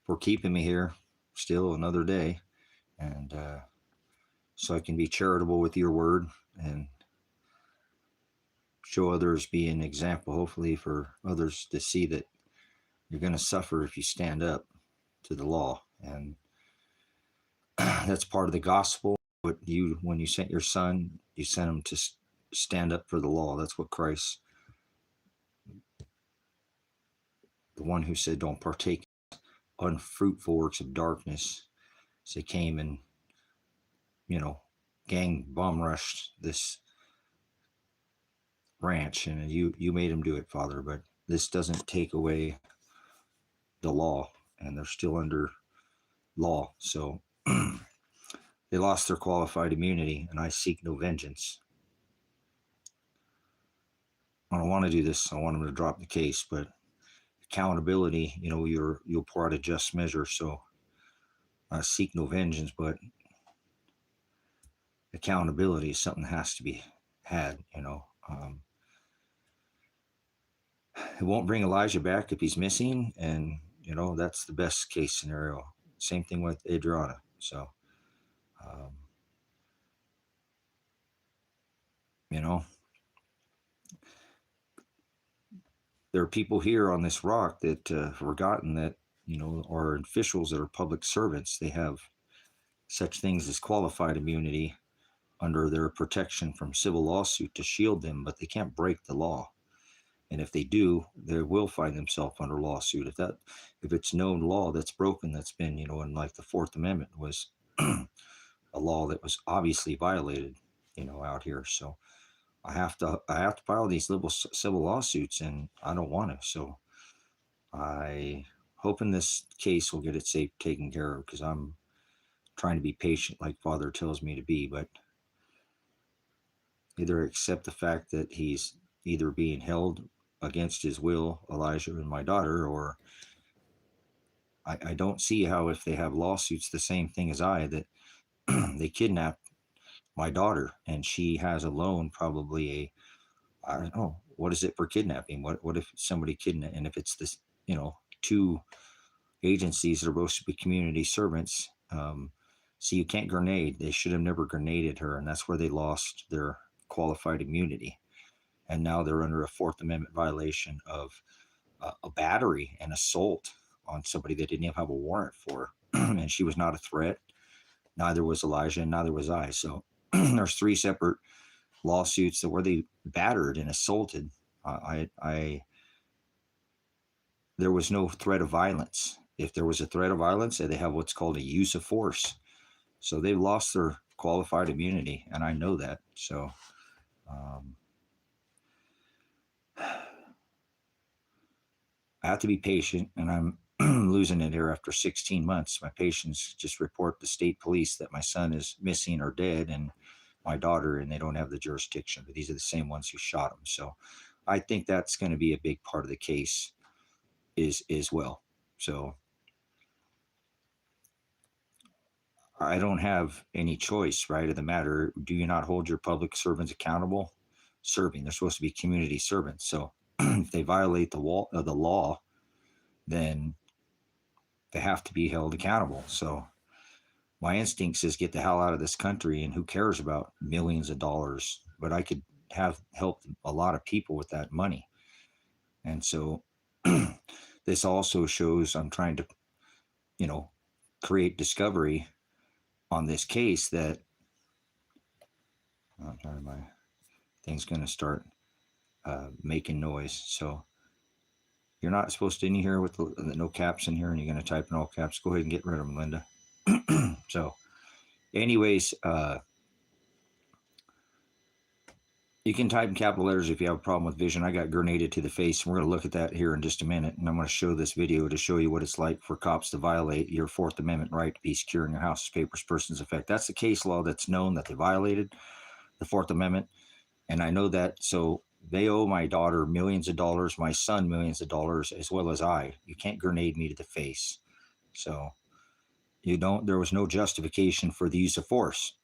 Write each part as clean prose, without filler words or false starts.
for keeping me here still another day, and so I can be charitable with your word and show others, be an example, hopefully, for others to see that you're going to suffer if you stand up to the law. And that's part of the gospel. But when you sent your son, you sent him to stand up for the law. That's what Christ, the one who said, don't partake in unfruitful works of darkness. So they came and, gang bomb rushed this ranch, and you made him do it, Father. But this doesn't take away the law, and they're still under law. So they lost their qualified immunity, and I seek no vengeance. I don't want to do this. I want them to drop the case, but accountability, you'll pour out a just measure. So I seek no vengeance, but accountability is something that has to be had. It won't bring Elijah back if he's missing, and that's the best case scenario. Same thing with Adriana. So there are people here on this rock that have forgotten that are officials that are public servants. They have such things as qualified immunity under their protection from civil lawsuit to shield them, but they can't break the law. And if they do, they will find themselves under lawsuit. If it's known law that's broken, that's been, and like the Fourth Amendment was a law that was obviously violated, out here. So I have to file these little civil lawsuits, and I don't want to. So I hoping this case will get it safe taken care of, because I'm trying to be patient like Father tells me to be, but either accept the fact that he's either being held against his will, Elijah and my daughter, or I don't see how, if they have lawsuits the same thing as that they kidnapped my daughter, and she has a loan, probably I don't know, what is it for kidnapping? What if somebody kidnapped, and if it's this, two agencies that are supposed to be community servants, so you can't grenade. They should have never grenaded her, and that's where they lost their qualified immunity. And now they're under a Fourth Amendment violation of a battery and assault on somebody they didn't even have a warrant for. And she was not a threat. Neither was Elijah, and neither was I. So there's 3 separate lawsuits where they battered and assaulted. There was no threat of violence. If there was a threat of violence, they have what's called a use of force. So they've lost their qualified immunity, and I know that. So I have to be patient, and I'm losing it here after 16 months. My patients just report the state police that my son is missing or dead, and my daughter, and they don't have the jurisdiction, but these are the same ones who shot him. So I think that's going to be a big part of the case as well. So I don't have any choice, right, of the matter. Do you not hold your public servants accountable? Serving. They're supposed to be community servants. So if they violate the law, then they have to be held accountable. So my instinct says get the hell out of this country, and who cares about millions of dollars? But I could have helped a lot of people with that money. And so this also shows I'm trying to, create discovery on this case that my thing's going to start making noise. So you're not supposed to in here with the no caps in here, and you're going to type in all caps. Go ahead and get rid of them, Linda. So anyways, you can type in capital letters if you have a problem with vision. I got grenaded to the face, and we're going to look at that here in just a minute. And I'm going to show this video to show you what it's like for cops to violate your Fourth Amendment right to be secure in your house, papers, persons, effect. That's the case law that's known that they violated the Fourth Amendment. And I know that. So they owe my daughter millions of dollars, my son millions of dollars, as well as I. You can't grenade me to the face. So there was no justification for the use of force.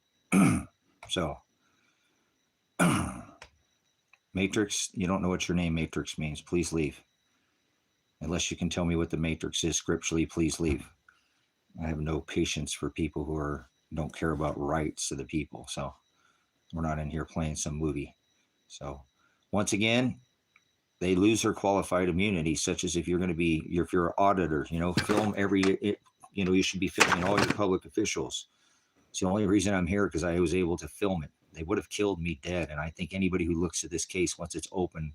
So Matrix, you don't know what your name Matrix means. Please leave. Unless you can tell me what the Matrix is scripturally, please leave. I have no patience for people who don't care about rights of the people. So we're not in here playing some movie. So once again, they lose their qualified immunity, such as if you're going to be, if you're an auditor, film you should be filming all your public officials. It's the only reason I'm here, because I was able to film it. They would have killed me dead. And I think anybody who looks at this case, once it's open,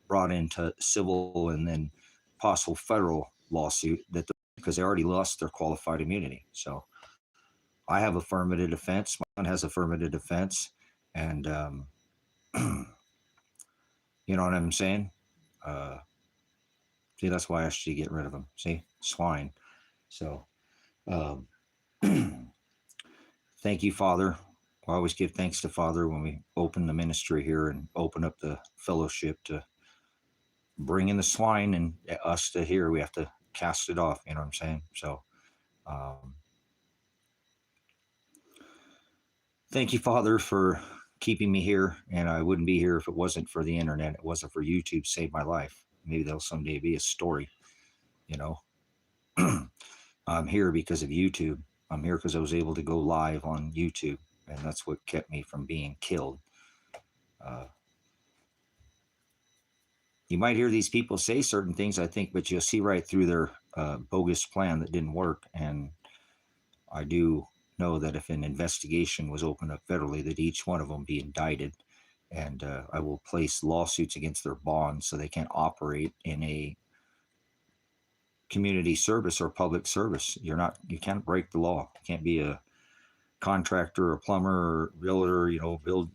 brought into civil and then possible federal lawsuit, because they already lost their qualified immunity. So I have affirmative defense. My son has affirmative defense. And, you know what I'm saying? Uh, See, that's why I asked you to get rid of them. See, swine. So, um, thank you, Father. I always give thanks to Father when we open the ministry here and open up the fellowship to bring in the swine, and us to here. We have to cast it off. You know what I'm saying? So, um, thank you, Father, for keeping me here. And I wouldn't be here if it wasn't for the internet. It wasn't for YouTube. Saved my life. Maybe there'll someday be a story. You know. I'm here because of YouTube. I'm here because I was able to go live on YouTube, and that's what kept me from being killed. Uh, you might hear these people say certain things, I think, but you'll see right through their bogus plan that didn't work. And I do know that if an investigation was opened up federally, that each one of them be indicted, and I will place lawsuits against their bonds so they can't operate in a community service or public service. You can't break the law. You can't be a contractor or plumber or realtor, build,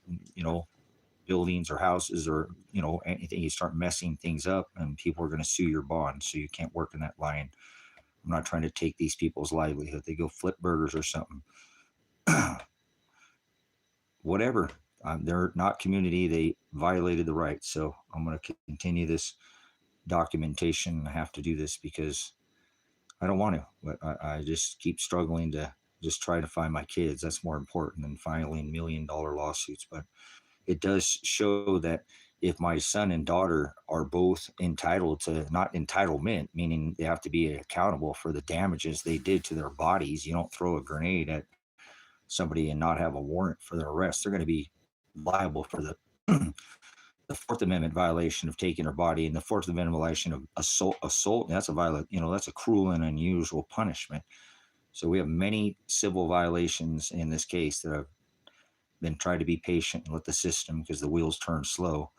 buildings or houses or, anything. You start messing things up and people are going to sue your bond. So you can't work in that line. I'm not trying to take these people's livelihood. They go flip burgers or something. Whatever. They're not community. They violated the rights. So I'm going to continue this documentation. I have to do this because I don't want to, but I just keep struggling to just try to find my kids. That's more important than filing $1 million lawsuits. But it does show that if my son and daughter are both entitled to, not entitlement, meaning they have to be accountable for the damages they did to their bodies. You don't throw a grenade at somebody and not have a warrant for their arrest. They're going to be liable for the the Fourth Amendment violation of taking her body, and the Fourth Amendment violation of assault. That's a violent, that's a cruel and unusual punishment. So we have many civil violations in this case that have been trying to be patient and let the system, because the wheels turn slow.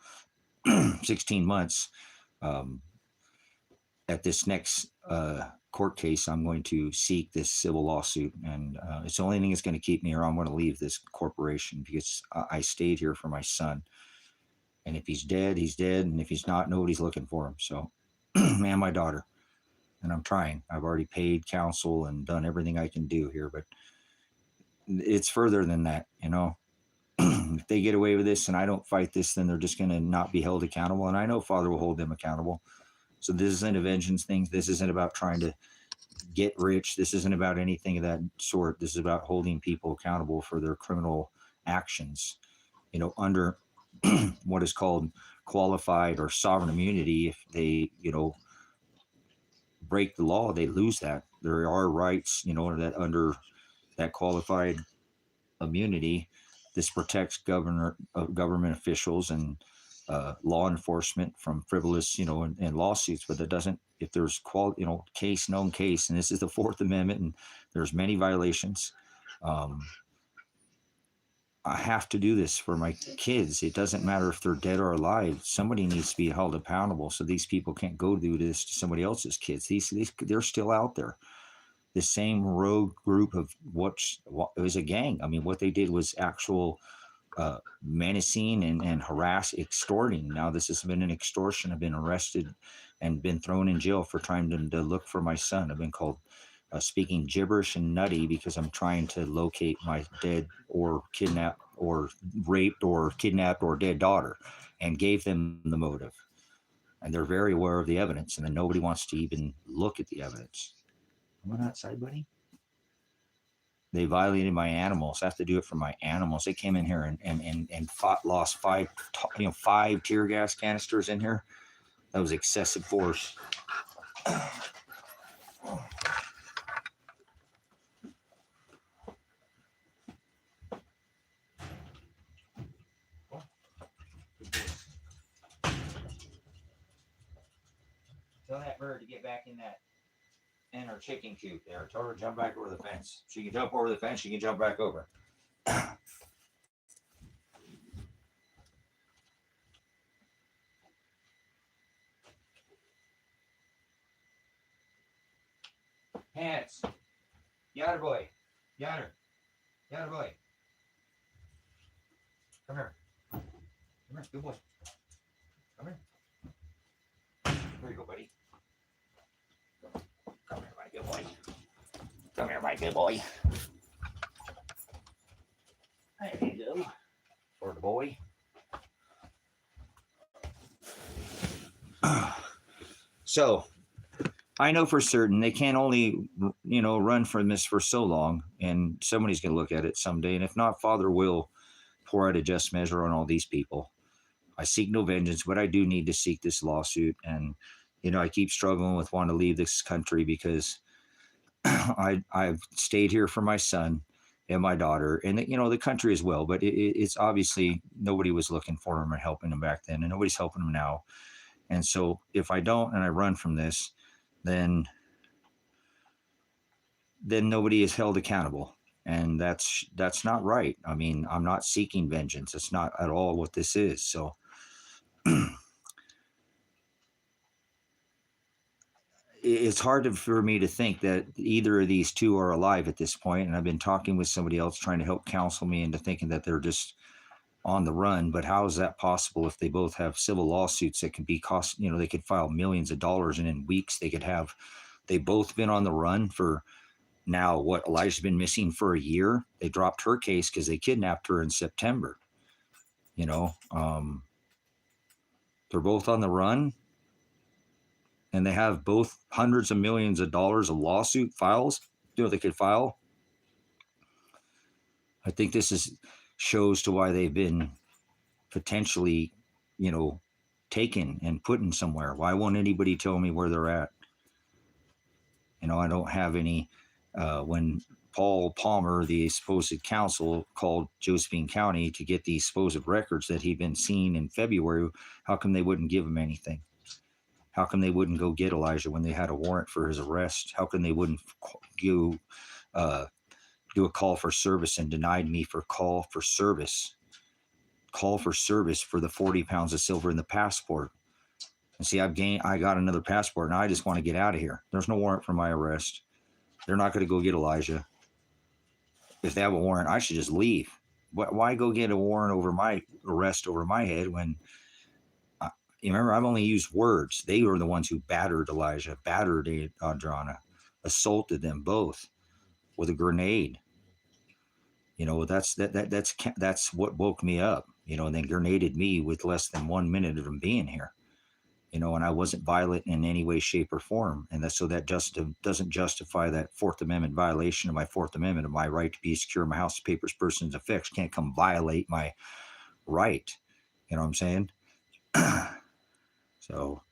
16 months. At this next court case, I'm going to seek this civil lawsuit, and it's the only thing that's going to keep me, or I'm going to leave this corporation, because I stayed here for my son. And if he's dead, he's dead. And if he's not, nobody's looking for him. So, and my daughter. And I'm trying. I've already paid counsel and done everything I can do here. But it's further than that, If they get away with this and I don't fight this, then they're just going to not be held accountable. And I know Father will hold them accountable. So this isn't a vengeance thing. This isn't about trying to get rich. This isn't about anything of that sort. This is about holding people accountable for their criminal actions, under what is called qualified or sovereign immunity. If they, break the law, they lose that. There are rights, that under that qualified immunity, this protects government officials and law enforcement from frivolous, and lawsuits. But it doesn't, if there's known case, and this is the Fourth Amendment, and there's many violations. I have to do this for my kids. It doesn't matter if they're dead or alive. Somebody needs to be held accountable. So these people can't go do this to somebody else's kids. These they're still out there. The same rogue group of what it was a gang. I mean, what they did was actual menacing and harass, extorting. Now this has been an extortion. I've been arrested and been thrown in jail for trying to look for my son. I've been called speaking gibberish and nutty because I'm trying to locate my dead or kidnapped or raped or kidnapped or dead daughter, and gave them the motive. And they're very aware of the evidence, and then nobody wants to even look at the evidence. Come on outside, buddy. They violated my animals. I have to do it for my animals. They came in here and lost five tear gas canisters in here. That was excessive force. Tell that bird to get back in her chicken coop there. Tell her to jump back over the fence. She can jump over the fence. She can jump back over. Pants. Yatter boy. Yatter. Yatter boy. Come here. Come here. Good boy. Come here. Here you go, buddy. Come here, my good boy. Come here, my good boy. There you go. For the boy. So, I know for certain they can't only, run from this for so long, and somebody's going to look at it someday. And if not, Father will pour out a just measure on all these people. I seek no vengeance, but I do need to seek this lawsuit. And, I keep struggling with wanting to leave this country because I've stayed here for my son and my daughter and, the country as well. But it's obviously nobody was looking for him or helping him back then, and nobody's helping him now. And so if I don't and I run from this, then nobody is held accountable. And that's not right. I mean, I'm not seeking vengeance. It's not at all what this is. So it's hard for me to think that either of these two are alive at this point. And I've been talking with somebody else trying to help counsel me into thinking that they're just on the run. But how is that possible if they both have civil lawsuits that could be they could file millions of dollars, and in weeks they both been on the run for now. What, Elijah's been missing for a year. They dropped her case because they kidnapped her in September. They're both on the run, and they have both hundreds of millions of dollars of lawsuit files, they could file. I think this shows to why they've been potentially, taken and put in somewhere. Why won't anybody tell me where they're at? I don't have any, when Paul Palmer, the supposed counsel, called Josephine County to get these supposed records that he'd been seen in February, how come they wouldn't give him anything? How come they wouldn't go get Elijah when they had a warrant for his arrest? How come they wouldn't do a call for service and denied me for call for service for the 40 pounds of silver in the passport? And see, I got another passport, and I just want to get out of here. There's no warrant for my arrest. They're not going to go get Elijah. If they have a warrant, I should just leave. Why go get a warrant over my arrest over my head when, you remember, I've only used words. They were the ones who battered Elijah, battered Adriana, assaulted them both with a grenade. That's what woke me up, and then grenaded me with less than 1 minute of them being here, and I wasn't violent in any way, shape, or form. And that just doesn't justify that Fourth Amendment violation of my Fourth Amendment of my right to be secure in my house, papers, persons, effects. Can't come violate my right. You know what I'm saying? So,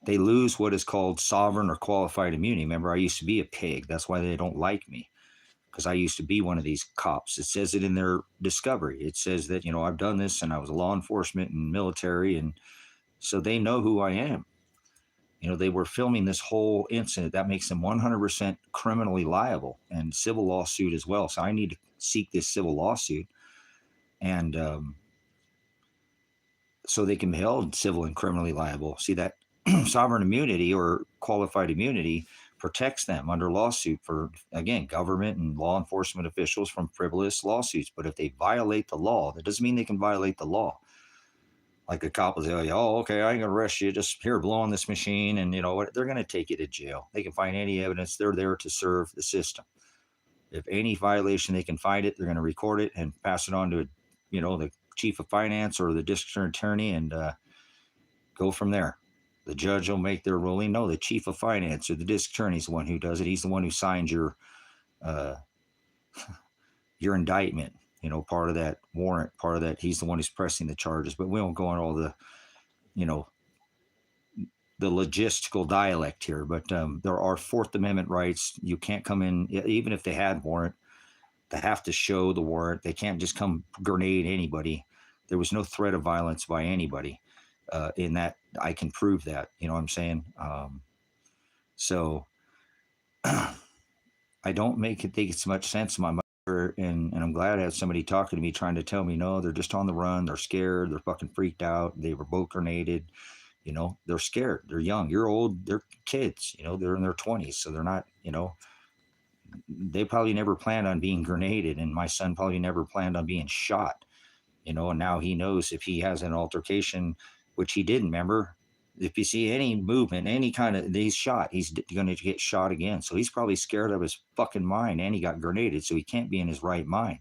they lose what is called sovereign or qualified immunity. Remember, I used to be a pig. That's why they don't like me, because I used to be one of these cops. It says it in their discovery. It says that, I've done this, and I was a law enforcement and military. And so they know who I am. They were filming this whole incident. That makes them 100% criminally liable, and civil lawsuit as well. So I need to seek this civil lawsuit. And so they can be held civil and criminally liable. See, that sovereign immunity or qualified immunity protects them under lawsuit for, again, government and law enforcement officials from frivolous lawsuits. But if they violate the law, that doesn't mean they can violate the law. Like a cop will say, oh, okay, I ain't gonna arrest you, just here, blow on this machine, and what, they're gonna take you to jail. They can find any evidence. They're there to serve the system. If any violation, they can find it, they're gonna record it and pass it on to, the chief of finance or the district attorney, and go from there. The judge will make their ruling. No, the chief of finance or the district attorney is the one who does it. He's the one who signs your indictment, part of that warrant, part of that. He's the one who's pressing the charges. But we won't go on all the, the logistical dialect here. But there are Fourth Amendment rights. You can't come in, even if they had warrant, they have to show the warrant. They can't just come grenade anybody. There was no threat of violence by anybody. in that I can prove that. You know what I'm saying? So I don't make it think it's much sense. My mother, and I'm glad I had somebody talking to me trying to tell me, no, they're just on the run. They're scared. They're fucking freaked out. They were both grenaded. You know, they're scared. They're young. You're old. They're kids. You know, they're in their 20s. So they're not, you know, they probably never planned on being grenaded. And my son probably never planned on being shot, you know, and now he knows if he has an altercation, which he didn't, remember? If you see any movement, any kind of, he's shot, he's going to get shot again. So he's probably scared of his fucking mind, and he got grenaded, so he can't be in his right mind.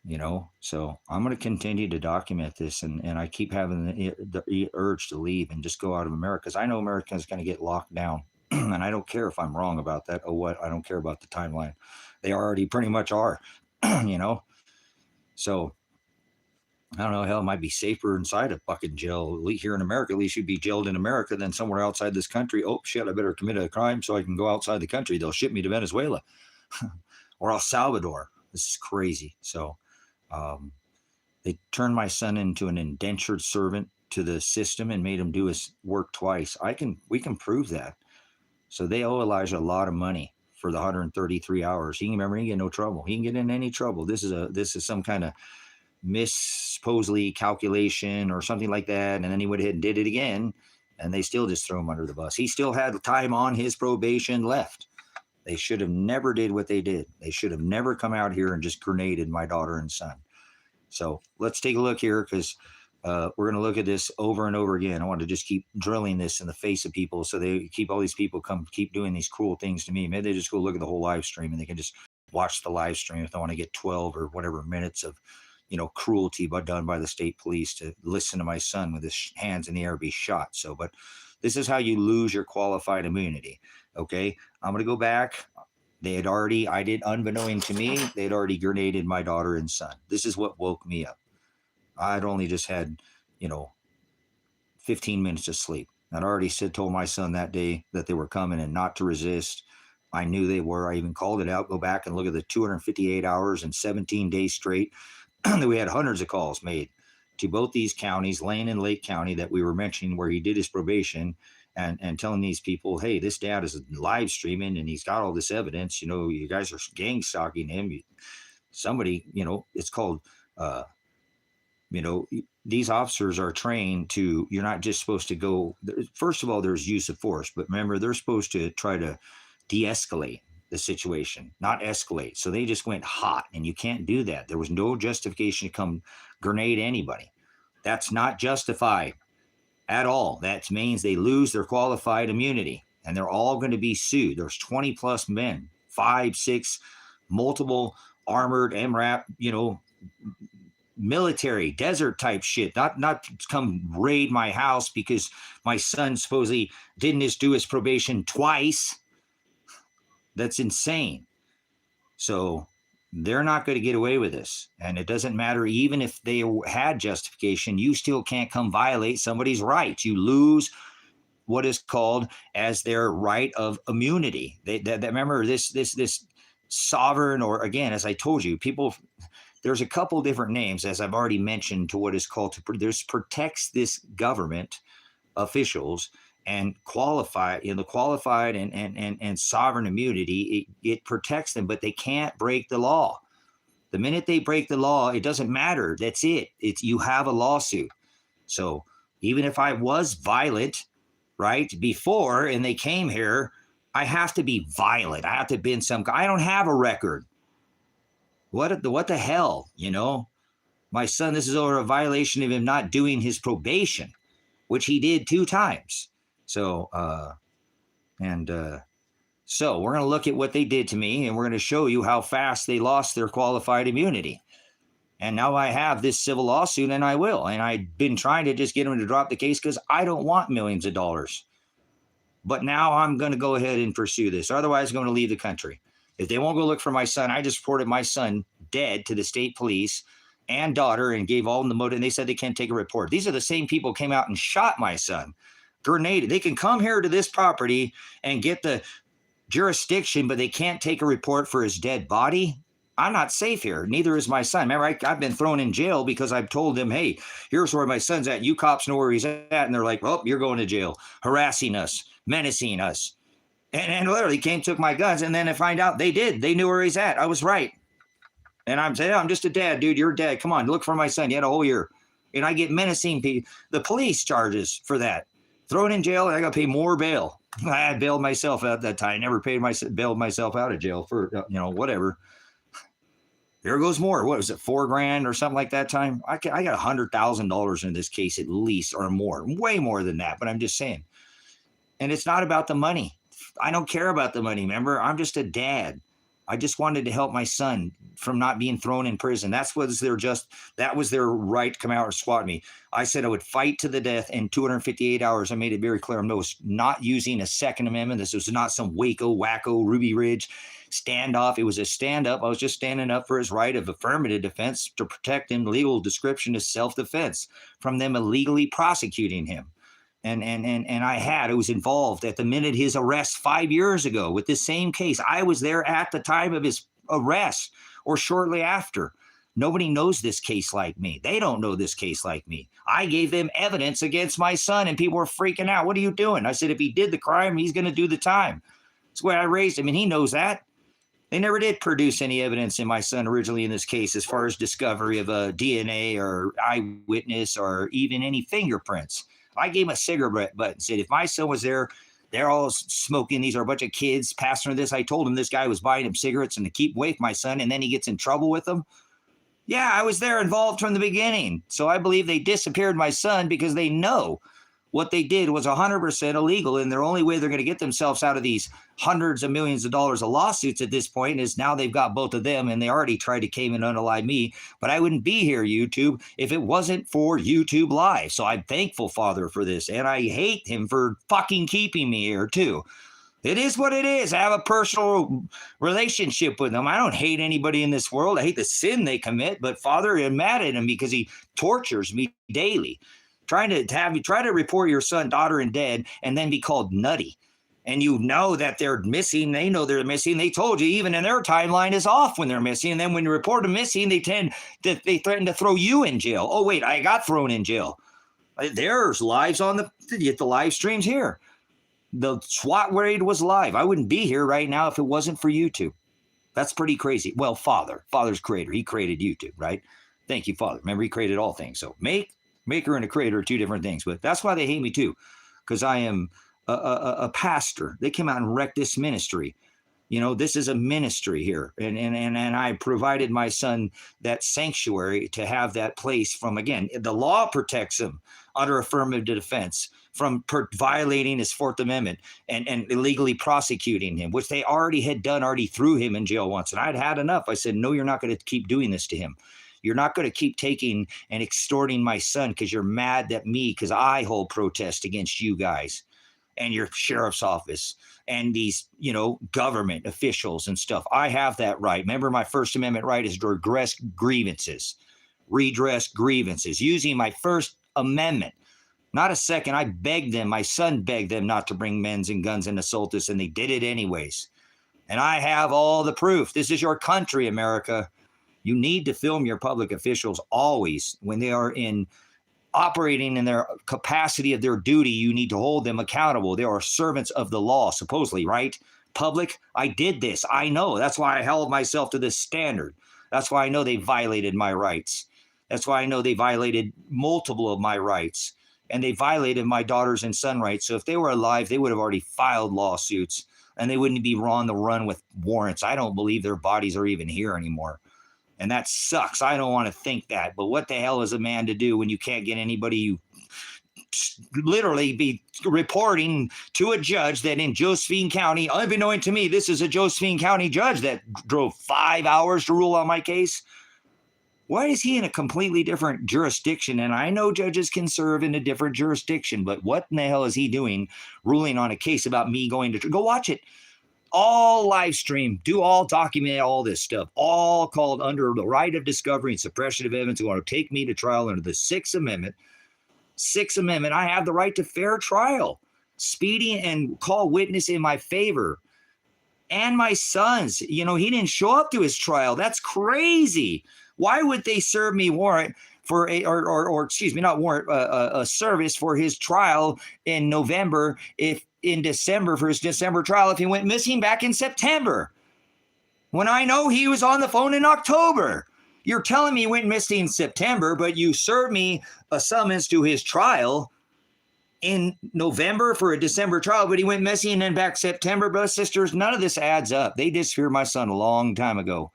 You know, so I'm going to continue to document this, and I keep having the urge to leave and just go out of America, because I know America is going to get locked down. And I don't care if I'm wrong about that or what. I don't care about the timeline. They already pretty much are, you know. So I don't know, hell, it might be safer inside a fucking jail here in America. At least you'd be jailed in America than somewhere outside this country. Oh, shit, I better commit a crime so I can go outside the country. They'll ship me to Venezuela or El Salvador. This is crazy. So they turned my son into an indentured servant to the system and made him do his work twice. We can prove that. So they owe Elijah a lot of money for the 133 hours. He can remember, he can get no trouble. He can get in any trouble. This is some kind of supposedly calculation or something like that, and then he went ahead and did it again, and they still just threw him under the bus. He still had time on his probation left. They should have never did what they did. They should have never come out here and just grenaded my daughter and son. So let's take a look here, because we're going to look at this over and over again. I want to just keep drilling this in the face of people, so they keep all these people keep doing these cruel things to me. Maybe they just go look at the whole live stream, and they can just watch the live stream if they want to get 12 or whatever minutes of, you know, cruelty done by the state police to listen to my son with his hands in the air be shot. So, but this is how you lose your qualified immunity. Okay, I'm going to go back. They had already, unbeknown to me, they had already grenaded my daughter and son. This is what woke me up. I'd only just had, 15 minutes of sleep. I'd already told my son that day that they were coming and not to resist. I knew they were. I even called it out. Go back and look at the 258 hours and 17 days straight that we had hundreds of calls made to both these counties, Lane and Lake County, that we were mentioning, where he did his probation, and telling these people, hey, this dad is live streaming and he's got all this evidence. You know, you guys are gang stalking him. Somebody, it's called, these officers are trained to, you're not just supposed to go, first of all, there's use of force, but remember, they're supposed to try to de-escalate the situation, not escalate. So they just went hot, and you can't do that. There was no justification to come grenade anybody. That's not justified at all. That means they lose their qualified immunity, and they're all going to be sued. There's 20 plus men, 5, 6, multiple armored MRAP, military desert type shit, not come raid my house because my son supposedly didn't just do his probation twice. That's insane. So they're not going to get away with this. And it doesn't matter, even if they had justification, you still can't come violate somebody's rights. You lose what is called as their right of immunity. Remember this sovereign, or again, as I told you, people, there's a couple different names, as I've already mentioned, to what is called this protects this government officials and qualified and sovereign immunity. It protects them, but they can't break the law. The minute they break the law, it doesn't matter. That's it. You have a lawsuit. So even if I was violent, right, before, and they came here, I have to be violent. I have to be in I don't have a record. What the hell, My son, this is over a violation of him not doing his probation, which he did 2 times. So, so we're going to look at what they did to me, and we're going to show you how fast they lost their qualified immunity. And now I have this civil lawsuit, and I will. And I've been trying to just get them to drop the case because I don't want millions of dollars. But now I'm going to go ahead and pursue this. Otherwise, I'm going to leave the country. If they won't go look for my son, I just reported my son dead to the state police and daughter and gave all of them the motive. And they said they can't take a report. These are the same people who came out and shot my son, grenaded. They can come here to this property and get the jurisdiction, but they can't take a report for his dead body. I'm not safe here. Neither is my son. Remember, I've been thrown in jail because I've told them, hey, here's where my son's at. You cops know where he's at. And they're like, well, you're going to jail, harassing us, menacing us. And literally took my guns. And then I find out they did. They knew where he's at. I was right. And I'm saying, I'm just a dad, dude. You're dead. Come on, look for my son. You had a whole year. And I get menacing people, the police charges for that. Thrown in jail, and I got to pay more bail. I had bailed myself out that time. I never bailed myself out of jail for, whatever. There goes more. What was it, $4,000 or something like that time? I got $100,000 in this case at least, or more, way more than that. But I'm just saying. And it's not about the money. I don't care about the money, remember? I'm just a dad. I just wanted to help my son from not being thrown in prison. That was their right to come out and SWAT me. I said I would fight to the death in 258 hours. I made it very clear. I'm not using a Second Amendment. This was not some Waco, wacko, Ruby Ridge standoff. It was a stand up. I was just standing up for his right of affirmative defense to protect him. Legal description is self-defense from them illegally prosecuting him. And I was involved at the minute his arrest 5 years ago with this same case. I was there at the time of his arrest or shortly after. Nobody knows this case like me. They don't know this case like me. I gave them evidence against my son and people were freaking out. What are you doing? I said, if he did the crime, he's going to do the time. That's the way I raised him, and he knows that. They never did produce any evidence in my son originally in this case as far as discovery of a DNA or eyewitness or even any fingerprints. I gave him a cigarette butt and said, if my son was there, they're all smoking. These are a bunch of kids passing this. I told him this guy was buying him cigarettes and to keep away from my son, and then he gets in trouble with them. Yeah, I was there involved from the beginning. So I believe they disappeared my son because they know what they did was 100% illegal, and their only way they're going to get themselves out of these hundreds of millions of dollars of lawsuits at this point is now they've got both of them, and they already tried to came and unalive me. But I wouldn't be here, YouTube, if it wasn't for YouTube Live. So I'm thankful, Father, for this, and I hate him for fucking keeping me here, too. It is what it is. I have a personal relationship with them. I don't hate anybody in this world. I hate the sin they commit, but Father, I'm mad at him because he tortures me daily. Trying to have you try to report your son, daughter, and dead, and then be called nutty. And you know that they're missing. They know they're missing. They told you even in their timeline is off when they're missing. And then when you report them missing, they threaten to throw you in jail. Oh, wait, I got thrown in jail. There's lives on the live streams here. The SWAT raid was live. I wouldn't be here right now if it wasn't for YouTube. That's pretty crazy. Well, Father's creator. He created YouTube, right? Thank you, Father. Remember, he created all things. So maker and a creator are two different things, but that's why they hate me too, because I am a pastor. They came out and wrecked this ministry. You know, this is a ministry here, and I provided my son that sanctuary to have that place from, again, the law protects him under affirmative defense from violating his Fourth Amendment and illegally prosecuting him, which they already threw him in jail once, and I'd had enough. I said, no, you're not going to keep doing this to him. You're not going to keep taking and extorting my son because you're mad at me because I hold protest against you guys and your sheriff's office and these, government officials and stuff. I have that right. Remember, my First Amendment right is to redress grievances using my First Amendment. Not a second. I begged them. My son begged them not to bring men and guns and assault us, and they did it anyways. And I have all the proof. This is your country, America. You need to film your public officials always when they are operating in their capacity of their duty. You need to hold them accountable. They are servants of the law, supposedly, right? Public, I did this. I know. That's why I held myself to this standard. That's why I know they violated my rights. That's why I know they violated multiple of my rights. And they violated my daughters and son rights. So if they were alive, they would have already filed lawsuits and they wouldn't be on the run with warrants. I don't believe their bodies are even here anymore. And that sucks. I don't want to think that. But what the hell is a man to do when you can't get anybody? You literally be reporting to a judge that in Josephine County, unbeknown to me, this is a Josephine County judge that drove 5 hours to rule on my case. Why is he in a completely different jurisdiction? And I know judges can serve in a different jurisdiction, but what in the hell is he doing ruling on a case about me going to go watch it? All live stream, document all this stuff, all called under the right of discovery and suppression of evidence. Who want to take me to trial under the Sixth Amendment. Sixth Amendment, I have the right to fair trial, speedy and call witness in my favor. and my sons. He didn't show up to his trial. That's crazy. Why would they serve me warrant for a service for his trial in November, if in December for his December trial, if he went missing back in September, when I know he was on the phone in October? You're telling me he went missing in September, but you served me a summons to his trial in November for a December trial, but he went missing and then back September. Brothers, sisters, none of this adds up. They disappeared my son a long time ago.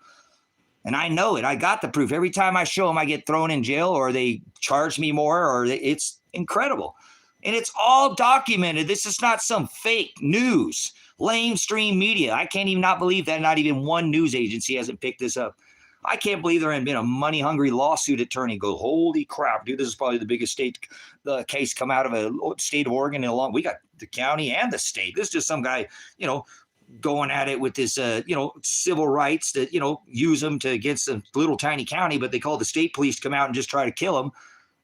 And I know it. I got the proof. Every time I show them, I get thrown in jail or they charge me more, or it's incredible. And it's all documented. This is not some fake news, lamestream media. I can't even not believe that not even one news agency hasn't picked this up. I can't believe there hasn't been a money-hungry lawsuit attorney go, holy crap, dude, this is probably the biggest case come out of a state of Oregon in a long. We got the county and the state. This is just some guy, going at it with this, civil rights that, use them to against a little tiny county, but they call the state police to come out and just try to kill them.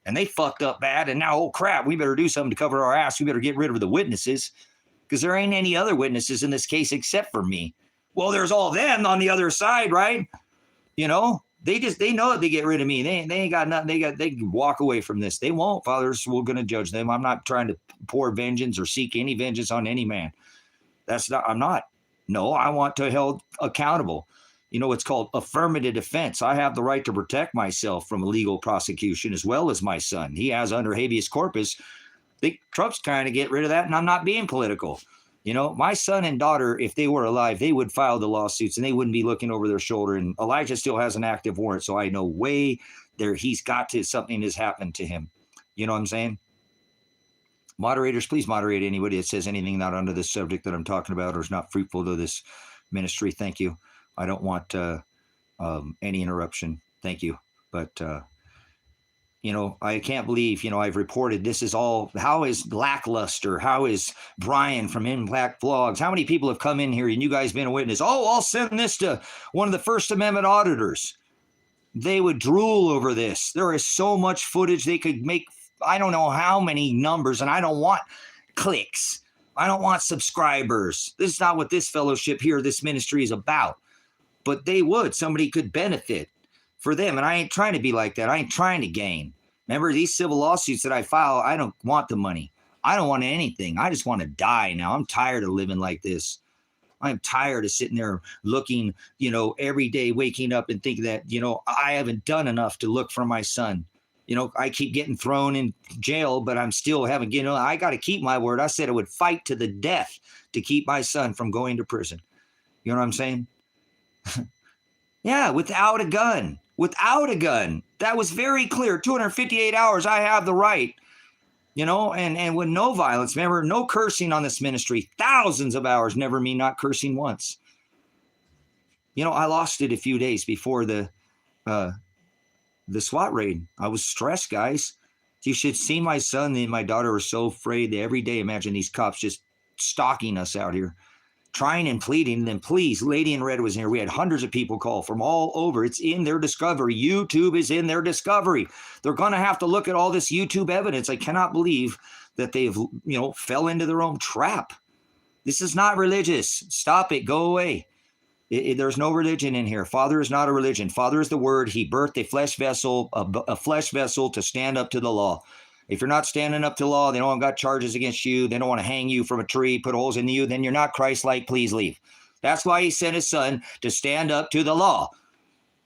And they fucked up bad. And now, oh crap, we better do something to cover our ass. We better get rid of the witnesses because there ain't any other witnesses in this case except for me. Well, there's all them on the other side, right? They know that they get rid of me. They ain't got nothing. They can walk away from this. They won't. Fathers, we're going to judge them. I'm not trying to pour vengeance or seek any vengeance on any man. I'm not. No, I want to be held accountable. It's called affirmative defense. I have the right to protect myself from illegal prosecution as well as my son. He has under habeas corpus. Trump's trying to get rid of that, and I'm not being political. My son and daughter, if they were alive, they would file the lawsuits and they wouldn't be looking over their shoulder. And Elijah still has an active warrant. So I know way there something has happened to him. You know what I'm saying? Moderators, please moderate anybody that says anything not under this subject that I'm talking about or is not fruitful to this ministry. Thank you. I don't want any interruption. Thank you. But I can't believe, I've reported this is all, how is Lackluster? How is Brian from In Black Vlogs? How many people have come in here and you guys been a witness? Oh, I'll send this to one of the First Amendment auditors. They would drool over this. There is so much footage they could make. I don't know how many numbers, and I don't want clicks. I don't want subscribers. This is not what this fellowship here, this ministry is about. But they would. Somebody could benefit for them. And I ain't trying to be like that. I ain't trying to gain. Remember, these civil lawsuits that I file, I don't want the money. I don't want anything. I just want to die now. I'm tired of living like this. I'm tired of sitting there looking, every day, waking up and thinking that, I haven't done enough to look for my son. I keep getting thrown in jail, but I'm still having, I got to keep my word. I said I would fight to the death to keep my son from going to prison. You know what I'm saying? Yeah, without a gun. That was very clear. 258 hours, I have the right, and with no violence. Remember, no cursing on this ministry. Thousands of hours, never me not cursing once. I lost it a few days before the SWAT raid. I was stressed, guys. You should see my son and my daughter are so afraid that every day, imagine these cops just stalking us out here, trying and pleading. And then please, Lady in Red was here. We had hundreds of people call from all over. It's in their discovery. YouTube is in their discovery. They're going to have to look at all this YouTube evidence. I cannot believe that they've, fell into their own trap. This is not religious. Stop it. Go away. There's no religion in here. Father is not a religion. Father is the word. He birthed a flesh vessel to stand up to the law. If you're not standing up to law, they don't got charges against you. They don't want to hang you from a tree, put holes in you. Then you're not Christ-like. Please leave. That's why he sent his son to stand up to the law.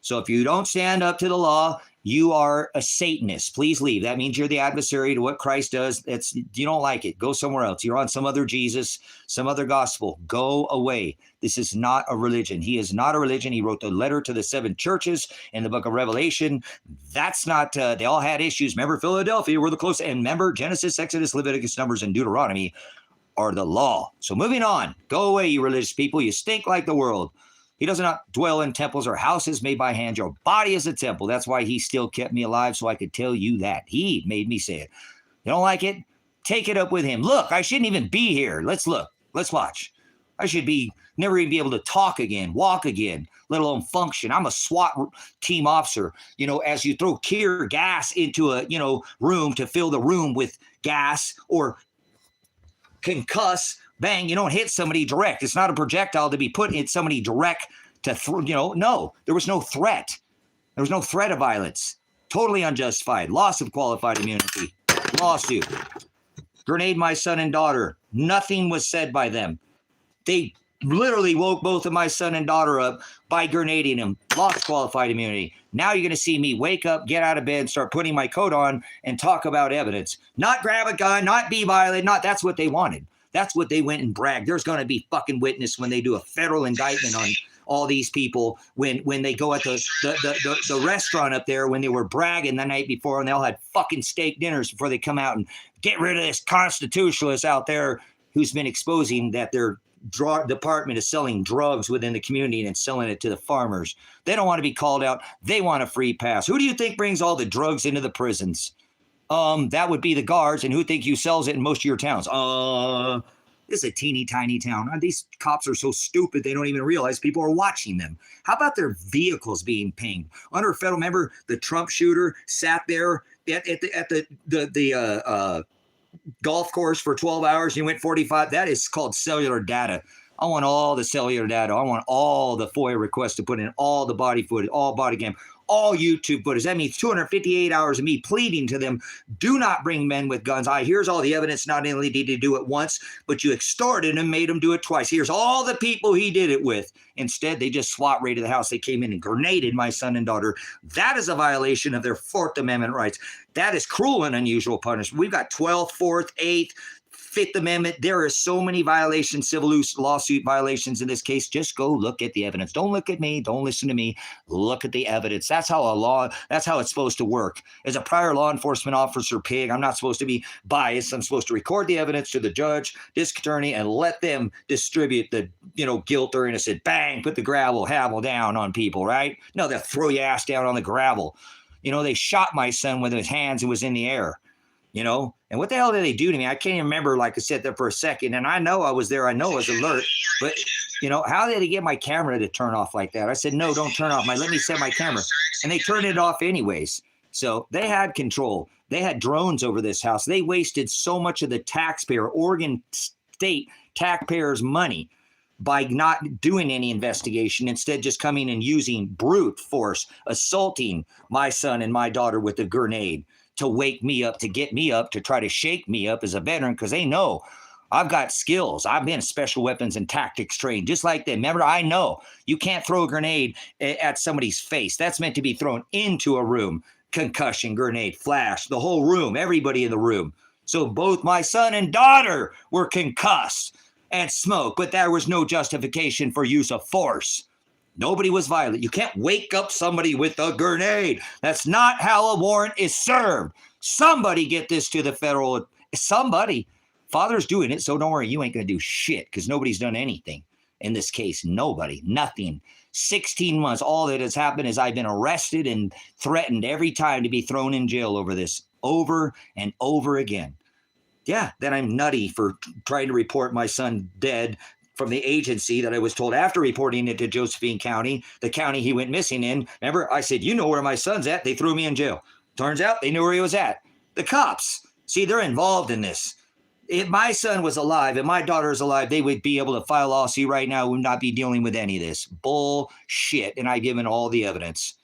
So if you don't stand up to the law, you are a Satanist. Please leave. That means you're the adversary to what Christ does. You don't like it. Go somewhere else. You're on some other Jesus, some other gospel. Go away. This is not a religion. He is not a religion. He wrote the letter to the 7 churches in the book of Revelation. That's not, they all had issues. Remember Philadelphia, we're the close, and remember Genesis, Exodus, Leviticus, Numbers, and Deuteronomy are the law. So moving on. Go away, you religious people. You stink like the world. He does not dwell in temples or houses made by hand. Your body is a temple. That's why he still kept me alive, so I could tell you that. He made me say it. You don't like it? Take it up with him. Look, I shouldn't even be here. Let's look. Let's watch. I should never even be able to talk again, walk again, let alone function. I'm a SWAT team officer. As you throw tear gas into a, room to fill the room with gas or concuss Bang, you don't hit somebody direct. It's not a projectile to be put in somebody direct to, no, there was no threat. There was no threat of violence. Totally unjustified. Loss of qualified immunity. Lawsuit. Grenade my son and daughter. Nothing was said by them. They literally woke both of my son and daughter up by grenading them. Lost qualified immunity. Now you're going to see me wake up, get out of bed, start putting my coat on, and talk about evidence. Not grab a gun, not be violent, that's what they wanted. That's what they went and bragged. There's going to be fucking witness when they do a federal indictment on all these people when they go at the restaurant up there when they were bragging the night before, and they all had fucking steak dinners before they come out and get rid of this constitutionalist out there who's been exposing that their department is selling drugs within the community and selling it to the farmers. They don't want to be called out. They want a free pass. Who do you think brings all the drugs into the prisons? That would be the guards. And who think you sells it in most of your towns? This is a teeny tiny town. These cops are so stupid they don't even realize people are watching them. How about their vehicles being pinged? Under a federal, remember the Trump shooter sat there at the golf course for 12 hours. You went 45. That is called cellular data. I want all the cellular data. I want all the FOIA requests to put in, all the body footage, all body cam, all YouTube footage. That means 258 hours of me pleading to them, do not bring men with guns. Here's all the evidence. Not only did he do it once, but you extorted him, made him do it twice. Here's all the people he did it with. Instead, they just SWAT raided the house. They came in and grenaded my son and daughter. That is a violation of their Fourth Amendment rights. That is cruel and unusual punishment. We've got 12th, 4th, 8th, Fifth Amendment. There are so many violations, civil lawsuit violations in this case. Just go look at the evidence. Don't look at me. Don't listen to me. Look at the evidence. That's how it's supposed to work. As a prior law enforcement officer pig, I'm not supposed to be biased. I'm supposed to record the evidence to the judge, district attorney, and let them distribute the, guilt or innocent. Bang, put the hammer down on people, right? No, they'll throw your ass down on the gravel. They shot my son with his hands. It was in the air. And what the hell did they do to me? I can't even remember. Like I sat there for a second, and I know I was there. I know I was alert, but how did they get my camera to turn off like that? I said, no, don't turn off let me set my camera. And they turned it off anyways. So they had control. They had drones over this house. They wasted so much of the Oregon state taxpayers' money by not doing any investigation, instead just coming and using brute force, assaulting my son and my daughter with a grenade to wake me up, to get me up, to try to shake me up as a veteran, because they know I've got skills. I've been special weapons and tactics trained, just like them. Remember, I know you can't throw a grenade at somebody's face. That's meant to be thrown into a room. Concussion, grenade, flash, the whole room, everybody in the room. So both my son and daughter were concussed and smoke, but there was no justification for use of force. Nobody was violent. You can't wake up somebody with a grenade. That's not how a warrant is served. Somebody get this to the federal. Somebody. Father's doing it, so don't worry. You ain't going to do shit because nobody's done anything. In this case, nobody. Nothing. 16 months. All that has happened is I've been arrested and threatened every time to be thrown in jail over this, over and over again. Yeah, then I'm nutty for trying to report my son dead from the agency that I was told after reporting it to Josephine County, the county he went missing in. Remember, I said, you know where my son's at. They threw me in jail. Turns out they knew where he was at. The cops. See, they're involved in this. If my son was alive and my daughter is alive, they would be able to file a lawsuit right now. We would not be dealing with any of this bullshit. And I've given all the evidence.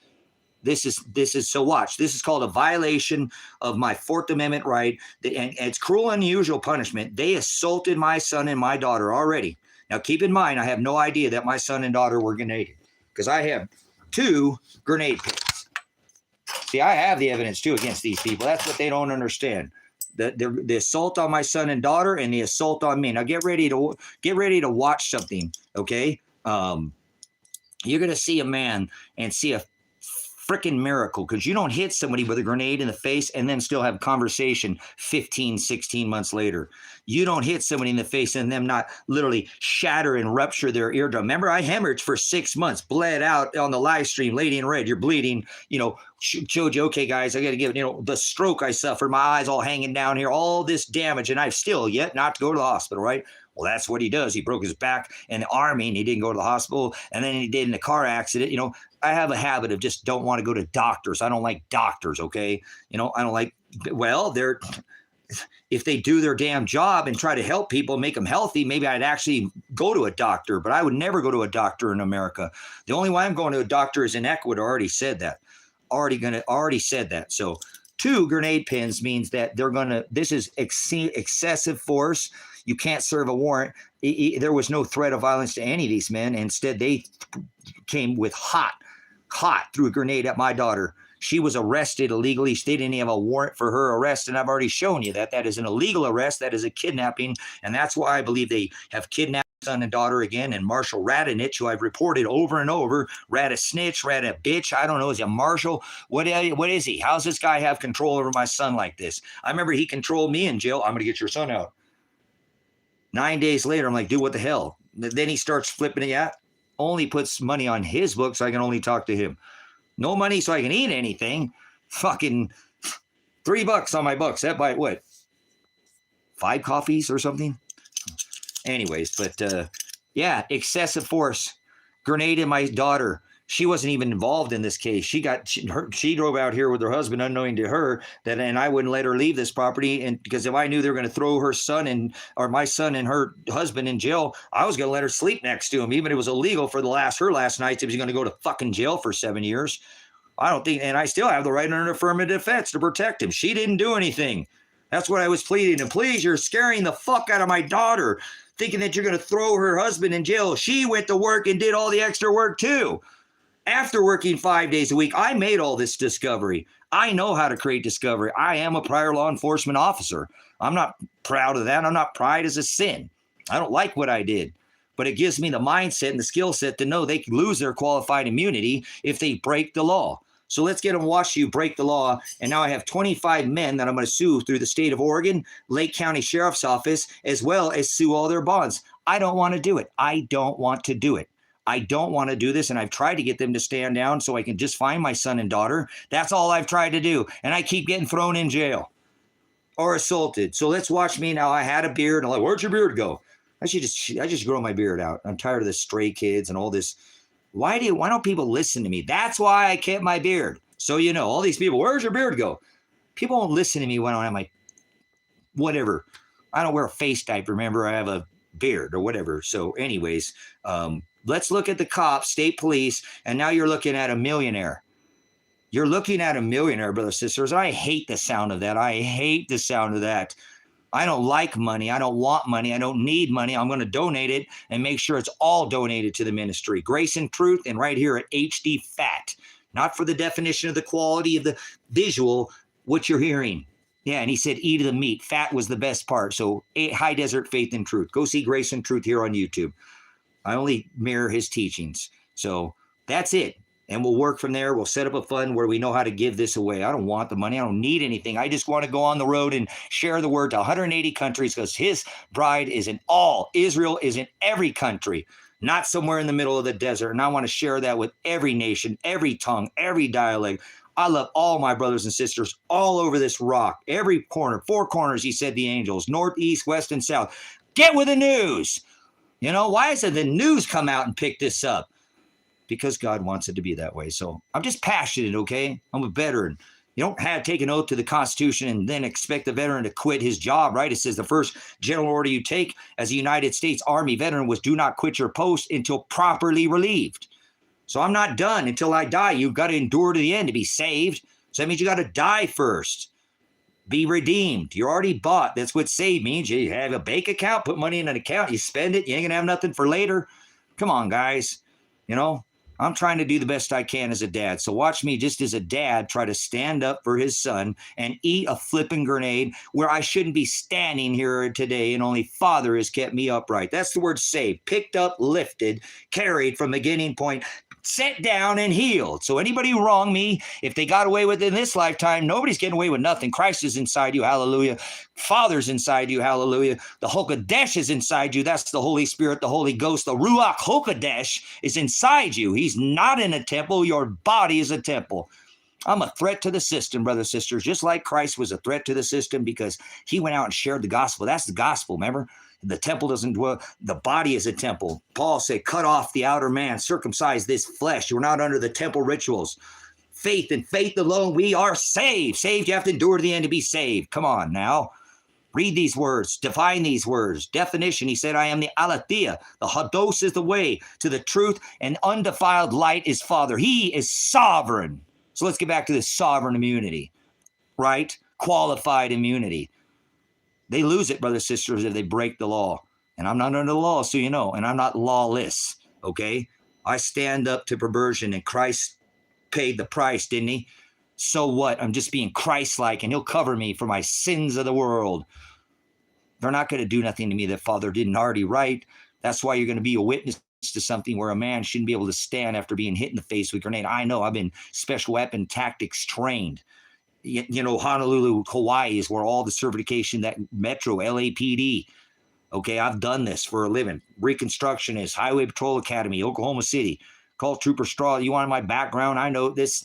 This is so watch. This is called a violation of my Fourth Amendment right. And it's cruel and unusual punishment. They assaulted my son and my daughter already. Now, keep in mind, I have no idea that my son and daughter were grenaded because I have 2 grenade pits. See, I have the evidence, too, against these people. That's what they don't understand. The assault on my son and daughter and the assault on me. Now, get ready to watch something, okay? You're going to see a man and see a freaking miracle because you don't hit somebody with a grenade in the face and then still have conversation 15, 16 months later. You don't hit somebody in the face and them not literally shatter and rupture their eardrum. Remember, I hemorrhaged for 6 months, bled out on the live stream, Lady in Red, you're bleeding, showed you, okay, guys, I got to give the stroke I suffered, my eyes all hanging down here, all this damage, and I've still yet not to go to the hospital, right? Well, that's what he does. He broke his back in the Army and he didn't go to the hospital. And then he did in a car accident. I have a habit of just don't want to go to doctors. I don't like doctors, okay? I don't like, well, if they do their damn job and try to help people, make them healthy, maybe I'd actually go to a doctor, but I would never go to a doctor in America. The only way I'm going to a doctor is in Ecuador. Already said that. Already said that. So 2 grenade pins means that this is excessive force. You can't serve a warrant. There was no threat of violence to any of these men. Instead, they came with hot, threw a grenade at my daughter. She was arrested illegally. They didn't have a warrant for her arrest, and I've already shown you that. That is an illegal arrest. That is a kidnapping, and that's why I believe they have kidnapped son and daughter again. And Marshall Radonich, who I've reported over and over, rat a snitch, rat a bitch. I don't know. Is he a marshal? What is he? How's this guy have control over my son like this? I remember he controlled me in jail. I'm going to get your son out. 9 days later, I'm like, dude, what the hell? Then he starts flipping it out. Only puts money on his book so I can only talk to him. No money so I can eat anything. Fucking $3 on my books. That by what? 5 coffees or something? Anyways, but yeah, excessive force. Grenade in my daughter. She wasn't even involved in this case. She drove out here with her husband, unknowing to her, and I wouldn't let her leave this property. And because if I knew they were going to throw her son or my son and her husband in jail, I was going to let her sleep next to him, even if it was illegal for her last night. She was going to go to fucking jail for 7 years. I don't think, and I still have the right under affirmative defense to protect him. She didn't do anything. That's what I was pleading. And please, you're scaring the fuck out of my daughter, thinking that you're going to throw her husband in jail. She went to work and did all the extra work too. After working 5 days a week, I made all this discovery. I know how to create discovery. I am a prior law enforcement officer. I'm not proud of that. I'm not. Pride is a sin. I don't like what I did, but it gives me the mindset and the skill set to know they can lose their qualified immunity if they break the law. So let's get them watch you break the law. And now I have 25 men that I'm going to sue through the state of Oregon, Lake County Sheriff's Office, as well as sue all their bonds. I don't want to do it. I don't want to do it. I don't want to do this, and I've tried to get them to stand down so I can just find my son and daughter. That's all I've tried to do, and I keep getting thrown in jail or assaulted. So let's watch me now. I had a beard. I'm like, where'd your beard go? I just grow my beard out. I'm tired of the stray kids and all this. Why don't people listen to me? That's why I kept my beard. So you know, all these people, where's your beard go? People won't listen to me when I don't have my whatever. I don't wear a face diaper. Remember, I have a beard or whatever. So anyways, let's look at the cops, state police, and now you're looking at a millionaire. You're looking at a millionaire, brothers and sisters. I hate the sound of that. I hate the sound of that. I don't like money. I don't want money. I don't need money. I'm going to donate it and make sure it's all donated to the ministry. Grace and Truth, and right here at HD Fat. Not for the definition of the quality of the visual, what you're hearing. Yeah, and he said, eat of the meat. Fat was the best part. So High Desert Faith and Truth. Go see Grace and Truth here on YouTube. I only mirror his teachings. So that's it. And we'll work from there. We'll set up a fund where we know how to give this away. I don't want the money. I don't need anything. I just want to go on the road and share the word to 180 countries because his bride is in all. Israel is in every country, not somewhere in the middle of the desert. And I want to share that with every nation, every tongue, every dialect. I love all my brothers and sisters all over this rock, every corner, 4 corners, he said, the angels, north, east, west, and south. Get with the news. You know, why isn't the news come out and pick this up? Because God wants it to be that way. So I'm just passionate, okay? I'm a veteran. You don't have to take an oath to the Constitution and then expect the veteran to quit his job, right? It says the first general order you take as a United States Army veteran was do not quit your post until properly relieved. So I'm not done until I die. You've got to endure to the end to be saved. So that means you got to die first. Be redeemed. You're already bought. That's what saved means. You have a bank account, put money in an account, you spend it, you ain't going to have nothing for later. Come on, guys. You know, I'm trying to do the best I can as a dad. So watch me just as a dad try to stand up for his son and eat a flipping grenade where I shouldn't be standing here today and only Father has kept me upright. That's the word saved. Picked up, lifted, carried from beginning point, set down and healed. So anybody who wronged me, if they got away with it in this lifetime, nobody's getting away with nothing. Christ is inside you. Hallelujah. Father's inside you. Hallelujah. The Hokadesh is inside you. That's the Holy Spirit, the Holy Ghost. The Ruach Hokadesh is inside you. He's not in a temple. Your body is a temple. I'm a threat to the system, brothers and sisters, just like Christ was a threat to the system because he went out and shared the gospel. That's the gospel, remember? The temple doesn't dwell. The body is a temple. Paul said, cut off the outer man, circumcise this flesh. You're not under the temple rituals. Faith and faith alone, we are saved. Saved, you have to endure to the end to be saved. Come on now. Read these words, define these words. Definition, he said, I am the aletheia. The hados is the way to the truth, and undefiled light is Father. He is sovereign. So let's get back to this sovereign immunity, right? Qualified immunity. They lose it, brothers and sisters, if they break the law. And I'm not under the law, so you know, and I'm not lawless, okay? I stand up to perversion, and Christ paid the price, didn't he? So what? I'm just being Christ-like, and he'll cover me for my sins of the world. They're not going to do nothing to me that Father didn't already write. That's why you're going to be a witness to something where a man shouldn't be able to stand after being hit in the face with a grenade. I know, I've been special weapon tactics trained. You know, Honolulu, Hawaii is where all the certification, that Metro, LAPD. Okay, I've done this for a living. Reconstructionist, Highway Patrol Academy, Oklahoma City. Call Trooper Straw. You want my background? I know this.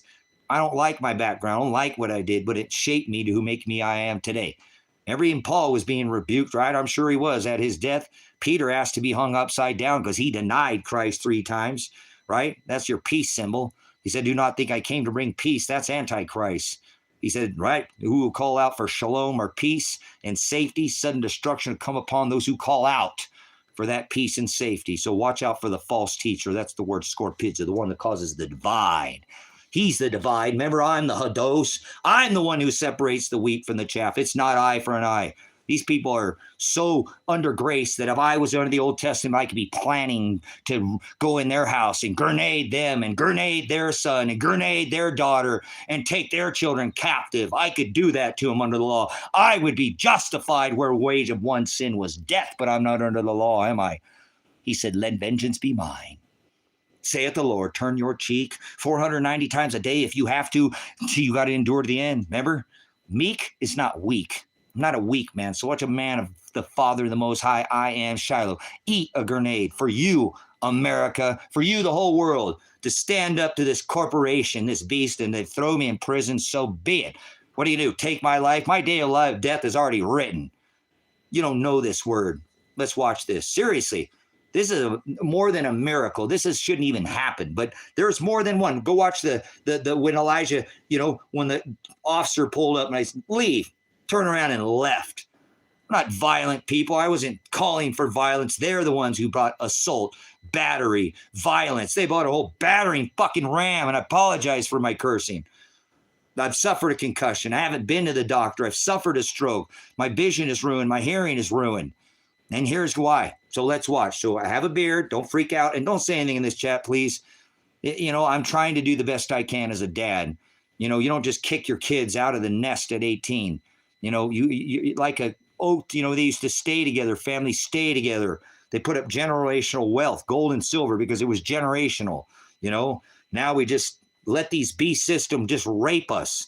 I don't like my background. I don't like what I did, but it shaped me to who make me I am today. Every Paul was being rebuked, right? I'm sure he was. At his death, Peter asked to be hung upside down because he denied Christ 3 times, right? That's your peace symbol. He said, do not think I came to bring peace. That's Antichrist. He said, right, who will call out for shalom or peace and safety, sudden destruction will come upon those who call out for that peace and safety. So watch out for the false teacher. That's the word scorpizza, the one that causes the divide. He's the divide. Remember, I'm the hados. I'm the one who separates the wheat from the chaff. It's not eye for an eye. These people are so under grace that if I was under the Old Testament, I could be planning to go in their house and grenade them and grenade their son and grenade their daughter and take their children captive. I could do that to them under the law. I would be justified where wage of one sin was death, but I'm not under the law, am I? He said, let vengeance be mine. Saith the Lord, turn your cheek 490 times a day if you have to. You got to endure to the end. Remember, meek is not weak. I'm not a weak man. So watch a man of the Father, the Most High, I am Shiloh. Eat a grenade for you, America, for you, the whole world, to stand up to this corporation, this beast, and they throw me in prison, so be it. What do? Take my life? My day of death is already written. You don't know this word. Let's watch this. Seriously. This is more than a miracle. This shouldn't even happen, but there's more than one. Go watch the when Elijah, when the officer pulled up and I said, leave, turn around and left. I'm not violent people. I wasn't calling for violence. They're the ones who brought assault, battery, violence. They brought a whole battering fucking ram, and I apologize for my cursing. I've suffered a concussion. I haven't been to the doctor. I've suffered a stroke. My vision is ruined. My hearing is ruined. And here's why. So let's watch. So I have a beard. Don't freak out. And don't say anything in this chat, please. I'm trying to do the best I can as a dad. You don't just kick your kids out of the nest at 18. You like a oath, they used to stay together. Families stay together. They put up generational wealth, gold and silver, because it was generational. Now we just let these beast systems just rape us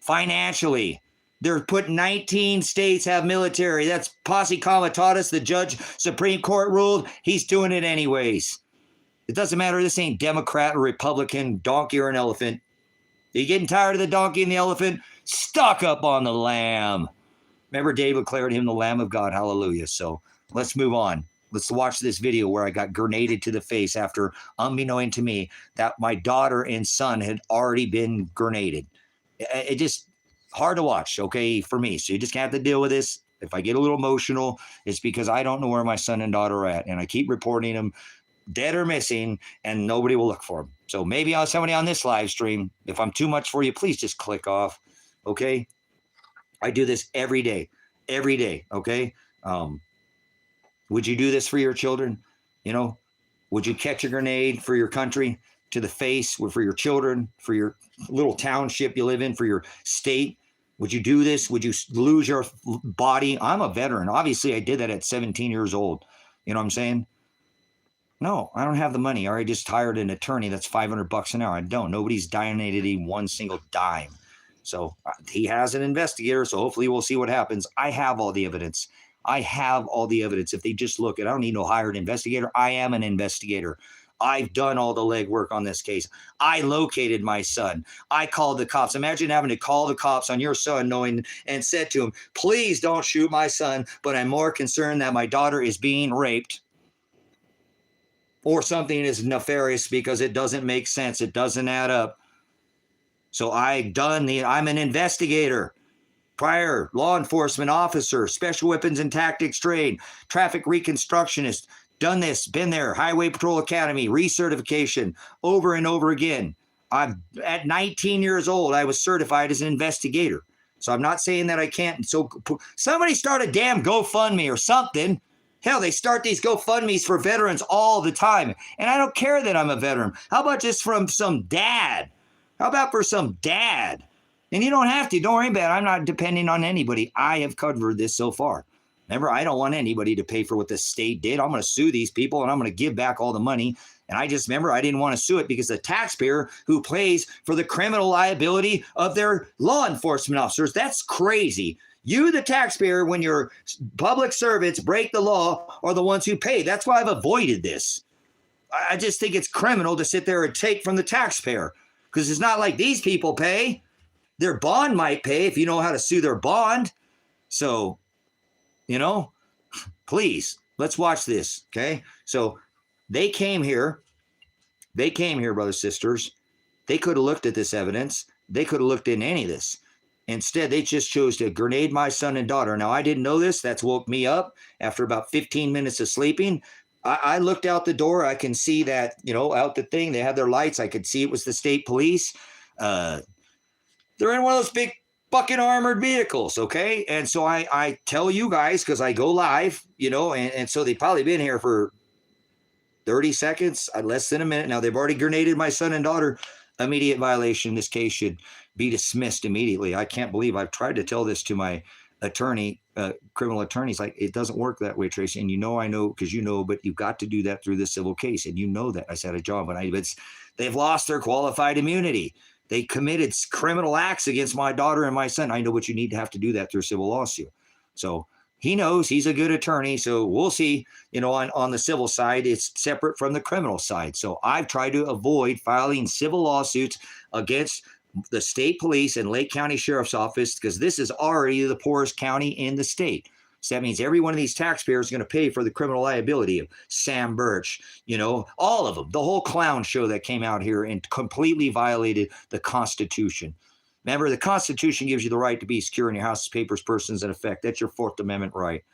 financially. They're put 19 states have military. That's posse comitatus. The judge, Supreme Court ruled. He's doing it anyways. It doesn't matter. This ain't Democrat or Republican, donkey or an elephant. Are you getting tired of the donkey and the elephant? Stock up on the lamb. Remember, David declared him the Lamb of God. Hallelujah. So let's move on. Let's watch this video where I got grenaded to the face after, unbeknown to me, that my daughter and son had already been grenaded. It just... hard to watch, okay, for me. So you just have to deal with this. If I get a little emotional, it's because I don't know where my son and daughter are at, and I keep reporting them dead or missing, and nobody will look for them. So maybe I'll somebody on this live stream. If I'm too much for you, please just click off, okay? I do this every day, okay? Would you do this for your children? Would you catch a grenade for your country to the face, for your children, for your little township you live in, for your state? Would you do this? Would you lose your body? I'm a veteran. Obviously, I did that at 17 years old. You know what I'm saying? No, I don't have the money. I already just hired an attorney. That's $500 an hour. I don't. Nobody's donated even one single dime. So he has an investigator. So hopefully we'll see what happens. I have all the evidence. If they just look at, I don't need no hired investigator. I am an investigator. I've done all the legwork on this case. I located my son. I called the cops. Imagine having to call the cops on your son knowing and said to him, please don't shoot my son, but I'm more concerned that my daughter is being raped or something is nefarious because it doesn't make sense. It doesn't add up. So I'm an investigator. prior law enforcement officer, special weapons and tactics trained, traffic reconstructionist, done this, been there, Highway Patrol Academy, recertification over and over again. I'm at 19 years old, I was certified as an investigator. So I'm not saying that I can't. So somebody start a damn GoFundMe or something. Hell, they start these GoFundMes for veterans all the time. And I don't care that I'm a veteran. How about just from some dad? How about for some dad? And you don't have to. Don't worry about it. I'm not depending on anybody. I have covered this so far. Remember, I don't want anybody to pay for what the state did. I'm going to sue these people, and I'm going to give back all the money. And I just remember I didn't want to sue it because the taxpayer who pays for the criminal liability of their law enforcement officers, that's crazy. You, the taxpayer, when your public servants break the law, are the ones who pay. That's why I've avoided this. I just think it's criminal to sit there and take from the taxpayer because it's not like these people pay. Their bond might pay if you know how to sue their bond. So, you know, please, let's watch this, okay? So they came here, brothers, sisters. They could have looked at this evidence. They could have looked in any of this. Instead, they just chose to grenade my son and daughter. Now, I didn't know this. That's woke me up after about 15 minutes of sleeping. I looked out the door. I can see that, you know, out the thing. They had their lights. I could see it was the state police. They're in one of those big fucking armored vehicles, okay? And so I tell you guys, because I go live, you know, and so they've probably been here for 30 seconds, less than a minute. Now, they've already grenaded my son and daughter. Immediate violation. This case should be dismissed immediately. I can't believe I've tried to tell this to my attorney, criminal attorneys. Like, it doesn't work that way, Tracy. And you know, I know, because you know, but you've got to do that through the civil case. And you know that. I said a job, but they've lost their qualified immunity. They committed criminal acts against my daughter and my son. I know what you need to have to do that through a civil lawsuit. So he knows, he's a good attorney. So we'll see, you know, on the civil side, it's separate from the criminal side. So I've tried to avoid filing civil lawsuits against the state police and Lake County Sheriff's Office, because this is already the poorest county in the state. So that means every one of these taxpayers is going to pay for the criminal liability of Sam Birch, you know, all of them, the whole clown show that came out here and completely violated the Constitution. Remember, the Constitution gives you the right to be secure in your house, papers, persons, and effect. That's your Fourth Amendment right.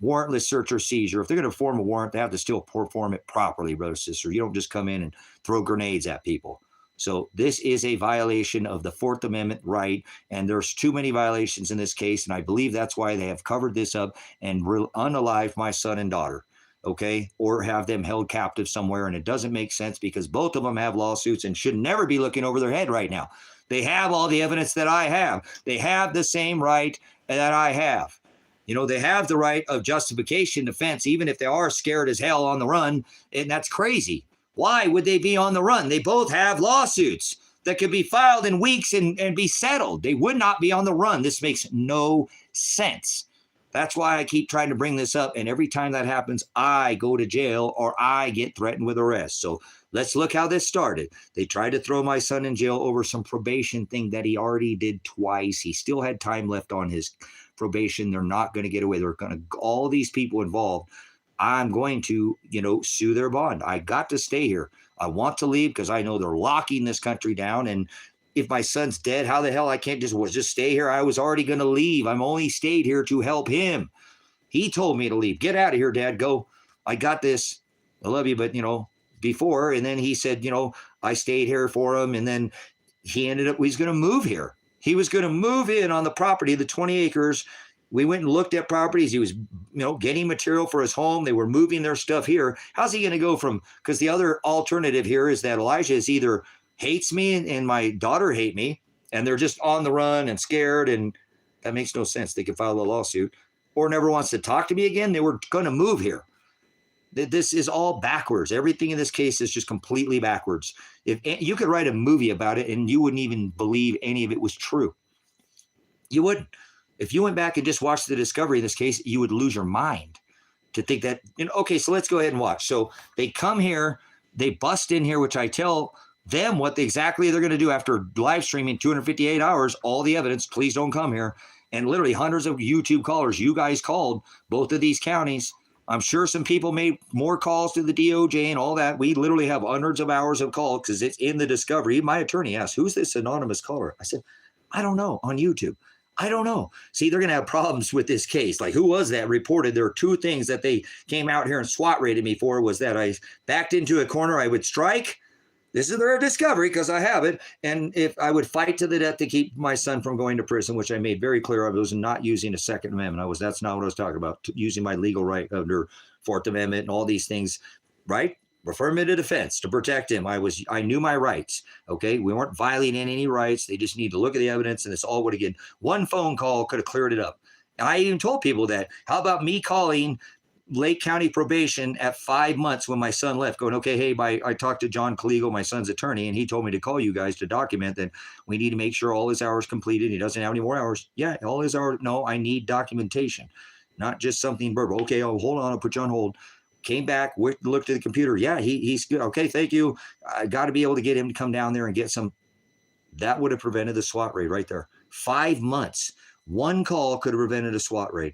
Warrantless search or seizure. If they're going to form a warrant, they have to still perform it properly, brother, sister. You don't just come in and throw grenades at people. So this is a violation of the Fourth Amendment right, and there's too many violations in this case, and I believe that's why they have covered this up and unalived my son and daughter, okay, or have them held captive somewhere, and it doesn't make sense because both of them have lawsuits and should never be looking over their head right now. They have all the evidence that I have. They have the same right that I have. You know, they have the right of justification defense, even if they are scared as hell on the run, and that's crazy. Why would they be on the run? They both have lawsuits that could be filed in weeks and be settled. They would not be on the run. This makes no sense. That's why I keep trying to bring this up. And every time that happens, I go to jail or I get threatened with arrest. So let's look how this started. They tried to throw my son in jail over some probation thing that he already did twice. He still had time left on his probation. They're not going to get away. They're going to, all these people involved, I'm going to, you know, sue their bond. I got to stay here. I want to leave because I know they're locking this country down. And if my son's dead, how the hell I can't just stay here? I was already going to leave. I'm only stayed here to help him. He told me to leave. Get out of here, Dad. Go. I got this. I love you, but, you know, before. And then he said, you know, I stayed here for him. And then he ended up, he's going to move here. He was going to move in on the property, the 20 acres. We went and looked at properties. He was, you know, getting material for his home. They were moving their stuff here. How's he going to go from, because the other alternative here is that Elijah is either hates me and my daughter hate me, and they're just on the run and scared, and that makes no sense. They could file a lawsuit, or never wants to talk to me again. They were going to move here. This is all backwards. Everything in this case is just completely backwards. If you could write a movie about it and you wouldn't even believe any of it was true. You wouldn't. If you went back and just watched the discovery in this case, you would lose your mind to think that, you know, okay, so let's go ahead and watch. So they come here, they bust in here, which I tell them what exactly they're going to do after live streaming 258 hours, all the evidence, please don't come here. And literally hundreds of YouTube callers, you guys called both of these counties. I'm sure some people made more calls to the DOJ and all that. We literally have hundreds of hours of calls because it's in the discovery. My attorney asked, who's this anonymous caller? I said, I don't know, on YouTube. I don't know. See, they're going to have problems with this case. Like, who was that reported? There were two things that they came out here and SWAT rated me for, was that I backed into a corner, I would strike. This is their discovery because I have it. And if I would fight to the death to keep my son from going to prison, which I made very clear I was not using a Second Amendment. That's not what I was talking about. Using my legal right under Fourth Amendment and all these things, right? Affirmative defense to protect him. I knew my rights. Okay. We weren't violating any rights. They just need to look at the evidence, and this all would have been one phone call could have cleared it up. And I even told people that. How about me calling Lake County probation at 5 months when my son left, going, okay, hey, I talked to John Caligo, my son's attorney, and he told me to call you guys to document that we need to make sure all his hours completed. He doesn't have any more hours. Yeah, all his hours. No, I need documentation, not just something verbal. Okay, hold on, I'll put you on hold. Came back, looked at the computer. Yeah, he's good. Okay, thank you. I got to be able to get him to come down there and get some. That would have prevented the SWAT raid right there. 5 months. One call could have prevented a SWAT raid.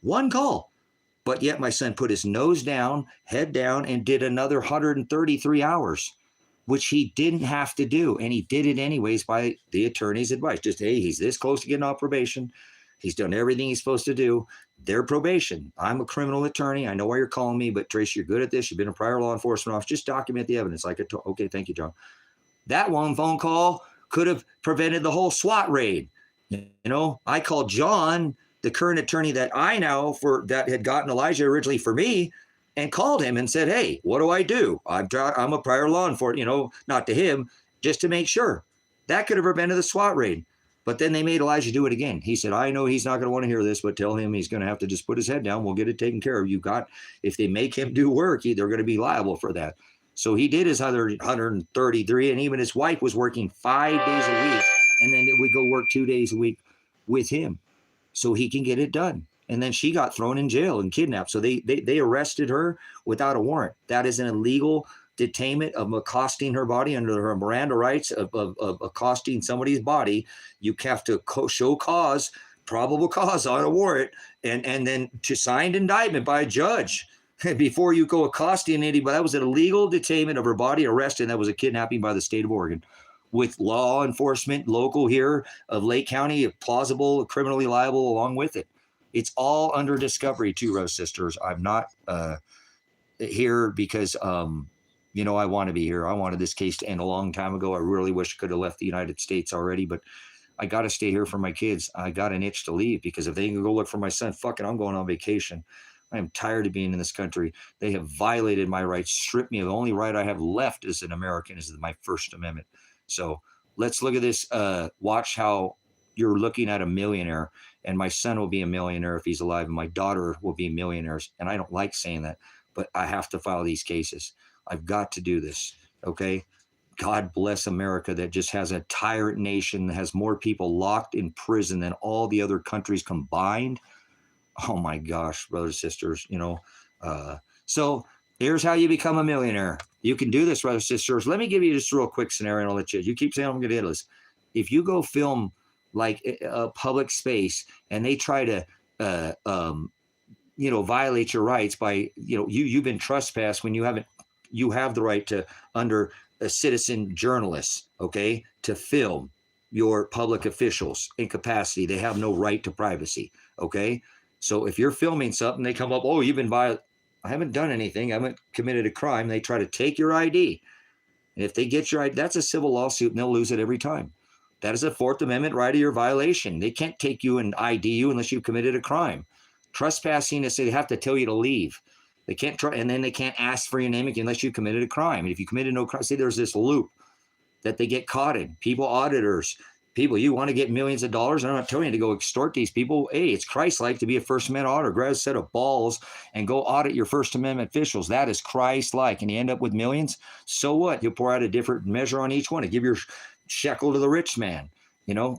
One call. But yet my son put his nose down, head down, and did another 133 hours, which he didn't have to do. And he did it anyways by the attorney's advice. Just, hey, he's this close to getting off probation. He's done everything he's supposed to do. Their probation. I'm a criminal attorney. I know why you're calling me, but Tracy, you're good at this. You've been a prior law enforcement officer. Just document the evidence. Like I told. Okay, thank you, John. That one phone call could have prevented the whole SWAT raid. You know, I called John, the current attorney that I know that had gotten Elijah originally for me, and called him and said, hey, what do I do? I'm a prior law enforcement, not to him, just to make sure. That could have prevented the SWAT raid. But then they made Elijah do it again. He said, I know he's not going to want to hear this, but tell him he's going to have to just put his head down. We'll get it taken care of. If they make him do work, they're going to be liable for that. So he did his other 133, and even his wife was working 5 days a week, and then it would go work 2 days a week with him so he can get it done. And then she got thrown in jail and kidnapped. So they arrested her without a warrant. That is an illegal detainment of accosting her body under her Miranda rights of accosting somebody's body. You have to show cause, probable cause on a warrant, and then to signed indictment by a judge before you go accosting anybody. That was an illegal detainment of her body, arrest, and that was a kidnapping by the state of Oregon. With law enforcement local here of Lake County, plausible, criminally liable along with it. It's all under discovery too, Rose Sisters. I'm not here because I want to be here. I wanted this case to end a long time ago. I really wish I could have left the United States already, but I got to stay here for my kids. I got an itch to leave because if they can go look for my son, fuck it, I'm going on vacation. I am tired of being in this country. They have violated my rights, stripped me of the only right I have left as an American is my First Amendment. So let's look at this. Watch how you're looking at a millionaire, and my son will be a millionaire if he's alive, and my daughter will be millionaires. And I don't like saying that, but I have to file these cases. I've got to do this. Okay. God bless America that just has a tyrant nation that has more people locked in prison than all the other countries combined. Oh my gosh, brothers, sisters, so here's how you become a millionaire. You can do this, brothers, sisters. Let me give you just a real quick scenario and I'll let you. You keep saying I'm going to hit this. If you go film like a public space and they try to, violate your rights by, you've been trespassed when you have the right to, under a citizen journalist, okay, to film your public officials in capacity. They have no right to privacy, okay? So if you're filming something, they come up, oh, you've been violated. I haven't done anything. I haven't committed a crime. They try to take your ID. And if they get your ID, that's a civil lawsuit and they'll lose it every time. That is a Fourth Amendment right of your violation. They can't take you and ID you unless you've committed a crime. Trespassing is they have to tell you to leave. They can't try, and then they can't ask for your name again unless you committed a crime. And if you committed no crime, see, there's this loop that they get caught in. People, auditors, people, you want to get millions of dollars. I'm not telling you to go extort these people. Hey, it's Christ-like to be a First Amendment auditor. Grab a set of balls and go audit your First Amendment officials. That is Christ-like. And you end up with millions. So what? You'll pour out a different measure on each one and give your shekel to the rich man.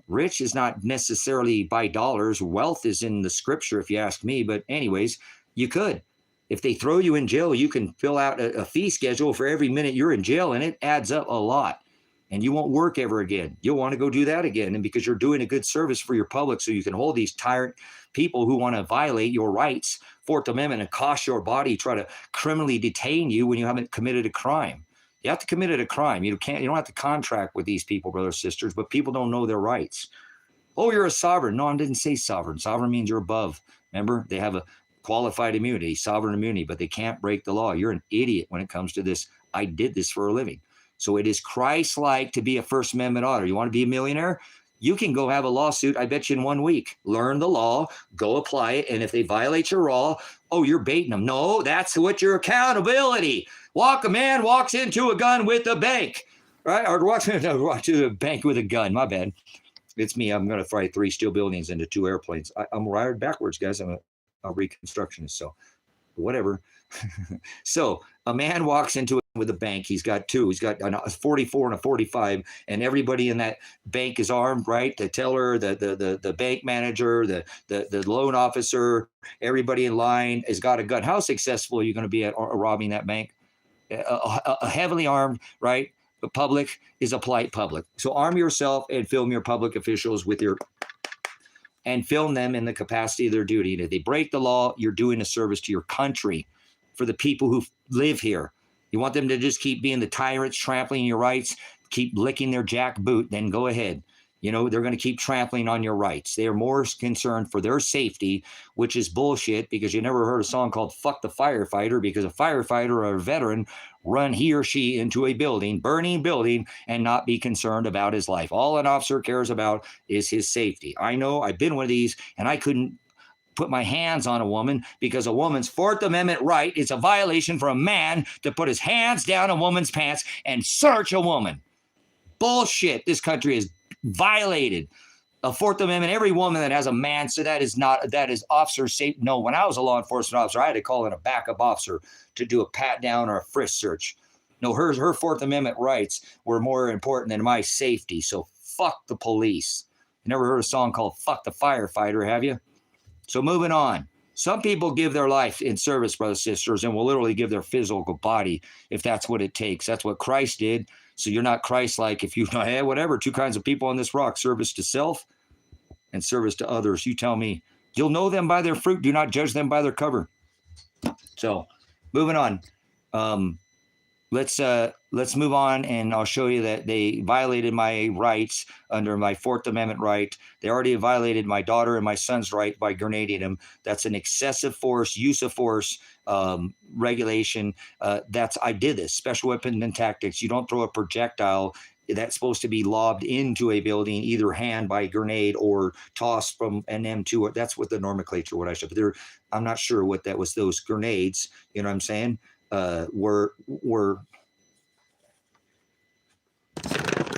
Rich is not necessarily by dollars. Wealth is in the scripture, if you ask me. But anyways, you could. If they throw you in jail, you can fill out a fee schedule for every minute you're in jail, and it adds up a lot. And you won't work ever again. You'll want to go do that again. And because you're doing a good service for your public, so you can hold these tyrant people who want to violate your rights, Fourth Amendment, and cost your body, try to criminally detain you when you haven't committed a crime. You have to commit a crime. You don't have to contract with these people, brothers, sisters, but people don't know their rights. Oh, you're a sovereign. No, I didn't say sovereign. Sovereign means you're above. Remember, they have a qualified immunity, sovereign immunity, but they can't break the law. You're an idiot when it comes to this. I did this for a living. So it is Christ-like to be a First Amendment auditor. You want to be a millionaire? You can go have a lawsuit, I bet you, in 1 week. Learn the law, go apply it, and if they violate your law, oh, you're baiting them. No, that's what your accountability. A man walks into a gun with a bank, right? Or walks into a bank with a gun. My bad. It's me. I'm going to fry 3 steel buildings into 2 airplanes. I'm wired backwards, guys. I'm a reconstructionist, so whatever. So a man walks into it with a bank. He's got 2. He's got a 44 and a 45, and everybody in that bank is armed, right? The teller, the bank manager, the loan officer, everybody in line has got a gun. How successful are you going to be at robbing that bank? A heavily armed, right? The public is a polite public. So arm yourself and film your public officials and film them in the capacity of their duty. And if they break the law, you're doing a service to your country, for the people who live here. You want them to just keep being the tyrants, trampling your rights, keep licking their jack boot, then go ahead. They're going to keep trampling on your rights. They are more concerned for their safety, which is bullshit, because you never heard a song called Fuck the Firefighter, because a firefighter or a veteran run he or she into a burning building, and not be concerned about his life. All an officer cares about is his safety. I know, I've been one of these, and I couldn't put my hands on a woman because a woman's Fourth Amendment right is a violation for a man to put his hands down a woman's pants and search a woman. Bullshit. This country is violated a Fourth Amendment. Every woman that has a man, so that is officer safe. No, when I was a law enforcement officer, I had to call in a backup officer to do a pat down or a frisk search. No, her Fourth Amendment rights were more important than my safety. So fuck the police. You never heard a song called Fuck the Firefighter, have you? So moving on. Some people give their life in service, brothers and sisters, and will literally give their physical body if that's what it takes. That's what Christ did. So you're not Christ-like if you know, hey, whatever, 2 kinds of people on this rock, service to self and service to others. You tell me. You'll know them by their fruit. Do not judge them by their cover. So moving on. Let's move on, and I'll show you that they violated my rights under my Fourth Amendment right. They already violated my daughter and my son's right by grenading them. That's an excessive force, use of force regulation. I did this. Special weapon and tactics. You don't throw a projectile that's supposed to be lobbed into a building, either hand by grenade or tossed from an M2. That's what the nomenclature, what I said. But I'm not sure what that was. Those grenades, you know what I'm saying? Were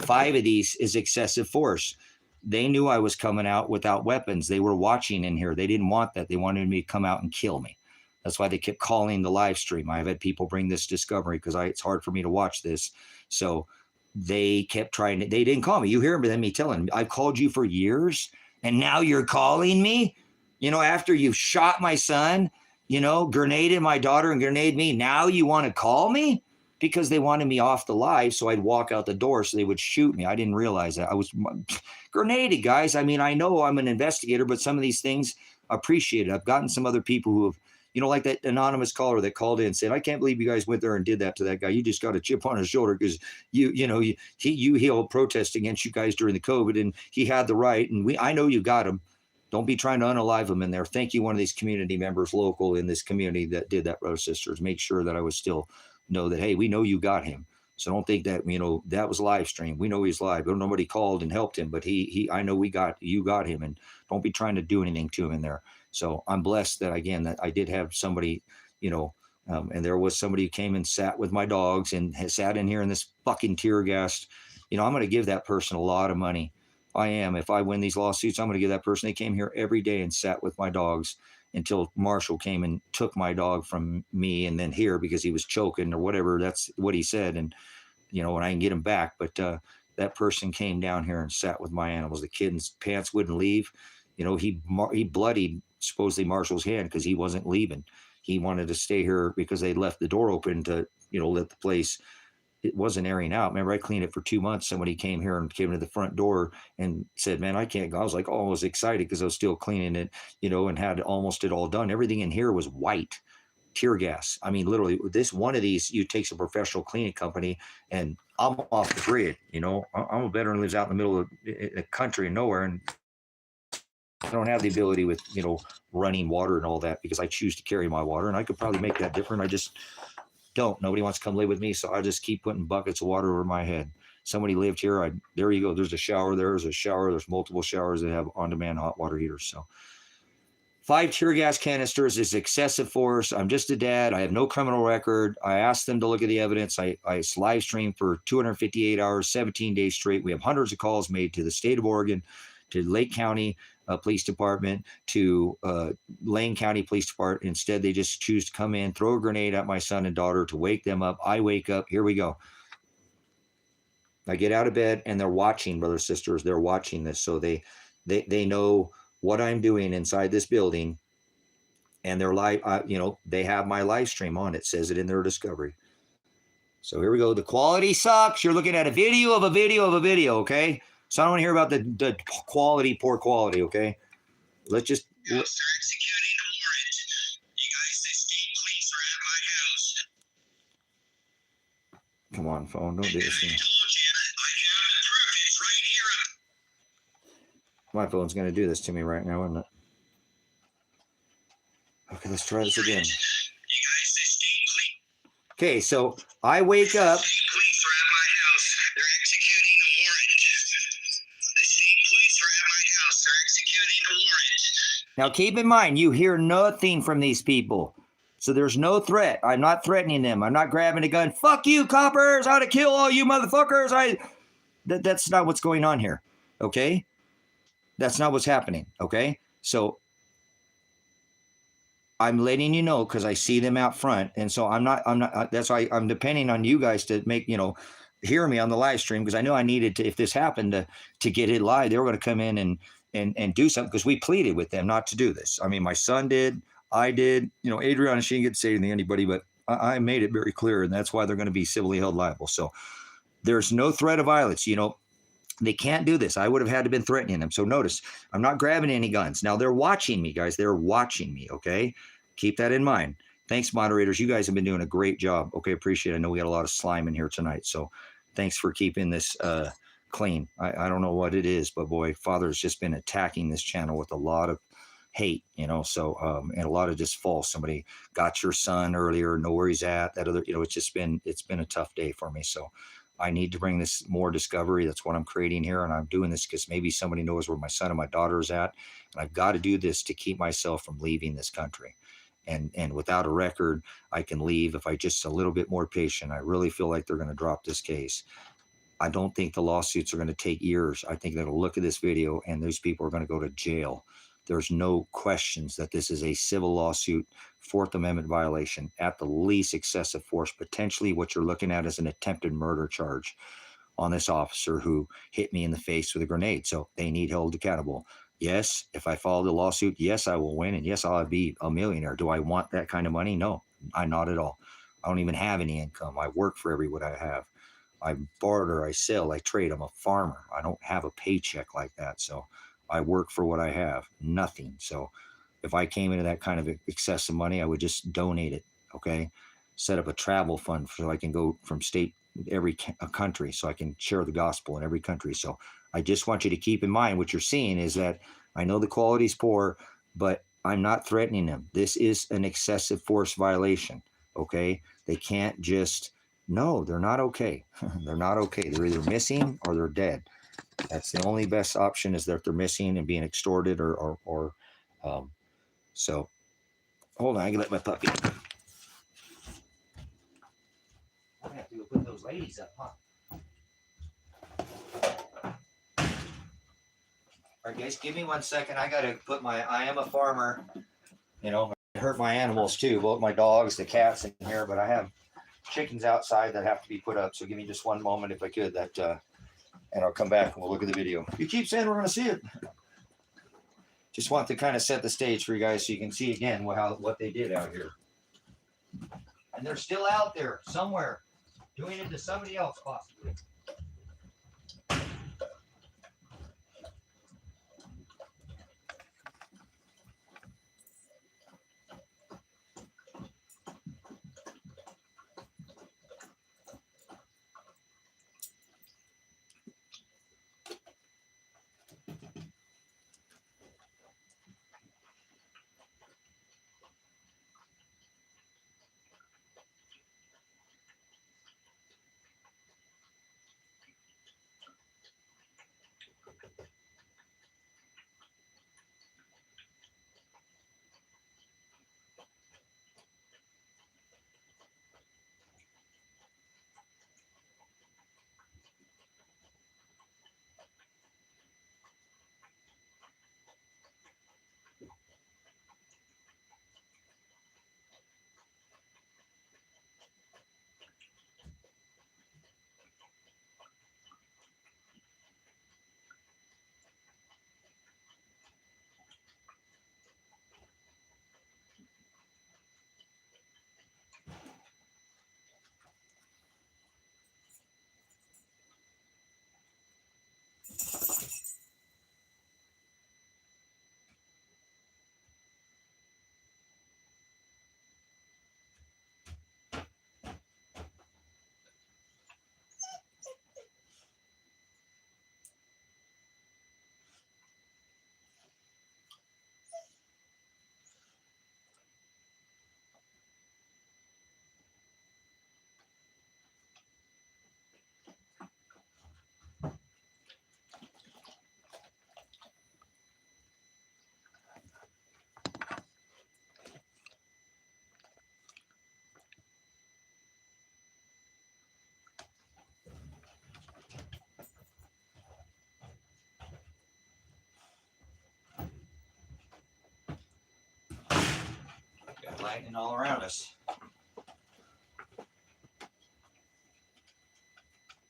5 of these is excessive force. They knew I was coming out without weapons. They were watching in here. They didn't want that. They wanted me to come out and kill me. That's why they kept calling the live stream. I've had people bring this discovery because it's hard for me to watch this. So they kept trying to, they didn't call me. You hear me telling me, I've called you for years and now you're calling me, after you've shot my son, grenaded my daughter and grenaded me. Now you want to call me? Because they wanted me off the live so I'd walk out the door so they would shoot me. I didn't realize that. I was grenaded, guys. I mean, I know I'm an investigator, but some of these things I appreciate it. I've gotten some other people who have, like that anonymous caller that called in and said, I can't believe you guys went there and did that to that guy. You just got a chip on his shoulder because he held protest against you guys during the COVID and he had the right. And I know you got him. Don't be trying to unalive him in there. Thank you, one of these community members local in this community that did that, brothers and sisters. Make sure that I was still know that, hey, we know you got him. So don't think that, that was live stream. We know he's live. Nobody called and helped him, but I know you got him, and don't be trying to do anything to him in there. So I'm blessed that, again, that I did have somebody, and there was somebody who came and sat with my dogs and has sat in here in this fucking tear gas. I'm going to give that person a lot of money. I am. If I win these lawsuits, I'm going to give that person. They came here every day and sat with my dogs until Marshall came and took my dog from me, and then here because he was choking or whatever. That's what he said. And, and I can get him back. But that person came down here and sat with my animals. The kid's pants wouldn't leave. He bloodied supposedly Marshall's hand because he wasn't leaving. He wanted to stay here because they left the door open to, let the place. It wasn't airing out. Remember, I cleaned it for 2 months. Somebody came here and came to the front door and said, man, I can't go. I was like, I was excited because I was still cleaning it, and had almost it all done. Everything in here was white tear gas. I mean, literally one of these, you takes a professional cleaning company, and I'm off the grid. I'm a veteran who lives out in the middle of the country and nowhere. And I don't have the ability with, running water and all that because I choose to carry my water, and I could probably make that different. I just don't. Nobody wants to come live with me, so I just keep putting buckets of water over my head. Somebody lived here. There you go. There's a shower. There's a shower. There's multiple showers that have on-demand hot water heaters. So 5 tear gas canisters is excessive force. I'm just a dad. I have no criminal record. I asked them to look at the evidence. I live streamed for 258 hours, 17 days straight. We have hundreds of calls made to the state of Oregon, to Lake County Police Department, to Lane County Police Department. Instead, they just choose to come in, throw a grenade at my son and daughter to wake them up. I wake up. Here we go. I get out of bed, and they're watching, brothers, sisters. They're watching this, so they know what I'm doing inside this building, and they're live. They have my live stream on. It says it in their discovery. So here we go. The quality sucks. You're looking at a video of a video of a video. Okay. So I don't want to hear about the quality, poor quality. Okay. Let's just. Yes, they're executing the warrant. You guys, the state police are at my house. Come on, phone. Don't do this. I told you, I have the proof. It's right here. My phone's going to do this to me right now, isn't it? Okay, let's try this again. You guys, the state police. Okay, so I wake up. The state police are at my house. They're executing the warrant. The state police are at my house. They're executing the warrant. Now, keep in mind, you hear nothing from these people. So there's no threat. I'm not threatening them. I'm not grabbing a gun. Fuck you, coppers. I ought to kill all you motherfuckers. That's not what's going on here. Okay? That's not what's happening. Okay? So I'm letting you know because I see them out front. And so I'm not, that's why I'm depending on you guys to make, hear me on the live stream, because I know I needed to, if this happened to get it live, they were going to come in and do something, because we pleaded with them not to do this. I mean, my son did, I did, Adriana, she didn't get to say anything to anybody, but I made it very clear, and that's why they're going to be civilly held liable. So there's no threat of violence. They can't do this. I would have had to been threatening them. So notice, I'm not grabbing any guns. Now they're watching me, guys. They're watching me. Okay. Keep that in mind. Thanks, moderators. You guys have been doing a great job. Okay. Appreciate it. I know we got a lot of slime in here tonight. So thanks for keeping this clean. I don't know what it is, but boy, Father's just been attacking this channel with a lot of hate, and a lot of just false. Somebody got your son earlier, know where he's at, that other, it's been a tough day for me. So I need to bring this more discovery. That's what I'm creating here. And I'm doing this because maybe somebody knows where my son and my daughter is at. And I've got to do this to keep myself from leaving this country. And without a record, I can leave if I just a little bit more patient. I really feel like they're going to drop this case. I don't think the lawsuits are going to take years. I think they'll look at this video and those people are going to go to jail. There's no questions that this is a civil lawsuit, Fourth Amendment violation, at the least excessive force. Potentially what you're looking at is an attempted murder charge on this officer who hit me in the face with a grenade. So they need held accountable. Yes, if I follow the lawsuit, yes, I will win. And yes, I'll be a millionaire. Do I want that kind of money? No, I not at all. I don't even have any income. I work for what I have. I barter, I sell, I trade. I'm a farmer. I don't have a paycheck like that. So I work for what I have, nothing. So if I came into that kind of excessive money, I would just donate it. Okay. Set up a travel fund so I can go from state, every country, so I can share the gospel in every country. So I just want you to keep in mind what you're seeing is that I know the quality is poor, but I'm not threatening them. This is an excessive force violation. Okay. They can't just, no, they're not okay. They're not okay. They're either missing or they're dead. That's the only best option, is that they're missing and being extorted or so hold on, I can let my puppy. I'm gonna have to go put those ladies up, huh? All right, guys, give me 1 second. I gotta put I am a farmer, I hurt my animals too, both my dogs, the cats in here, but I have chickens outside that have to be put up. So give me just one moment if I could, and I'll come back and we'll look at the video. You keep saying we're going to see it. Just want to kind of set the stage for you guys so you can see again what they did out here. And they're still out there somewhere doing it to somebody else possibly. lightning all around us.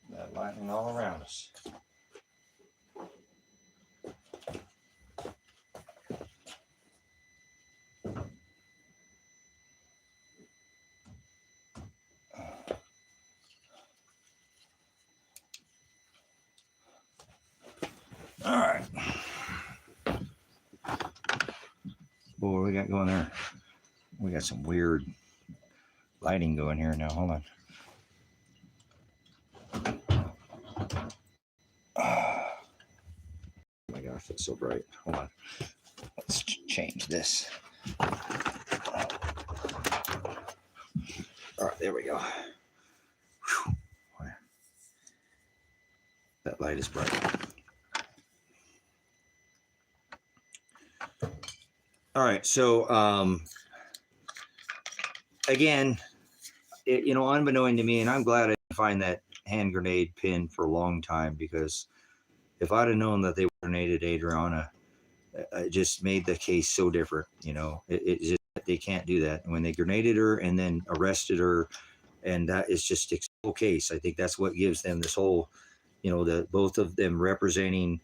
That lightning all around us. All right. Boy, what we got going there? We got some weird lighting going here now. Hold on. Oh my gosh, that's so bright. Hold on. Let's change this. All right, there we go. Whew. That light is bright. All right, so again, unbeknown to me, and I'm glad I didn't find that hand grenade pin for a long time, because if I'd have known that they grenaded Adriana, it just made the case so different. It just, they can't do that. When they grenaded her and then arrested her, and that is just a whole case. I think that's what gives them this whole, the both of them representing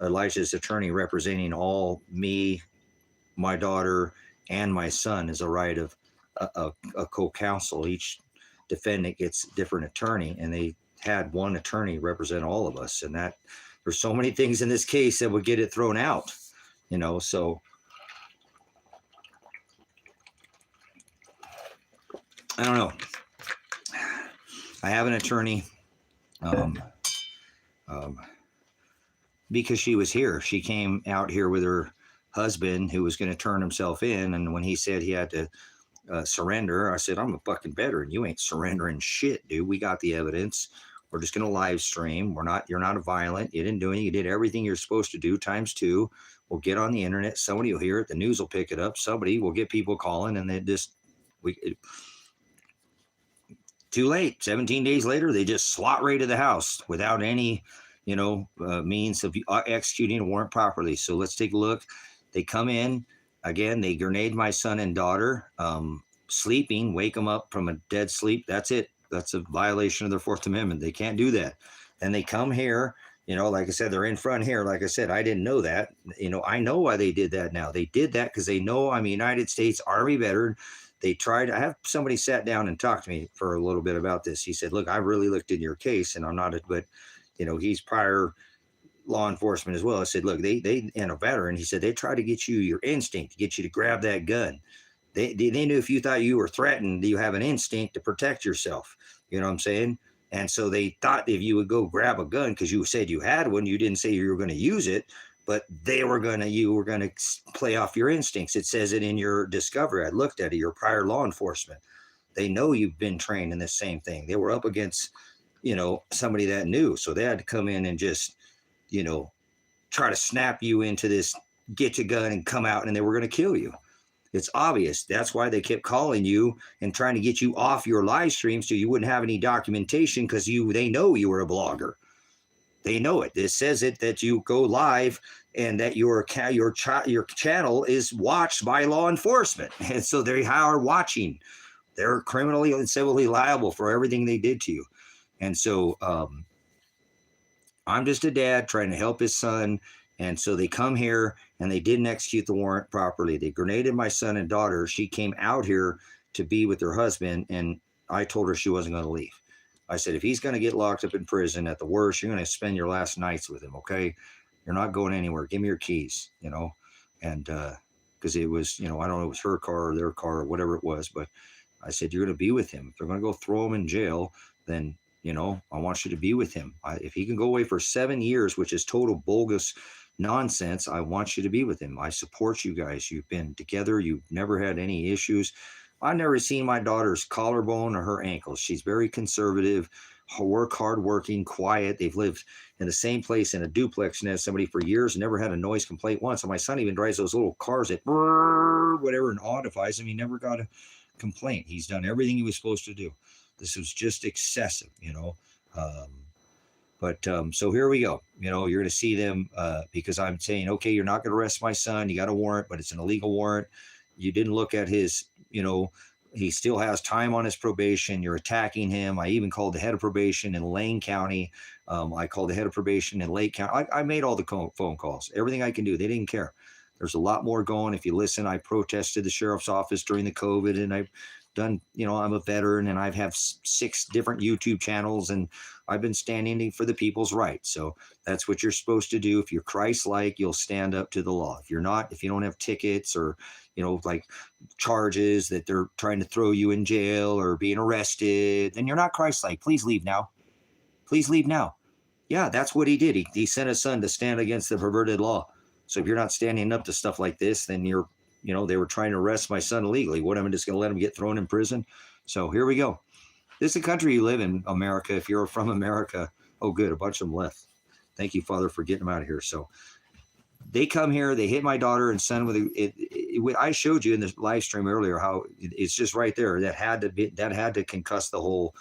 Elijah's attorney, representing all me, my daughter, and my son as a right of a co-counsel. Each defendant gets a different attorney, and they had one attorney represent all of us. And that there's so many things in this case that would get it thrown out, so I don't know. I have an attorney because she was here. She came out here with her husband, who was going to turn himself in. And when he said he had to surrender, I said, I'm a fucking veteran. You ain't surrendering shit, dude. We got the evidence. We're just going to live stream. You're not a violent. You didn't do anything. You did everything you're supposed to do times 2. We'll get on the internet. Somebody will hear it. The news will pick it up. Somebody will get people calling, and they too late. 17 days later, they just SWAT raided the house without any, means of executing a warrant properly. So let's take a look. They come in again. They grenade my son and daughter, sleeping, wake them up from a dead sleep. That's it. That's a violation of their Fourth Amendment. They can't do that. Then they come here, like I said, they're in front here. Like I said, I didn't know that. I know why they did that now. They did that because they know I'm a United States Army veteran. They tried. I have somebody sat down and talked to me for a little bit about this. He said, look, I really looked into your case, and I'm not, but he's prior law enforcement as well. I said, look, they and a veteran, he said, they try to get you your instinct, to get you to grab that gun. They knew if you thought you were threatened, you have an instinct to protect yourself. You know what I'm saying? And so they thought if you would go grab a gun because you said you had one, you didn't say you were going to use it, but you were going to play off your instincts. It says it in your discovery. I looked at it, your prior law enforcement. They know you've been trained in the same thing. They were up against, somebody that knew. So they had to come in and just, try to snap you into this, get your gun and come out, and they were going to kill you. It's obvious. That's why they kept calling you and trying to get you off your live stream so you wouldn't have any documentation, because they know you were a blogger. They know it. It says it that you go live and that your channel is watched by law enforcement. And so they are watching. They're criminally and civilly liable for everything they did to you. And so I'm just a dad trying to help his son. And so they come here and they didn't execute the warrant properly. They grenaded my son and daughter. She came out here to be with her husband, and I told her she wasn't going to leave. I said, if he's going to get locked up in prison, at the worst, you're going to spend your last nights with him, okay? You're not going anywhere. Give me your keys, and because it was, I don't know, it was her car or their car or whatever it was, but I said, you're going to be with him. If they're going to go throw him in jail, then, I want you to be with him. If he can go away for 7 years, which is total bogus nonsense, I want you to be with him. I support you guys. You've been together. You've never had any issues. I've never seen my daughter's collarbone or her ankles. She's very conservative, hardworking, quiet. They've lived in the same place in a duplex and as somebody for years, never had a noise complaint once. And my son even drives those little cars that whatever and audifies him. He never got a complaint. He's done everything he was supposed to do. This was just excessive, So here we go. You're going to see them because I'm saying, okay, you're not going to arrest my son. You got a warrant, but it's an illegal warrant. You didn't look at his, he still has time on his probation. You're attacking him. I even called the head of probation in Lane County. I called the head of probation in Lake County. I made all the phone calls, everything I can do. They didn't care. There's a lot more going. If you listen, I protested the sheriff's office during the COVID, and I've done, I'm a veteran, and I've have 6 different YouTube channels, and I've been standing for the people's rights. So that's what you're supposed to do. If you're Christ-like, you'll stand up to the law. If you're not, if you don't have tickets or, like charges that they're trying to throw you in jail or being arrested, then you're not Christ-like. Please leave now. Please leave now. Yeah, that's what he did. He sent his son to stand against the perverted law. So if you're not standing up to stuff like this, then you're, they were trying to arrest my son illegally. What, am I just going to let him get thrown in prison? So here we go. This is the country you live in, America. If you're from America, oh, good. A bunch of them left. Thank you, Father, for getting them out of here. So they come here, they hit my daughter and son with I showed you in the live stream earlier how it's just right there. That had to concuss the whole,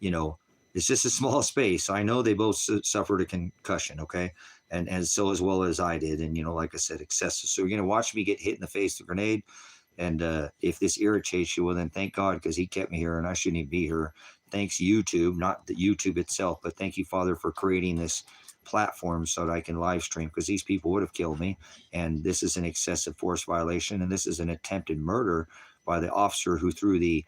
it's just a small space. I know they both suffered a concussion. Okay. And so as well as I did. And, like I said, excessive. So you're going to watch me get hit in the face with a grenade. And if this irritates you, well, then thank God, because he kept me here and I shouldn't even be here. Thanks, YouTube, not the YouTube itself, but thank you, Father, for creating this platform so that I can live stream, because these people would have killed me. And this is an excessive force violation. And this is an attempted murder by the officer who threw the,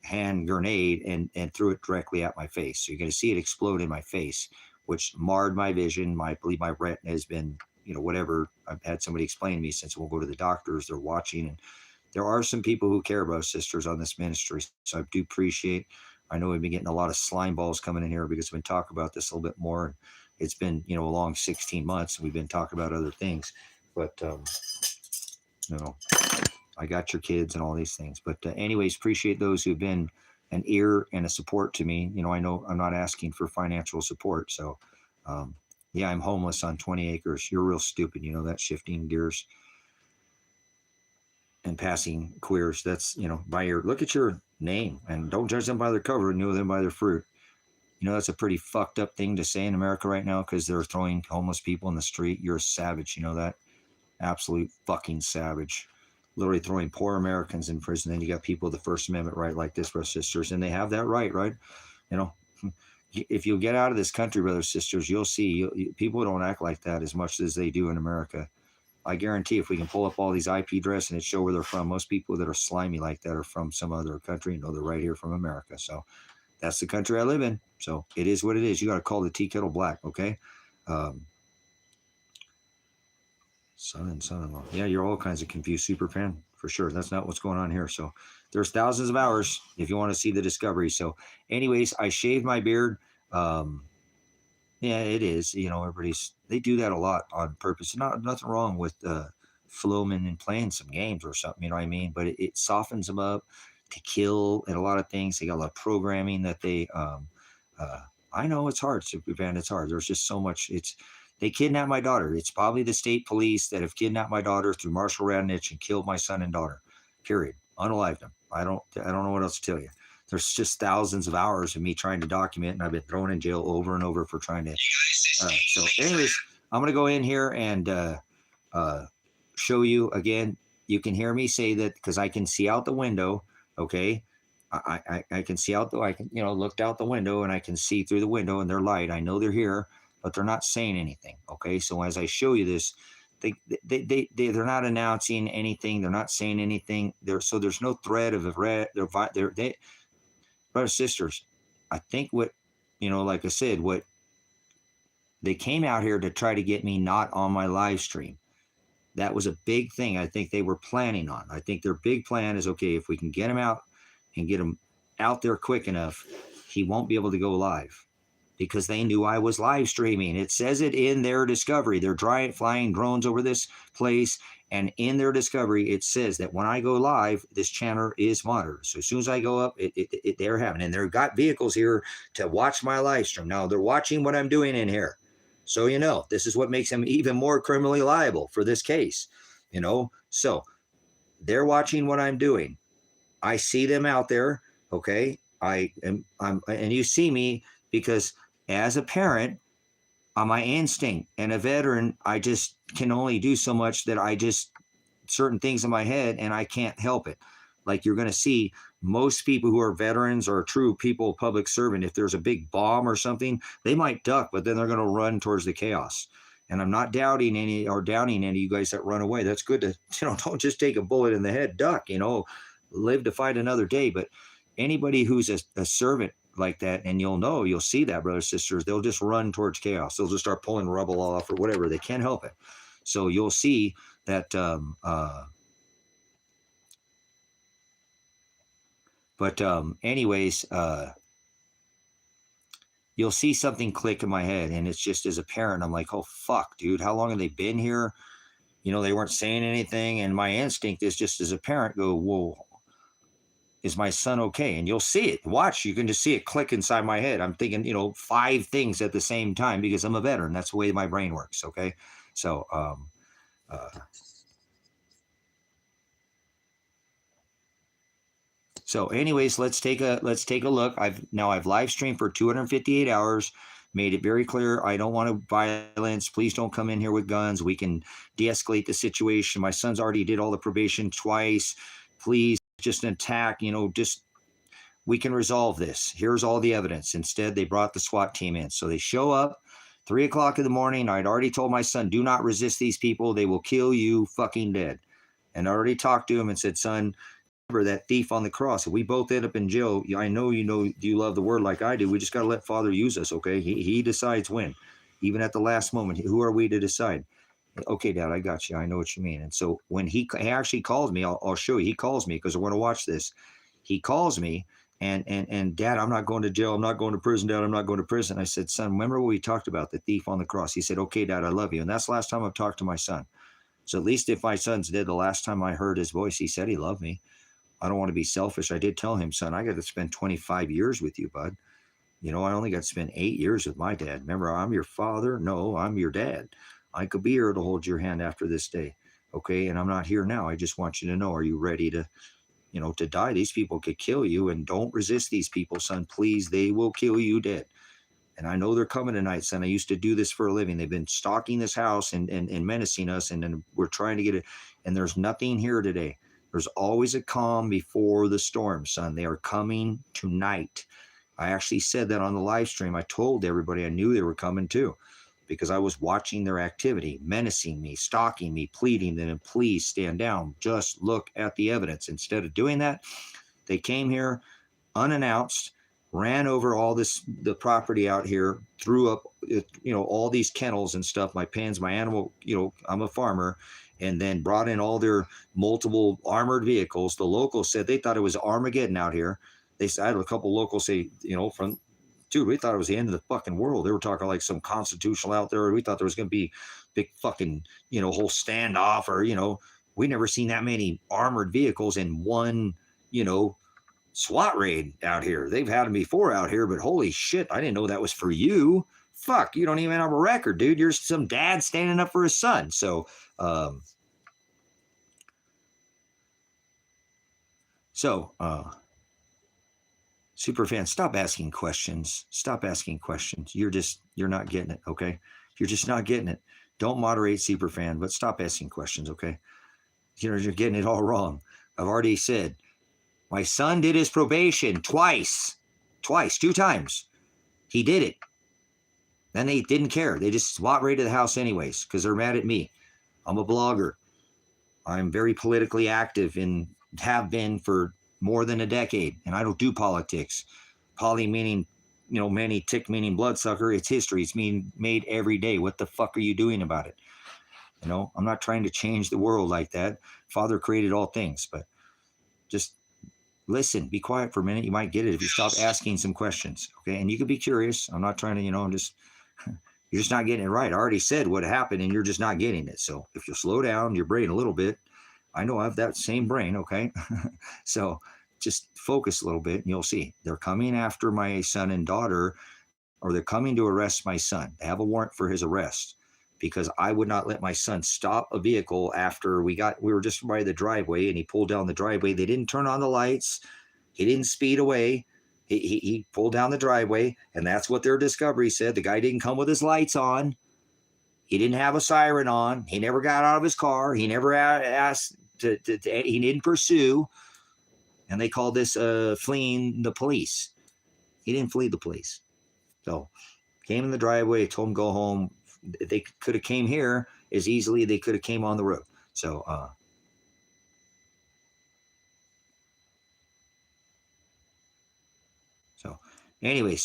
hand grenade and threw it directly at my face. So you're going to see it explode in my face, which marred my vision. I believe my retina has been, whatever. I've had somebody explain to me since we'll go to the doctors, they're watching. And there are some people who care about sisters on this ministry. So I do appreciate, I know we've been getting a lot of slime balls coming in here because we've been talking about this a little bit more. And it's been, a long 16 months. And we've been talking about other things, but, I got your kids and all these things. But anyways, appreciate those who've been an ear and a support to me. I know I'm not asking for financial support. So, yeah, I'm homeless on 20 acres. You're real stupid. That shifting gears and passing queers. That's, look at your name and don't judge them by their cover, know them by their fruit. That's a pretty fucked up thing to say in America right now, because they're throwing homeless people in the street. You're a savage. That absolute fucking savage. Literally throwing poor Americans in prison. Then you got people with the First Amendment right like this, brothers and sisters, and they have that right? If you get out of this country, brothers and sisters, you'll see people don't act like that as much as they do in America. I guarantee if we can pull up all these IP addresses and it show where they're from, most people that are slimy like that are from some other country. They're right here from America. So that's the country I live in. So it is what it is. You got to call the tea kettle black, okay? Son-in-law. Yeah, you're all kinds of confused, super fan, for sure. That's not what's going on here. So there's thousands of hours if you want to see the discovery. So anyways, I shaved my beard. Yeah, it is. They do that a lot on purpose. Nothing wrong with filming and playing some games or something, you know what I mean? But it softens them up to kill and a lot of things. They got a lot of programming that they, I know it's hard, Supervan, it's hard. There's just so much. They kidnapped my daughter. It's probably the state police that have kidnapped my daughter through Marshall Radnich and killed my son and daughter, period. Unalived them. I don't know what else to tell you. There's just thousands of hours of me trying to document, and I've been thrown in jail over and over for trying to. So anyways, I'm going to go in here and show you again. You can hear me say that because I can see out the window. Okay. I can see out I can, looked out the window and I can see through the window and they're light. I know they're here, but they're not saying anything. Okay. So as I show you this, they're not announcing anything. They're not saying anything there. So there's no threat of they brothers, sisters. I think what, like I said, what they came out here to try to get me not on my live stream. That was a big thing I think they were planning on. I think their big plan is, okay, if we can get him out and get him out there quick enough, he won't be able to go live, because they knew I was live streaming. It says it in their discovery. They're flying drones over this place, and in their discovery, it says that when I go live, this channel is monitored. So as soon as I go up, they're having, and they've got vehicles here to watch my live stream. Now they're watching what I'm doing in here. So, this is what makes them even more criminally liable for this case, So they're watching what I'm doing. I see them out there. Okay. And you see me because as a parent, on my instinct and a veteran, I just can only do so much that I just certain things in my head and I can't help it. Like you're going to see most people who are veterans or true people, public servant, if there's a big bomb or something, they might duck, but then they're going to run towards the chaos. And I'm not doubting any or downing any of you guys that run away. That's good to, don't just take a bullet in the head, duck, live to fight another day. But anybody who's a servant like that, and you'll see that, brothers, sisters, they'll just run towards chaos. They'll just start pulling rubble off or whatever. They can't help it. So you'll see that, anyways, you'll see something click in my head, and it's just as a parent, I'm like, oh, fuck, dude, how long have they been here? They weren't saying anything. And my instinct is just as a parent go, whoa, is my son okay? And you'll see it. Watch, you can just see it click inside my head. I'm thinking, 5 things at the same time because I'm a veteran. That's the way my brain works, okay? So, anyways, let's take a look. I've live streamed for 258 hours, made it very clear I don't want violence. Please don't come in here with guns. We can de-escalate the situation. My son's already did all the probation twice. Please, just an attack, just we can resolve this. Here's all the evidence. Instead, they brought the SWAT team in. So they show up 3 o'clock in the morning. I'd already told my son, do not resist these people. They will kill you fucking dead. And I already talked to him and said, son, that thief on the cross, if we both end up in jail, I know you love the word like I do. We just got to let Father use us, okay? He decides when, even at the last moment. Who are we to decide? Okay, Dad, I got you. I know what you mean. And so when he actually calls me, I'll show you. He calls me because I want to watch this. He calls me and Dad, I'm not going to jail. I'm not going to prison, Dad. I'm not going to prison. I said, son, remember what we talked about, the thief on the cross? He said, okay, Dad, I love you. And that's the last time I've talked to my son. So at least if my son's dead, the last time I heard his voice, he said he loved me. I don't want to be selfish. I did tell him, son, I got to spend 25 years with you, bud. I only got to spend 8 years with my dad. Remember, I'm your father. No, I'm your dad. I could be here to hold your hand after this day. Okay. And I'm not here now. I just want you to know, are you ready to die? These people could kill you, and don't resist these people, son. Please, they will kill you dead. And I know they're coming tonight, son. I used to do this for a living. They've been stalking this house and menacing us. And then we're trying to get it. And there's nothing here today. There's always a calm before the storm, son. They are coming tonight. I actually said that on the live stream. I told everybody I knew they were coming too, because I was watching their activity, menacing me, stalking me, pleading them, please stand down. Just look at the evidence. Instead of doing that, they came here unannounced, ran over the property out here, threw up, all these kennels and stuff, my pens, my animal, I'm a farmer, and then brought in all their multiple armored vehicles. The locals said they thought it was Armageddon out here. I had a couple locals say, dude, we thought it was the end of the fucking world. They were talking like some constitutional out there. We thought there was going to be big fucking, whole standoff, or, we never seen that many armored vehicles in one, SWAT raid out here. They've had them before out here, but holy shit, I didn't know that was for you. Fuck, you don't even have a record, dude. You're some dad standing up for his son. So, Superfan, stop asking questions. Stop asking questions. You're not getting it, okay? You're just not getting it. Don't moderate, Superfan, but stop asking questions, okay? You're getting it all wrong. I've already said, my son did his probation twice, 2 times. He did it. Then they didn't care. They just SWAT raided the house anyways because they're mad at me. I'm a blogger. I'm very politically active and have been for more than a decade, and I don't do politics. Poly meaning, many, tick meaning bloodsucker. It's history. It's being made every day. What the fuck are you doing about it? I'm not trying to change the world like that. Father created all things, but just listen, be quiet for a minute. You might get it if you stop asking some questions, okay? And you can be curious. I'm not trying to, you're just not getting it right. I already said what happened, and you're just not getting it. So if you slow down your brain a little bit, I know I have that same brain, okay? So just focus a little bit, and you'll see. They're coming after my son and daughter, or they're coming to arrest my son. They have a warrant for his arrest because I would not let my son stop a vehicle after we were just by the driveway, and he pulled down the driveway. They didn't turn on the lights. He didn't speed away. He pulled down the driveway, and that's what their discovery said. The guy didn't come with his lights on. He didn't have a siren on. He never got out of his car. He never asked he didn't pursue. And they called this fleeing the police. He didn't flee the police. So came in the driveway, told him go home. They could have came here as easily. They could have came on the road. So anyway,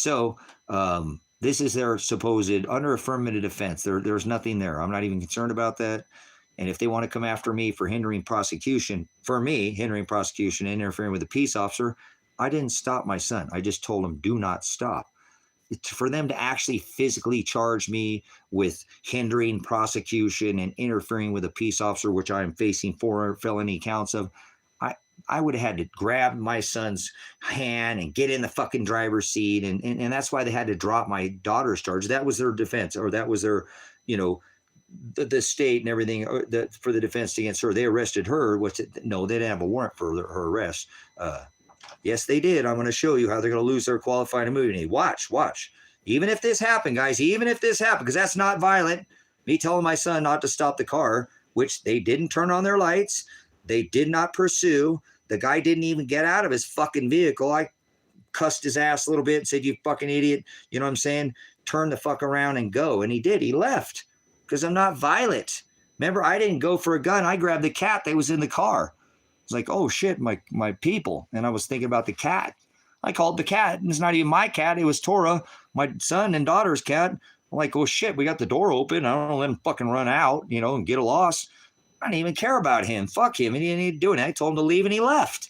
this is their supposed under affirmative defense. There's nothing there. I'm not even concerned about that. And if they want to come after me for hindering prosecution, and interfering with a peace officer, I didn't stop my son. I just told him, do not stop. For them to actually physically charge me with hindering prosecution and interfering with a peace officer, which I am facing 4 felony counts of, I would have had to grab my son's hand and get in the fucking driver's seat. And that's why they had to drop my daughter's charge. That was their defense, or that was their, the state and everything for the defense against her. They arrested her. No, they didn't have a warrant for her arrest. Yes, they did. I'm going to show you how they're going to lose their qualified immunity. Watch. Even if this happened, guys, because that's not violent. Me telling my son not to stop the car, which they didn't turn on their lights. They did not pursue. The guy didn't even get out of his fucking vehicle. I cussed his ass a little bit and said, you fucking idiot. You know what I'm saying? Turn the fuck around and go. And he did. He left because I'm not violent. Remember, I didn't go for a gun. I grabbed the cat that was in the car. It's like, oh shit, my people. And I was thinking about the cat. I called the cat. And it's not even my cat. It was Tora, my son and daughter's cat. I'm like, oh shit, we got the door open. I don't want to let him fucking run out, and get lost. I didn't even care about him. Fuck him. He didn't need to do it. I told him to leave and he left.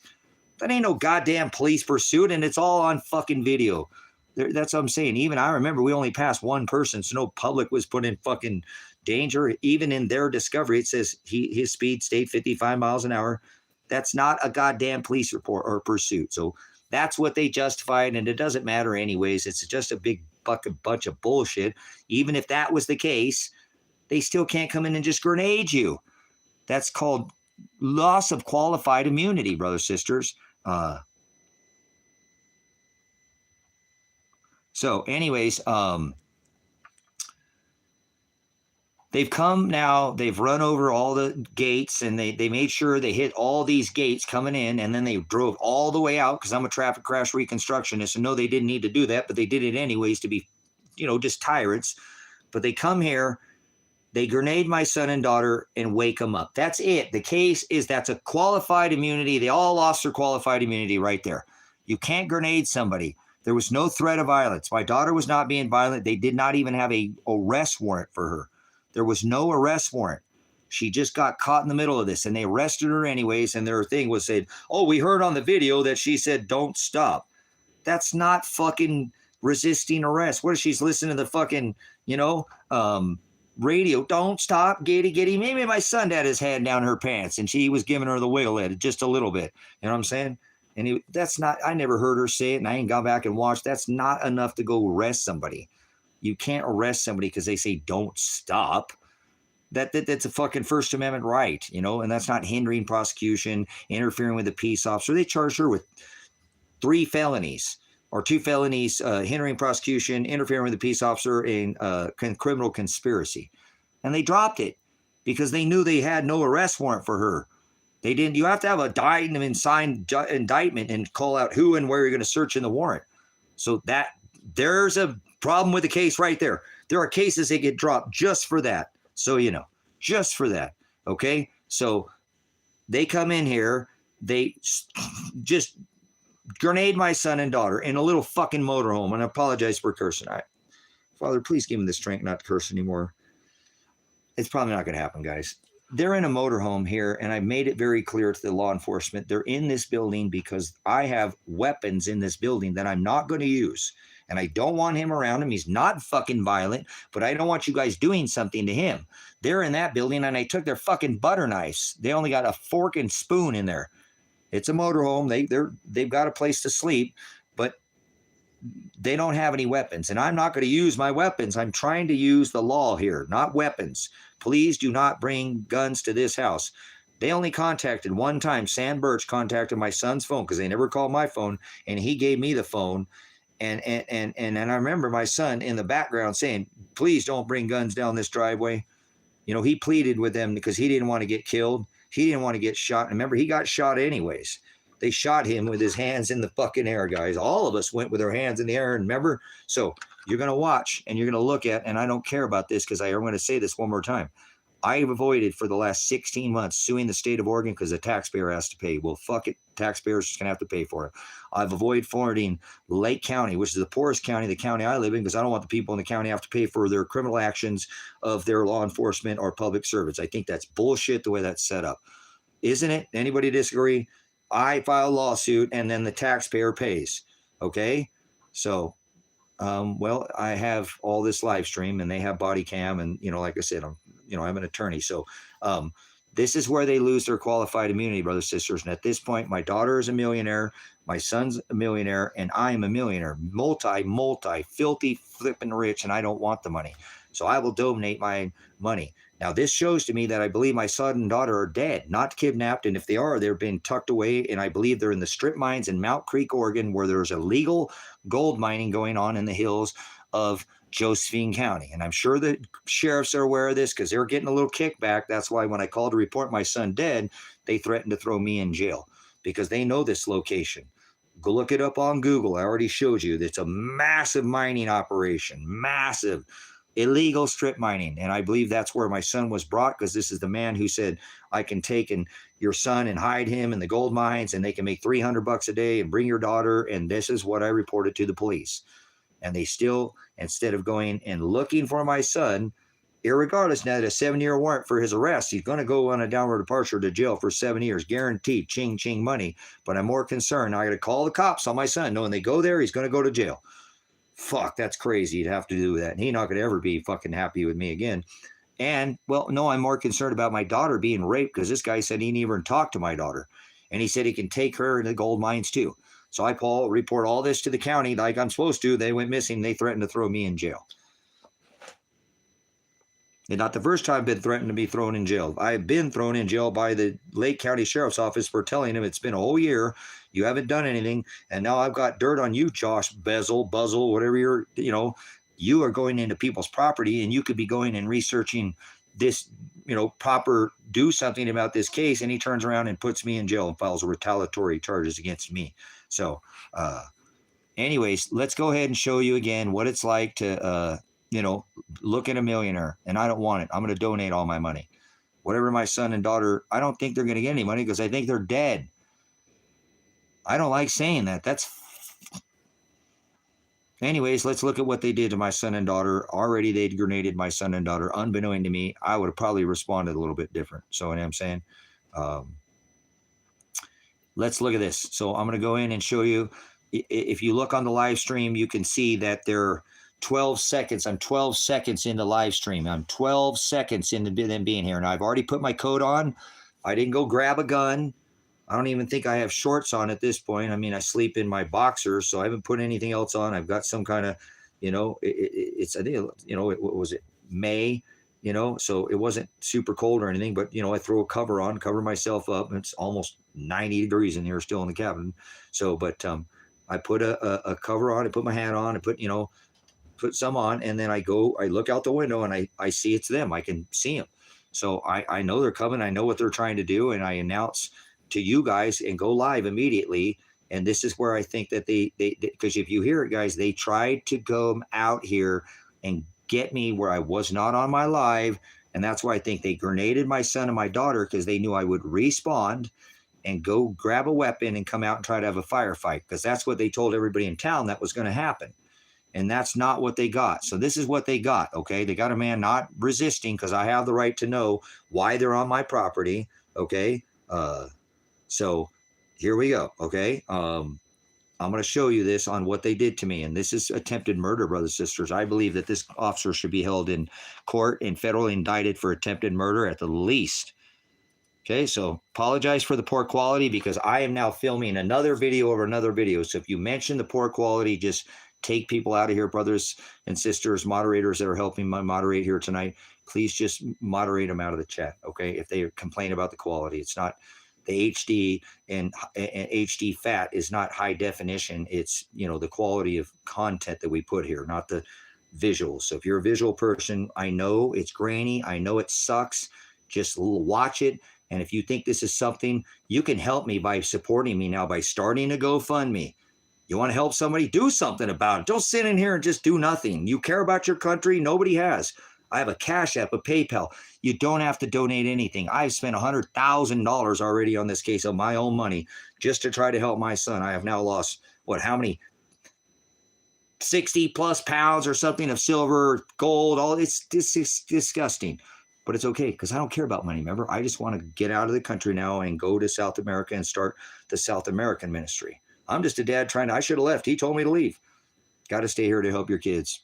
That ain't no goddamn police pursuit, and it's all on fucking video. That's what I'm saying. Even I remember we only passed one person, so no public was put in fucking danger. Even in their discovery, it says his speed stayed 55 miles an hour. That's not a goddamn police report or pursuit. So that's what they justified, and it doesn't matter anyways. It's just a big fucking bunch of bullshit. Even if that was the case, they still can't come in and just grenade you. That's called loss of qualified immunity, brothers, sisters. So anyways, they've come now, they've run over all the gates, and they made sure they hit all these gates coming in, and then they drove all the way out because I'm a traffic crash reconstructionist, and no, they didn't need to do that, but they did it anyways to be, just tyrants. But they come here, they grenade my son and daughter and wake them up. That's it. The case is that's a qualified immunity. They all lost their qualified immunity right there. You can't grenade somebody. There was no threat of violence. My daughter was not being violent. They did not even have a arrest warrant for her. There was no arrest warrant. She just got caught in the middle of this, and they arrested her anyways, and their thing was said, oh, we heard on the video that she said, don't stop. That's not fucking resisting arrest. What if she's listening to the fucking, radio, don't stop, giddy. Maybe my son had his hand down her pants and she was giving her the wiggle at it just a little bit. You know what I'm saying? And I never heard her say it, and I ain't gone back and watched. That's not enough to go arrest somebody. You can't arrest somebody because they say don't stop. That's a fucking First Amendment right, and that's not hindering prosecution, interfering with a peace officer. They charged her with 3 felonies. Or 2 felonies, hindering prosecution, interfering with a peace officer, and criminal conspiracy. And they dropped it because they knew they had no arrest warrant for her. They didn't. You have to have a signed indictment and call out who and where you're going to search in the warrant. So there's a problem with the case right there. There are cases that get dropped just for that. So, just for that. Okay? So they come in here. They just grenade my son and daughter in a little fucking motorhome. And I apologize for cursing. Father, please give him the strength not to curse anymore. It's probably not going to happen, guys. They're in a motorhome here, and I made it very clear to the law enforcement. They're in this building because I have weapons in this building that I'm not going to use. And I don't want him around him. He's not fucking violent, but I don't want you guys doing something to him. They're in that building, and I took their fucking butter knives. They only got a fork and spoon in there. It's a motorhome. They've got a place to sleep, but they don't have any weapons. And I'm not going to use my weapons. I'm trying to use the law here, not weapons. Please do not bring guns to this house. They only contacted one time. Sam Birch contacted my son's phone because they never called my phone, and he gave me the phone. And I remember my son in the background saying, please don't bring guns down this driveway. You know, he pleaded with them because he didn't want to get killed. He didn't want to get shot. And remember, he got shot anyways. They shot him with his hands in the fucking air, guys. All of us went with our hands in the air. And remember, so you're going to watch and you're going to look at, and I don't care about this because I'm going to say this one more time. I've avoided for the last 16 months suing the state of Oregon because the taxpayer has to pay. Well, fuck it. Taxpayers just going to have to pay for it. I've avoided forwarding Lake County, which is the poorest county, the county I live in, because I don't want the people in the county to have to pay for their criminal actions of their law enforcement or public servants. I think that's bullshit the way that's set up. Isn't it? Anybody disagree? I file a lawsuit and then the taxpayer pays. Okay? So, well, I have all this live stream and they have body cam. And, you know, like I said, I'm an attorney. So this is where they lose their qualified immunity, brothers and sisters. And at this point, my daughter is a millionaire. My son's a millionaire and I am a millionaire, multi, filthy, flipping rich. And I don't want the money. So I will donate my money. Now, this shows to me that I believe my son and daughter are dead, not kidnapped. And if they are, they're being tucked away. And I believe they're in the strip mines in Mount Creek, Oregon, where there's illegal gold mining going on in the hills of Josephine County. And I'm sure the sheriffs are aware of this because they're getting a little kickback. That's why when I called to report my son dead, they threatened to throw me in jail because they know this location. Go look it up on Google. I already showed you. It's a massive mining operation, massive illegal strip mining. And I believe that's where my son was brought because this is the man who said, I can take your son and hide him in the gold mines and they can make $300 a day and bring your daughter. And this is what I reported to the police. And they still, instead of going and looking for my son, irregardless, now that a 7-year warrant for his arrest, he's going to go on a downward departure to jail for 7 years, guaranteed, ching, ching money. But I'm more concerned. I got to call the cops on my son, knowing they go there, he's going to go to jail. Fuck, that's crazy to have to do that. And he's not going to ever be fucking happy with me again. And, well, no, I'm more concerned about my daughter being raped because this guy said he didn't even talk to my daughter. And he said he can take her in the gold mines too. So I report all this to the county like I'm supposed to. They went missing. They threatened to throw me in jail. And not the first time I've been threatened to be thrown in jail. I've been thrown in jail by the Lake County Sheriff's Office for telling him it's been a whole year. You haven't done anything. And now I've got dirt on you, Josh Buzzle, whatever you are going into people's property and you could be going and researching this, proper, do something about this case. And he turns around and puts me in jail and files retaliatory charges against me. So, anyways, let's go ahead and show you again what it's like to, look at a millionaire. And I don't want it. I'm going to donate all my money. Whatever my son and daughter, I don't think they're going to get any money because I think they're dead. I don't like saying that. Anyways, let's look at what they did to my son and daughter. Already they'd grenaded my son and daughter. Unbeknown to me, I would have probably responded a little bit different. So, you know what I'm saying? Let's look at this. So I'm going to go in and show you. If you look on the live stream, you can see that they're 12 seconds. I'm 12 seconds into live stream. I'm 12 seconds into them being here. And I've already put my coat on. I didn't go grab a gun. I don't even think I have shorts on at this point. I mean, I sleep in my boxers, so I haven't put anything else on. I've got some kind of, it's, I think, what was it, May, so it wasn't super cold or anything, but, I throw a cover on, cover myself up, and it's almost 90 degrees in here still in the cabin. So, but I put a cover on, I put my hat on, I put some on, and then I look out the window and I see it's them. I can see them. So I know they're coming. I know what they're trying to do. And I announce to you guys and go live immediately. And this is where I think that they because if you hear it, guys, they tried to go out here and get me where I was not on my live. And that's why I think they grenaded my son and my daughter because they knew I would respond and go grab a weapon and come out and try to have a firefight because that's what they told everybody in town that was going to happen. And that's not what they got. So this is what they got, okay? They got a man not resisting because I have the right to know why they're on my property, okay? So here we go, okay? I'm going to show you this on what they did to me. And this is attempted murder, brothers and sisters. I believe that this officer should be held in court and federally indicted for attempted murder at the least. Okay, so apologize for the poor quality because I am now filming another video over another video. So if you mention the poor quality, just take people out of here, brothers and sisters, moderators that are helping me moderate here tonight. Please just moderate them out of the chat, okay? If they complain about the quality, it's not the HD and HD fat is not high definition. It's, the quality of content that we put here, not the visuals. So if you're a visual person, I know it's grainy. I know it sucks. Just watch it. And if you think this is something, you can help me by supporting me now by starting a GoFundMe. You want to help somebody? Do something about it. Don't sit in here and just do nothing. You care about your country? Nobody has. I have a Cash App, a PayPal. You don't have to donate anything. I've spent $100,000 already on this case of my own money just to try to help my son. I have now lost, how many? 60 plus pounds or something of silver, gold, all it's disgusting. But it's okay because I don't care about money. Remember, I just want to get out of the country now and go to South America and start the South American ministry. I'm just a dad I should have left. He told me to leave. Got to stay here to help your kids.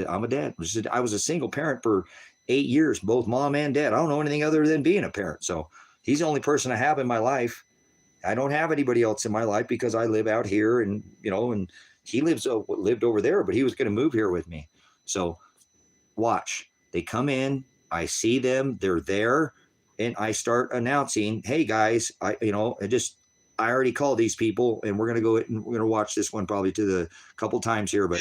I'm a dad. I was a single parent for 8 years, both mom and dad. I don't know anything other than being a parent. So he's the only person I have in my life. I don't have anybody else in my life because I live out here and he lived over there, but he was going to move here with me. So watch. They come in. I see them. They're there. And I start announcing, hey, guys, I already called these people, and we're going to go and we're going to watch this one probably to the couple times here. But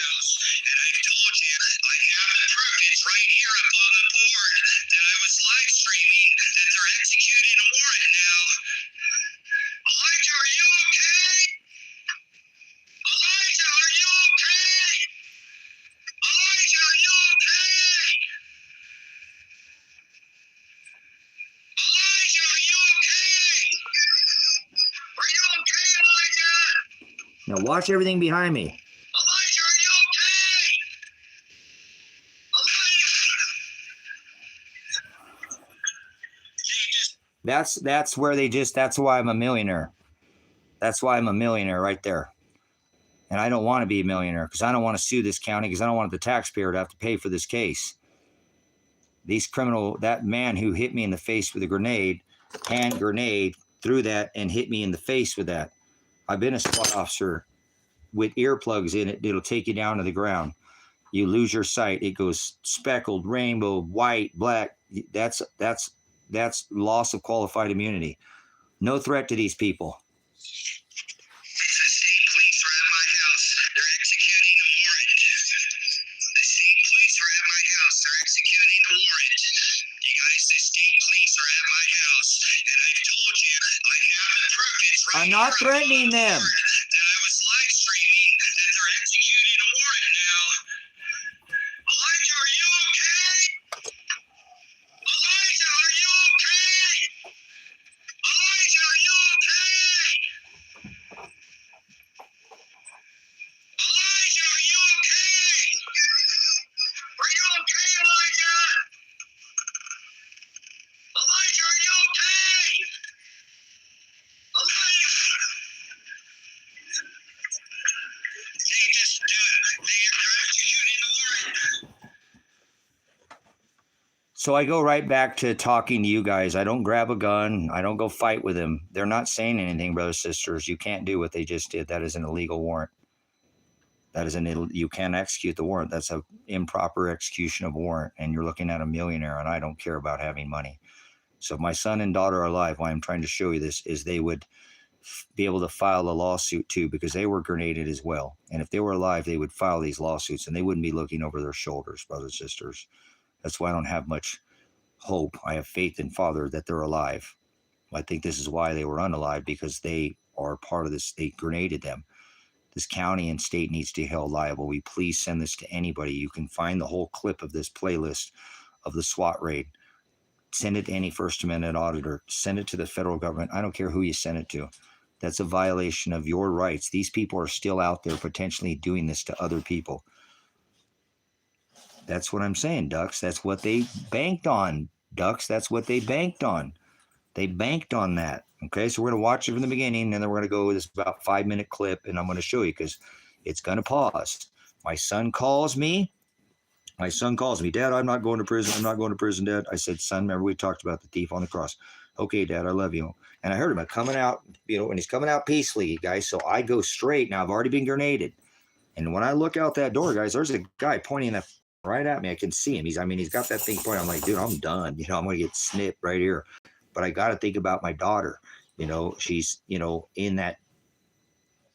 now watch everything behind me. Elijah, are you okay? That's where that's why I'm a millionaire. That's why I'm a millionaire right there. And I don't want to be a millionaire because I don't want to sue this county because I don't want the taxpayer to have to pay for this case. That man who hit me in the face with a hand grenade, threw that and hit me in the face with that. I've been a SWAT officer with earplugs in it. It'll take you down to the ground. You lose your sight. It goes speckled, rainbow, white, black. That's loss of qualified immunity. No threat to these people. I'm not threatening them. That I was live streaming that they're executing a warrant now. Elijah, are you okay? Elijah, are you okay? Elijah, are you okay? Elijah, are you okay? Are you okay, Elijah? Elijah, are you okay? So I go right back to talking to you guys. I don't grab a gun. I don't go fight with them. They're not saying anything, brothers and sisters. You can't do what they just did. That is an illegal warrant. You can't execute the warrant. That's an improper execution of warrant. And you're looking at a millionaire, and I don't care about having money. So if my son and daughter are alive, why I'm trying to show you this is they would be able to file a lawsuit too, because they were grenaded as well. And if they were alive, they would file these lawsuits and they wouldn't be looking over their shoulders, brothers and sisters. That's why I don't have much hope. I have faith in Father that they're alive. I think this is why they were unalive, because they are part of this. They grenaded them. This county and state needs to be held liable. We please send this to anybody. You can find the whole clip of this playlist of the SWAT raid. Send it to any First Amendment auditor. Send it to the federal government. I don't care who you send it to. That's a violation of your rights. These people are still out there potentially doing this to other people. That's what I'm saying, Ducks. That's what they banked on, Ducks. That's what they banked on. They banked on that. Okay, so we're going to watch it from the beginning, and then we're going to go with this about 5-minute clip, and I'm going to show you because it's going to pause. My son calls me. Dad, I'm not going to prison. I'm not going to prison, Dad. I said, son, remember we talked about the thief on the cross. Okay, Dad, I love you. And I heard him coming out, and he's coming out peacefully, guys. So I go straight. Now I've already been grenaded. And when I look out that door, guys, there's a guy pointing that right at me. I can see him. He's got that thing pointing. I'm like, dude, I'm done. I'm going to get snipped right here. But I got to think about my daughter. She's, in that,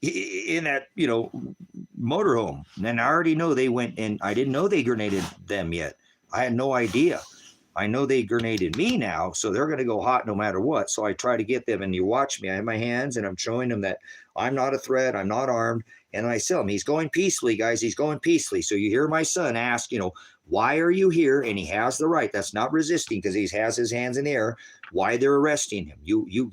in that, motorhome. And I already know they went, and I didn't know they grenaded them yet. I had no idea. I know they grenaded me now, so they're going to go hot no matter what. So I try to get them, and you watch me. I have my hands, and I'm showing them that I'm not a threat. I'm not armed. And I tell him, he's going peacefully, guys. He's going peacefully. So you hear my son ask, why are you here? And he has the right. That's not resisting because he has his hands in the air. Why they're arresting him?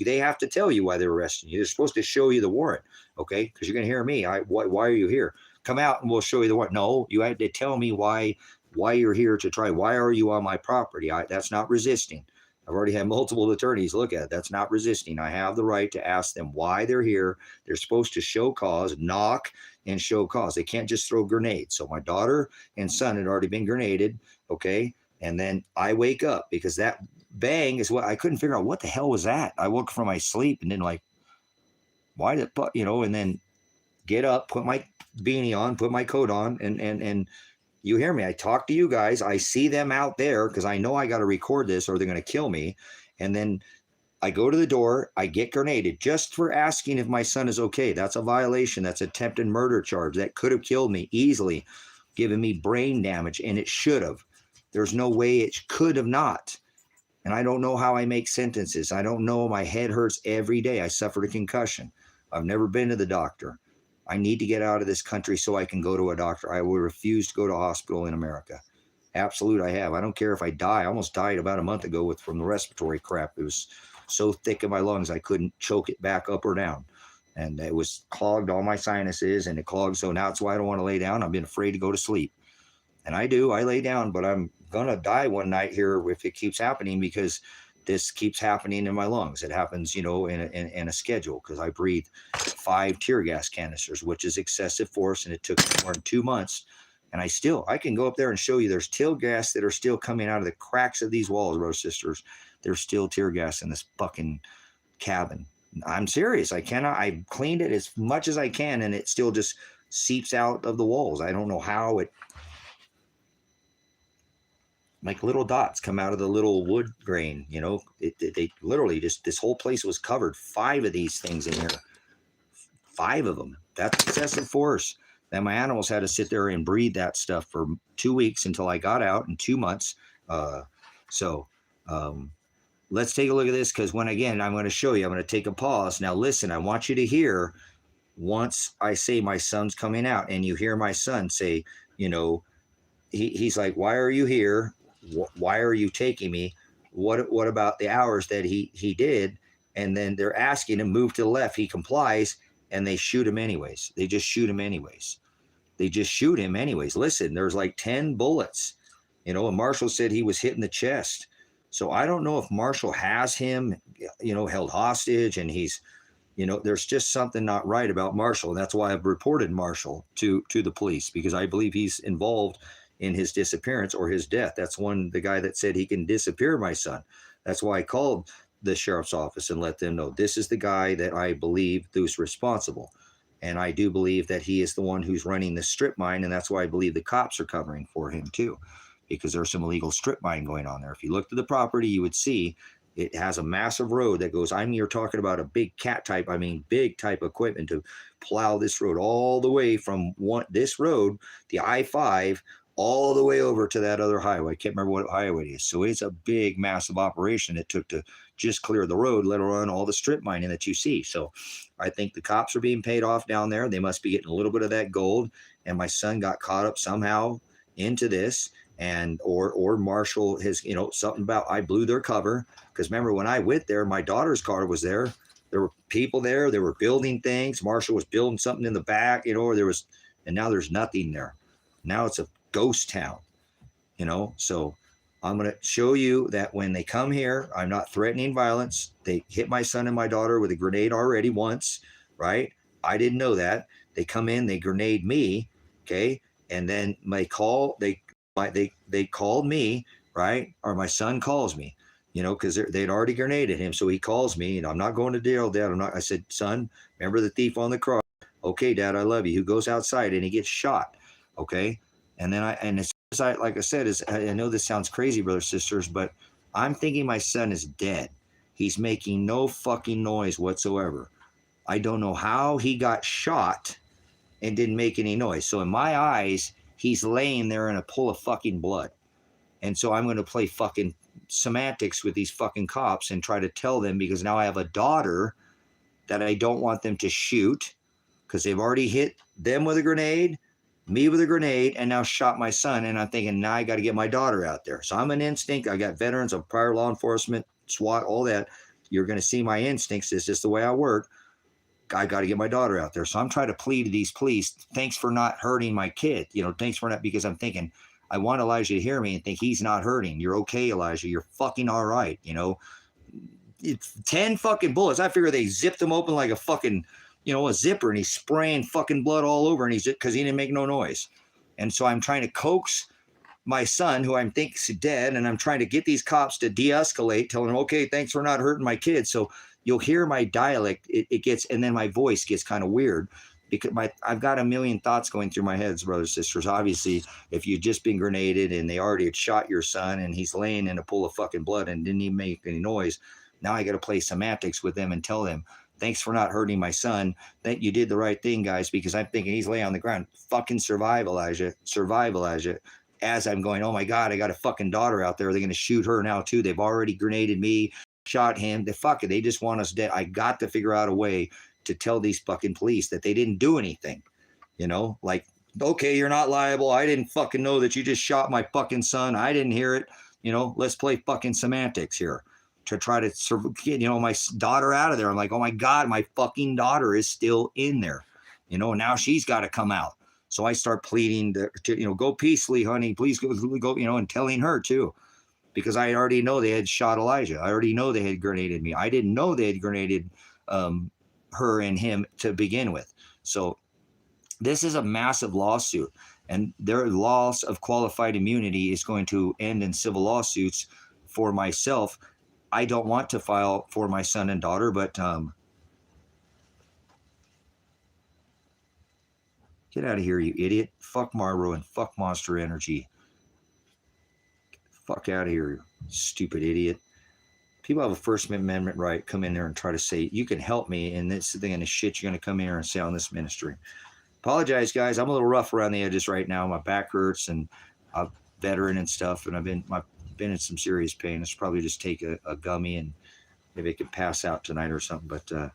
They have to tell you why they're arresting you. They're supposed to show you the warrant, okay? Because you're going to hear me. Why are you here? Come out and we'll show you the warrant. No, you had to tell me why you're here to try. Why are you on my property? That's not resisting. I've already had multiple attorneys look at it. That's not resisting. I have the right to ask them why they're here. They're supposed to show cause, knock, and show cause. They can't just throw grenades. So my daughter and son had already been grenaded, okay? And then I wake up because that bang is what I couldn't figure out. What the hell was that? I woke from my sleep and then why did and then get up, put my beanie on, put my coat on, and you hear me. I talk to you guys. I see them out there because I know I got to record this or they're going to kill me. And then I go to the door. I get grenaded just for asking if my son is okay. That's a violation. That's attempted murder charge. That could have killed me easily, given me brain damage, and it should have. There's no way it could have not. And I don't know how I make sentences. I don't know. My head hurts every day. I suffered a concussion. I've never been to the doctor. I need to get out of this country so I can go to a doctor. I will refuse to go to a hospital in America. Absolute, I have. I don't care if I die. I almost died about a month ago from the respiratory crap. It was so thick in my lungs I couldn't choke it back up or down. And it was clogged all my sinuses, and it clogged. So now it's why I don't want to lay down. I've been afraid to go to sleep. And I do. I lay down, but I'm going to die one night here if it keeps happening because this keeps happening in my lungs. It happens, in a schedule because I breathe 5 tear gas canisters, which is excessive force. And it took more than 2 months. And I can go up there and show you there's tear gas that are still coming out of the cracks of these walls, brothers, sisters. There's still tear gas in this fucking cabin. I'm serious. I cleaned it as much as I can and it still just seeps out of the walls. I don't know how it, like little dots come out of the little wood grain, they literally just, this whole place was covered. 5 of these things in here, 5 of them. That's excessive force. Then my animals had to sit there and breathe that stuff for 2 weeks until I got out in 2 months. Let's take a look at this because I'm going to show you, I'm going to take a pause. Now listen, I want you to hear once I say my son's coming out and you hear my son say, he's like, why are you here? Why are you taking me? What about the hours that he did? And then they're asking him, move to the left. He complies and they shoot him anyways. They just shoot him anyways. Listen, there's like 10 bullets, and Marshall said he was hit in the chest. So I don't know if Marshall has him, held hostage and he's, there's just something not right about Marshall. And that's why I've reported Marshall to the police because I believe he's involved in his disappearance or his death. That's the guy that said he can disappear my son. That's why I called the sheriff's office and let them know this is the guy that I believe who's responsible. And I do believe that he is the one who's running the strip mine. And that's why I believe the cops are covering for him too, because there's some illegal strip mine going on there. If you looked at the property, you would see it has a massive road that goes, you're talking about a big big type equipment to plow this road all the way from this road, the I-5, all the way over to that other highway. I can't remember what highway it is. So it's a big, massive operation it took to just clear the road, let alone all the strip mining that you see. So I think the cops are being paid off down there. They must be getting a little bit of that gold. And my son got caught up somehow into this. And or Marshall has, something about I blew their cover. Because remember, when I went there, my daughter's car was there. There were people there. They were building things. Marshall was building something in the back, and now there's nothing there. Now it's a ghost town, So I'm going to show you that when they come here, I'm not threatening violence. They hit my son and my daughter with a grenade already once, right? I didn't know that. They come in, they grenade me, okay? And then they called me, right? Or my son calls me, because they'd already grenaded him. So he calls me, I'm not going to jail, Dad. I said, son, remember the thief on the cross? Okay, Dad, I love you. Who goes outside and he gets shot, okay? And then like I said, I know this sounds crazy, brothers, sisters, but I'm thinking my son is dead. He's making no fucking noise whatsoever. I don't know how he got shot and didn't make any noise. So in my eyes, he's laying there in a pool of fucking blood. And so I'm going to play fucking semantics with these fucking cops and try to tell them, because now I have a daughter that I don't want them to shoot because they've already hit them with a grenade, me with a grenade, and now shot my son. And I'm thinking, now I got to get my daughter out there. So I'm an instinct. I got veterans of prior law enforcement, SWAT, all that. You're going to see my instincts. It's just the way I work. I got to get my daughter out there. So I'm trying to plead to these police, thanks for not hurting my kid. Thanks for not, because I'm thinking, I want Elijah to hear me and think he's not hurting. You're okay, Elijah. You're fucking all right. It's 10 fucking bullets. I figure they zipped him open like a fucking, a zipper, and he's spraying fucking blood all over, and because he didn't make no noise. And so I'm trying to coax my son, who I think is dead, and I'm trying to get these cops to de-escalate, telling them, okay, thanks for not hurting my kid. So you'll hear my dialect, it gets, and then my voice gets kind of weird, because I've got a million thoughts going through my head, brothers and sisters. Obviously, if you'd just been grenaded and they already had shot your son and he's laying in a pool of fucking blood and didn't even make any noise, now I got to play semantics with them and tell them, thanks for not hurting my son. That you did the right thing, guys, because I'm thinking he's laying on the ground. Fucking survive, Elijah. Survive, Elijah. As I'm going, oh my God, I got a fucking daughter out there. They're going to shoot her now too. They've already grenaded me, shot him. Fuck it. They just want us dead. I got to figure out a way to tell these fucking police that they didn't do anything. Like, okay, you're not liable. I didn't fucking know that you just shot my fucking son. I didn't hear it. Let's play fucking semantics here to try to get, my daughter out of there. I'm like, oh my God, my fucking daughter is still in there. Now she's got to come out. So I start pleading to go peacefully, honey, please go, and telling her too, because I already know they had shot Elijah. I already know they had grenaded me. I didn't know they had grenaded her and him to begin with. So this is a massive lawsuit, and their loss of qualified immunity is going to end in civil lawsuits for myself. I don't want to file for my son and daughter, but get out of here, you idiot. Fuck Marlboro and fuck Monster Energy. Fuck out of here, stupid idiot. People have a First Amendment right. Come in there and try to say, you can help me in this thing and the shit you're going to come in here and say on this ministry. Apologize, guys. I'm a little rough around the edges right now. My back hurts, and I'm a veteran and stuff, and I've been in some serious pain. I should probably just take a gummy and maybe I could pass out tonight or something. But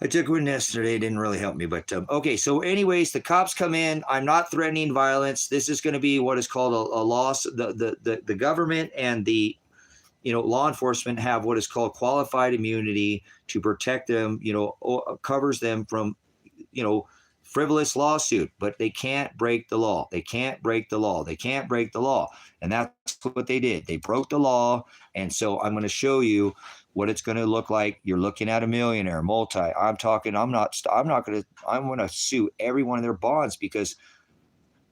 I took one yesterday. It didn't really help me. But okay, so anyways, the cops come in. I'm not threatening violence. This is going to be what is called a loss. The government and the law enforcement have what is called qualified immunity to protect them. Covers them from frivolous lawsuit, but they can't break the law. They can't break the law. They can't break the law. And that's what they did. They broke the law. And so I'm going to show you what it's going to look like. You're looking at a millionaire, I'm going to sue every one of their bonds, because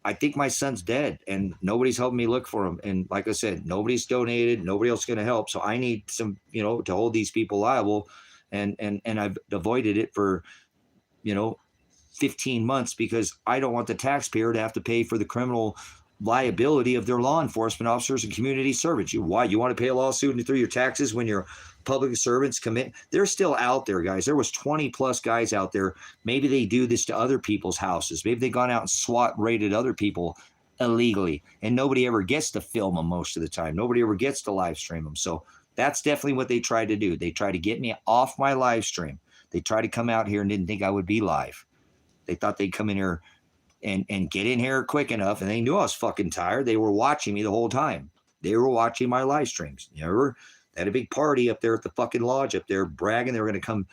I think my son's dead and nobody's helping me look for him. And like I said, nobody's donated. Nobody else is going to help. So I need some, to hold these people liable. And I've avoided it for, 15 months, because I don't want the taxpayer to have to pay for the criminal liability of their law enforcement officers and community servants. Why? You want to pay a lawsuit through your taxes when your public servants commit? They're still out there, guys. There was 20 plus guys out there. Maybe they do this to other people's houses. Maybe they've gone out and SWAT raided other people illegally, and nobody ever gets to film them most of the time. Nobody ever gets to live stream them. So that's definitely what they tried to do. They tried to get me off my live stream. They tried to come out here and didn't think I would be live. They thought they'd come in here and get in here quick enough, and they knew I was fucking tired. They were watching me the whole time. They were watching my live streams. They had a big party up there at the fucking lodge up there, bragging they were going to come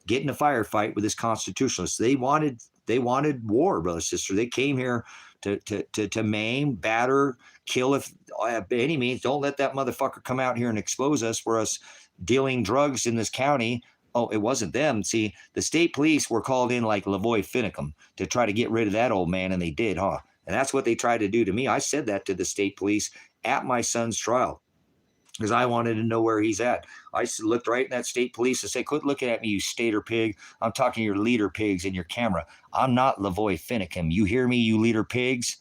get in a firefight with this constitutionalist. They wanted war, brother, sister. They came here to maim, batter, kill if by any means. Don't let that motherfucker come out here and expose us for us dealing drugs in this county. Oh, it wasn't them. See, the state police were called in like Lavoy Finicum to try to get rid of that old man, and they did, huh? And that's what they tried to do to me. I said that to the state police at my son's trial, because I wanted to know where he's at. I looked right in that state police and said, quit looking at me, you stater pig. I'm talking to your leader pigs in your camera. I'm not Lavoy Finicum. You hear me, you leader pigs?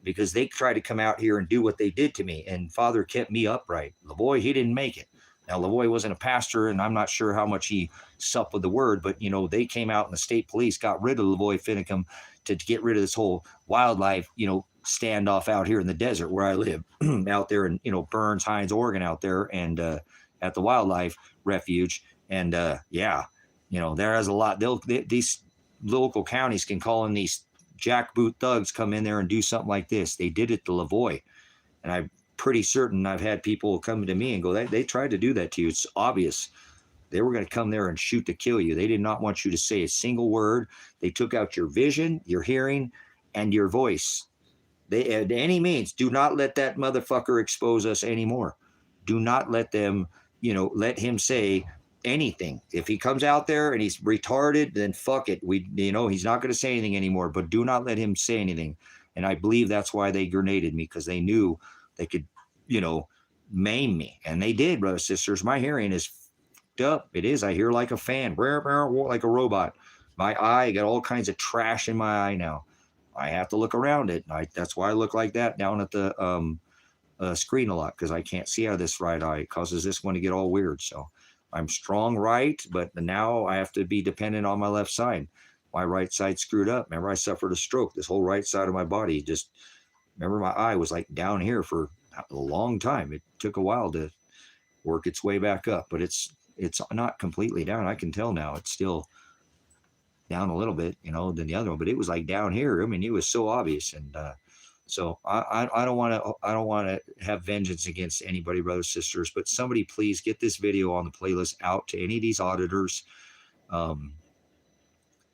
Because they tried to come out here and do what they did to me, and Father kept me upright. Lavoy, he didn't make it. Now, Lavoie wasn't a pastor, and I'm not sure how much he supped with the word, but, you know, they came out and the state police got rid of Lavoie Finicum to get rid of this whole wildlife, you know, standoff out here in the desert where I live, out there in, you know, Burns, Hines, Oregon, out there, and at the wildlife refuge. And yeah, you know, there is a lot. These local counties can call in these jackboot thugs come in there and do something like this. They did it to Lavoie, and I'm pretty certain I've had people come to me and go, they tried to do that to you. It's obvious. They were going to come there and shoot to kill you. They did not want you to say a single word. They took out your vision, your hearing, and your voice. They, at any means, do not let that motherfucker expose us anymore. Do not let them, you know, let him say anything. If he comes out there and he's retarded, then fuck it. You know, he's not going to say anything anymore, but do not let him say anything. And I believe that's why they grenaded me, because they knew they could, you know, maim me. And they did, brothers and sisters. My hearing is up. It is. I hear like a fan, like a robot. My eye, got all kinds of trash in my eye now. I have to look around it. That's why I look like that down at the screen a lot, because I can't see out of this right eye. It causes this one to get all weird. So I'm strong right, but now I have to be dependent on my left side. My right side screwed up. Remember, I suffered a stroke. This whole right side of my body just, remember, my eye was like down here for a long time. It took a while to work its way back up, but it's not completely down. I can tell now it's still down a little bit, you know, than the other one, but it was like down here. I mean, it was so obvious. And so I don't want to have vengeance against anybody, brothers, sisters, but somebody please get this video on the playlist out to any of these auditors,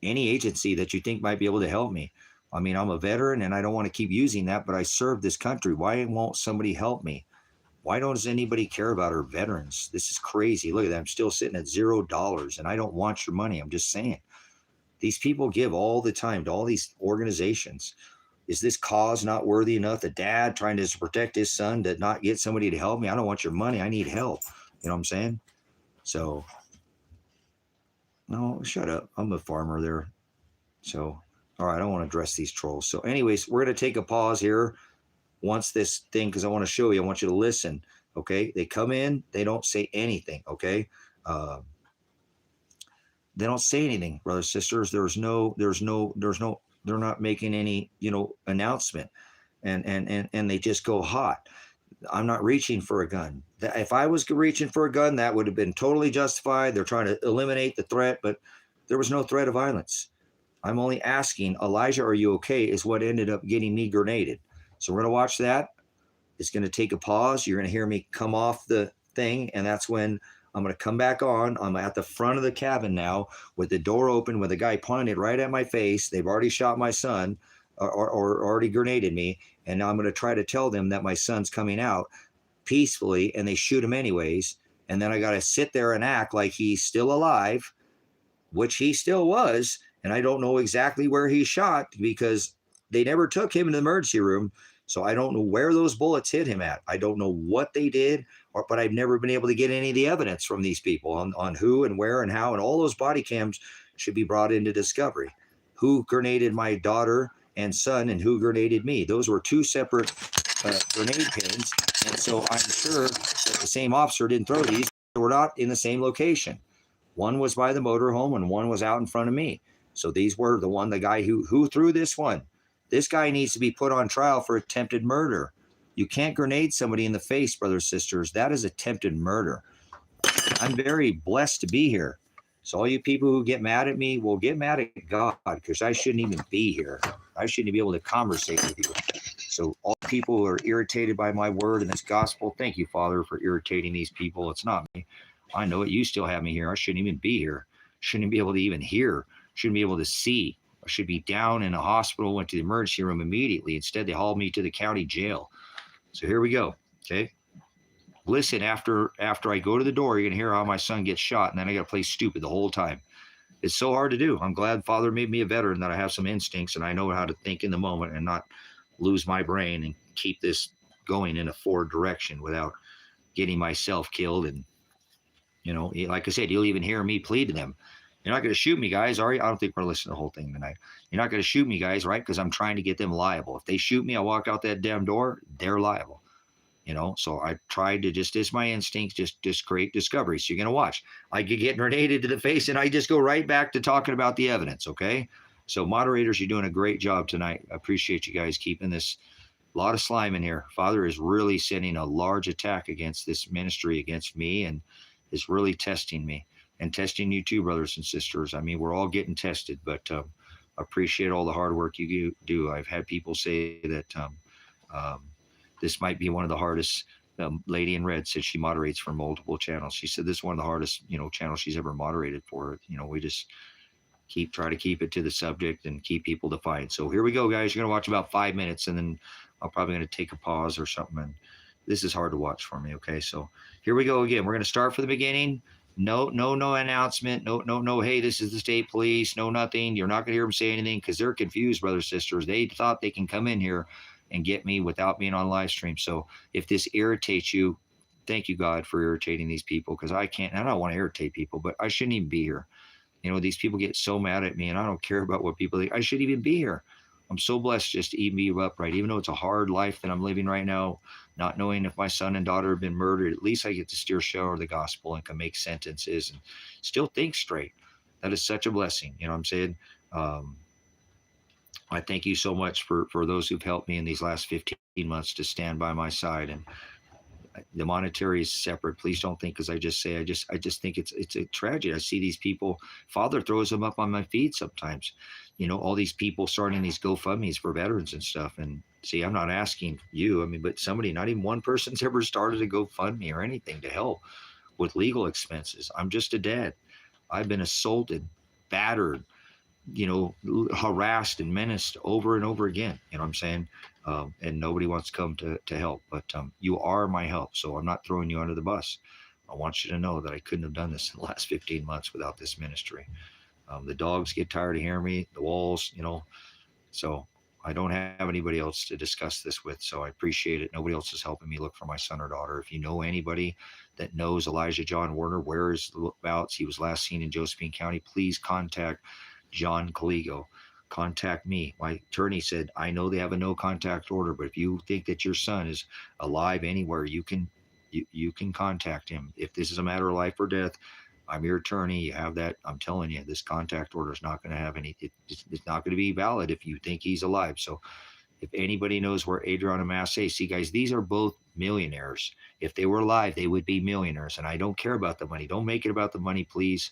any agency that you think might be able to help me. I mean, I'm a veteran and I don't want to keep using that, but I served this country. Why won't somebody help me? Why does anybody care about our veterans? This is crazy. Look at that. I'm still sitting at $0, and I don't want your money. I'm just saying. These people give all the time to all these organizations. Is this cause not worthy enough? The dad trying to protect his son to not get somebody to help me? I don't want your money. I need help. You know what I'm saying? So, no, shut up. I'm a farmer there. So, all right, I don't want to address these trolls. So anyways, we're going to take a pause here once this thing, because I want to show you. I want you to listen. Okay? They come in. They don't say anything. Okay? They don't say anything, brothers, sisters. They're not making any, you know, announcement, and they just go hot. I'm not reaching for a gun. If I was reaching for a gun, that would have been totally justified. They're trying to eliminate the threat, but there was no threat of violence. I'm only asking, Elijah, are you okay? Is what ended up getting me grenaded. So we're going to watch that. It's going to take a pause. You're going to hear me come off the thing, and that's when I'm going to come back on. I'm at the front of the cabin now with the door open with a guy pointed right at my face. They've already shot my son or already grenaded me. And now I'm going to try to tell them that my son's coming out peacefully, and they shoot him anyways. And then I got to sit there and act like he's still alive, which he still was. And I don't know exactly where he shot because they never took him in the emergency room. So I don't know where those bullets hit him at. I don't know what they did, but I've never been able to get any of the evidence from these people on who and where and how. And all those body cams should be brought into discovery. Who grenaded my daughter and son, and who grenaded me? Those were two separate grenade pins. And so I'm sure that the same officer didn't throw these. They were not in the same location. One was by the motorhome and one was out in front of me. So these were the guy who threw this one. This guy needs to be put on trial for attempted murder. You can't grenade somebody in the face, brothers, sisters. That is attempted murder. I'm very blessed to be here. So all you people who get mad at me, well, get mad at God, because I shouldn't even be here. I shouldn't be able to conversate with you. So all people who are irritated by my word and this gospel, thank you, Father, for irritating these people. It's not me. I know it. You still have me here. I shouldn't even be here. Shouldn't be able to even hear. Shouldn't be able to see. I should be down in a hospital, went to the emergency room immediately. Instead, they hauled me to the county jail. So here we go. Okay. Listen, after I go to the door, you're going to hear how my son gets shot, and then I got to play stupid the whole time. It's so hard to do. I'm glad Father made me a veteran, that I have some instincts and I know how to think in the moment and not lose my brain and keep this going in a forward direction without getting myself killed. And, you know, like I said, you'll even hear me plead to them. You're not going to shoot me, guys. Are you? I don't think we're listening to the whole thing tonight. You're not going to shoot me, guys, right? Because I'm trying to get them liable. If they shoot me, I walk out that damn door, they're liable. So I tried to it's my instinct, just create discovery. So you're going to watch. I could get grenaded to the face and I just go right back to talking about the evidence. Okay. So moderators, you're doing a great job tonight. I appreciate you guys keeping this. A lot of slime in here. Father is really sending a large attack against this ministry, against me, and is really testing me and testing you too, brothers and sisters. I mean, we're all getting tested, but I appreciate all the hard work you do. I've had people say that um, this might be one of the hardest. Lady in red said she moderates for multiple channels. She said this is one of the hardest, channels she's ever moderated for. We just try to keep it to the subject and keep people defined. So here we go, guys. You're gonna watch about 5 minutes, and then I'm probably gonna take a pause or something. And this is hard to watch for me. Okay, so here we go again. We're gonna start from the beginning. No announcement. No. Hey, this is the state police. No, nothing. You're not gonna hear them say anything because they're confused, brothers and sisters. They thought they can come in here and get me without being on live stream. So if this irritates you, thank you, God, for irritating these people, because I can't. I don't want to irritate people, but I shouldn't even be here. These people get so mad at me, and I don't care about what people think. I shouldn't even be here. I'm so blessed just to even be upright, even though it's a hard life that I'm living right now, not knowing if my son and daughter have been murdered. At least I get to steer share the gospel and can make sentences and still think straight. That is such a blessing. You know what I'm saying? I thank you so much for those who've helped me in these last 15 months to stand by my side. And the monetary is separate. Please don't think, because I just think it's a tragedy. I see these people. Father throws them up on my feed sometimes. All these people starting these GoFundMe's for veterans and stuff. And see, I'm not asking you. I mean, but somebody, not even one person's ever started a GoFundMe or anything to help with legal expenses. I'm just a dad. I've been assaulted, battered, harassed and menaced over and over again. You know what I'm saying? And nobody wants to come to help. But you are my help, so I'm not throwing you under the bus. I want you to know that I couldn't have done this in the last 15 months without this ministry. The dogs get tired of hearing me, the walls, so I don't have anybody else to discuss this with, so I appreciate it. Nobody else is helping me look for my son or daughter. If you know anybody that knows Elijah John Werner, where is the whereabouts? He was last seen in Josephine County. Please contact John Caligo. Contact me. My attorney said, I know they have a no contact order, but if you think that your son is alive anywhere, you can contact him. If this is a matter of life or death, I'm your attorney. You have that. I'm telling you, this contact order is not going to have any, it's not going to be valid if you think he's alive. So if anybody knows where Adriana Massey, see guys, these are both millionaires. If they were alive, they would be millionaires. And I don't care about the money. Don't make it about the money, please.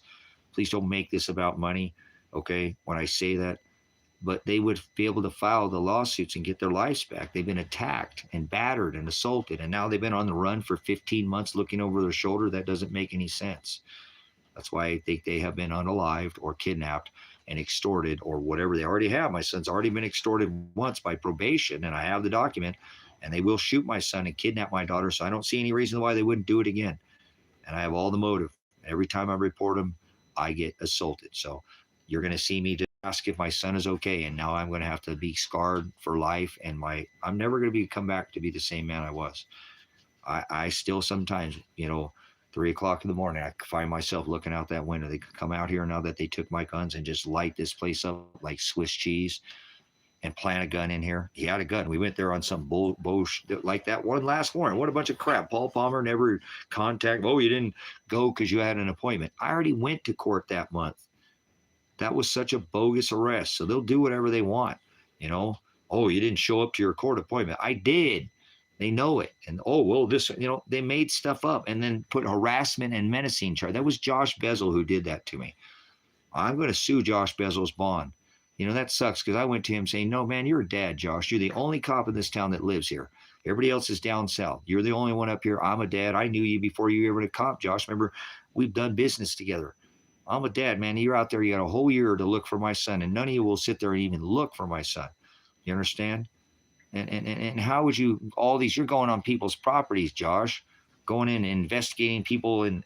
Please don't make this about money. Okay. When I say that, but they would be able to file the lawsuits and get their lives back. They've been attacked and battered and assaulted. And now they've been on the run for 15 months looking over their shoulder. That doesn't make any sense. That's why I think they have been unalived or kidnapped and extorted or whatever they already have. My son's already been extorted once by probation, and I have the document, and they will shoot my son and kidnap my daughter. So I don't see any reason why they wouldn't do it again. And I have all the motive. Every time I report them, I get assaulted. So you're going to see me just ask if my son is okay. And now I'm going to have to be scarred for life. And I'm never going to come back to be the same man I was. I still sometimes, 3 o'clock in the morning, I find myself looking out that window. They could come out here now that they took my guns and just light this place up like Swiss cheese and plant a gun in here. He had a gun. We went there on some bull like that one last warrant. What a bunch of crap. Paul Palmer never contact. Oh, you didn't go because you had an appointment. I already went to court that month. That was such a bogus arrest. So they'll do whatever they want. Oh, you didn't show up to your court appointment. I did. They know it. And, they made stuff up and then put harassment and menacing charge. That was Josh Bezel who did that to me. I'm going to sue Josh Bezel's bond. That sucks because I went to him saying, no, man, you're a dad, Josh. You're the only cop in this town that lives here. Everybody else is down south. You're the only one up here. I'm a dad. I knew you before you ever were a cop, Josh. Remember, we've done business together. I'm a dad, man. You're out there. You got a whole year to look for my son, and none of you will sit there and even look for my son. You understand? And how would you, you're going on people's properties, Josh, going in and investigating people. And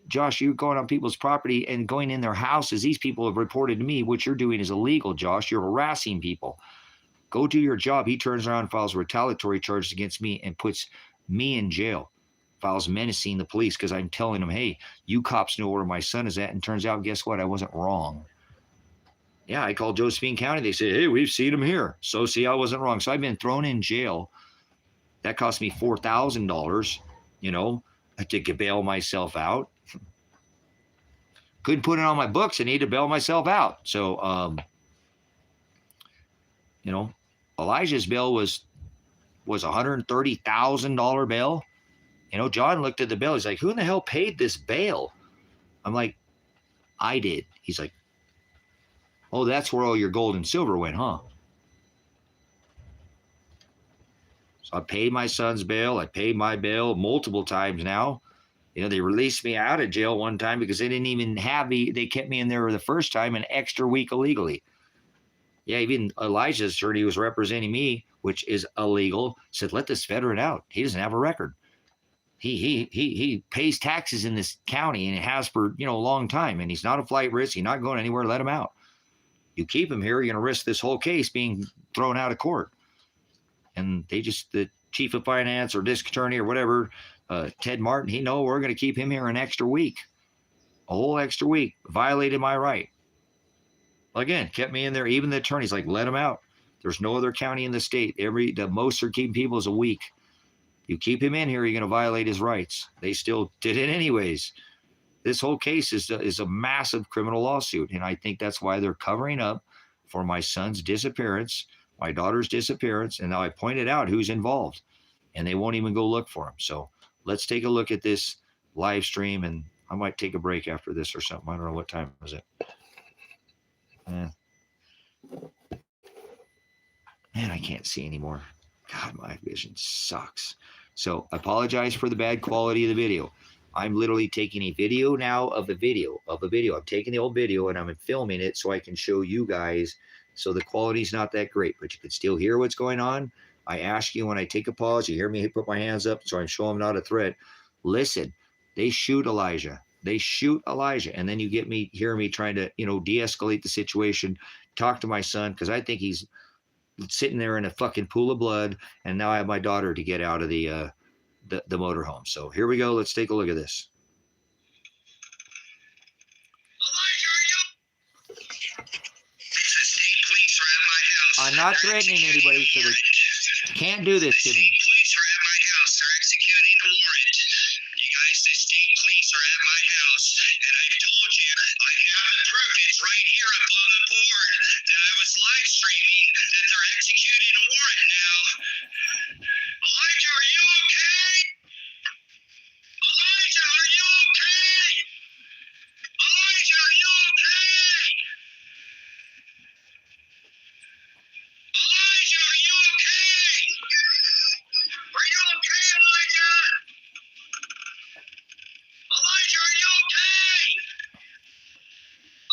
Josh, you're going on people's property and going in their houses. These people have reported to me what you're doing is illegal, Josh. You're harassing people. Go do your job. He turns around and files retaliatory charges against me and puts me in jail. Files menacing the police because I'm telling them, hey, you cops know where my son is at. And turns out, guess what? I wasn't wrong. Yeah, I called Josephine County. They said, hey, we've seen him here. So see, I wasn't wrong. So I've been thrown in jail. That cost me $4,000, you know, to bail myself out. Couldn't put it on my books. I need to bail myself out. So, you know, Elijah's bail was $130,000 bail. You know, John looked at the bill. He's like, who in the hell paid this bail? I'm like, I did. He's like, oh, that's where all your gold and silver went, huh? So I paid my son's bail. I paid my bail multiple times now. You know, they released me out of jail one time because they didn't even have me. They kept me in there the first time an extra week illegally. Yeah, even Elijah's attorney was representing me, which is illegal, said, let this veteran out. He doesn't have a record. He pays taxes in this county and has for, you know, a long time. And he's not a flight risk. He's not going anywhere. Let him out. You keep him here, you're going to risk this whole case being thrown out of court. And they just, the chief of finance or district attorney or whatever, Ted Martin, we're going to keep him here an extra week, a whole extra week, violated my right. Again, kept me in there. Even the attorney's like, let him out. There's no other county in the state. The most they're keeping people is a week. You keep him in here, you're going to violate his rights. They still did it anyways. This whole case is a massive criminal lawsuit. And I think that's why they're covering up for my son's disappearance, my daughter's disappearance. And now I pointed out who's involved and they won't even go look for him. So let's take a look at this live stream, and I might take a break after this or something. I don't know what time is it. Man, I can't see anymore. God, my vision sucks. So I apologize for the bad quality of the video. I'm literally taking a video now of a video. I'm taking the old video and I'm filming it so I can show you guys. So the quality's not that great, but you can still hear what's going on. I ask you when I take a pause, you hear me put my hands up so I'm showing I'm not a threat. Listen, they shoot Elijah. And then you hear me trying to, you know, de-escalate the situation, talk to my son, because I think he's sitting there in a fucking pool of blood, and now I have my daughter to get out of the motorhome. So here we go. Let's take a look at this. I'm not threatening anybody, so they can't do this to me. Police are at my house. They're executing a warrant. You guys, the state police are at my house, and I've told you I have the proof. It's right here up on the board that I was live streaming that they're executing a warrant now. Elijah, are you okay? Elijah, are you okay? Elijah, are you okay? Elijah, are you okay? Are you okay, Elijah? Elijah, are you okay?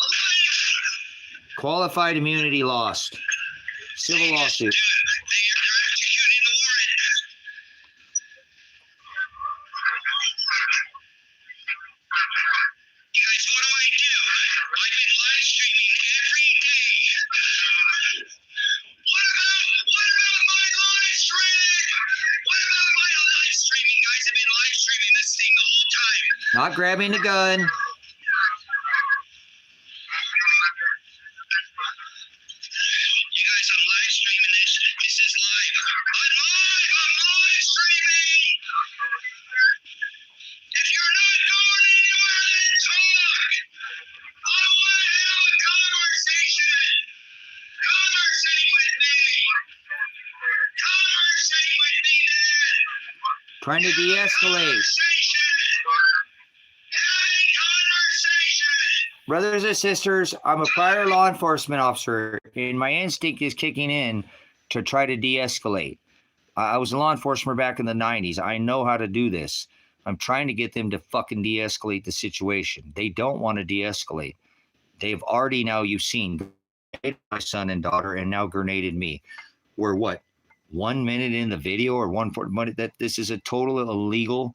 Elijah! Qualified immunity lost. Civil lawsuit. Dude, they're executing the warrant. You guys, what do I do? I've been live streaming every day. What about my live stream? What about my live streaming? Guys have been live streaming this thing the whole time. Not grabbing the gun. You guys, I'm live streaming this. This is live. I'm live streaming. If you're not going anywhere, then talk. I want to have a conversation. Conversate with me. Conversate with me, man. Trying to de-escalate. Having conversation. Brothers and sisters, I'm a prior law enforcement officer, and my instinct is kicking in to try to de-escalate. I was a law enforcement back in the 90s. I know how to do this. I'm trying to get them to fucking de-escalate the situation. They don't want to de-escalate. They've already, now you've seen, grenaded my son and daughter, and now grenaded me. We're what, 1 minute in the video or 1 minute? That this is a total illegal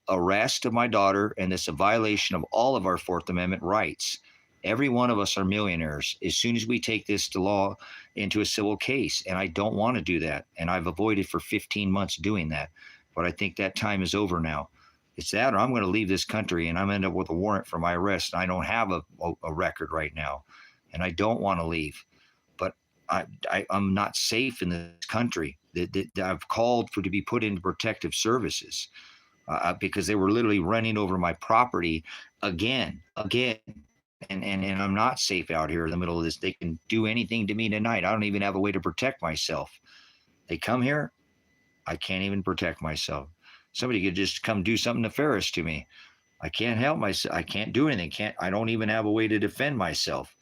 arrest of my daughter, and it's a violation of all of our Fourth Amendment rights. Every one of us are millionaires as soon as we take this to law into a civil case, and I don't want to do that, and I've avoided for 15 months doing that, but I think that time is over now. It's that, or I'm going to leave this country, and I'm going to end up with a warrant for my arrest, and I don't have a record right now, and I don't want to leave, but I'm not safe in this country. that I've called for to be put into protective services because they were literally running over my property again. And I'm not safe out here in the middle of this. They can do anything to me tonight. I don't even have a way to protect myself. They come here, I can't even protect myself. Somebody could just come do something nefarious to me. I can't help myself. I can't do anything. I don't even have a way to defend myself.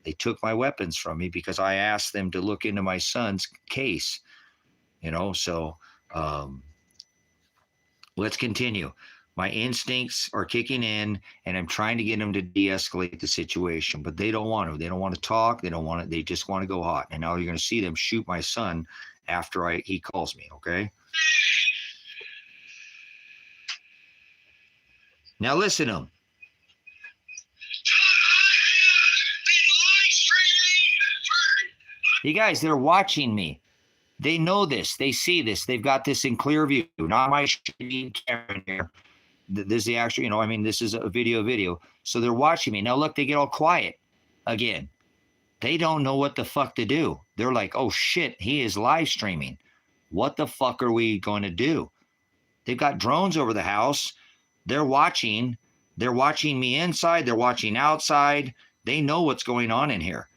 They took my weapons from me because I asked them to look into my son's case. So let's continue. My instincts are kicking in, and I'm trying to get them to de-escalate the situation, but they don't want to. They don't want to talk. They don't want to. They just want to go hot. And now you're going to see them shoot my son after he calls me. Okay. Now listen to them. You guys, they're watching me. They know this. They see this. They've got this in clear view. Not my camera here. This is the actual, this is a video. So they're watching me. Now, look, they get all quiet again. They don't know what the fuck to do. They're like, oh, shit, he is live streaming. What the fuck are we going to do? They've got drones over the house. They're watching. They're watching me inside. They're watching outside. They know what's going on in here.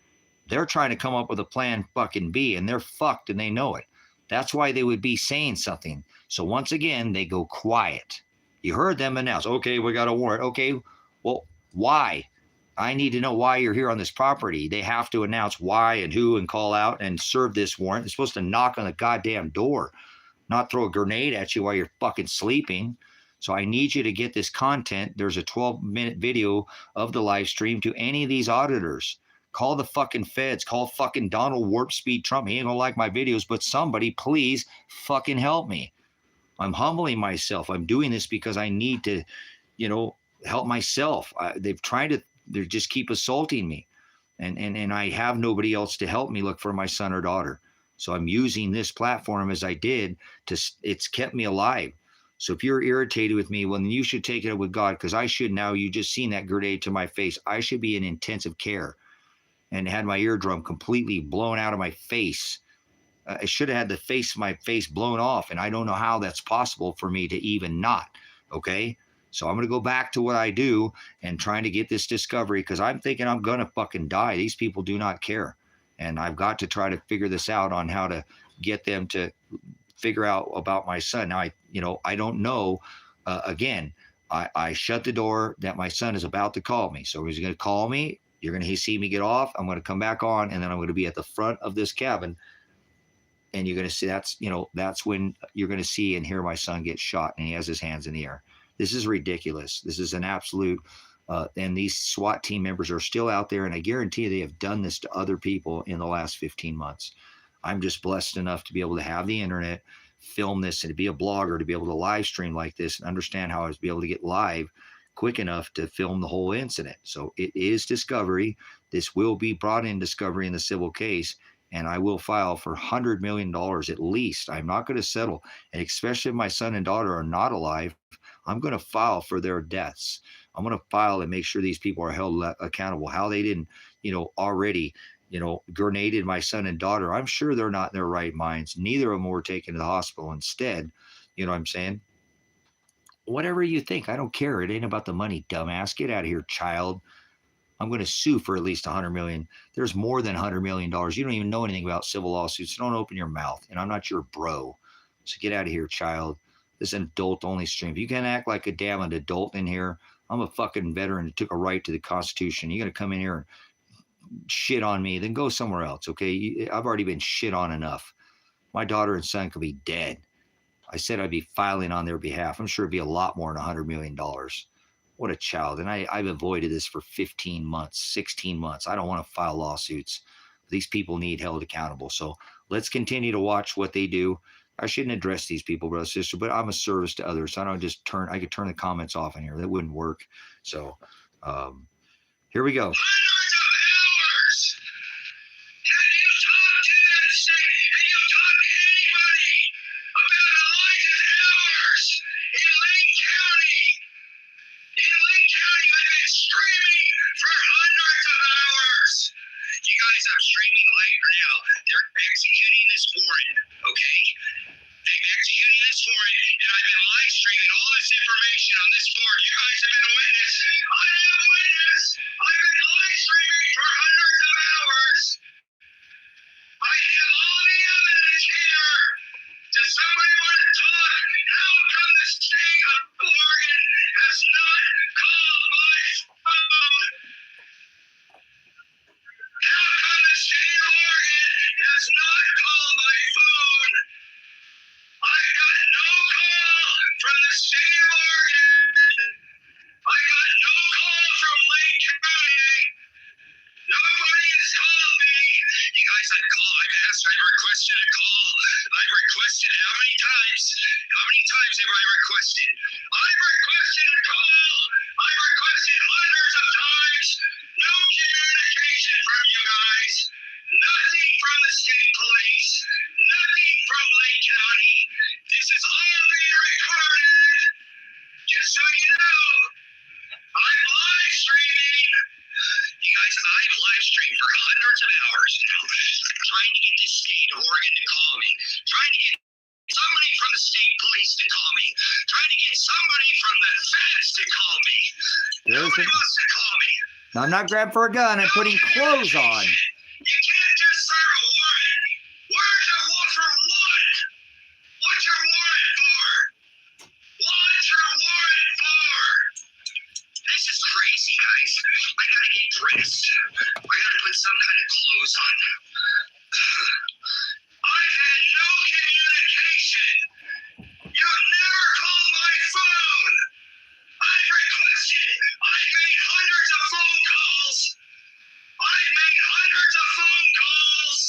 They're trying to come up with a plan fucking B, and they're fucked, and they know it. That's why they would be saying something. So once again, they go quiet. You heard them announce, okay, we got a warrant. Okay, well, why? I need to know why you're here on this property. They have to announce why and who and call out and serve this warrant. They're supposed to knock on the goddamn door, not throw a grenade at you while you're fucking sleeping. So I need you to get this content. There's a 12-minute video of the live stream to any of these auditors. Call the fucking feds. Call fucking Donald Warp Speed Trump. He ain't gonna like my videos, but somebody please fucking help me. I'm humbling myself. I'm doing this because I need to, help myself. They just keep assaulting me. And I have nobody else to help me look for my son or daughter. So I'm using this platform as I did it's kept me alive. So if you're irritated with me, well, then you should take it up with God, because I should now, you just seen that grenade to my face. I should be in intensive care and had my eardrum completely blown out of my face. I should have had my face blown off, and I don't know how that's possible for me to even not. Okay. So I'm going to go back to what I do and trying to get this discovery, because I'm thinking I'm going to fucking die. These people do not care. And I've got to try to figure this out on how to get them to figure out about my son. Now, I don't know. Again, I shut the door that my son is about to call me. So he's going to call me. You're going to see me get off. I'm going to come back on, and then I'm going to be at the front of this cabin. And you're going to see that's when you're going to see and hear my son get shot, and he has his hands in the air. This is ridiculous. This is an absolute, and these SWAT team members are still out there, and I guarantee you they have done this to other people in the last 15 months. I'm just blessed enough to be able to have the internet, film this, and to be a blogger, to be able to live stream like this and understand how I was be able to get live quick enough to film the whole incident. So it is discovery. This will be brought in discovery in the civil case, and I will file for $100 million at least. I'm not going to settle. And especially if my son and daughter are not alive, I'm going to file for their deaths. I'm going to file and make sure these people are held accountable. How they didn't, already, grenaded my son and daughter. I'm sure they're not in their right minds. Neither of them were taken to the hospital instead. You know what I'm saying? Whatever you think, I don't care. It ain't about the money, dumbass. Get out of here, child. I'm going to sue for at least $100 million. There's more than $100 million. You don't even know anything about civil lawsuits. Don't open your mouth. And I'm not your bro. So get out of here, child. This is an adult-only stream. If you can act like a damn adult in here, I'm a fucking veteran that took a right to the Constitution. You're going to come in here and shit on me, then go somewhere else, okay? I've already been shit on enough. My daughter and son could be dead. I said I'd be filing on their behalf. I'm sure it'd be a lot more than $100 million. What a child. And I've avoided this for 15 months, 16 months. I don't want to file lawsuits. These people need held accountable. So let's continue to watch what they do. I shouldn't address these people, brother, sister, but I'm a service to others. So I don't just I could turn the comments off in here. That wouldn't work. So here we go. Hundreds of hours. Have you talked to that state? Have you talked to anybody about Elijah's hours in Lane County? In Lane County, I've been streaming for hundreds of hours. You guys, I'm streaming live now. They're executing this warrant, okay? streaming all this information on this board. You guys have been witness. I am witness. I've been live streaming for hundreds of hours. I have all the evidence here. Does somebody want to talk? How come the state of Oregon has not called my phone? How come the state of Oregon has not called my phone? I got no call from the state of Oregon. I got no call from Lake County. Nobody has called me. You guys, I've asked, I've requested a call. I've requested how many times? How many times have I requested? I've requested a call. I've requested hundreds of times. No communication from you guys. Nothing from the state police. Nothing from Lake County. This is all being recorded. Just so you know, I'm live streaming. You guys, I've live streamed for hundreds of hours now, trying to get this state of Oregon to call me, trying to get somebody from the state police to call me, trying to get somebody from the feds to call me. Nobody wants to call me. I'm not grabbing for a gun. I'm putting clothes on. You can't just serve a warrant. Where's your warrant for what? What's your warrant for? What's your warrant for? This is crazy, guys. I gotta get dressed. I gotta put some kind of clothes on. I've had no communication. You've never called my phone. I've requested. I've made hundreds of phone calls. I've made hundreds of phone calls.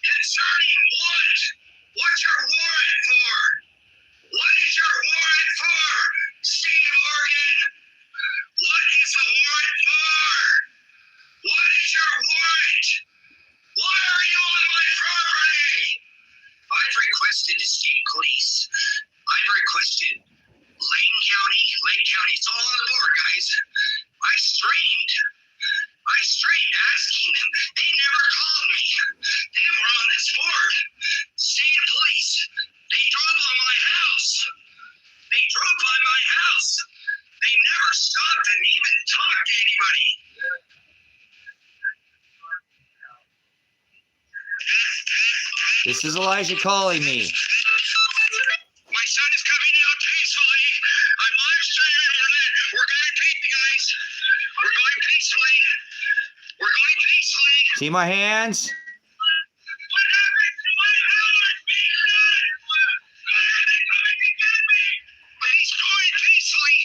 Concerning what? What's your warrant for? What is your warrant for, State of Oregon? What is the warrant for? What is your warrant? Why are you on my property? I've requested the state police. I've requested Lane County. Lane County, it's all on the board, guys. I streamed asking them. They never called me. They were on this board. State police. They drove by my house. They never stopped and even talked to anybody. This is Elijah calling me. My son is coming out peacefully. I'm live streaming. We're going peacefully, guys. We're going peacefully. We're going peacefully. See my hands? What happened to my house being done? Why are they coming to get me? But he's going peacefully.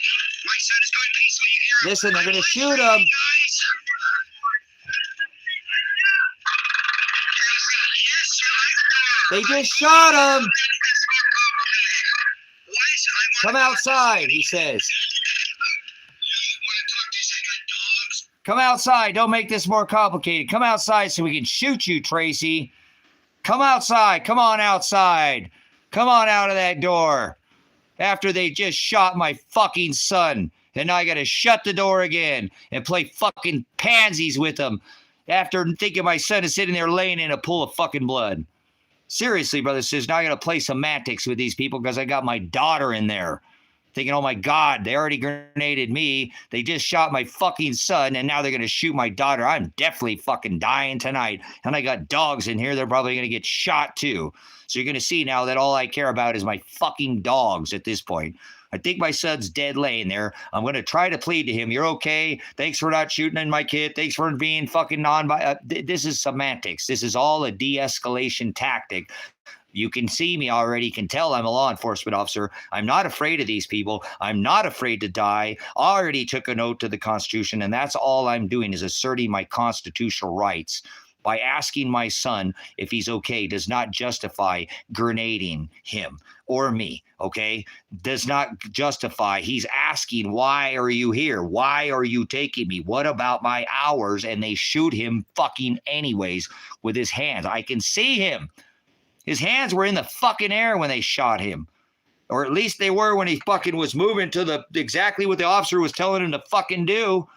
My son is going peacefully. You hear him? Listen, they're going to I'm shoot live him. streaming, guys. Yes, sir. They just shot him. Why Come outside, he says. Come outside. Don't make this more complicated. Come outside so we can shoot you, Tracy. Come outside. Come on outside. Come on out of that door. After they just shot my fucking son. And now I got to shut the door again and play fucking pansies with them. After thinking my son is sitting there laying in a pool of fucking blood. Seriously, brother and sisters, now I got to play semantics with these people because I got my daughter in there. Thinking, oh my God, they already grenaded me. They just shot my fucking son, and now they're going to shoot my daughter. I'm definitely fucking dying tonight. And I got dogs in here. They're probably going to get shot too. So you're going to see now that all I care about is my fucking dogs at this point. I think my son's dead laying there. I'm going to try to plead to him. You're okay. Thanks for not shooting at my kid. Thanks for being fucking this is semantics. This is all a de-escalation tactic. You can see me already, can tell I'm a law enforcement officer. I'm not afraid of these people. I'm not afraid to die. I already took an oath to the Constitution, and that's all I'm doing is asserting my constitutional rights. By asking my son if he's okay does not justify grenading him or me, okay? Does not justify. He's asking, why are you here? Why are you taking me? What about my hours? And they shoot him fucking anyways with his hands. I can see him. His hands were in the fucking air when they shot him. Or at least they were when he fucking was moving to the exactly what the officer was telling him to fucking do.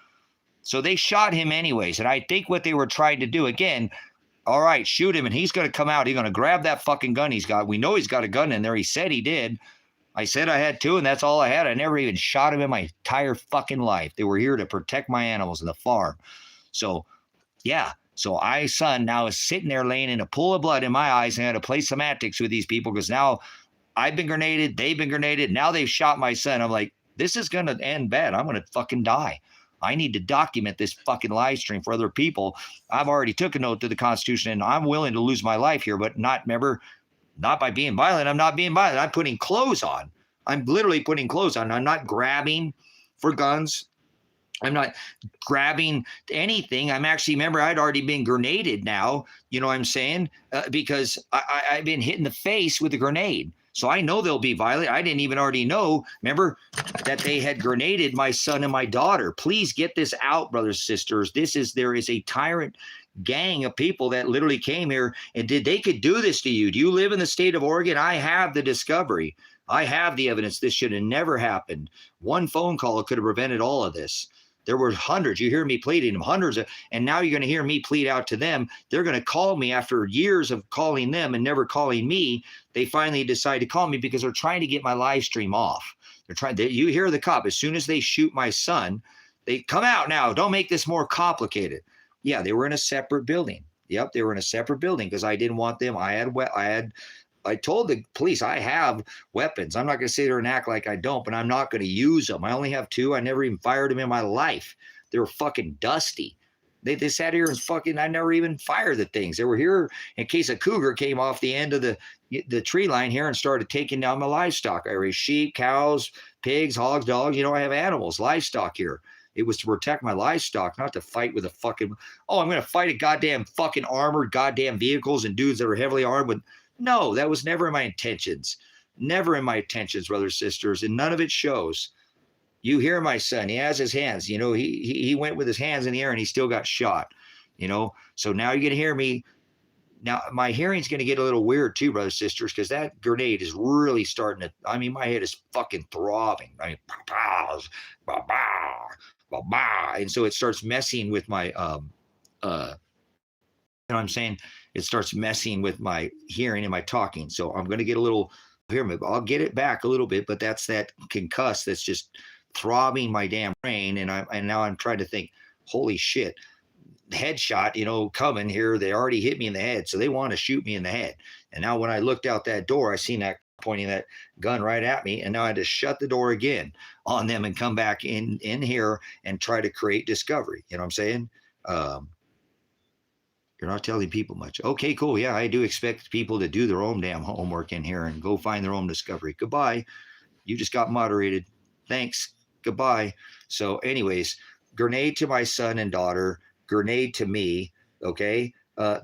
So they shot him anyways. And I think what they were trying to do, again, all right, shoot him and he's going to come out. He's going to grab that fucking gun he's got. We know he's got a gun in there. He said he did. I said I had 2, and that's all I had. I never even shot them in my entire fucking life. They were here to protect my animals in the farm. So, yeah. So son now is sitting there laying in a pool of blood in my eyes, and I had to play semantics with these people because now I've been grenaded, they've been grenaded, now they've shot my son. I'm like, this is going to end bad. I'm going to fucking die. I need to document this fucking live stream for other people. I've already took a note to the Constitution, and I'm willing to lose my life here, but not by being violent. I'm not being violent. I'm putting clothes on. I'm literally putting clothes on. I'm not grabbing for guns. I'm not grabbing anything. I'm actually, remember, I'd already been grenaded now, you know what I'm saying? Because I've been hit in the face with a grenade. So I know they'll be violent. I didn't even already know, remember, that they had grenaded my son and my daughter. Please get this out, brothers and sisters. There is a tyrant gang of people that literally came here and they could do this to you. Do you live in the state of Oregon? I have the discovery. I have the evidence. This should have never happened. One phone call could have prevented all of this. There were hundreds. You hear me pleading them, hundreds of, and now you're going to hear me plead out to them. They're going to call me after years of calling them and never calling me. They finally decide to call me because they're trying to get my live stream off. You hear the cop. As soon as they shoot my son, they come out now. Don't make this more complicated. Yeah, they were in a separate building. Yep, they were in a separate building because I didn't want them. I told the police I have weapons. I'm not going to sit there and act like I don't, but I'm not going to use them. I only have 2. I never even fired them in my life. They were fucking dusty. They sat here and I never even fired the things. They were here in case a cougar came off the end of the tree line here and started taking down my livestock. I raise sheep, cows, pigs, hogs, dogs. You know, I have animals, livestock here. It was to protect my livestock, not to fight with I'm going to fight a goddamn fucking armored goddamn vehicles and dudes that are heavily armed with. No, that was never in my intentions. Never in my intentions, brothers and sisters, and none of it shows. You hear my son. He has his hands. You know, he went with his hands in the air and he still got shot. You know, so now you're going to hear me. Now, my hearing's going to get a little weird too, brothers and sisters, because that grenade is really starting to, I mean, my head is fucking throbbing. I mean, bah, bah, bah, bah, and so it starts messing with my, you know what I'm saying? It starts messing with my hearing and my talking. So I'm going to get a little, I'll get it back a little bit, but that's that concuss that's just throbbing my damn brain. And now I'm trying to think, holy shit, headshot, you know, coming here. They already hit me in the head. So they want to shoot me in the head. And now when I looked out that door, I seen that pointing that gun right at me. And now I had to shut the door again on them and come back in here and try to create discovery. You know what I'm saying? You're not telling people much. Okay, cool. Yeah, I do expect people to do their own damn homework in here and go find their own discovery. Goodbye. You just got moderated. Thanks. Goodbye. So anyways, grenade to my son and daughter, grenade to me. Okay.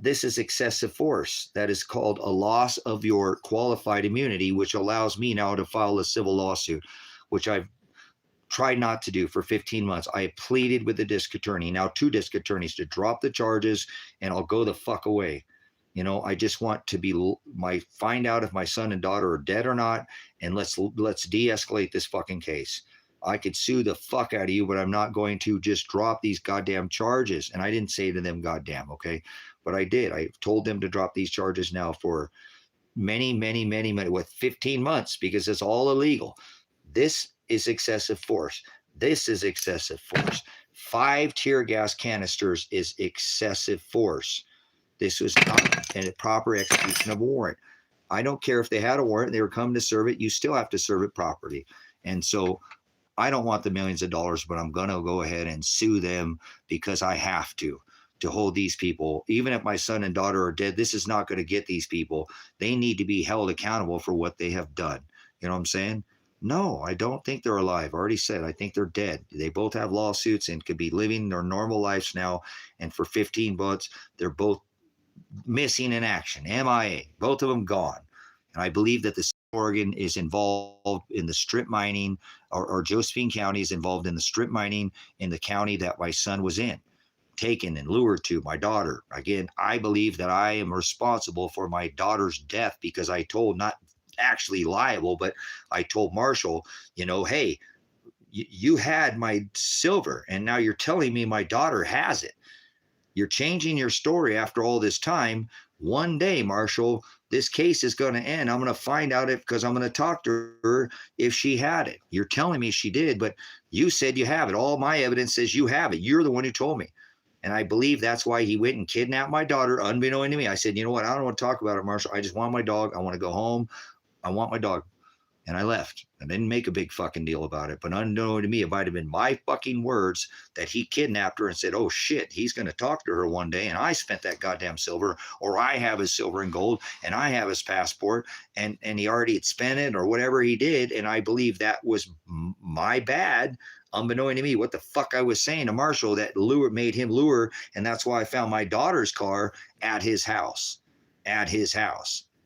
This is excessive force. That is called a loss of your qualified immunity, which allows me now to file a civil lawsuit, which I've tried not to do for 15 months. I pleaded with the district attorney, now 2 district attorneys, to drop the charges and I'll go the fuck away. You know, I just want to find out if my son and daughter are dead or not. And let's de-escalate this fucking case. I could sue the fuck out of you, but I'm not going to just drop these goddamn charges. And I didn't say to them, goddamn, okay? But I did. I told them to drop these charges now for many, with 15 months because it's all illegal. This is excessive force. This is excessive force. 5 tear gas canisters is excessive force. This was not a proper execution of a warrant. I don't care if they had a warrant and they were coming to serve it. You still have to serve it properly. And so I don't want the millions of dollars, but I'm going to go ahead and sue them because I have to hold these people. Even if my son and daughter are dead, this is not going to get these people. They need to be held accountable for what they have done. You know what I'm saying? No, I don't think they're alive. I already said, I think they're dead. They both have lawsuits and could be living their normal lives now. And for 15 months, they're both missing in action, MIA, both of them gone. And I believe that the state of Oregon is involved in the strip mining, or Josephine County is involved in the strip mining in the county that my son was in, taken and lured to, my daughter. Again, I believe that I am responsible for my daughter's death because I told, not actually liable, but I told Marshall, you know, hey, you had my silver and now you're telling me my daughter has it. You're changing your story after all this time. One day, Marshall, this case is going to end. I'm going to find out because I'm going to talk to her if she had it. You're telling me she did, but you said you have it. All my evidence says you have it. You're the one who told me. And I believe that's why he went and kidnapped my daughter, unbeknown to me. I said, you know what? I don't want to talk about it, Marshall. I just want my dog. I want to go home. I want my dog. And I left. I didn't make a big fucking deal about it. But unknown to me, it might have been my fucking words that he kidnapped her and said, oh shit, he's going to talk to her one day. And I spent that goddamn silver, or I have his silver and gold, and I have his passport, and he already had spent it or whatever he did. And I believe that was my bad, unbeknown to me, what the fuck I was saying to Marshall that made him lure. And that's why I found my daughter's car at his house,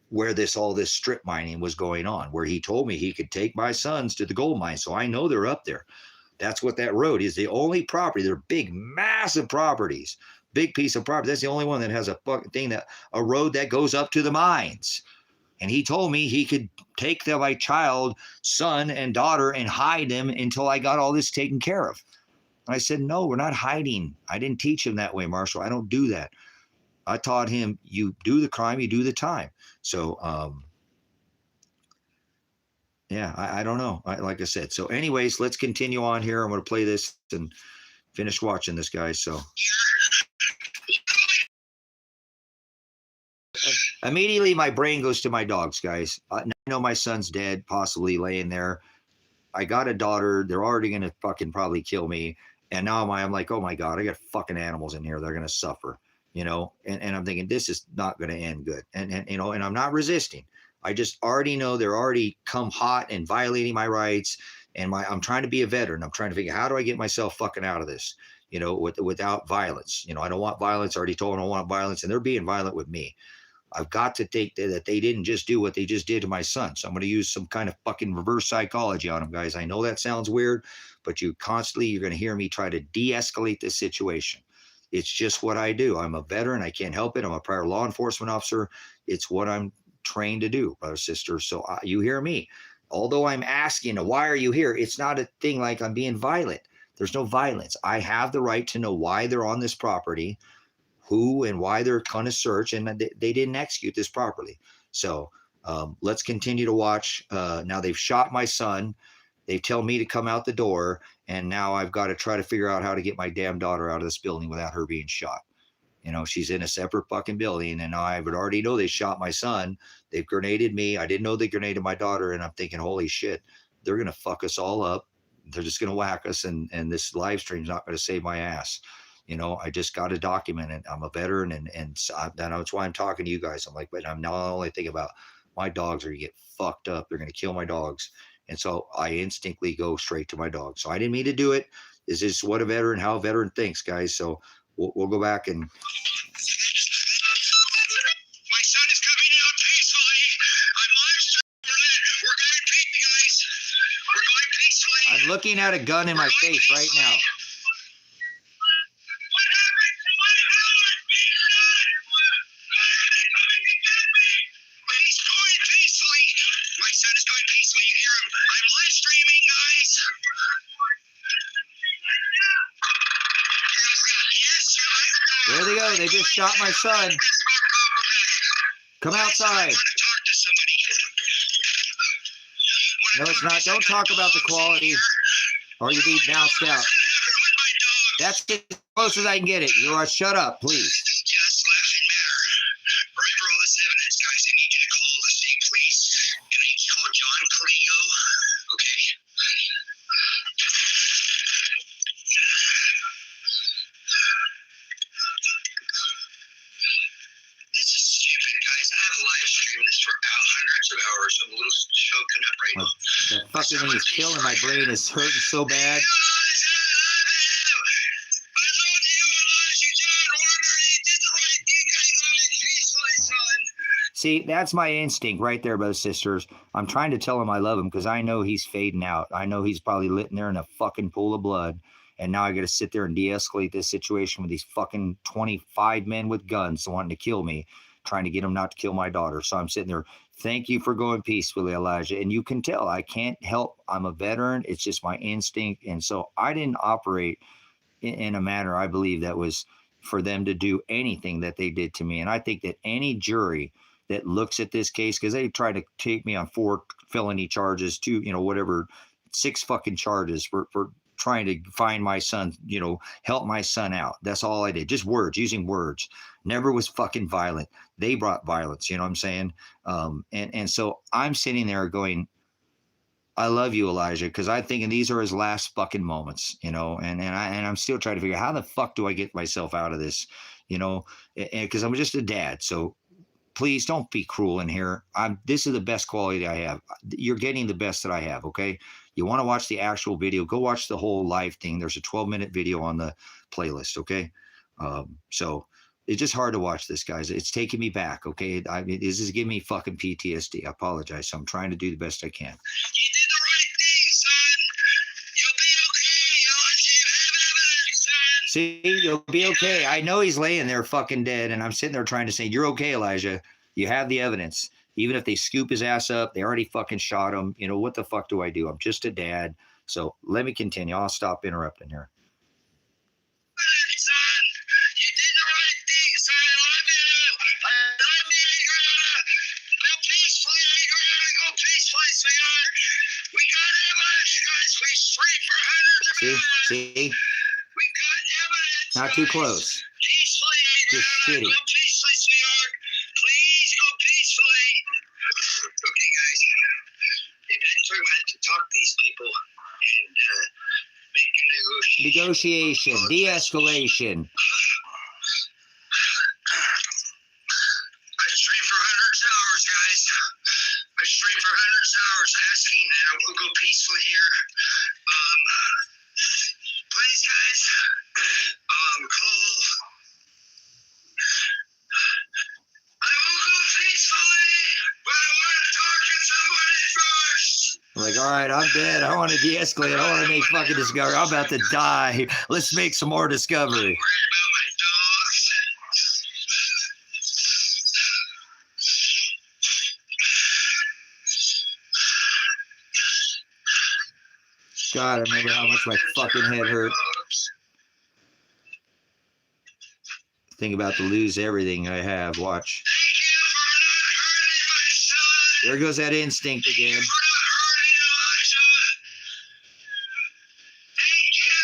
where all this strip mining was going on, where he told me he could take my sons to the gold mine. So I know they're up there. That's what that road is. The only property, they're big, massive properties, big piece of property. That's the only one that has a fucking thing, a road that goes up to the mines. And he told me he could take my child, son and daughter, and hide them until I got all this taken care of. And I said, no, we're not hiding. I didn't teach him that way, Marshall. I don't do that. I taught him, you do the crime, you do the time. So, yeah, I don't know. Like I said. So anyways, let's continue on here. I'm going to play this and finish watching this, guys. So immediately my brain goes to my dogs, guys. I know my son's dead, possibly laying there. I got a daughter. They're already going to fucking probably kill me. And now I'm like, oh my God, I got fucking animals in here. They're going to suffer, and I'm thinking this is not going to end good. And I'm not resisting. I just already know they're already come hot and violating my rights. And I'm trying to be a veteran. I'm trying to figure how do I get myself fucking out of this, without violence. I don't want violence. I already told them I don't want violence, and they're being violent with me. I've got to take that they didn't just do what they just did to my son. So I'm going to use some kind of fucking reverse psychology on them, guys. I know that sounds weird, but you're going to hear me try to de-escalate this situation. It's just what I do. I'm a veteran. I can't help it. I'm a prior law enforcement officer. It's what I'm trained to do, brother, sister. So you hear me. Although I'm asking, why are you here? It's not a thing like I'm being violent. There's no violence. I have the right to know why they're on this property, who and why they're going to search, and they didn't execute this properly. So let's continue to watch. Now they've shot my son. They tell me to come out the door, and now I've got to try to figure out how to get my damn daughter out of this building without her being shot. She's in a separate fucking building, and I would already know they shot my son. They've grenaded me. I didn't know they grenaded my daughter, and I'm thinking, holy shit, they're going to fuck us all up. They're just going to whack us, and this live stream's not going to save my ass. I just got to document it. I'm a veteran, and that's why I'm talking to you guys. I'm like, but I'm not only thinking about my dogs are going to get fucked up. They're going to kill my dogs. And so I instinctively go straight to my dog. So I didn't mean to do it. This is how a veteran thinks, guys. So we'll go back and. My son is coming out peacefully. I'm live streaming. We're going peacefully, guys. We're going peacefully. I'm looking at a gun in my face right now. There they go. They just shot my son. Come outside. No, it's not. Don't talk about the quality or you'll be bounced out. That's as close as I can get it. Shut up, please. Just laughing matter. Remember all this evidence, guys. I need you to call the state police. And I need you to call John Caligo. Okay? This is stupid, guys. I have live streamed this for hundreds of hours. I'm a little choking up right now. That fucking thing is killing my brain. It's hurting so bad. See, that's my instinct right there, brothers, sisters. I'm trying to tell him I love him because I know he's fading out. I know he's probably lit in there in a fucking pool of blood. And now I got to sit there and de-escalate this situation with these fucking 25 men with guns wanting to kill me, trying to get them not to kill my daughter. So I'm sitting there. Thank you for going peacefully, Elijah. And you can tell I can't help. I'm a veteran. It's just my instinct. And so I didn't operate in a manner I believe that was for them to do anything that they did to me. And I think that any jury that looks at this case, because they tried to take me on 4 felony charges, 2, whatever, 6 fucking charges for trying to find my son, help my son out. That's all I did. Just words, using words. Never was fucking violent. They brought violence, you know what I'm saying? And so I'm sitting there going, I love you, Elijah, because I'm thinking these are his last fucking moments, and I'm still trying to figure out how the fuck do I get myself out of this, because I'm just a dad. So please don't be cruel in here. This is the best quality I have. You're getting the best that I have. Okay. You want to watch the actual video, go watch the whole live thing. There's a 12-minute video on the playlist. Okay. So it's just hard to watch this, guys. It's taking me back. Okay. This is giving me fucking PTSD. I apologize. So I'm trying to do the best I can. You did the right thing, son. You'll be okay. You have evidence, son. See, you'll be okay. I know he's laying there fucking dead, and I'm sitting there trying to say, you're okay, Elijah. You have the evidence. Even if they scoop his ass up, they already fucking shot him. What the fuck do I do? I'm just a dad. So let me continue. I'll stop interrupting here. Son, you did the right thing, son. I love you. I love you, Adriana. Go peacefully, Adriana. Go peacefully, sweetheart. We got evidence, guys. We street for hundreds of hours. See? We got evidence. Not too guys. close. Peacefully, Just Adriana. shitty. Go peacefully, sweetheart. Please go peacefully. Okay, guys. They've been to talk to these people and make a Negotiation. De-escalation. I stream for hundreds of hours, guys. I stream for hundreds of hours asking that I will go peacefully here. Please, guys, call. I will go peacefully, but I want to talk to somebody first. I'm like, all right, I'm dead. I want to de-escalate. I want to make fucking discovery. I'm about to die. Let's make some more discovery. Worried about my dogs. God, I remember how much my fucking head hurt. Think about to lose everything I have. Watch. Thank you for not hurting my son. There goes that instinct Thank you again. for not hurting Elijah. Thank you.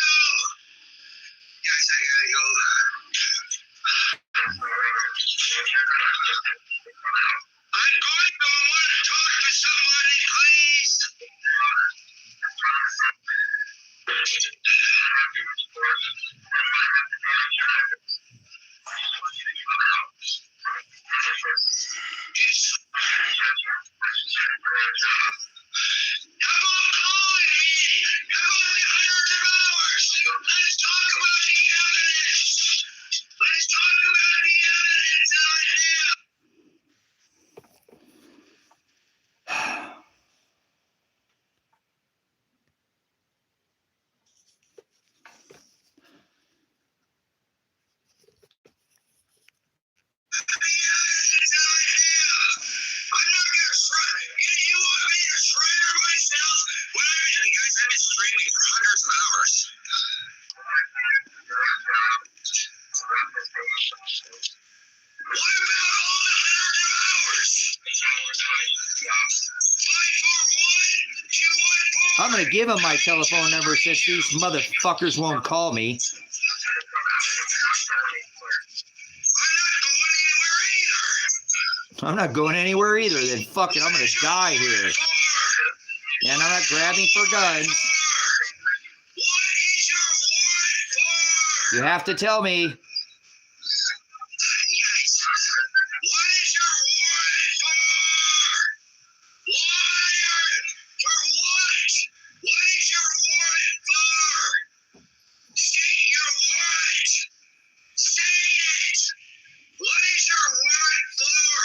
Guys, I gotta go. I'm going to want to talk to somebody, please. How about calling me? How about the hundreds of hours? Let's talk about the evidence. Let's talk about the evidence that I have. The evidence that I have. I'm not gonna surrender. You want me to surrender myself? You guys have been streaming for hundreds of hours. What about all the hundreds of hours? 541-214. I'm going to give him my telephone number since these motherfuckers won't call me. I'm not going anywhere either. Then fuck it, I'm going to die here. And I'm not grabbing for guns. What is your warrant for? You have to tell me. Yes. What is your warrant for? For what? What is your warrant for? State your warrant. State it. What is your warrant for?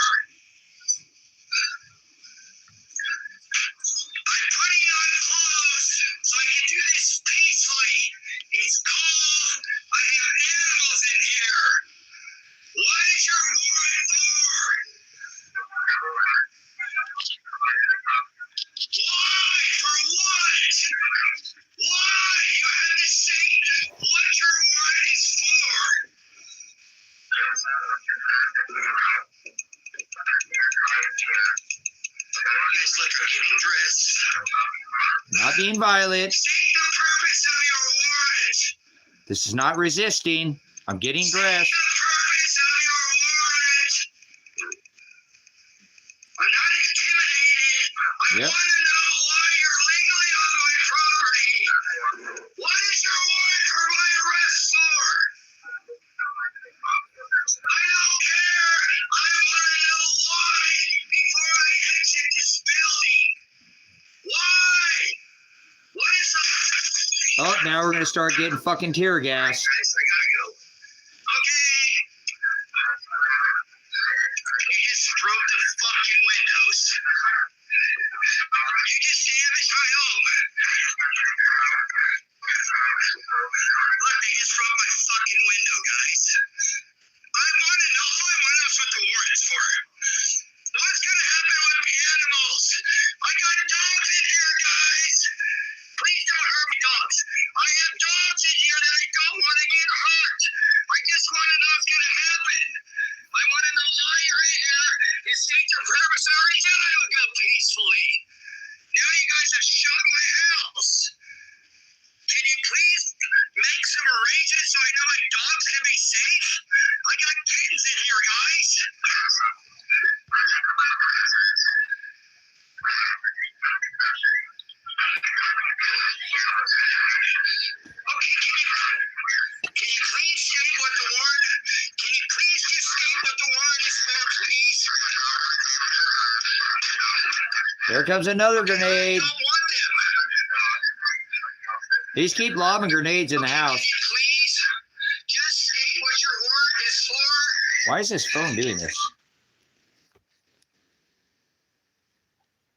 I'm putting on clothes so I can do this peacefully. It's cold. I have animals in here. What is your warrant for? Why? For what? Why? You have to say what your warrant is for. dangerous. Not being violent. State the purpose of your warrant. This is not resisting. I'm getting dressed. State the purpose of your warrant. I'm not intimidated. I Yep. want to know why you're legally on my property. What is your warrant for my arrest for? I don't care. I want to know why before I exit this building. Why? What is the... Oh, now we're gonna start getting fucking tear gas. Guys, I gotta go. Okay. You just broke the fucking windows. You just damaged my home. Look, they just broke my fucking window, guys. I want to know what the warrant's for. What's gonna happen with the animals? I got dogs in here, guys. Please don't hurt me, dogs. I have dogs in here that I don't want to get hurt. I just want to know what's gonna happen. I want to know why you're in here. Is state your purpose. I already said I would go peacefully. Now you guys have shot my house. Can you please make some arrangements so I know my dogs can be safe? I got kittens in here, guys. Okay, can you please state what the warrant? Can you please just state what the warrant is for, please? There comes another grenade. I don't want them. These keep lobbing grenades in the house. Can you please just state what your warrant is for? Why is this phone doing this?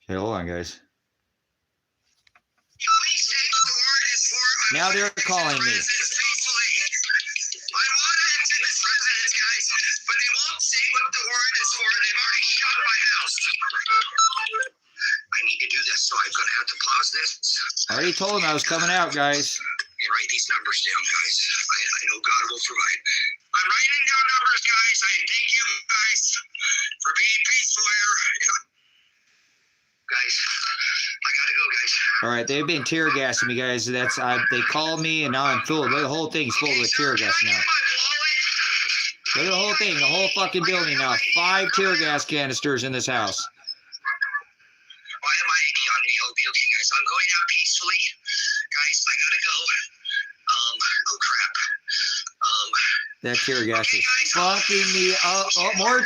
Okay, hold on, guys. Please state what the warrant is for. Now they're calling me. I want to exit this residence, guys, but they won't say what the warrant is for. They've already shot my house. I need to do this, so I'm going to have to pause this. I already told them I was coming out, guys. Okay, write these numbers down, guys. I know God will provide. I'm writing down numbers, guys. I thank you guys for being peaceful here. Guys, I gotta go, guys. All right, they've been tear gassing me, guys. They called me, and now I'm full. The whole thing's full with tear gas now. Look at the whole thing, the whole fucking building now. 5 tear gas canisters in this house. Why am I on me? I'll be okay, guys. I'm going out peacefully. Guys, I gotta go. Oh crap. That tear gas is fucking me up. Oh, more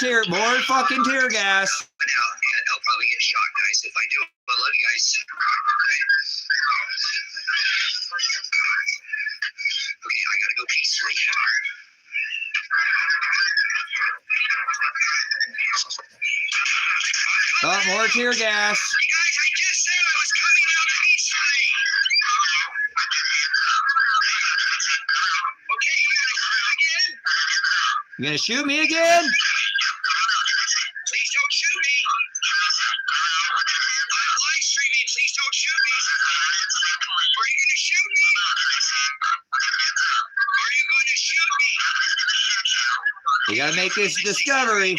fucking tear gas. But now, and I'll probably get shot, guys, if I do. I love you guys. Okay, I gotta go peacefully. Oh, more tear gas. Hey guys, I just said I was coming out peacefully. Okay, you gonna shoot again? You gonna shoot me again? Please don't shoot me. I'm live streaming. Please don't shoot me. Are you gonna shoot me? Are you gonna shoot me? You gotta make this discovery.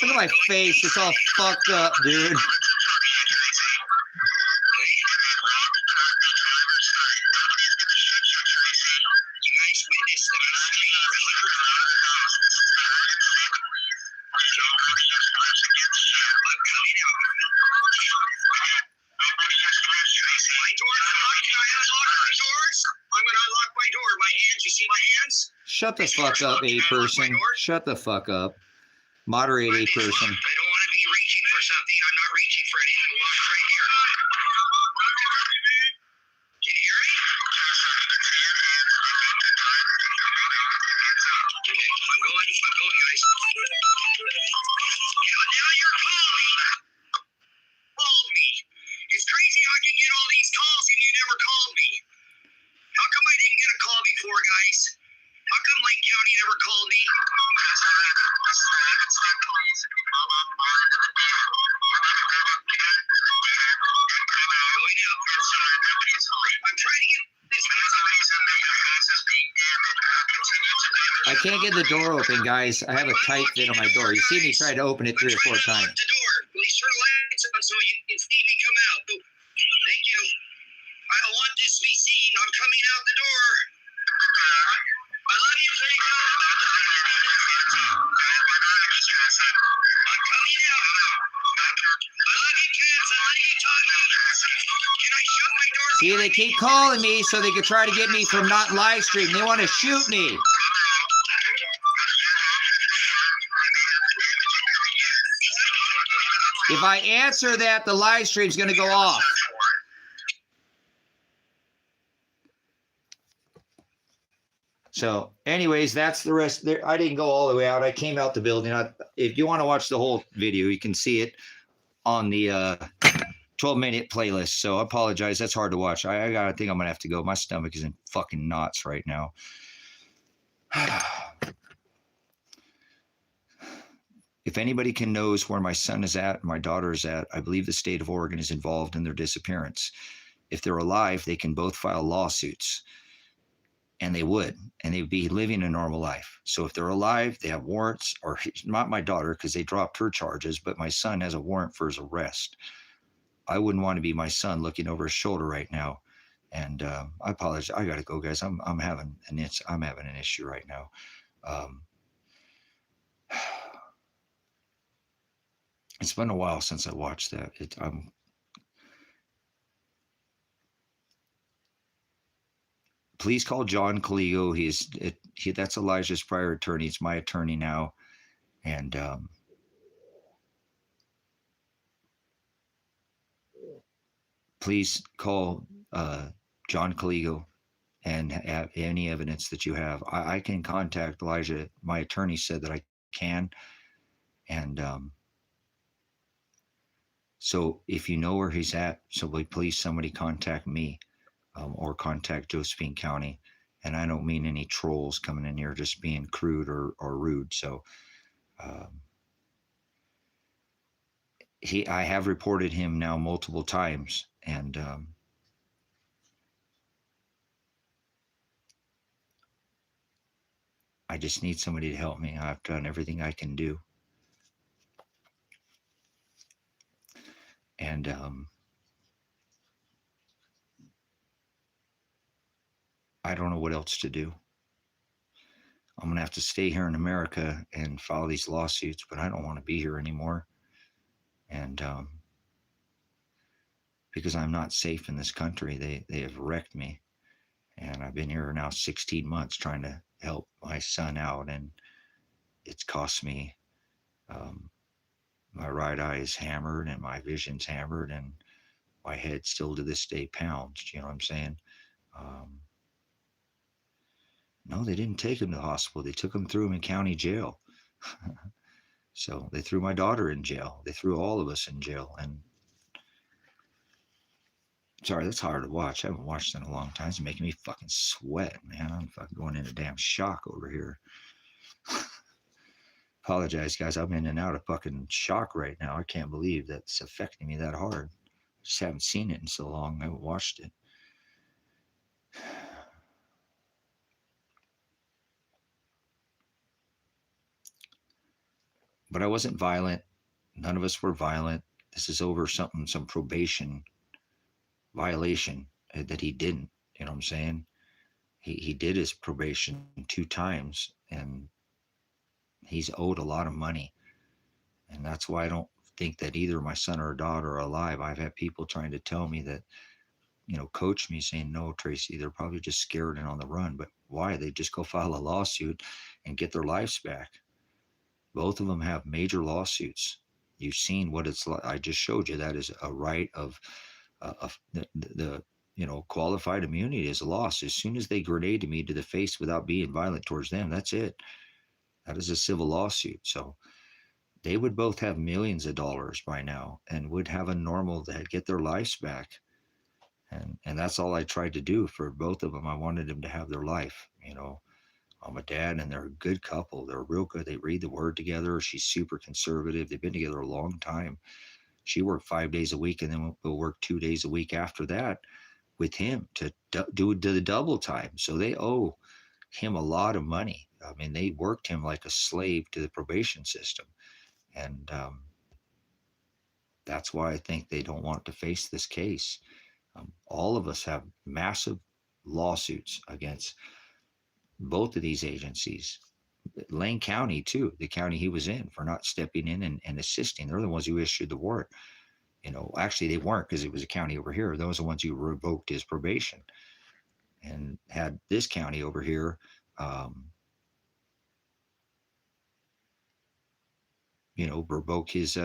Look at my face. It's all fucked up, dude. Shut the fuck up, A person. Shut the fuck up. Moderate, A person. I don't want to be reaching for something. I'm not reaching for anything. Walk right here. Can you hear me? Okay, I'm going, guys. You know, now you're calling. Called me. It's crazy how I can get all these calls and you never called me. How come I didn't get a call before, guys? How come Lake County never called me? Going out. I'm trying to get this. I can't get the door open, guys. I have a tight fit on my door. You see me try to open it 3 or 4 times. The door. Please turn the lights on so you can see me come out. Thank you. I don't want this to be seen. I'm coming out the door. I love you, Tracy. I'm coming out. I love you, cats. I like you talking. Can I shut my door? See, they keep calling me so they can try to get me from not live streaming. They want to shoot me. If I answer that, the live stream's going to go off. So anyways, that's the rest there. I didn't go all the way out. I came out the building. If you want to watch the whole video, you can see it on the 12-minute playlist. So I apologize. That's hard to watch. I think I'm going to have to go. My stomach is in fucking knots right now. If anybody knows where my son is at, my daughter is at, I believe the state of Oregon is involved in their disappearance. If they're alive, they can both file lawsuits. And they would, and they'd be living a normal life. So if they're alive, they have warrants, or not my daughter, because they dropped her charges, but my son has a warrant for his arrest. I wouldn't want to be my son looking over his shoulder right now. And I apologize. I gotta go, guys. I'm having an issue right now. It's been a while since I watched that. Please call John Caligo. That's Elijah's prior attorney. It's my attorney now. And please call John Caligo and have any evidence that you have. I can contact Elijah. My attorney said that I can. And so if you know where he's at, so please somebody contact me. Or contact Josephine County. And I don't mean any trolls coming in here just being crude or rude. So I have reported him now multiple times. And I just need somebody to help me. I've done everything I can do. And I don't know what else to do. I'm going to have to stay here in America and file these lawsuits, but I don't want to be here anymore. And because I'm not safe in this country, they have wrecked me. And I've been here now 16 months trying to help my son out. And it's cost me, my right eye is hammered and my vision's hammered and my head still to this day pounds. You know what I'm saying? No, they didn't take him to the hospital. They took him through him in county jail. So they threw my daughter in jail. They threw all of us in jail. And sorry, that's hard to watch. I haven't watched in a long time. It's making me fucking sweat, man. I'm fucking going into damn shock over here. Apologize, guys. I'm in and out of fucking shock right now. I can't believe that's affecting me that hard. I just haven't seen it in so long. I haven't watched it. But I wasn't violent. None of us were violent. This is over some probation violation that he didn't. You know what I'm saying? He did his probation 2 times, and he's owed a lot of money. And that's why I don't think that either my son or daughter are alive. I've had people trying to tell me that, coach me, saying, no, Tracy, they're probably just scared and on the run. But why? They just go file a lawsuit and get their lives back. Both of them have major lawsuits. You've seen what it's like. I just showed you that is a right of the qualified immunity is lost. As soon as they grenade me to the face without being violent towards them, that's it. That is a civil lawsuit. So they would both have millions of dollars by now and would have a normal, that get their lives back. And that's all I tried to do for both of them. I wanted them to have their life. I'm a dad, and they're a good couple. They're real good. They read the word together. She's super conservative. They've been together a long time. She worked 5 days a week, and then we'll work 2 days a week after that with him to do the double time. So they owe him a lot of money. I mean, they worked him like a slave to the probation system. And That's why I think they don't want to face this case. All of us have massive lawsuits against both of these agencies. Lane County, too, the county he was in, for not stepping in and assisting. They're the ones who issued the warrant. Actually, they weren't, because it was a county over here. Those are the ones who revoked his probation and had this county over here revoke his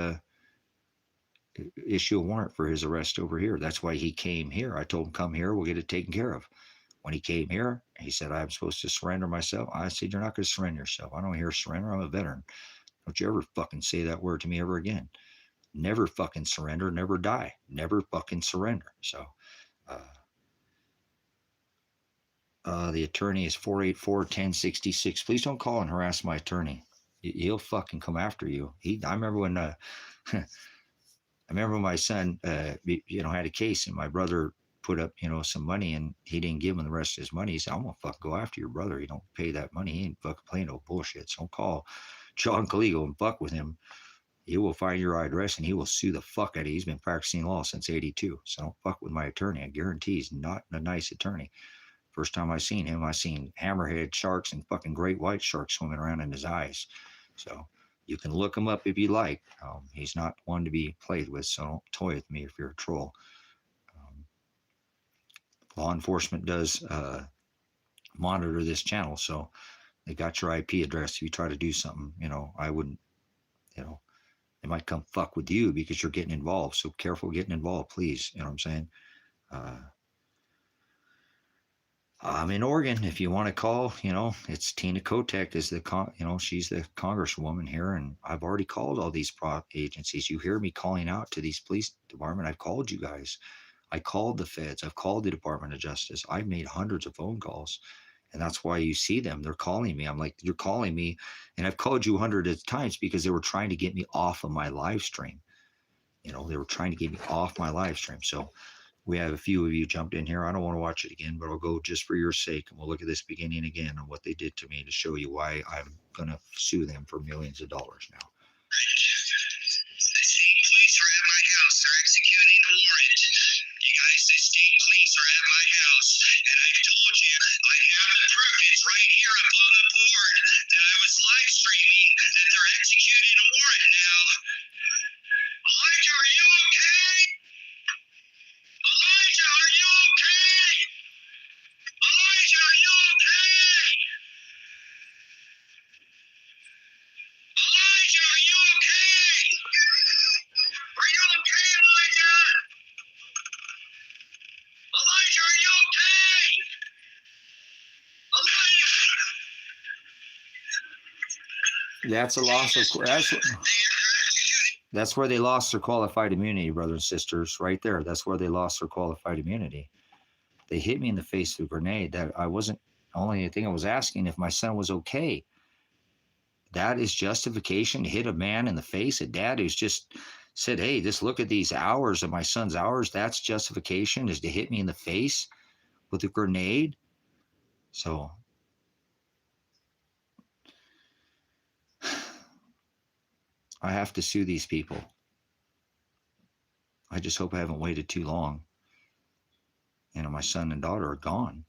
issue a warrant for his arrest over here. That's why he came here. I told him, come here, we'll get it taken care of. When he came here, he said, I'm supposed to surrender myself. I said, you're not going to surrender yourself. I don't hear surrender. I'm a veteran. Don't you ever fucking say that word to me ever again. Never fucking surrender, never die. Never fucking surrender. So the attorney is 484-1066. Please don't call and harass my attorney. He'll fucking come after you. I remember when I remember when my son had a case, and my brother put up some money, and he didn't give him the rest of his money. He said, I'm gonna fucking go after your brother. He don't pay that money. He ain't fucking playing no bullshit. So don't call John Caligo and fuck with him. He will find your address and he will sue the fuck out of you. He's been practicing law since '82. So don't fuck with my attorney. I guarantee he's not a nice attorney. First time I seen him, I seen hammerhead sharks and fucking great white sharks swimming around in his eyes. So you can look him up if you like. He's not one to be played with, so don't toy with me if you're a troll. Law enforcement does monitor this channel, so they got your IP address. If you try to do something, I wouldn't, they might come fuck with you because you're getting involved. So careful getting involved, please. You know what I'm saying? I'm in Oregon. If you want to call, it's Tina Kotek is she's the congresswoman here, and I've already called all these agencies. You hear me calling out to these police department. I've called you guys. I called the feds. I've called the Department of Justice. I've made hundreds of phone calls, and that's why you see them. They're calling me. I'm like, you're calling me, and I've called you hundreds of times because they were trying to get me off of my live stream. They were trying to get me off my live stream. So we have a few of you jumped in here. I don't want to watch it again, but I'll go just for your sake, and we'll look at this beginning again on what they did to me to show you why I'm going to sue them for millions of dollars now. The state police are at my house. They're executing a warrant. You guys, the state police are at my house, and I've told you, I have the proof. It's right here up on the board that I was live streaming that they're executing a warrant now. Elijah, are you okay? Elijah, are you okay? Elijah, are you okay? Elijah, are you okay? Are you okay, Elijah? Elijah, are you okay? Elijah! That's a loss of that's where they lost their qualified immunity, brothers and sisters, right there. That's where they lost their qualified immunity. They hit me in the face with a grenade. That I wasn't, only thing I was asking if my son was okay. That is justification to hit a man in the face, a dad who's just said, hey, just look at these hours of my son's hours. That's justification, is to hit me in the face with a grenade. So I have to sue these people. I just hope I haven't waited too long. My son and daughter are gone.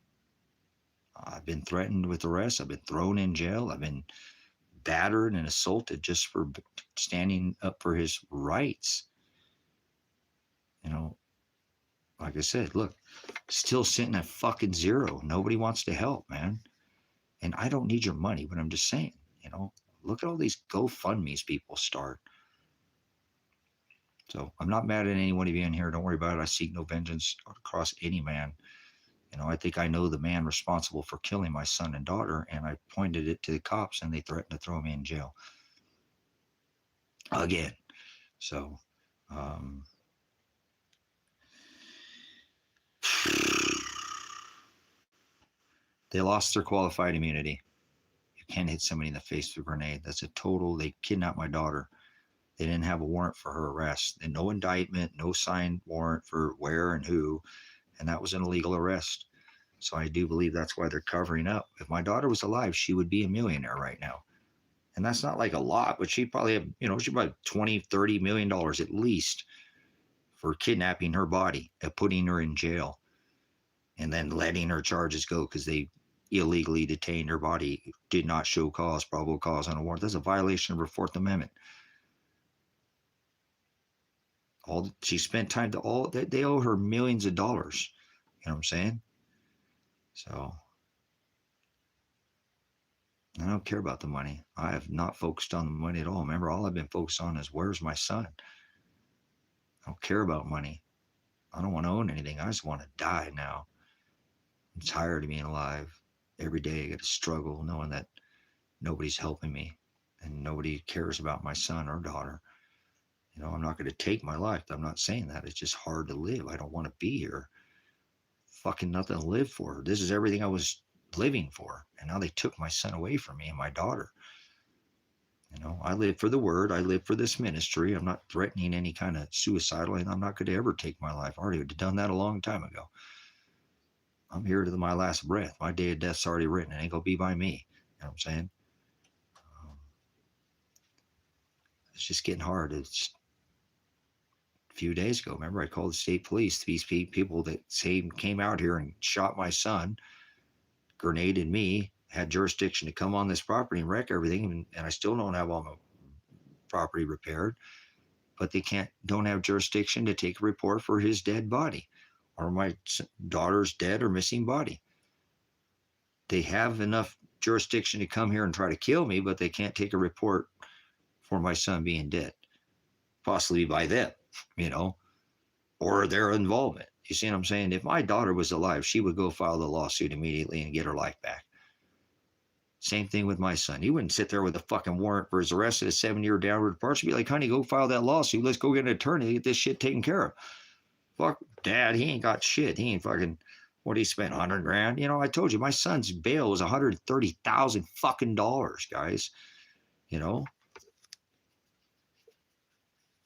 I've been threatened with arrest. I've been thrown in jail. I've been battered and assaulted just for standing up for his rights. Like I said, look, still sitting at fucking zero. Nobody wants to help, man. And I don't need your money, but I'm just saying, look at all these GoFundMes people start. So I'm not mad at any one of you in here. Don't worry about it. I seek no vengeance across any man. I think I know the man responsible for killing my son and daughter, and I pointed it to the cops, and they threatened to throw me in jail again. So, they lost their qualified immunity. You can't hit somebody in the face with a grenade. That's a total. They kidnapped my daughter. They didn't have a warrant for her arrest, and no indictment, no signed warrant for where and who, and that was an illegal arrest. So I do believe that's why they're covering up. If my daughter was alive, she would be a millionaire right now. And that's not like a lot, but she'd probably have, she'd probably $20, $30 million at least for kidnapping her body and putting her in jail and then letting her charges go because they illegally detained her body, did not show cause, probable cause on a warrant. That's a violation of her Fourth Amendment. She spent time to all, they owe her millions of dollars. You know what I'm saying? So I don't care about the money. I have not focused on the money at all. Remember, all I've been focused on is where's my son? I don't care about money. I don't want to own anything. I just want to die now. I'm tired of being alive. Every day I got to struggle knowing that nobody's helping me and nobody cares about my son or daughter. You know, I'm not going to take my life. I'm not saying that. It's just hard to live. I don't want to be here. Fucking nothing to live for. This is everything I was living for. And now they took my son away from me and my daughter. You know, I live for the word. I live for this ministry. I'm not threatening any kind of suicidal, and I'm not going to ever take my life. I already done that a long time ago. I'm here to my last breath. My day of death's already written. It ain't going to be by me. You know what I'm saying? It's just getting hard. It's a few days ago. Remember, I called the state police. These people that came out here and shot my son, grenaded me, had jurisdiction to come on this property and wreck everything, and I still don't have all my property repaired. But they don't have jurisdiction to take a report for his dead body or my daughter's dead or missing body. They have enough jurisdiction to come here and try to kill me, but they can't take a report for my son being dead, possibly by them, you know, or their involvement. You see what I'm saying? If my daughter was alive, she would go file the lawsuit immediately and get her life back. Same thing with my son. He wouldn't sit there with a fucking warrant for his arrest at a 7-year downward departure. Be like, honey, go file that lawsuit. Let's go get an attorney to get this shit taken care of. Fuck, Dad, he ain't got shit. He ain't fucking, what he spent, $100,000? You know, I told you, my son's bail was $130,000 fucking dollars, guys. You know?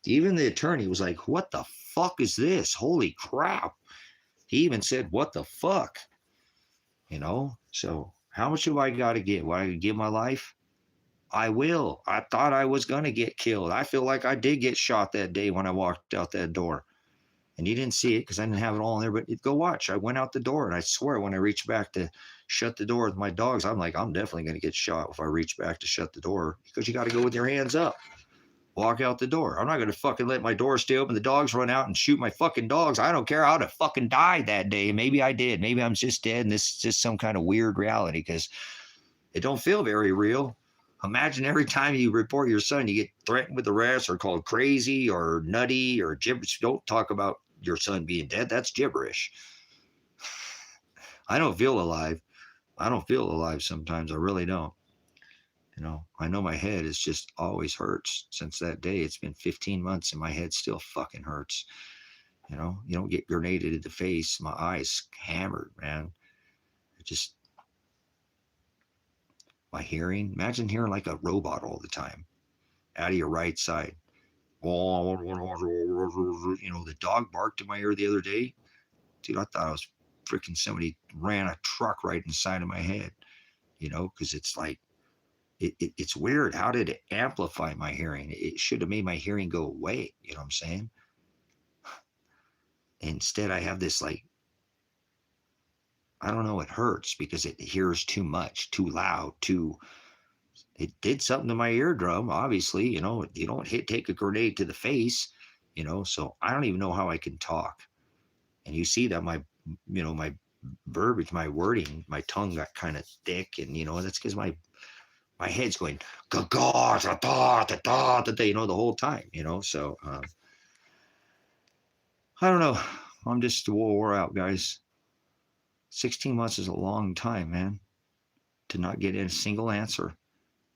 Even the attorney was like, what the fuck is this? Holy crap. He even said, what the fuck? You know? So how much have I got to give? What I give my life? I will. I thought I was going to get killed. I feel like I did get shot that day when I walked out that door. And you didn't see it because I didn't have it all in there, but go watch. I went out the door, and I swear when I reached back to shut the door with my dogs, I'm like, I'm definitely going to get shot if I reach back to shut the door, because you got to go with your hands up. Walk out the door. I'm not going to fucking let my door stay open, the dogs run out and shoot my fucking dogs. I don't care. I would have fucking died that day. Maybe I did. Maybe I'm just dead, and this is just some kind of weird reality, because it don't feel very real. Imagine every time you report your son, you get threatened with arrest or called crazy or nutty or gibberish. Don't talk about your son being dead. That's gibberish. I don't feel alive. I don't feel alive sometimes. I really don't. You know, I know my head is just always hurts. Since that day, it's been 15 months and my head still fucking hurts. You know, you don't get grenaded in the face. My eyes hammered, man. It just, my hearing, imagine hearing like a robot all the time out of your right side. You know, the dog barked in my ear the other day. Dude, I thought I was freaking somebody ran a truck right inside of my head, you know, because it's like, it's weird. How did it amplify my hearing? It should have made my hearing go away. You know what I'm saying? Instead, I have this like, I don't know, it hurts because it hears too much, too loud, it did something to my eardrum, obviously. You know, you don't take a grenade to the face, you know, so I don't even know how I can talk. And you see that my verbiage, my wording, my tongue got kind of thick, and, you know, that's because my head's going, you know, the whole time, you know. So I don't know. I'm just wore out, guys. 16 months is a long time, man, to not get a single answer.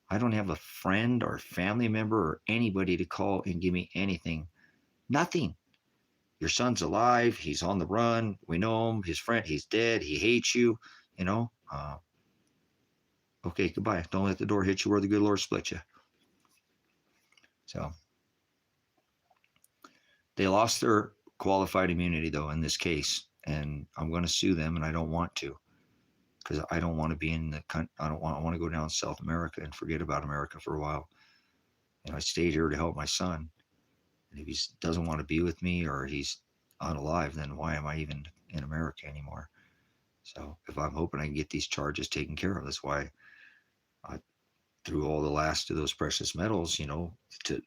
I don't have a friend or family member or anybody to call and give me anything. Nothing. Your son's alive. He's on the run. We know him. His friend, he's dead. He hates you, you know. Okay, goodbye. Don't let the door hit you where the good Lord split you. So they lost their qualified immunity, though, in this case. And I'm going to sue them, and I don't want to, because I don't want to be in the country. I want to go down to South America and forget about America for a while. And I stayed here to help my son. And if he doesn't want to be with me or he's unalive, then why am I even in America anymore? So if I'm hoping I can get these charges taken care of, that's why I threw all the last of those precious metals, to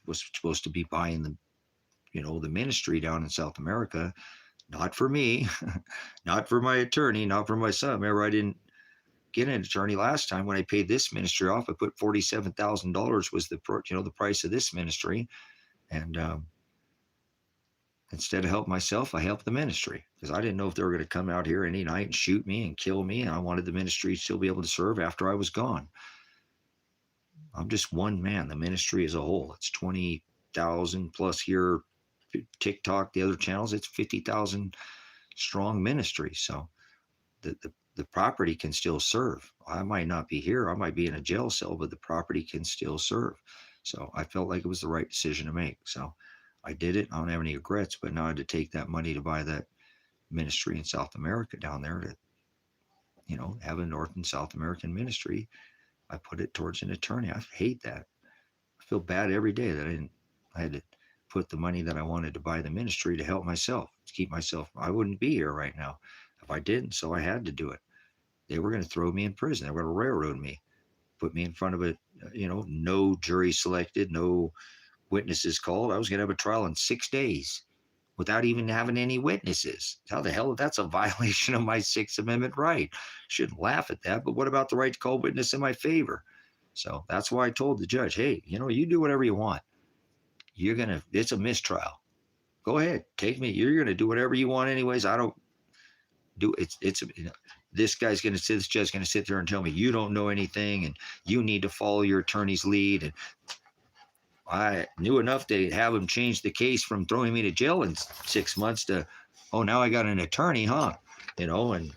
was supposed to be buying the ministry down in South America, not for me, not for my attorney, not for my son. Remember, I didn't get an attorney last time when I paid this ministry off. I put $47,000 was the price of this ministry, and instead of help myself, I helped the ministry because I didn't know if they were going to come out here any night and shoot me and kill me. And I wanted the ministry to still be able to serve after I was gone. I'm just one man. The ministry as a whole, it's 20,000 plus here, TikTok, the other channels, it's 50,000 strong ministry. So the property can still serve. I might not be here. I might be in a jail cell, but the property can still serve. So I felt like it was the right decision to make. So I did it. I don't have any regrets, but now I had to take that money to buy that ministry in South America down there to, have a North and South American ministry. I put it towards an attorney. I hate that. I feel bad every day that I had to put the money that I wanted to buy the ministry to help myself, to keep myself. I wouldn't be here right now if I didn't. So I had to do it. They were going to throw me in prison. They were going to railroad me, put me in front of a, no jury selected, no witnesses called. I was going to have a trial in 6 days without even having any witnesses. How the hell? That's a violation of my Sixth Amendment right. Shouldn't laugh at that. But what about the right to call witness in my favor? So that's why I told the judge, hey, you do whatever you want. It's a mistrial. Go ahead, take me. You're going to do whatever you want anyways. I don't do it. This judge's going to sit there and tell me you don't know anything and you need to follow your attorney's lead. And I knew enough to have him change the case from throwing me to jail in 6 months to, oh, now I got an attorney, huh? And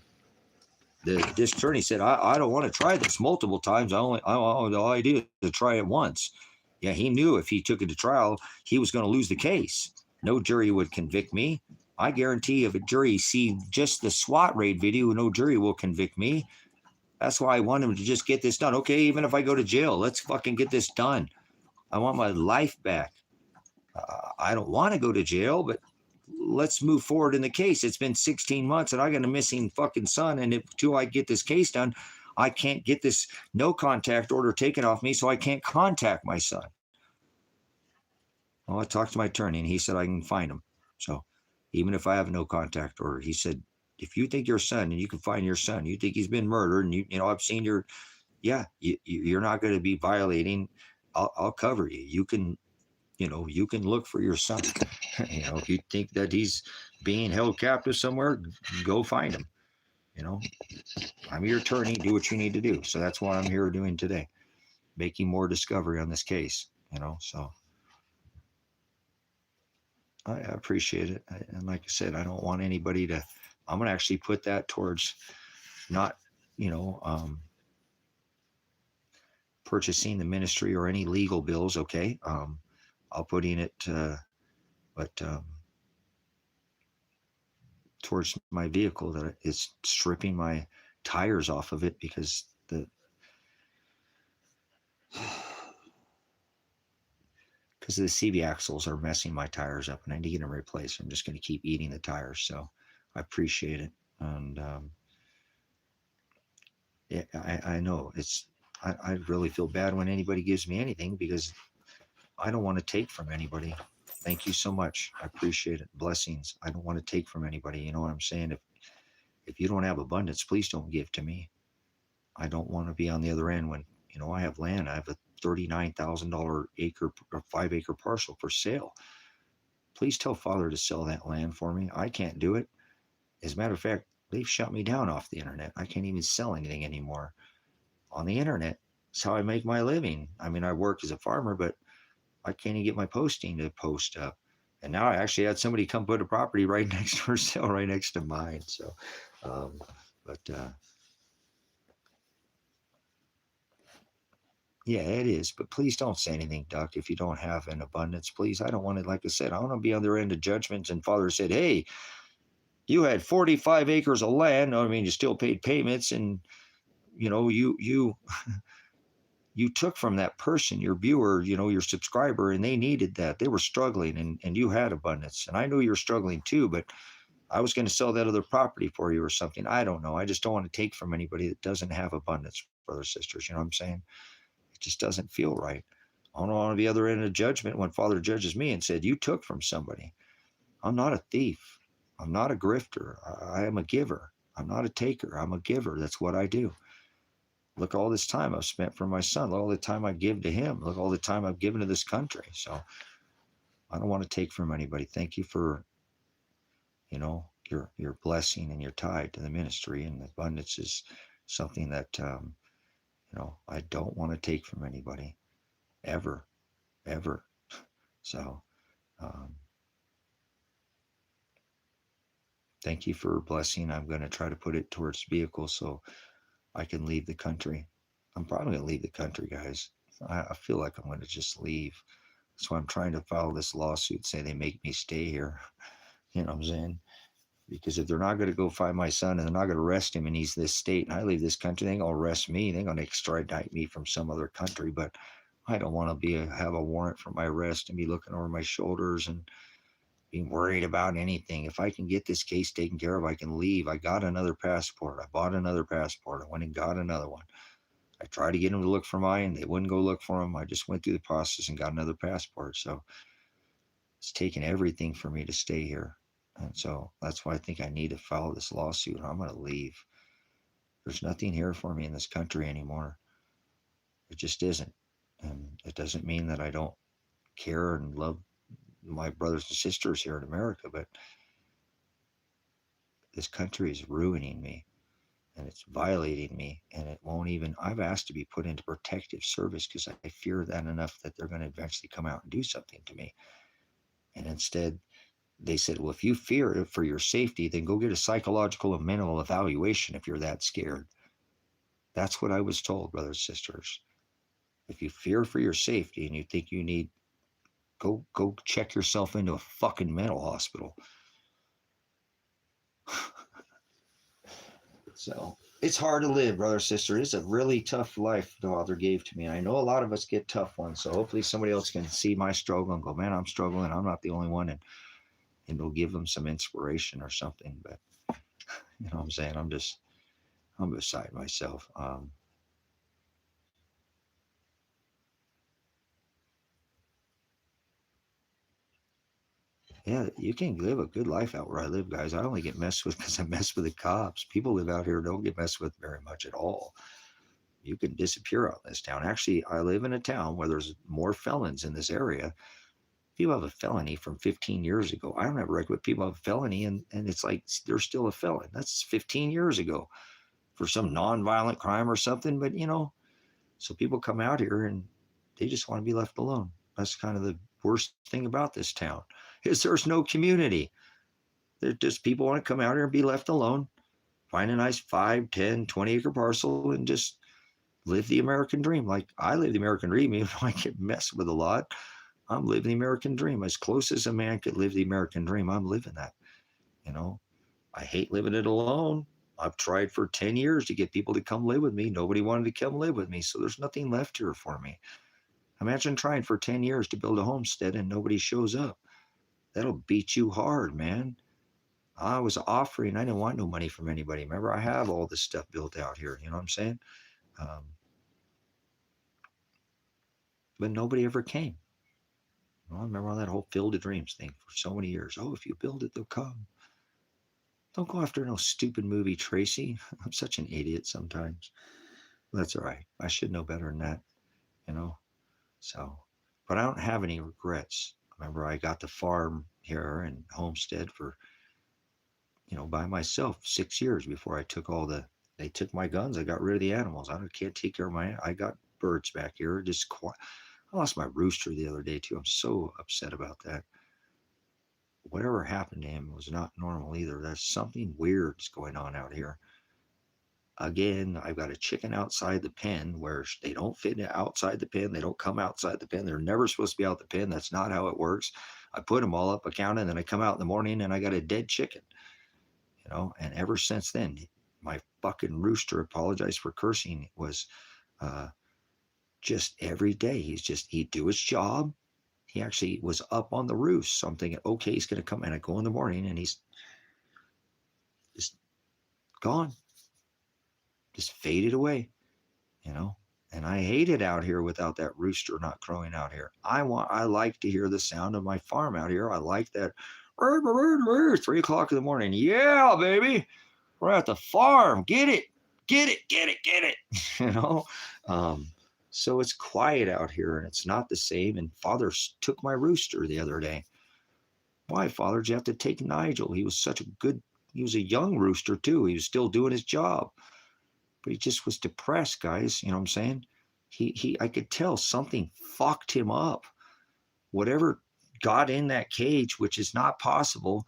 this attorney said, I don't want to try this multiple times. All I did is to try it once. Yeah, he knew if he took it to trial, he was going to lose the case. No jury would convict me. I guarantee if a jury see just the SWAT raid video, no jury will convict me. That's why I want him to just get this done. Okay, even if I go to jail, let's fucking get this done. I want my life back. I don't want to go to jail, but let's move forward in the case. It's been 16 months and I got a missing fucking son. And until I get this case done, I can't get this no contact order taken off me, so I can't contact my son. Well, I talked to my attorney and he said I can find him. So even if I have no contact order, he said, if you think your son and you can find your son, you think he's been murdered and I've seen you're not going to be violating. I'll cover you. You can look for your son. If you think that he's being held captive somewhere, go find him. I'm your attorney. Do what you need to do. So that's what I'm here doing today, making more discovery on this case. So I appreciate it. And like I said, I don't want anybody to. I'm going to actually put that towards not, purchasing the ministry or any legal bills. Okay. I'll put in it, but towards my vehicle that is stripping my tires off of it because the CV axles are messing my tires up and I need to get them replaced. I'm just going to keep eating the tires. So I appreciate it. And I know I really feel bad when anybody gives me anything because I don't want to take from anybody. Thank you so much. I appreciate it. Blessings. I don't want to take from anybody. You know what I'm saying? If you don't have abundance, please don't give to me. I don't want to be on the other end when, I have land. I have a $39,000 acre or 5-acre parcel for sale. Please tell Father to sell that land for me. I can't do it. As a matter of fact, they've shut me down off the internet. I can't even sell anything anymore on the internet. It's how I make my living. I mean, I work as a farmer, but I can't even get my posting to post up. And now I actually had somebody come put a property right next to her sale, right next to mine. So, yeah, it is. But please don't say anything, Duck, if you don't have an abundance. Please, I don't want to, like I said, I want to be on their end of judgments. And Father said, hey, you had 45 acres of land. I mean, you still paid payments and, you you took from that person, your viewer, your subscriber, and they needed that. They were struggling, and you had abundance. And I knew you were struggling too, but I was going to sell that other property for you or something. I don't know. I just don't want to take from anybody that doesn't have abundance, brothers, sisters. You know what I'm saying? It just doesn't feel right. I don't want to be the other end of judgment when Father judges me and said, you took from somebody. I'm not a thief. I'm not a grifter. I am a giver. I'm not a taker. I'm a giver. That's what I do. Look, all this time I've spent for my son. Look, all the time I give to him. Look, all the time I've given to this country. So I don't want to take from anybody. Thank you for, your blessing and your tithe to the ministry. And abundance is something that, I don't want to take from anybody ever, ever. So, thank you for blessing. I'm going to try to put it towards vehicles so I can leave the country. I'm probably going to leave the country, guys. I feel like I'm going to just leave. That's why I'm trying to file this lawsuit, say they make me stay here. You know what I'm saying? Because if they're not going to go find my son and they're not going to arrest him and he's this state and I leave this country, they're going to arrest me. They're going to extradite me from some other country. But I don't want to have a warrant for my arrest and be looking over my shoulders and being worried about anything. If I can get this case taken care of, I can leave. I got another passport. I bought another passport. I went and got another one. I tried to get them to look for mine. They wouldn't go look for them. I just went through the process and got another passport. So it's taken everything for me to stay here. And so that's why I think I need to file this lawsuit. I'm going to leave. There's nothing here for me in this country anymore. It just isn't. And it doesn't mean that I don't care and love my brothers and sisters here in America, but this country is ruining me and it's violating me, and it won't even, I've asked to be put into protective service because I fear that enough that they're going to eventually come out and do something to me. And instead they said, well, if you fear it for your safety, then go get a psychological and mental evaluation if you're that scared. That's what I was told, brothers and sisters. If you fear for your safety and you think you need, go check yourself into a fucking mental hospital. So it's hard to live, brother, sister. It's a really tough life the Father gave to me. And I know a lot of us get tough ones. So hopefully somebody else can see my struggle and go, man, I'm struggling. I'm not the only one. And it'll give them some inspiration or something. But you know what I'm saying? I'm beside myself. Yeah, you can live a good life out where I live, guys. I only get messed with because I mess with the cops. People live out here don't get messed with very much at all. You can disappear out in this town. Actually, I live in a town where there's more felons in this area. People have a felony from 15 years ago. I don't have a record, but people have a felony, and it's like they're still a felon. That's 15 years ago for some nonviolent crime or something. But, so people come out here and they just want to be left alone. That's kind of the worst thing about this town is there's no community. There's just people want to come out here and be left alone, find a nice 5, 10, 20 acre parcel and just live the American dream. Like I live the American dream, even though I get messed with a lot. I'm living the American dream as close as a man could live the American dream. I'm living that. I hate living it alone. I've tried for 10 years to get people to come live with me. Nobody wanted to come live with me. So there's nothing left here for me. Imagine trying for 10 years to build a homestead and nobody shows up. That'll beat you hard, man. I was offering, I didn't want no money from anybody. Remember, I have all this stuff built out here. You know what I'm saying? But nobody ever came. I remember on that whole Field of Dreams thing for so many years. Oh, if you build it, they'll come. Don't go after no stupid movie, Tracy. I'm such an idiot sometimes. That's all right. I should know better than that, So, but I don't have any regrets. Remember, I got the farm here and homestead for, by myself 6 years before I took they took my guns. I got rid of the animals. I can't take care of I got birds back here. I lost my rooster the other day too. I'm so upset about that. Whatever happened to him was not normal either. There's something weird's going on out here. Again, I've got a chicken outside the pen where they don't fit outside the pen. They don't come outside the pen. They're never supposed to be out the pen. That's not how it works. I put them all up, I count, and then I come out in the morning and I got a dead chicken. And ever since then, my fucking rooster, apologize for cursing, was just every day. He'd do his job. He actually was up on the roost. So I'm thinking, okay, he's going to come. And I go in the morning and he's just gone, just faded away, you know. And I hate it out here without that rooster not crowing out here. I like to hear the sound of my farm out here. I like that 3 o'clock in the morning. Yeah, baby, we're at the farm. Get it, get it, get it, get it. You know, so it's quiet out here, and it's not the same. And Father took my rooster the other day. Why, Father? Did you have to take Nigel? He was such a good. He was a young rooster too. He was still doing his job, but he just was depressed, guys. You know what I'm saying? I could tell something fucked him up. Whatever got in that cage, which is not possible,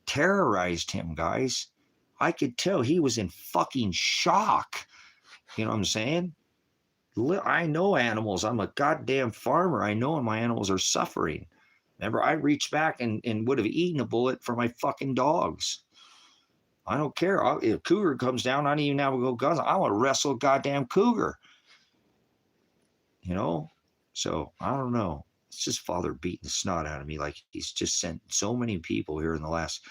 terrorized him, guys. I could tell he was in fucking shock. You know what I'm saying? I know animals. I'm a goddamn farmer. I know when my animals are suffering. Remember, I reached back and would have eaten a bullet for my fucking dogs. I don't care. If a cougar comes down, I don't even have to go guns. I want to wrestle a goddamn cougar. You know? So I don't know. It's just Father beating the snot out of me. Like he's just sent so many people here in the last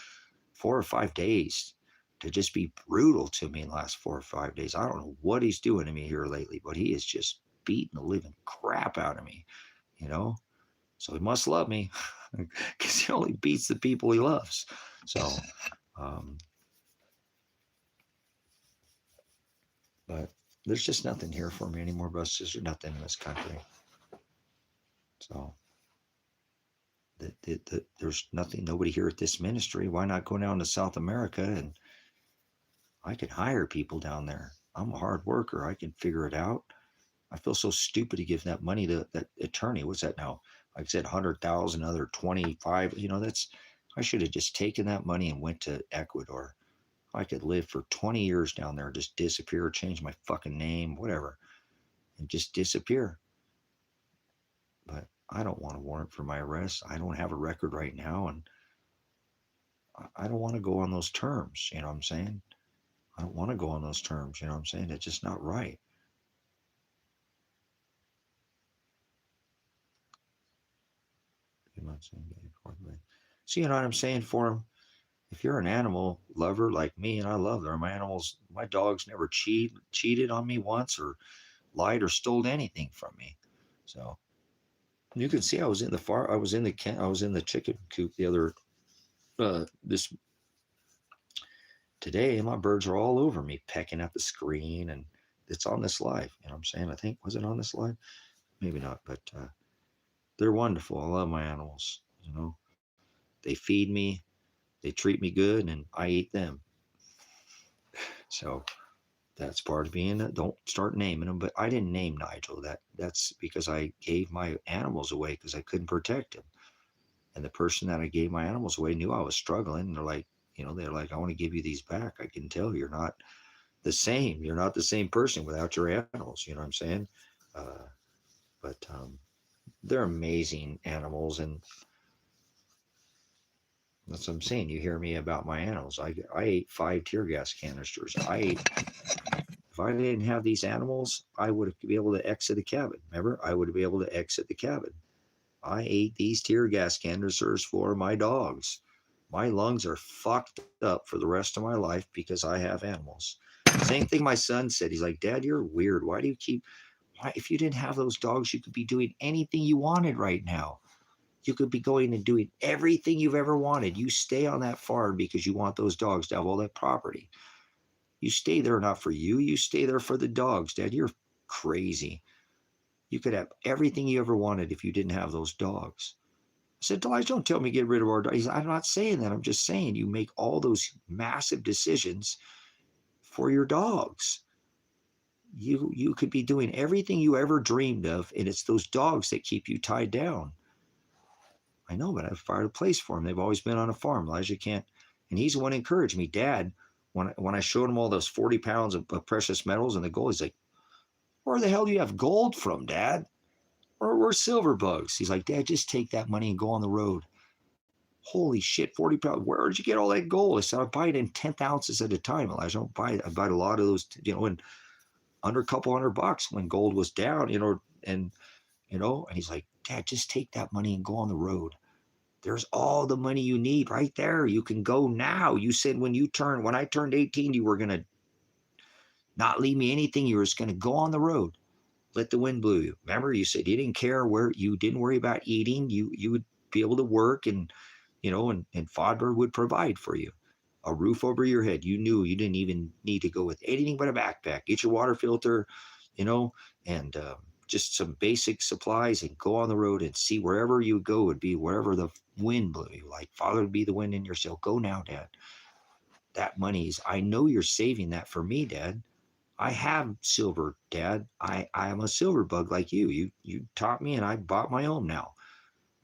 4 or 5 days to just be brutal to me in the last 4 or 5 days. I don't know what he's doing to me here lately, but he is just beating the living crap out of me, you know? So he must love me because he only beats the people he loves. So, but there's just nothing here for me anymore, There's nothing in this country. So there's nothing, nobody here at this ministry. Why not go down to South America and I can hire people down there. I'm a hard worker. I can figure it out. I feel so stupid to give that money to that attorney. What's that now? Like I said, 100,000, another 25. You know, I should have just taken that money and went to Ecuador. I could live for 20 years down there, just disappear, change my fucking name, whatever, and just disappear. But I don't want a warrant for my arrest. I don't have a record right now, and I don't want to go on those terms. You know what I'm saying? I don't want to go on those terms. You know what I'm saying? It's just not right. So you know what I'm saying for him? If you're an animal lover like me, and I love them, my animals, my dogs never cheated on me once or lied or stole anything from me. So you can see I was in the chicken coop the other this today, and my birds are all over me, pecking at the screen, and it's on this live. You know what I'm saying? I think was it on this live? Maybe not, but they're wonderful. I love my animals. You know, they feed me, they treat me good, and I eat them. So that's part of being don't start naming them, but I didn't name Nigel. That's because I gave my animals away because I couldn't protect him. And the person that I gave my animals away knew I was struggling. And they're like, I want to give you these back. I can tell you're not the same. You're not the same person without your animals. You know what I'm saying? Uh, but they're amazing animals, and that's what I'm saying. You hear me about my animals. I ate 5 tear gas canisters. If I didn't have these animals, I would be able to exit the cabin. Remember, I would be able to exit the cabin. I ate these tear gas canisters for my dogs. My lungs are fucked up for the rest of my life because I have animals. Same thing my son said. He's like, Dad, you're weird. Why do you keep, why, if you didn't have those dogs, you could be doing anything you wanted right now. You could be going and doing everything you've ever wanted. You stay on that farm because you want those dogs to have all that property. You stay there not for you. You stay there for the dogs, Dad. You're crazy. You could have everything you ever wanted if you didn't have those dogs. I said, Elijah, don't tell me get rid of our dogs. He said, I'm not saying that. I'm just saying you make all those massive decisions for your dogs. You could be doing everything you ever dreamed of, and it's those dogs that keep you tied down. I know, but I've fired a place for them. They've always been on a farm. Elijah can't, and he's the one who encouraged me. Dad, when I showed him all those 40 pounds of precious metals and the gold, he's like, where the hell do you have gold from, Dad? Or we're silver bugs. He's like, Dad, just take that money and go on the road. Holy shit, 40 pounds. Where did you get all that gold? I said, I buy it in 10th ounces at a time, Elijah. I buy a lot of those, and under a couple $100 when gold was down, and he's like, Dad, just take that money and go on the road. There's all the money you need right there. You can go now. You said when I turned 18, you were going to not leave me anything. You were just going to go on the road. Let the wind blow you. Remember, you said you didn't care where, you didn't worry about eating. You would be able to work, and and father would provide for you. A roof over your head. You knew you didn't even need to go with anything but a backpack. Get your water filter, and just some basic supplies, and go on the road and see wherever you go would be wherever the wind blew you. Like Father would be the wind in your sail. Go now, Dad. That money's, I know you're saving that for me, Dad. I have silver, Dad. I am a silver bug like you. You taught me, and I bought my own now.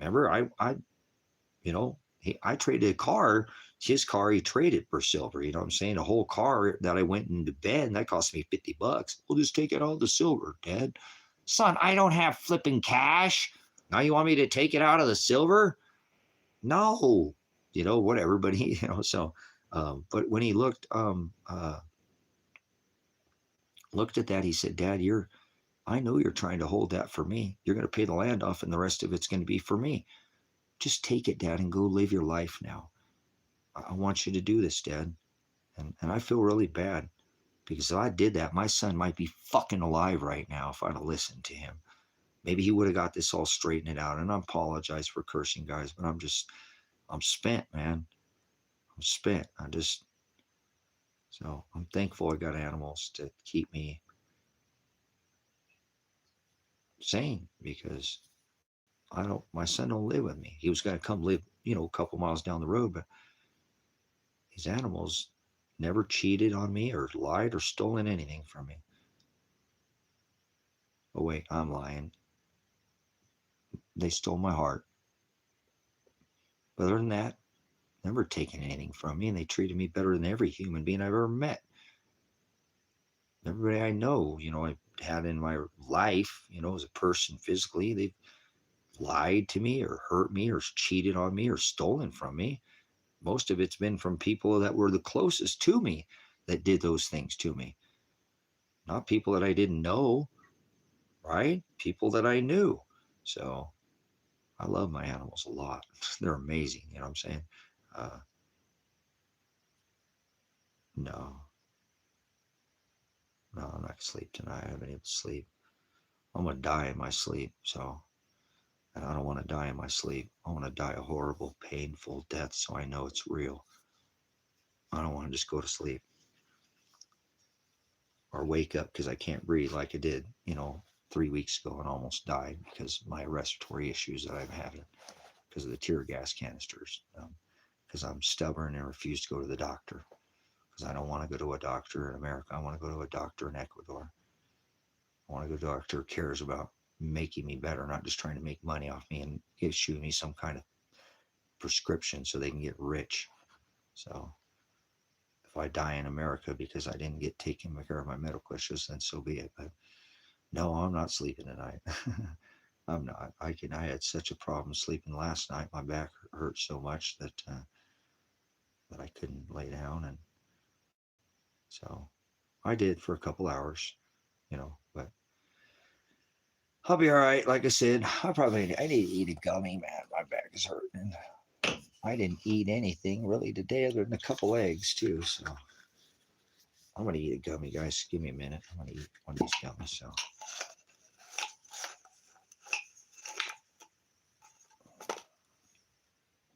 Remember, I traded a car. His car, he traded for silver. You know what I'm saying? A whole car that I went into bed, and that cost me $50. We'll just take it all the silver, Dad. Son, I don't have flipping cash. Now you want me to take it out of the silver? No, whatever. But he, so, but when he looked at that, he said, Dad, I know you're trying to hold that for me. You're going to pay the land off, and the rest of it's going to be for me. Just take it, Dad, and go live your life now. I want you to do this, Dad. And I feel really bad, because if I did that, my son might be fucking alive right now if I'd have listened to him. Maybe he would have got this all straightened out. And I apologize for cursing, guys, but I'm spent, man. I'm spent. So I'm thankful I got animals to keep me sane, because my son don't live with me. He was going to come live, a couple miles down the road, but these animals never cheated on me or lied or stolen anything from me. Oh, wait, I'm lying. They stole my heart. But other than that, never taken anything from me, and they treated me better than every human being I've ever met. Everybody I know, I had in my life, as a person physically, they've lied to me or hurt me or cheated on me or stolen from me. Most of it's been from people that were the closest to me that did those things to me. Not people that I didn't know, right? People that I knew. So I love my animals a lot. They're amazing. You know what I'm saying? No, I'm not going to sleep tonight. I haven't been able to sleep. I'm going to die in my sleep. So, and I don't want to die in my sleep. I want to die a horrible, painful death so I know it's real. I don't want to just go to sleep or wake up because I can't breathe like I did, 3 weeks ago, and almost died because of my respiratory issues that I'm having because of the tear gas canisters. Because I'm stubborn and refuse to go to the doctor. Because I don't want to go to a doctor in America. I want to go to a doctor in Ecuador. I want to go to a doctor who cares about making me better, not just trying to make money off me and issue me some kind of prescription so they can get rich. So if I die in America because I didn't get taken care of my medical issues, then so be it. But no, I'm not sleeping tonight. I'm not. I had such a problem sleeping last night. My back hurt so much that I couldn't lay down, and so I did for a couple hours, but I'll be all right. Like I said, I need to eat a gummy, man. My back is hurting. I didn't eat anything really today other than a couple eggs too. So I'm going to eat a gummy, guys. Give me a minute. I'm going to eat one of these gummies. So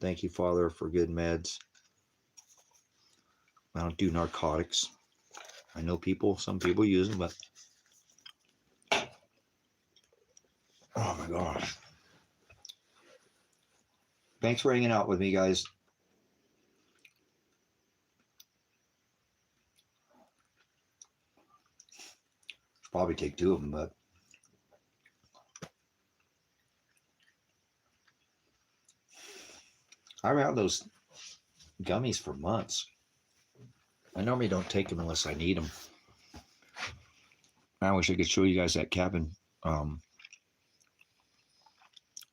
thank you, Father, for good meds. I don't do narcotics. I know some people use them, but oh my gosh. Thanks for hanging out with me, guys. Should probably take 2 of them, but I've had those gummies for months. I normally don't take them unless I need them. I wish I could show you guys that cabin. Oh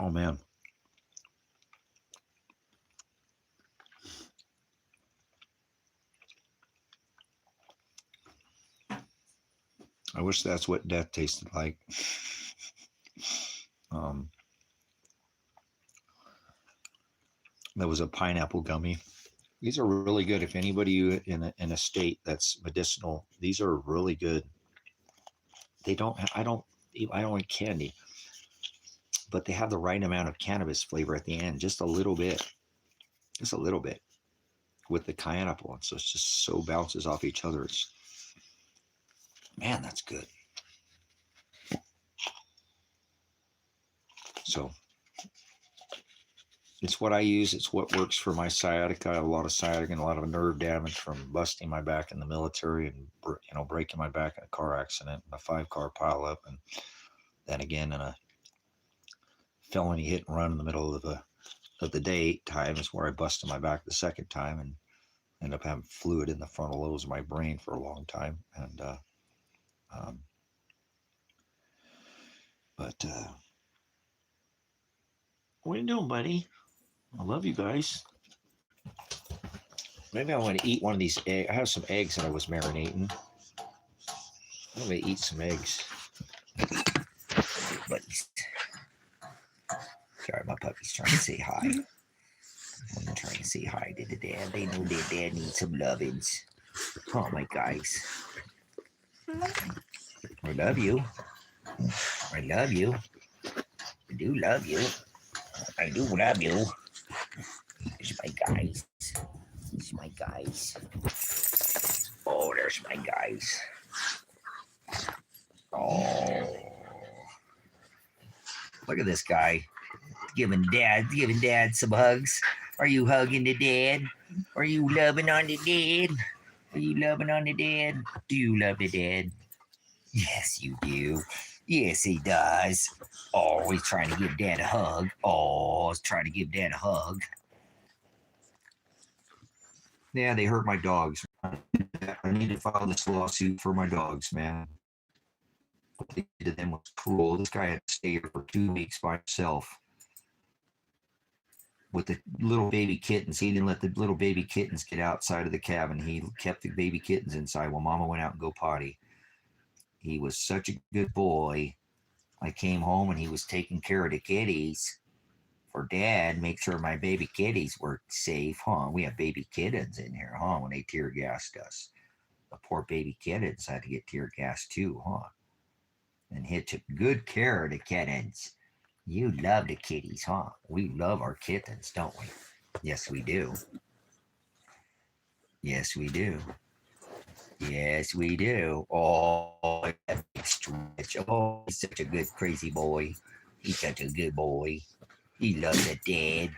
man. I wish that's what death tasted like. Um, that was a pineapple gummy. These are really good. If anybody in a state that's medicinal, these are really good. They don't. I don't like candy, but they have the right amount of cannabis flavor at the end, just a little bit, with the pineapple. And so it's just so bounces off each other. It's, man, that's good. So it's what I use. It's what works for my sciatica. I have a lot of sciatica and a lot of nerve damage from busting my back in the military and breaking my back in a car accident, a 5-car pileup, and then again in a felony hit and run in the middle of the day 8 times, where I busted my back the second time and ended up having fluid in the frontal lobes of my brain for a long time. And um, but what are you doing, buddy? I love you guys. Maybe I want to eat one of these eggs. I have some eggs that I was marinating. I'm going to eat some eggs. Buddies. Sorry, my puppy's trying to say hi. I'm trying to say hi to the dad. They know their dad needs some lovins. Oh, my guys. I love you. I love you. I do love you. I do love you. There's my guys. There's my guys. Oh, there's my guys. Oh. Look at this guy. Giving dad some hugs. Are you hugging the dad? Are you loving on the dad? Are you loving on the dad? Do you love the dad? Yes, you do. Yes, he does. Oh, he's trying to give dad a hug. Oh, he's trying to give dad a hug. Yeah, they hurt my dogs. I need to file this lawsuit for my dogs, man. What they did to them was cruel. This guy had to stay here for 2 weeks by himself with the little baby kittens. He didn't let the little baby kittens get outside of the cabin. He kept the baby kittens inside while Mama went out and go potty. He was such a good boy. I came home and he was taking care of the kitties for Dad. Make sure my baby kitties were safe, huh? We have baby kittens in here, huh? When they tear gassed us, the poor baby kittens had to get tear gassed too, huh? And he took good care of the kittens. You love the kitties, huh? We love our kittens, don't we? Yes, we do. Yes, we do. Yes, we do. Oh, stretch. Oh, he's such a good, crazy boy. He's such a good boy. He loves a dad.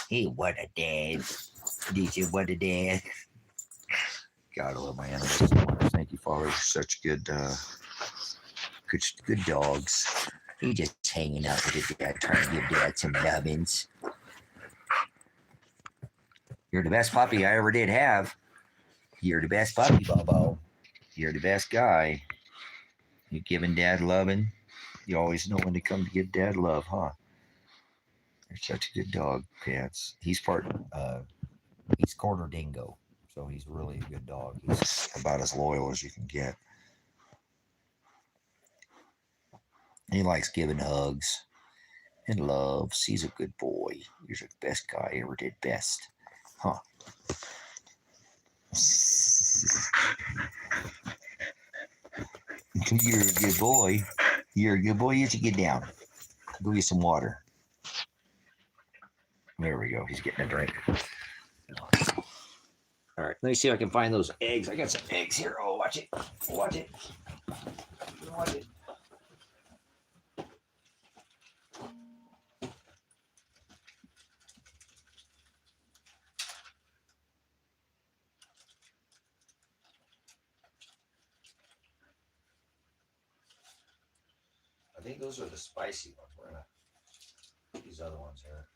Hey, what a dad. Did you what a dad? God, I love my animals so much. Thank you, Father. Such good dogs. He just hanging out with his dad, trying to give dad some nubbins. You're the best puppy I ever did have. You're the best puppy, Bobo. You're the best guy. You giving dad loving. You always know when to come to give dad love, huh? You're such a good dog, Pants. He's he's quarter dingo, so he's really a good dog. He's about as loyal as you can get. He likes giving hugs and loves. He's a good boy. He's the best guy I ever did best, huh? You're a good boy. You're a good boy. You should get down. Go get some water. There we go. He's getting a drink. All right. Let me see if I can find those eggs. I got some eggs here. Oh, watch it. Watch it. Watch it. I think those are the spicy ones. We're gonna put these other ones here.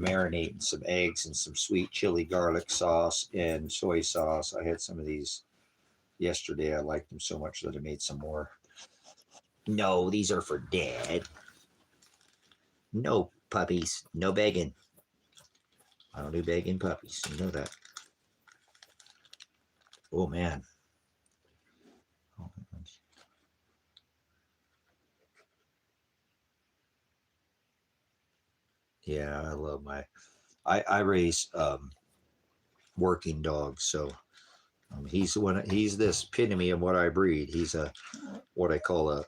marinating some eggs and some sweet chili garlic sauce and soy sauce. I had some of these yesterday. I liked them so much that I made some more. No, these are for Dad. No puppies. No begging. I don't do begging puppies. You know that. Oh, man. Yeah, I love my... I raise working dogs, so he's this epitome of what I breed. He's what I call a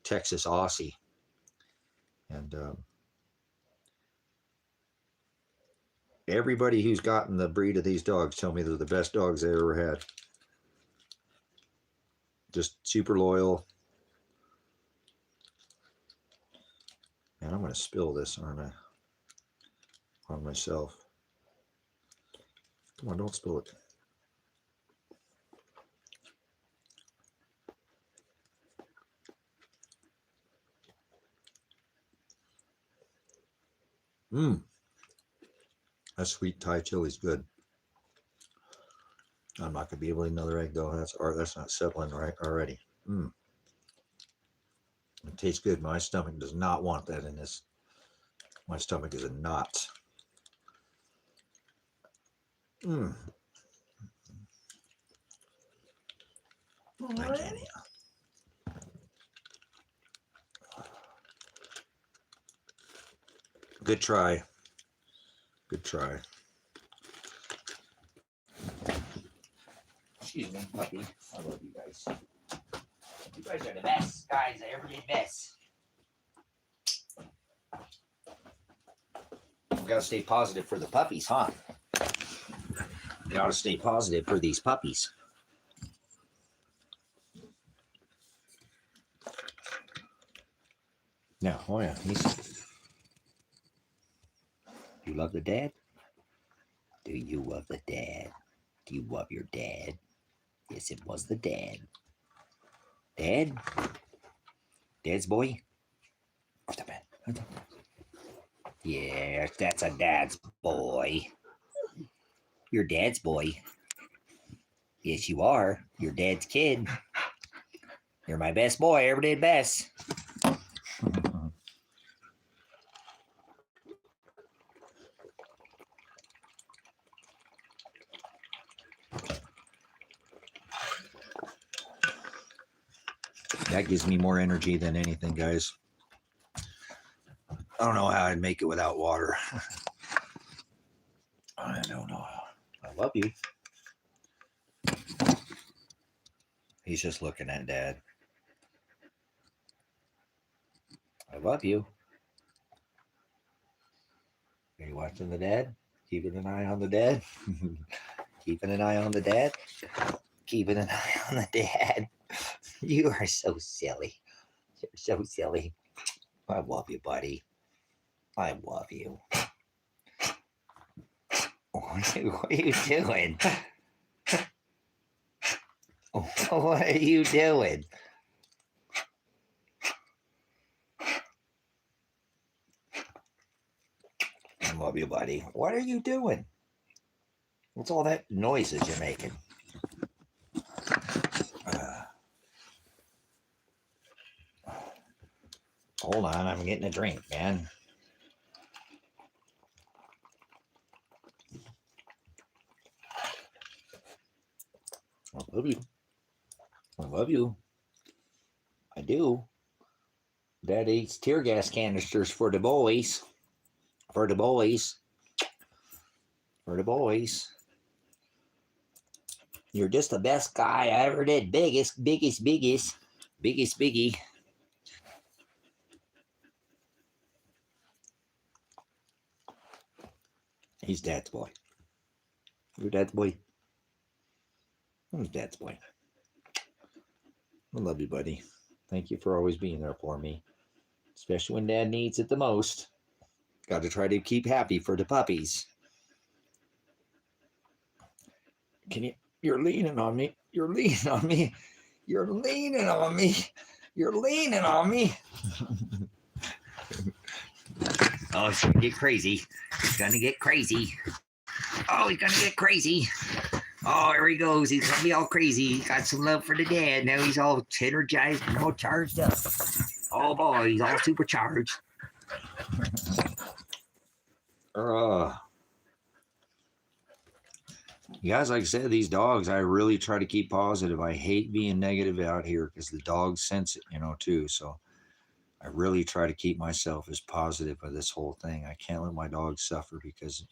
Texas Aussie, and everybody who's gotten the breed of these dogs tell me they're the best dogs they ever had. Just super loyal. And I'm going to spill this, aren't I? On myself. Come on, don't spill it. That sweet Thai chili's good. I'm not going to be able to eat another egg, though. That's not settling right already. It tastes good. My stomach does not want that in this. My stomach is a knot. I can't eat. Good try. Good try. Excuse me, puppy. I love you guys. You guys are the best guys I ever did best. We gotta stay positive for the puppies, huh? You gotta stay positive for these puppies. Now, oh yeah, you love the dad? Do you love the dad? Do you love your dad? Yes, it was the dad. Dad? Dad's boy? Yes, that's a dad's boy. Your dad's boy. Yes, you are. Your dad's kid. You're my best boy. Ever did best. That gives me more energy than anything, guys. I don't know how I'd make it without water. I don't know. I love you. He's just looking at Dad. I love you. Are you watching the dad? Keeping an eye on the dad? Keeping an eye on the dad? Keeping an eye on the dad. You are so silly. You're so silly. I love you, buddy. I love you. What are you doing? What are you doing? I love you, buddy. What are you doing? What's all that noises you're making? Hold on, I'm getting a drink, man. I love you. I love you. I do. Dad eats tear gas canisters for the boys. For the boys. For the boys. You're just the best guy I ever did. Biggest. Biggest biggie. He's Dad's boy. You're Dad's boy. I'm Dad's boy. I love you, buddy. Thank you for always being there for me. Especially when Dad needs it the most. Got to try to keep happy for the puppies. You're leaning on me. You're leaning on me. You're leaning on me. You're leaning on me. Oh, it's gonna get crazy. It's gonna get crazy. Oh, he's gonna get crazy. Oh, here he goes. He's gonna be all crazy. He got some love for the dad. Now he's all energized and all charged up. Oh boy, he's all supercharged. Guys, like I said, these dogs, I really try to keep positive. I hate being negative out here because the dogs sense it, too. So I really try to keep myself as positive with this whole thing. I can't let my dogs suffer because,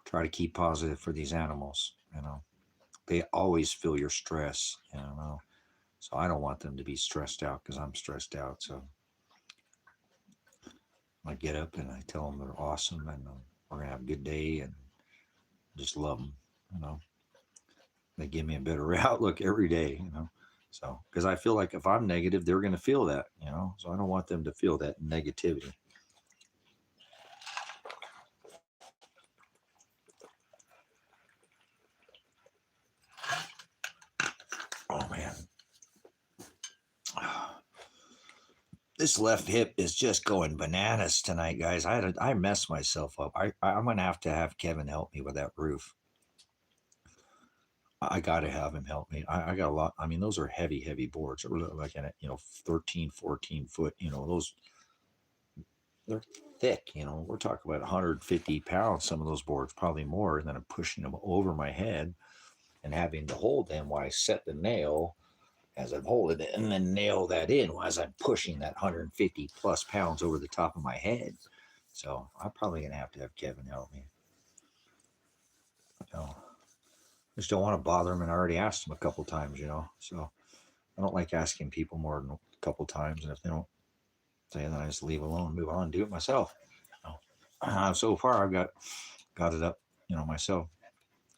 try to keep positive for these animals. They always feel your stress. So I don't want them to be stressed out because I'm stressed out. So I get up and I tell them they're awesome and we're gonna have a good day and just love them. They give me a better outlook every day. So because I feel like if I'm negative, they're gonna feel that. So I don't want them to feel that negativity. Oh man. This left hip is just going bananas tonight, guys. I messed myself up. I'm gonna have to have Kevin help me with that roof. I got to have him help me. I got a lot. I mean, those are heavy, heavy boards. We're looking at 13, 14 foot. Those they're thick. We're talking about 150 pounds. Some of those boards, probably more. And then I'm pushing them over my head and having to hold them while I set the nail as I'm holding it, and then nail that in as I'm pushing that 150 plus pounds over the top of my head. So I'm probably gonna have to have Kevin help me. Just don't want to bother him, and I already asked him a couple times, So I don't like asking people more than a couple times, and if they don't say, then I just leave alone, move on, do it myself. So far, I've got it up, myself.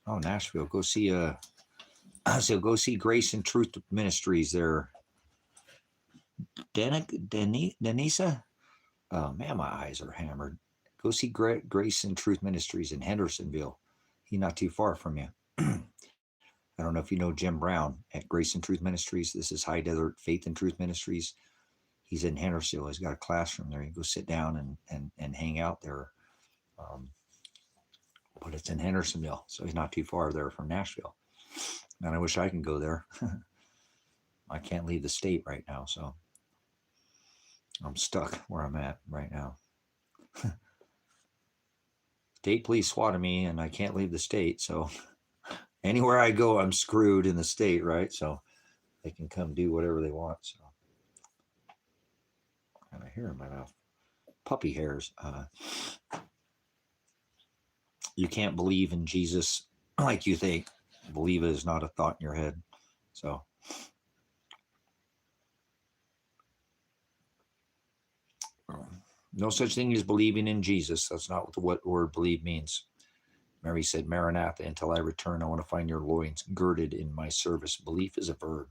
Oh, Nashville, go see so go see Grace and Truth Ministries there. Denisa? Oh man, my eyes are hammered. Go see Grace and Truth Ministries in Hendersonville. He's not too far from you. I don't know if you know Jim Brown at Grace and Truth Ministries. This is High Desert Faith and Truth Ministries. He's in Hendersonville. He's got a classroom there. You go sit down and hang out there. But it's in Hendersonville, so he's not too far there from Nashville. And I wish I could go there. I can't leave the state right now, so I'm stuck where I'm at right now. State police swatted me, and I can't leave the state, so anywhere I go, I'm screwed in the state, right? So they can come do whatever they want. So, and I hear in my mouth, puppy hairs. You can't believe in Jesus like you think. Believe it is not a thought in your head. So, no such thing as believing in Jesus. That's not what the word believe means. Mary said, Maranatha, until I return, I want to find your loins girded in my service. Belief is a verb.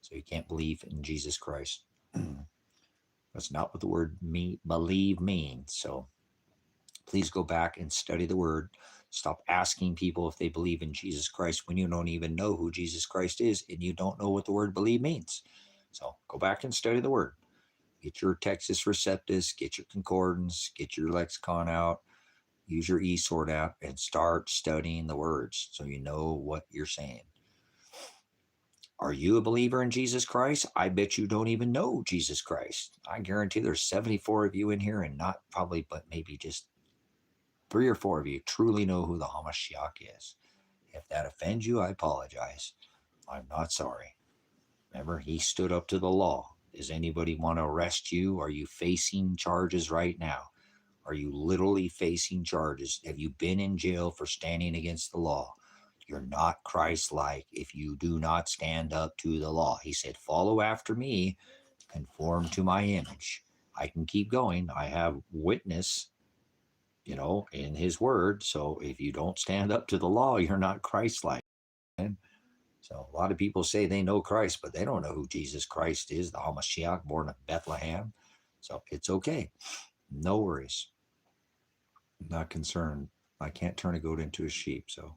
So you can't believe in Jesus Christ. That's not what the word believe means. So please go back and study the word. Stop asking people if they believe in Jesus Christ when you don't even know who Jesus Christ is and you don't know what the word believe means. So go back and study the word. Get your Texas Receptus, get your concordance, get your lexicon out, use your eSword app, and start studying the words so you know what you're saying. Are you a believer in Jesus Christ? I bet you don't even know Jesus Christ. I guarantee there's 74 of you in here and not probably, but maybe just 3 or 4 of you truly know who the Hamashiach is. If that offends you, I apologize. I'm not sorry. Remember, he stood up to the law. Does anybody want to arrest you? Are you facing charges right now? Are you literally facing charges? Have you been in jail for standing against the law? You're not Christ-like if you do not stand up to the law. He said, follow after me, conform to my image. I can keep going. I have witness, in his word. So if you don't stand up to the law, you're not Christ-like. So a lot of people say they know Christ, but they don't know who Jesus Christ is, the Hamashiach born of Bethlehem. So it's okay. No worries. I'm not concerned. I can't turn a goat into a sheep. So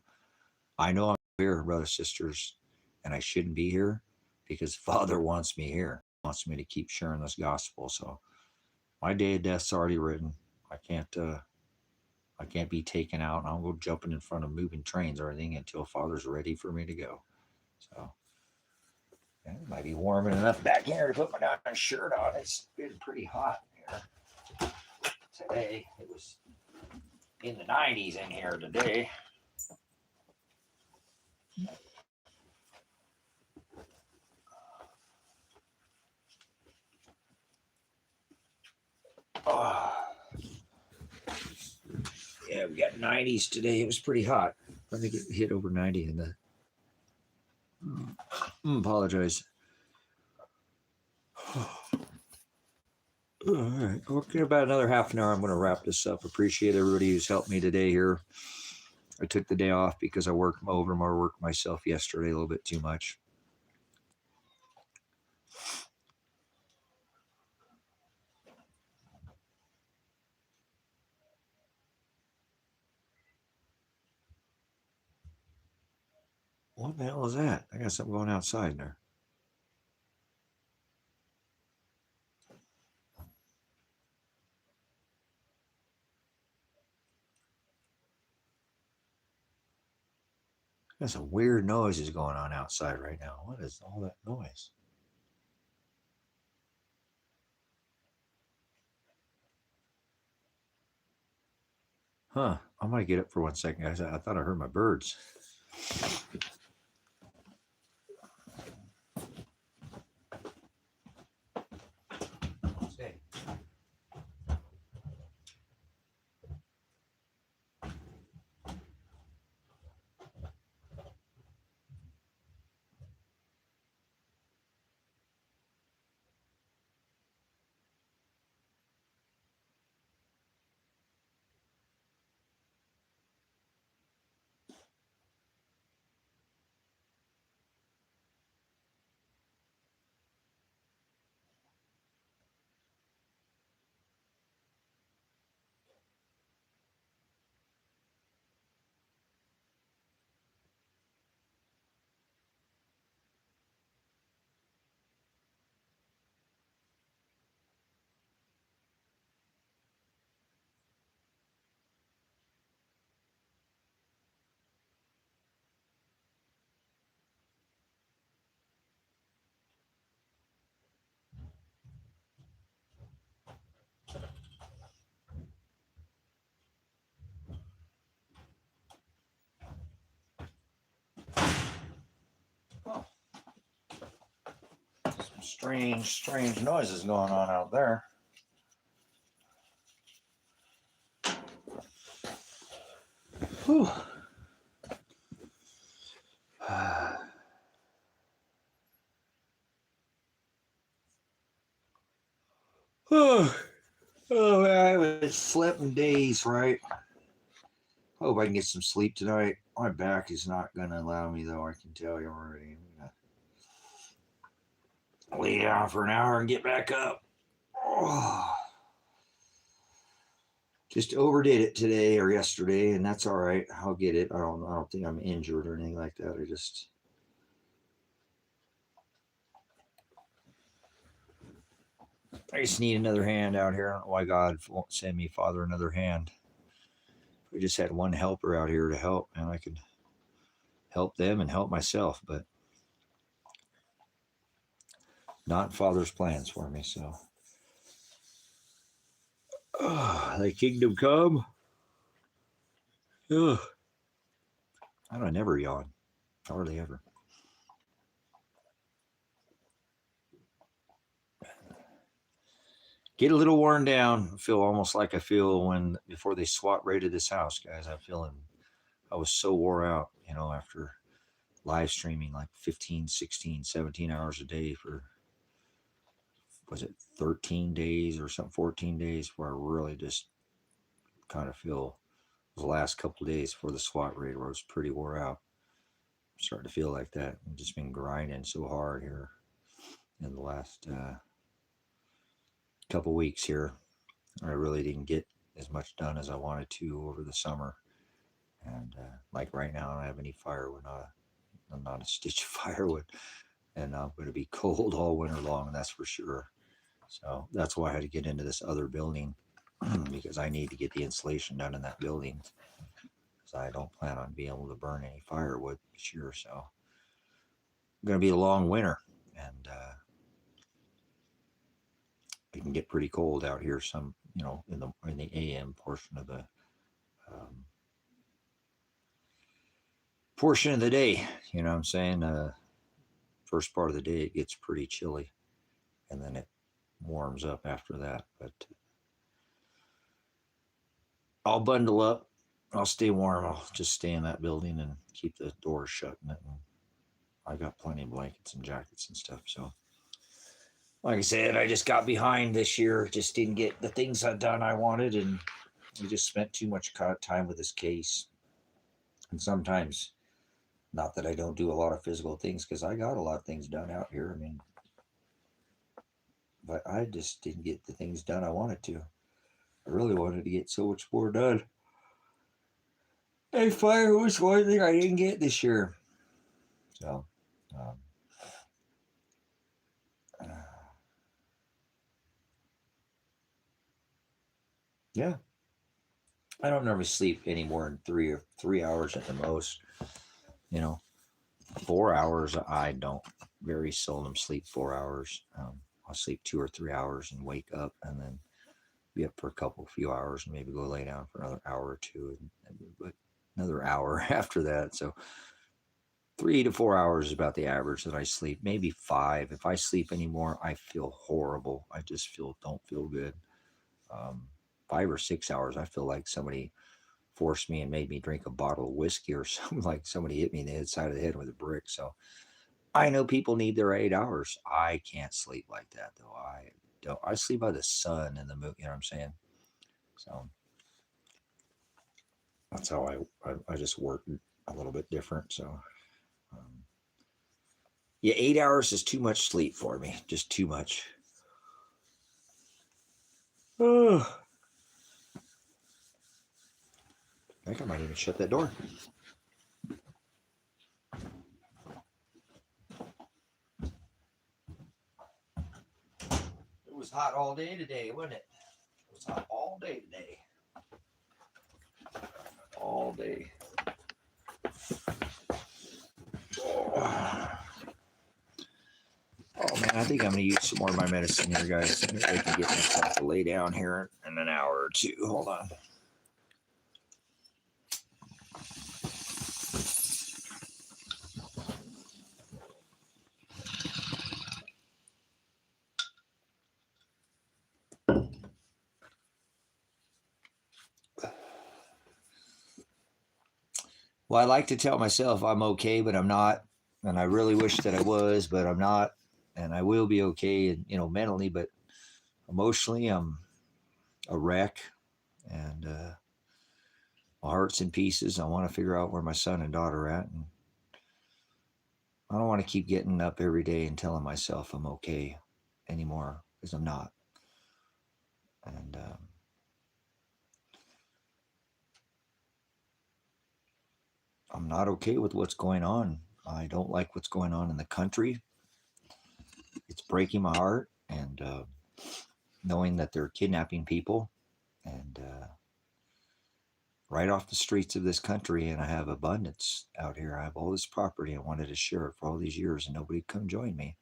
I know I'm here, brothers, sisters, and I shouldn't be here because Father wants me here. He wants me to keep sharing this gospel. So my day of death's already written. I can't be taken out. I don't go jumping in front of moving trains or anything until Father's ready for me to go. So it might be warm enough back here to put my darn shirt on. It's been pretty hot here today. It was in the 90s in here today. Oh. Yeah, we got 90s today. It was pretty hot. I think it hit over 90 in the. Apologize. All right. Okay, about another half an hour. I'm going to wrap this up. Appreciate everybody who's helped me today here. I took the day off because I worked myself yesterday a little bit too much. What the hell is that? I got something going outside there. Got some weird noises going on outside right now. What is all that noise? Huh. I might get up for 1 second, guys. I thought I heard my birds. Some strange noises going on out there. Whew. Oh, man, it was flipping days, right? Hope I can get some sleep tonight. My back is not going to allow me, though. I can tell you already. I'm gonna lay down for an hour and get back up. Oh. Just overdid it today or yesterday, and that's all right. I'll get it. I don't think I'm injured or anything like that. I just need another hand out here. I don't know why God won't send me, Father, another hand. We just had one helper out here to help, and I could help them and help myself, but not Father's plans for me. So, thy kingdom come. Ugh. I don't never yawn, hardly ever. Get a little worn down. I feel almost like I feel before they SWAT raided this house, guys. I was so wore out, after live streaming like 15, 16, 17 hours a day for, was it 13 days or something, 14 days, where I really just kind of feel the last couple of days before the SWAT raid where I was pretty wore out. I'm starting to feel like that. I've just been grinding so hard here in the last couple weeks here. I really didn't get as much done as I wanted to over the summer. And like right now, I don't have any firewood. I'm not a stitch of firewood. And I'm going to be cold all winter long, that's for sure. So that's why I had to get into this other building because I need to get the insulation done in that building. Because I don't plan on being able to burn any firewood this year. So going to be a long winter, and it can get pretty cold out here. Some, in the AM portion of the day. You know what I'm saying? First part of the day it gets pretty chilly, and then it warms up after that. But I'll bundle up. I'll stay warm. I'll just stay in that building and keep the doors shut in it. And I got plenty of blankets and jackets and stuff. So, like I said, I just got behind this year. Just didn't get the things done I wanted, and we just spent too much time with this case. And sometimes, not that I don't do a lot of physical things, because I got a lot of things done out here. I mean, but I just didn't get the things done I wanted to. I really wanted to get so much more done. And fire was one thing I didn't get this year. So, yeah, I don't normally sleep any more than 3 hours at the most. 4 hours. I don't very seldom sleep 4 hours. I'll sleep 2 or 3 hours and wake up, and then be up for a few hours, and maybe go lay down for another hour or two, but another hour after that. So 3 to 4 hours is about the average that I sleep. Maybe 5. If I sleep anymore, I feel horrible. I just don't feel good. 5 or 6 hours, I feel like somebody forced me and made me drink a bottle of whiskey, or something, like somebody hit me in the side of the head with a brick. So I know people need their 8 hours. I can't sleep like that, though. I don't. I sleep by the sun and the moon. You know what I'm saying? So that's how I just work a little bit different. So yeah, 8 hours is too much sleep for me. Just too much. I think I might even shut that door. It was hot all day today, wasn't it? It was hot all day today. All day. Oh man, I think I'm gonna use some more of my medicine here, guys. Maybe I can get myself to lay down here in an hour or two. Hold on. Well, I like to tell myself I'm okay, but I'm not. And I really wish that I was, but I'm not. And I will be okay, mentally, but emotionally, I'm a wreck. And my heart's in pieces. I want to figure out where my son and daughter are at. And I don't want to keep getting up every day and telling myself I'm okay anymore, because I'm not. And I'm not okay with what's going on. I don't like what's going on in the country. It's breaking my heart, and knowing that they're kidnapping people, and right off the streets of this country, and I have abundance out here. I have all this property. I wanted to share it for all these years, and nobody come join me.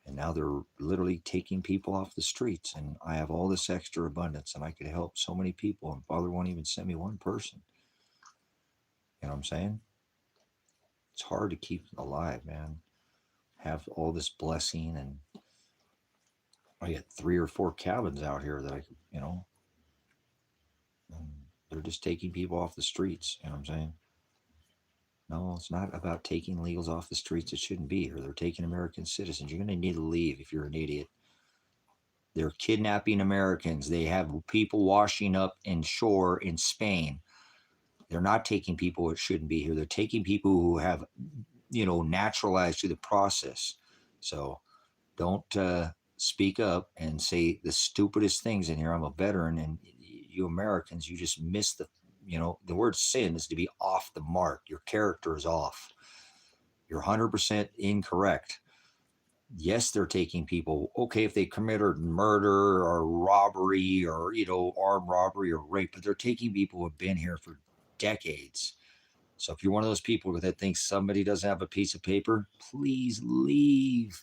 And now they're literally taking people off the streets, and I have all this extra abundance, and I could help so many people, and Father won't even send me one person. You know what I'm saying? It's hard to keep alive, man. Have all this blessing, and I got 3 or 4 cabins out here that I could, and they're just taking people off the streets. You know what I'm saying? No, it's not about taking illegals off the streets. It shouldn't be here. They're taking American citizens. You're going to need to leave if you're an idiot. They're kidnapping Americans. They have people washing up in shore in Spain. They're not taking people who shouldn't be here. They're taking people who have, naturalized through the process. So don't speak up and say the stupidest things in here. I'm a veteran, and you Americans, you just miss the word sin is to be off the mark. Your character is off. You're 100% incorrect. Yes, they're taking people. Okay, if they committed murder or robbery or, armed robbery or rape, but they're taking people who have been here for decades. So if you're one of those people that thinks somebody doesn't have a piece of paper, please leave.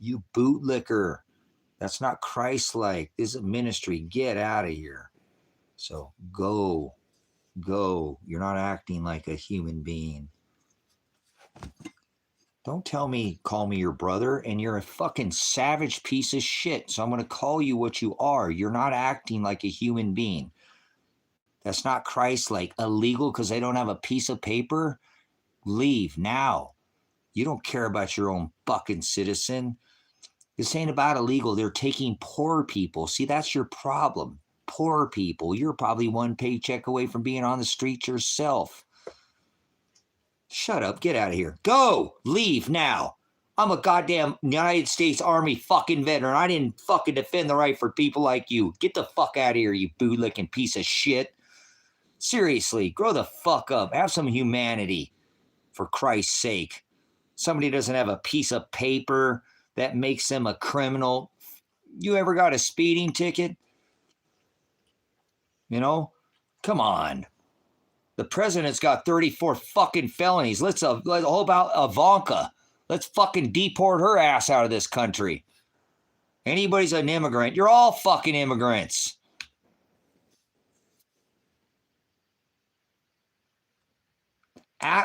You bootlicker. That's not Christ-like. This is a ministry. Get out of here. So go. You're not acting like a human being. Don't call me your brother, and you're a fucking savage piece of shit. So I'm going to call you what you are. You're not acting like a human being. That's not Christ-like. Illegal because they don't have a piece of paper? Leave now. You don't care about your own fucking citizen. This ain't about illegal. They're taking poor people. See, that's your problem. Poor people. You're probably one paycheck away from being on the street yourself. Shut up. Get out of here. Go. Leave now. I'm a goddamn United States Army fucking veteran. I didn't fucking defend the right for people like you. Get the fuck out of here, you bootlicking piece of shit. Seriously, grow the fuck up. Have some humanity, for Christ's sake. Somebody doesn't have a piece of paper that makes them a criminal. You ever got a speeding ticket? Come on. The president's got 34 fucking felonies. Let's all about Ivanka. Let's fucking deport her ass out of this country. Anybody's an immigrant. You're all fucking immigrants.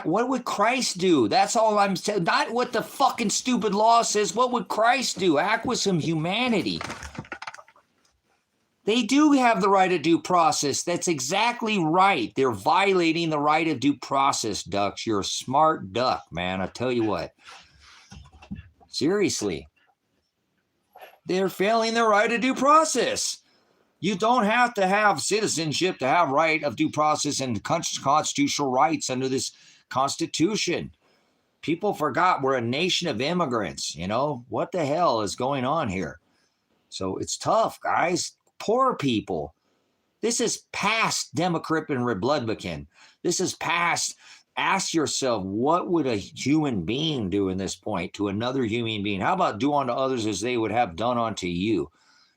What would Christ do? That's all I'm saying. Not what the fucking stupid law says. What would Christ do? Act with some humanity. They do have the right of due process. That's exactly right. They're violating the right of due process, ducks. You're a smart duck, man. I tell you what. Seriously. They're failing their right of due process. You don't have to have citizenship to have right of due process and constitutional rights under this Constitution. People forgot we're a nation of immigrants. What the hell is going on here? So it's tough, guys. Poor people. This is past Democrat and Republican. This is past. Ask yourself, what would a human being do in this point to another human being? How about do unto others as they would have done unto you?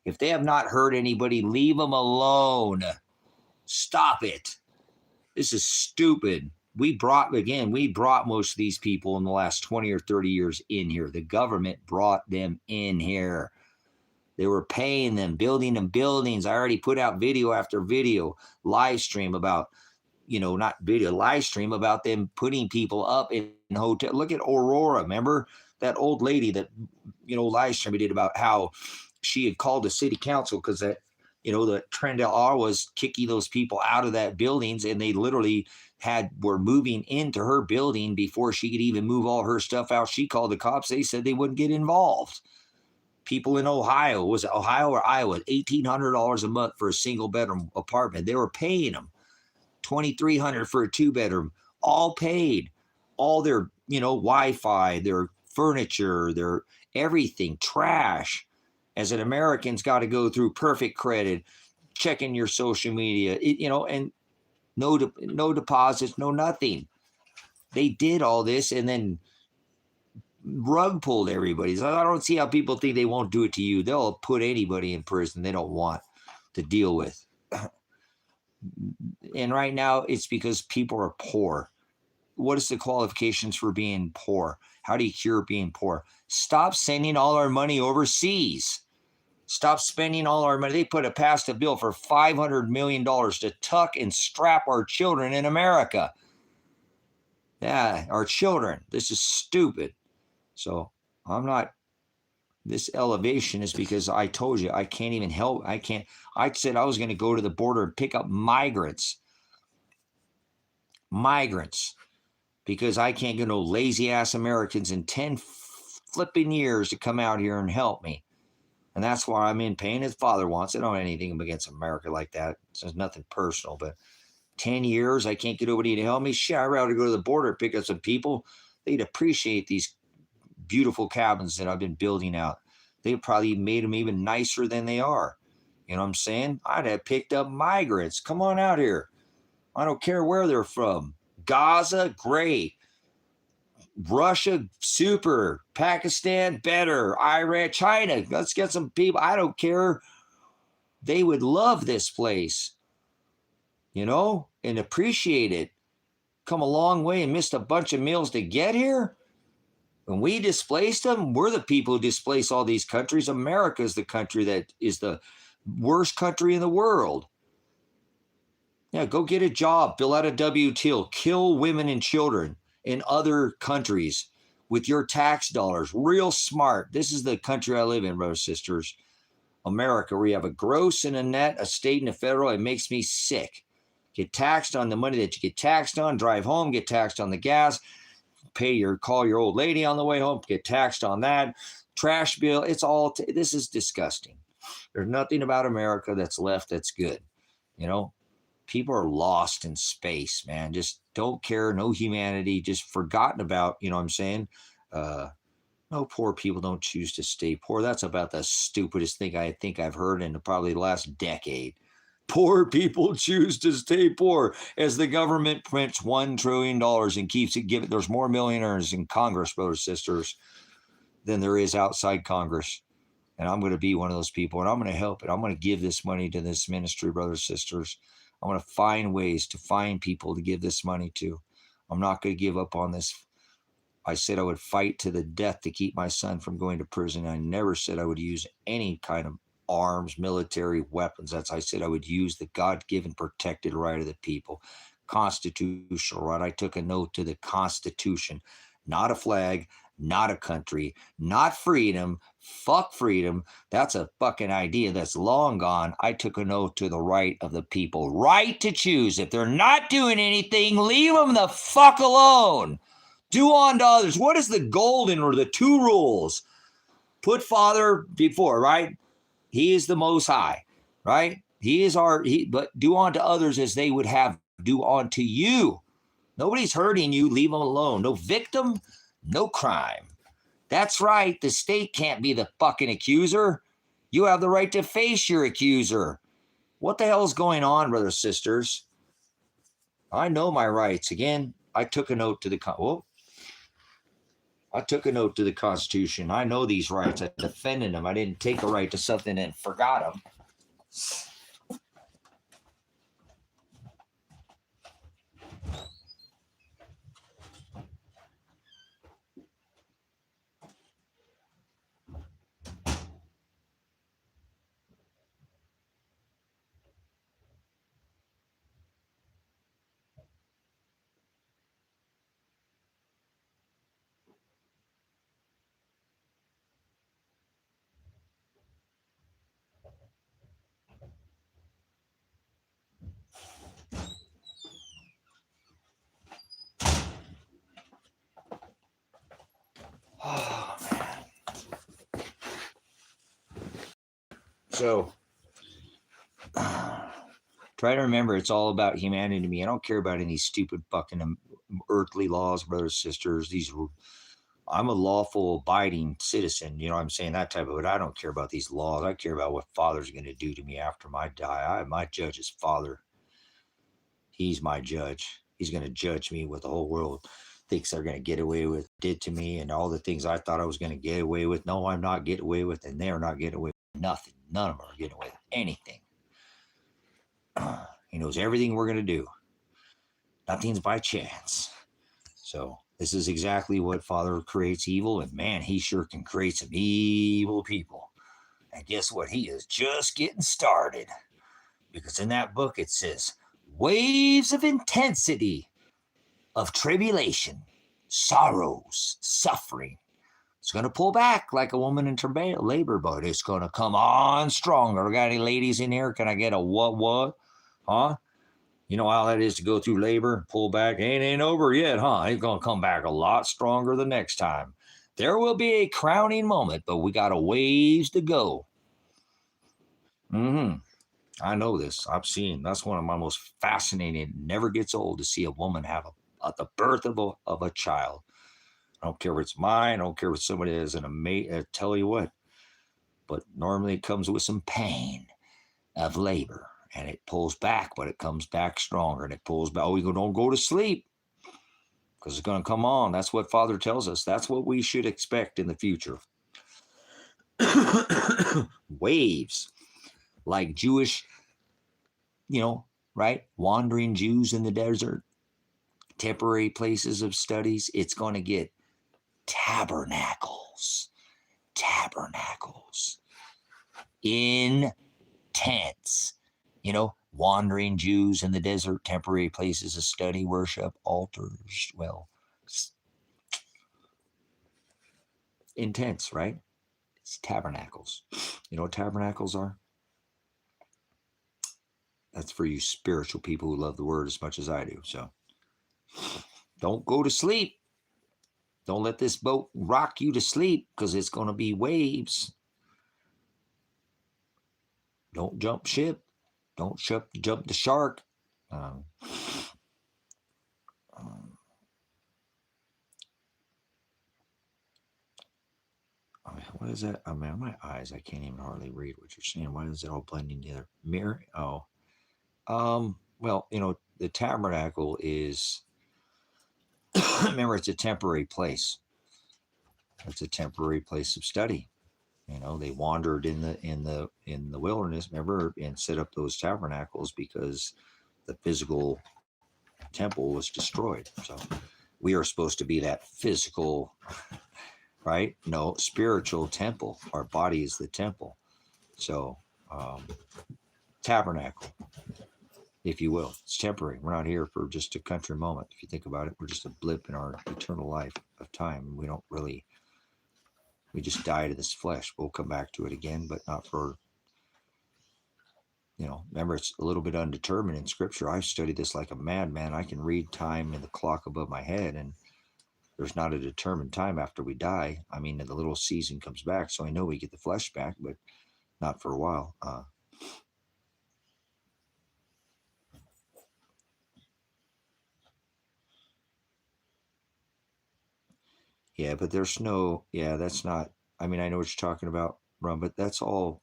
If they have not hurt anybody, leave them alone. Stop it. This is stupid. We brought most of these people in the last 20 or 30 years in here. The government brought them in here. They were paying them, building them buildings. I already put out video after video, live stream about, not video, live stream about them putting people up in hotel. Look at Aurora. Remember that old lady that, live stream we did about how she had called the city council because that, the trend was kicking those people out of that buildings, and they literally were moving into her building before she could even move all her stuff out. She called the cops. They said they wouldn't get involved. People in Ohio, was it Ohio or Iowa, $1,800 a month for a single bedroom apartment. They were paying them $2,300 for a 2-bedroom, all paid, all their, Wi-Fi, their furniture, their everything, trash. As an American's got to go through perfect credit, checking your social media, and no deposits, no nothing. They did all this and then rug pulled everybody. So I don't see how people think they won't do it to you. They'll put anybody in prison they don't want to deal with. And right now it's because people are poor. What is the qualifications for being poor? How do you cure being poor? Stop sending all our money overseas. Stop spending all our money. They passed a bill for $500 million to tuck and strap our children in America. Yeah, our children. This is stupid. So this elevation is because I told you I can't even help. I said I was going to go to the border and pick up migrants, because I can't get no lazy ass Americans in 10 flipping years to come out here and help me. And that's why I'm in pain. His father wants it. I don't have anything against America like that. There's nothing personal, but 10 years, I can't get nobody to help me. Shit, I'd rather go to the border, pick up some people. They'd appreciate these beautiful cabins that I've been building out. They probably made them even nicer than they are. You know what I'm saying? I'd have picked up migrants. Come on out here. I don't care where they're from. Gaza, great. Russia, super. Pakistan, better. Iran, China, let's get some people. I don't care. They would love this place, you know, and appreciate it. Come a long way and missed a bunch of meals to get here. When we displaced them, we're the people who displace all these countries. America is the country that is the worst country in the world. Yeah, go get a job, fill out a W-2, kill women and children in other countries with your tax dollars. Real smart. This is the country I live in, brothers and sisters. America, where you have a gross and a net, a state and a federal. It makes me sick. Get taxed on the money that you get taxed on, drive home, get taxed on the gas, call your old lady on the way home, get taxed on that, trash bill. It's all, this is disgusting. There's nothing about America that's left that's good. You know, people are lost in space, man. Just don't care, no humanity, just forgotten about, you know what I'm saying? No, poor people don't choose to stay poor. That's about the stupidest thing I think I've heard in probably the last decade. Poor people choose to stay poor as the government prints $1 trillion and keeps it giving. There's more millionaires in Congress, brothers and sisters, than there is outside Congress. And I'm going to be one of those people, and I'm going to help it. I'm going to give this money to this ministry, brothers and sisters. I'm going to find ways to find people to give this money to. I'm not going to give up on this. I said I would fight to the death to keep my son from going to prison. I never said I would use any kind of arms, military weapons. I said I would use the God-given protected right of the people. Constitutional right. I took a note to the Constitution, not a flag, not a country, not freedom. Fuck freedom. That's a fucking idea that's long gone. I took a note to the right of the people. Right to choose. If they're not doing anything, leave them the fuck alone. Do unto others. What is the golden or the two rules? Put Father before, right? He is the Most High, right? He is but do unto others as they would have do unto you. Nobody's hurting you. Leave them alone. No victim, no crime. That's right. The state can't be the fucking accuser. You have the right to face your accuser. What the hell is going on, brothers and sisters? I know my rights. Again, I took a note to the Constitution. I know these rights. I defended them. I didn't take a right to something and forgot them. Oh, man. So, try to remember it's all about humanity to me. I don't care about any stupid fucking earthly laws, brothers, sisters. I'm a lawful abiding citizen. You know what I'm saying? That type of it. I don't care about these laws. I care about what Father's going to do to me after I die. My judge is Father. He's my judge. He's going to judge me what the whole world thinks they're going to get away with, did to me, and all the things I thought I was going to get away with. No, I'm not getting away with, and they're not getting away with nothing. None of them are getting away with anything. He knows everything we're going to do. Nothing's by chance. So this is exactly what Father creates evil, and man, he sure can create some evil people. And guess what? He is just getting started. Because in that book it says, waves of intensity, of tribulation, sorrows, suffering. It's going to pull back like a woman in labor, but it's going to come on stronger. Got any ladies in here? Can I get a what? Huh? You know how that is to go through labor, pull back. Ain't over yet, huh? It's going to come back a lot stronger the next time. There will be a crowning moment, but we got a ways to go. I know this. I've seen. That's one of my most fascinating. Never gets old to see a woman have the birth of a child. I don't care if it's mine. I don't care if somebody is an amazing. I tell you what. But normally it comes with some pain of labor. And it pulls back, but it comes back stronger. And it pulls back. Oh, don't go to sleep. because it's going to come on. That's what Father tells us. That's what we should expect in the future. Waves, like Jewish, right? Wandering Jews in the desert, temporary places of studies. It's going to get tabernacles, in tents, wandering Jews in the desert, temporary places of study, worship, altars. Well, in tents, right? It's tabernacles. You know what tabernacles are? That's for you spiritual people who love the word as much as I do. So don't go to sleep. Don't let this boat rock you to sleep, because it's going to be waves. Don't jump ship. Don't jump the shark. What is that? I mean, my eyes, I can't even hardly read what you're saying. Why is it all blending together? Mirror? Oh. Well, the tabernacle is, remember, it's a temporary place. It's a temporary place of study. They wandered in the wilderness, remember, and set up those tabernacles because the physical temple was destroyed. So we are supposed to be that physical, right? No, spiritual temple. Our body is the temple. So tabernacle, if you will. It's temporary. We're not here for just a country moment. If you think about it, we're just a blip in our eternal life of time. We just die to this flesh. We'll come back to it again, but not for, remember, it's a little bit undetermined in scripture. I've studied this like a madman. I can read time in the clock above my head, and there's not a determined time after we die. I mean, the little season comes back, so I know we get the flesh back, but not for a while. Yeah, but there's no, that's not, I mean, I know what you're talking about, Ron, but that's all,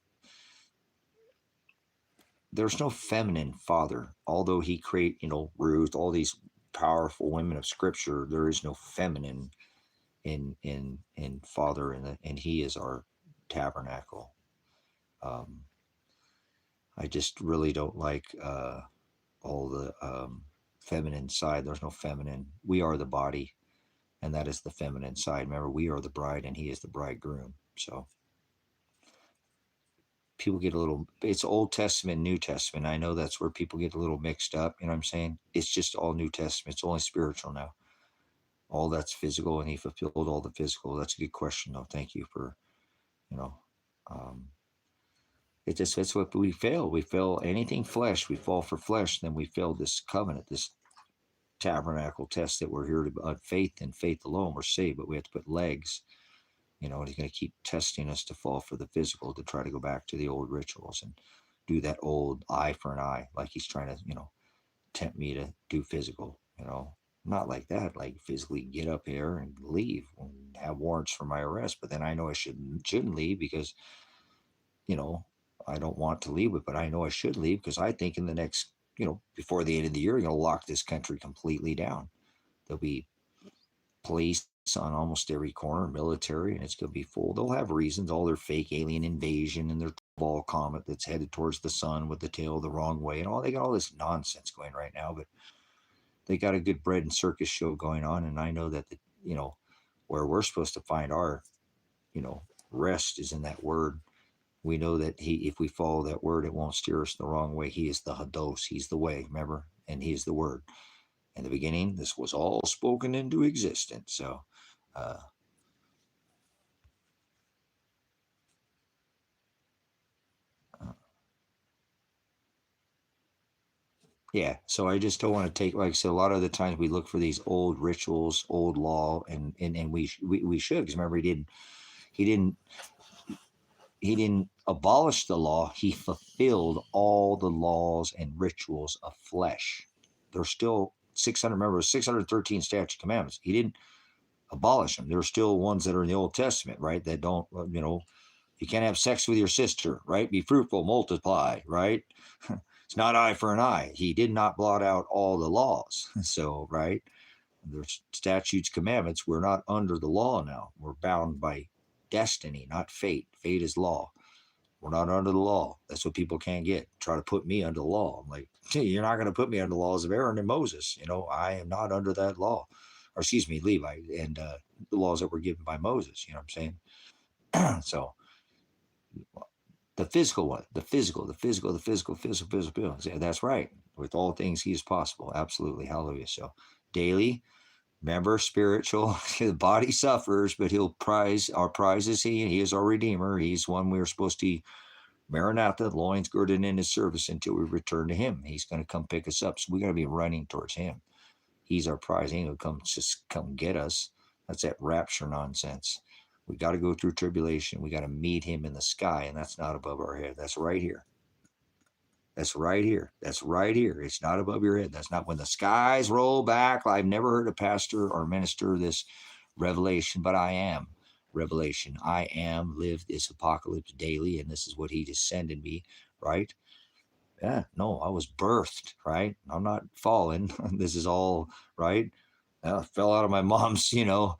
there's no feminine father. Although he create, Ruth, all these powerful women of scripture, there is no feminine in father, and he is our tabernacle. I just really don't like all the feminine side. There's no feminine. We are the body, and that is the feminine side. Remember, we are the bride and he is the bridegroom. So people get a little, it's Old Testament, New Testament. I know that's where people get a little mixed up. You know what I'm saying? It's just all New Testament. It's only spiritual now. All that's physical, and he fulfilled all the physical. That's a good question, though. Thank you for, it's what we fail. We fail anything flesh. We fall for flesh. Then we fail this covenant, this tabernacle test that we're here to faith and faith alone. We're saved, but we have to put legs, and he's going to keep testing us to fall for the physical, to try to go back to the old rituals and do that old eye for an eye, like he's trying to, tempt me to do physical, not like that, like physically get up here and leave and have warrants for my arrest. But then I know I shouldn't leave because, I don't want to leave it, but I know I should leave because I think in the next, before the end of the year, you're going to lock this country completely down. There'll be police on almost every corner, military, and it's going to be full. They'll have reasons, all their fake alien invasion and their ball comet that's headed towards the sun with the tail the wrong way, and they got all this nonsense going right now, but they got a good bread and circus show going on. And I know that where we're supposed to find our, rest is in that word. We know that if we follow that word, it won't steer us the wrong way. He is the Hados. He's the way, remember? And he is the word. In the beginning, this was all spoken into existence. So, yeah. So I just don't want to take, like I said, a lot of the times we look for these old rituals, old law, and we should, because remember, he didn't abolish the law. He fulfilled all the laws and rituals of flesh. There's still 613 statute commandments. He didn't abolish them. There are still ones that are in the Old Testament, right? That don't, you can't have sex with your sister, right? Be fruitful, multiply, right? It's not eye for an eye. He did not blot out all the laws. So, right? there's statutes, commandments. We're not under the law now. We're bound by destiny, not fate. Fate is law. We're not under the law. That's what people can't get. Try to put me under the law. I'm like, hey, you're not going to put me under the laws of Aaron and Moses. I am not under that law. Or excuse me, Levi, and the laws that were given by Moses. You know what I'm saying? So the physical one, the physical. That's right. With all things, he is possible. Absolutely. Hallelujah. So daily, remember, spiritual. The body suffers, but our prize is he, and he is our redeemer. He's one we are supposed to Maranatha, loins girded in his service until we return to him. He's going to come pick us up. So we got to be running towards him. He's our prize. He ain't going to come get us. That's that rapture nonsense. We got to go through tribulation. We got to meet him in the sky, and that's not above our head. That's right here. That's right here. That's right here. It's not above your head. That's not when the skies roll back. I've never heard a pastor or minister this revelation, but I am revelation. I am live this apocalypse daily, and this is what he descended me, right? Yeah, no, I was birthed, right? I'm not fallen. This is all right. I fell out of my mom's, no,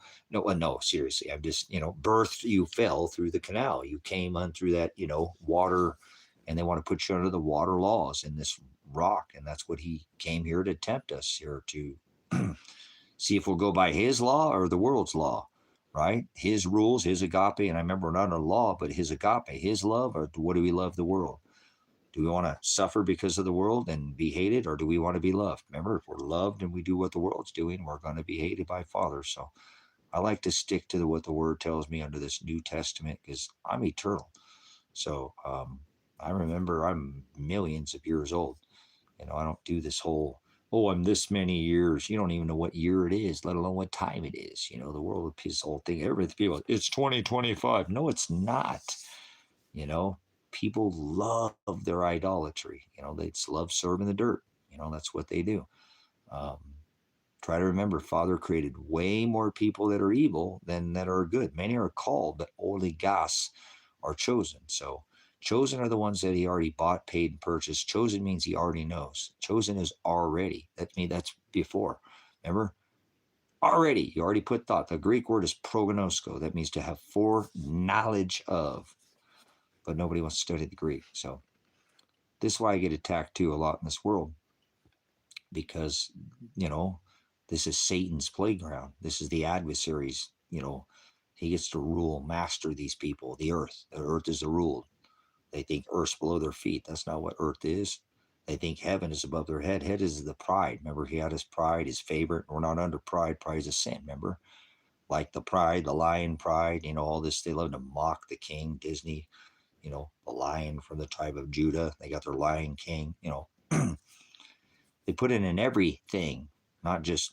seriously. I'm just, birthed, you fell through the canal. You came on through that, water, and they want to put you under the water laws in this rock. And that's what he came here to tempt us here to see if we'll go by his law or the world's law, right? His rules, his agape. And I remember not a law, but his agape, his love, or what do we love the world? Do we want to suffer because of the world and be hated, or do we want to be loved? Remember, if we're loved and we do what the world's doing, we're going to be hated by Father. So I like to stick to what the Word tells me under this New Testament because I'm eternal. So I remember I'm millions of years old. I don't do this whole, I'm this many years. You don't even know what year it is, let alone what time it is. The world, this whole thing, everything, people, it's 2025. No, it's not. People love their idolatry. They just love serving the dirt. That's what they do. Try to remember, Father created way more people that are evil than that are good. Many are called, but only gas are chosen. So chosen are the ones that he already bought, paid, and purchased. Chosen means he already knows. Chosen is already. That means that's before. Remember? Already. You already put thought. The Greek word is prognosko. That means to have foreknowledge of. But nobody wants to study the Greek. So this is why I get attacked too a lot in this world. Because, this is Satan's playground. This is the adversary's, he gets to rule, master these people, the earth. The earth is the ruled. They think earth's below their feet. That's not what earth is. They think heaven is above their head. Head is the pride. Remember, he had his pride, his favorite. We're not under pride. Pride is a sin, remember? Like the pride, the lion pride, all this. They love to mock the king, Disney. The lion from the tribe of Judah. They got their Lion King. They put it in everything, not just,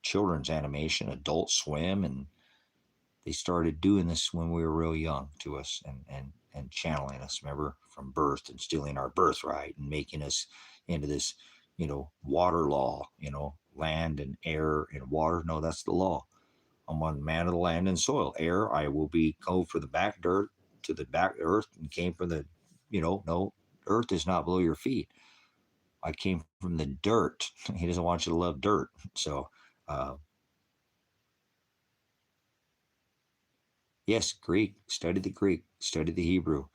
children's animation, Adult Swim. And they started doing this when we were real young to us and channeling us, remember, from birth and stealing our birthright and making us into this, water law, land and air and water. No, that's the law. I'm one man of the land and soil. Air, I will go for the back dirt to the back earth and came from the, no, earth is not below your feet. I came from the dirt. He doesn't want you to love dirt. So, yes, Greek, study the Greek, study the Hebrew.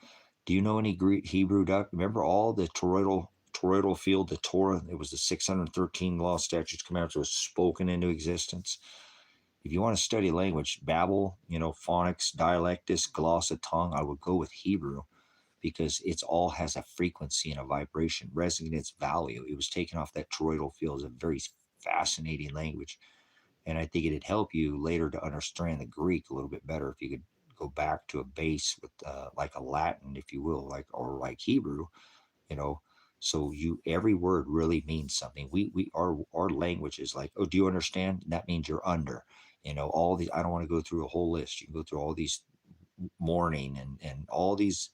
Do you know any Greek, Hebrew? Remember all the toroidal field, the Torah? It was the 613 law, statutes, commandments was spoken into existence. If you want to study language, Babel, phonics, dialectus, glossa, tongue, I would go with Hebrew because it's all has a frequency and a vibration, resonance value. It was taken off that toroidal field. It's a very fascinating language. And I think it'd help you later to understand the Greek a little bit better if you could go back to a base with like a Latin, if you will, or like Hebrew, So every word really means something. Our language is like, oh, do you understand? That means you're under. All these. I don't want to go through a whole list. You can go through all these mourning and all these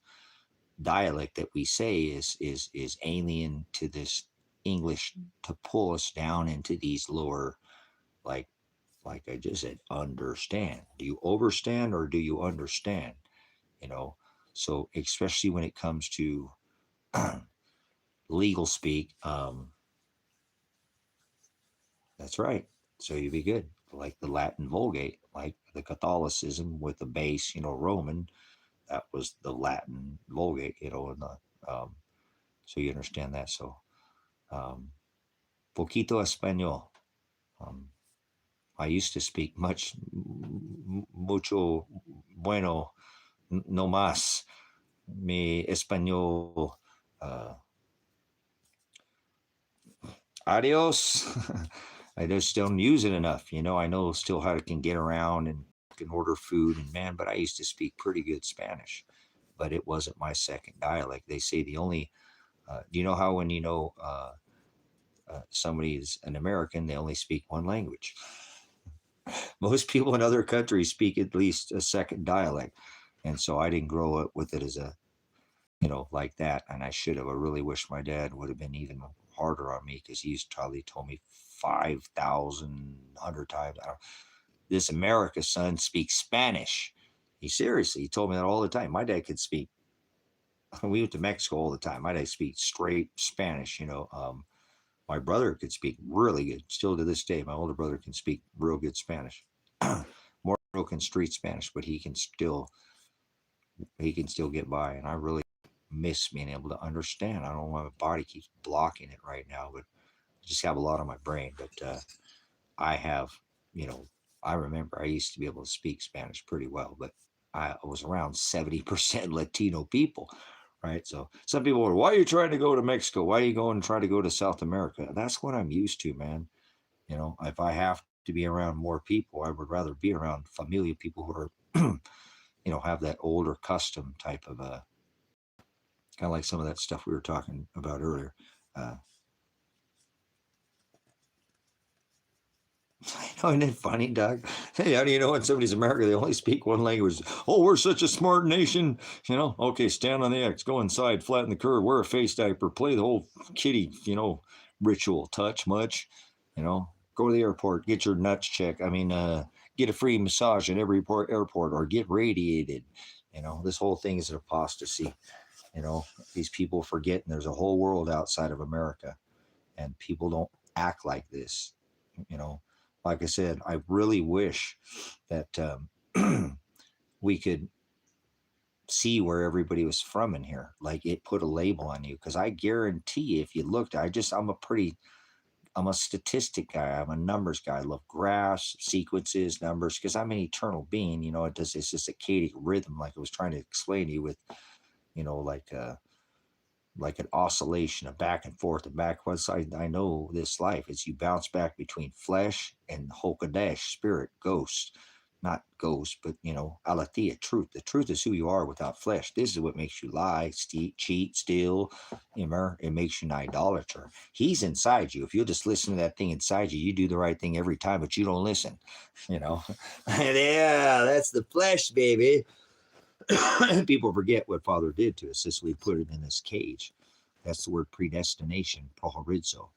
dialect that we say is alien to this English to pull us down into these lower, like I just said, understand. Do you overstand or do you understand? So especially when it comes to legal speak, that's right. So you'd be good. Like the Latin Vulgate, like the Catholicism with the base, Roman, that was the Latin Vulgate, and so you understand that. So, um, poquito español. Um, I used to speak mucho bueno, no más. Mi español, adios. I just don't use it enough. I know still how to can get around and can order food and man, but I used to speak pretty good Spanish, but it wasn't my second dialect. They say the only, do you know how when somebody is an American, they only speak one language? Most people in other countries speak at least a second dialect. And so I didn't grow up with it as a, like that. And I should have. I really wish my dad would have been even harder on me because he's probably told me 5,000, 100 times. This America son speaks Spanish. He told me that all the time. My dad could speak. We went to Mexico all the time. My dad speaks straight Spanish. My brother could speak really good. Still to this day, my older brother can speak real good Spanish. More broken street Spanish, but he can still get by. And I really miss being able to understand. I don't know why my body keeps blocking it right now, but I just have a lot on my brain. But I have, I remember I used to be able to speak Spanish pretty well, but I was around 70% Latino people, right? So some people were, why are you trying to go to Mexico? Why are you going and try to go to South America? That's what I'm used to, man. If I have to be around more people, I would rather be around familiar people who are, have that older custom type of kind of like some of that stuff we were talking about earlier. Uh, Isn't it funny, Doug? Hey, how do you know when somebody's American, they only speak one language? Oh, we're such a smart nation. Okay, stand on the X, go inside, flatten the curve, wear a face diaper, play the whole kitty, ritual, touch much, go to the airport, get your nuts checked. Get a free massage in every airport or get radiated. This whole thing is an apostasy. These people forget there's a whole world outside of America and people don't act like this. Like I said, I really wish that we could see where everybody was from in here. Like it put a label on you. Because I guarantee you, if you looked, I'm a statistic guy. I'm a numbers guy. I love graphs, sequences, numbers, because I'm an eternal being. It's a circadian rhythm, like I was trying to explain to you with, like an oscillation, a back and forth, and back. Once I know this life, it's you bounce back between flesh and Hokadesh, spirit, ghost, not ghost, but aletheia, truth. The truth is who you are without flesh. This is what makes you lie, cheat, steal. It makes you an idolater. He's inside you. If you'll just listen to that thing inside you, you do the right thing every time, but you don't listen. Yeah, that's the flesh, baby. People forget what Father did to us. This we put it in this cage. That's the word predestination, prohorizo.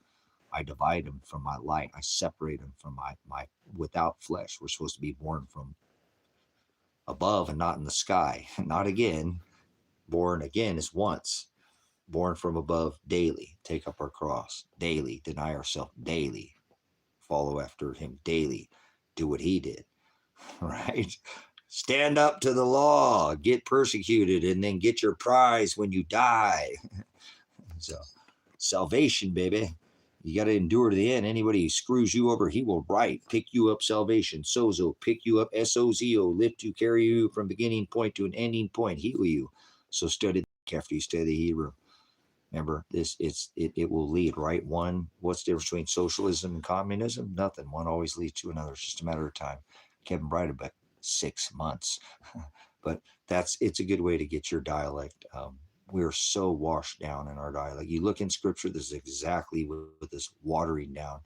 I divide them from my light. I separate them from my without flesh. We're supposed to be born from above and not in the sky. Not again. Born again is once. Born from above daily. Take up our cross daily. Deny ourselves daily. Follow after him daily. Do what he did. Right? Stand up to the law, get persecuted, and then get your prize when you die. So, salvation, baby. You got to endure to the end. Anybody who screws you over, he will pick you up, salvation. Sozo, pick you up, S-O-Z-O, lift you, carry you from beginning point to an ending point, heal you. So study after you study the Hebrew. Remember, it will lead, right? What's the difference between socialism and communism? Nothing. One always leads to another. It's just a matter of time. Kevin Breitenbach, 6 months. But it's a good way to get your dialect. We're so washed down in our dialect. You look in scripture, this is exactly what this watering down.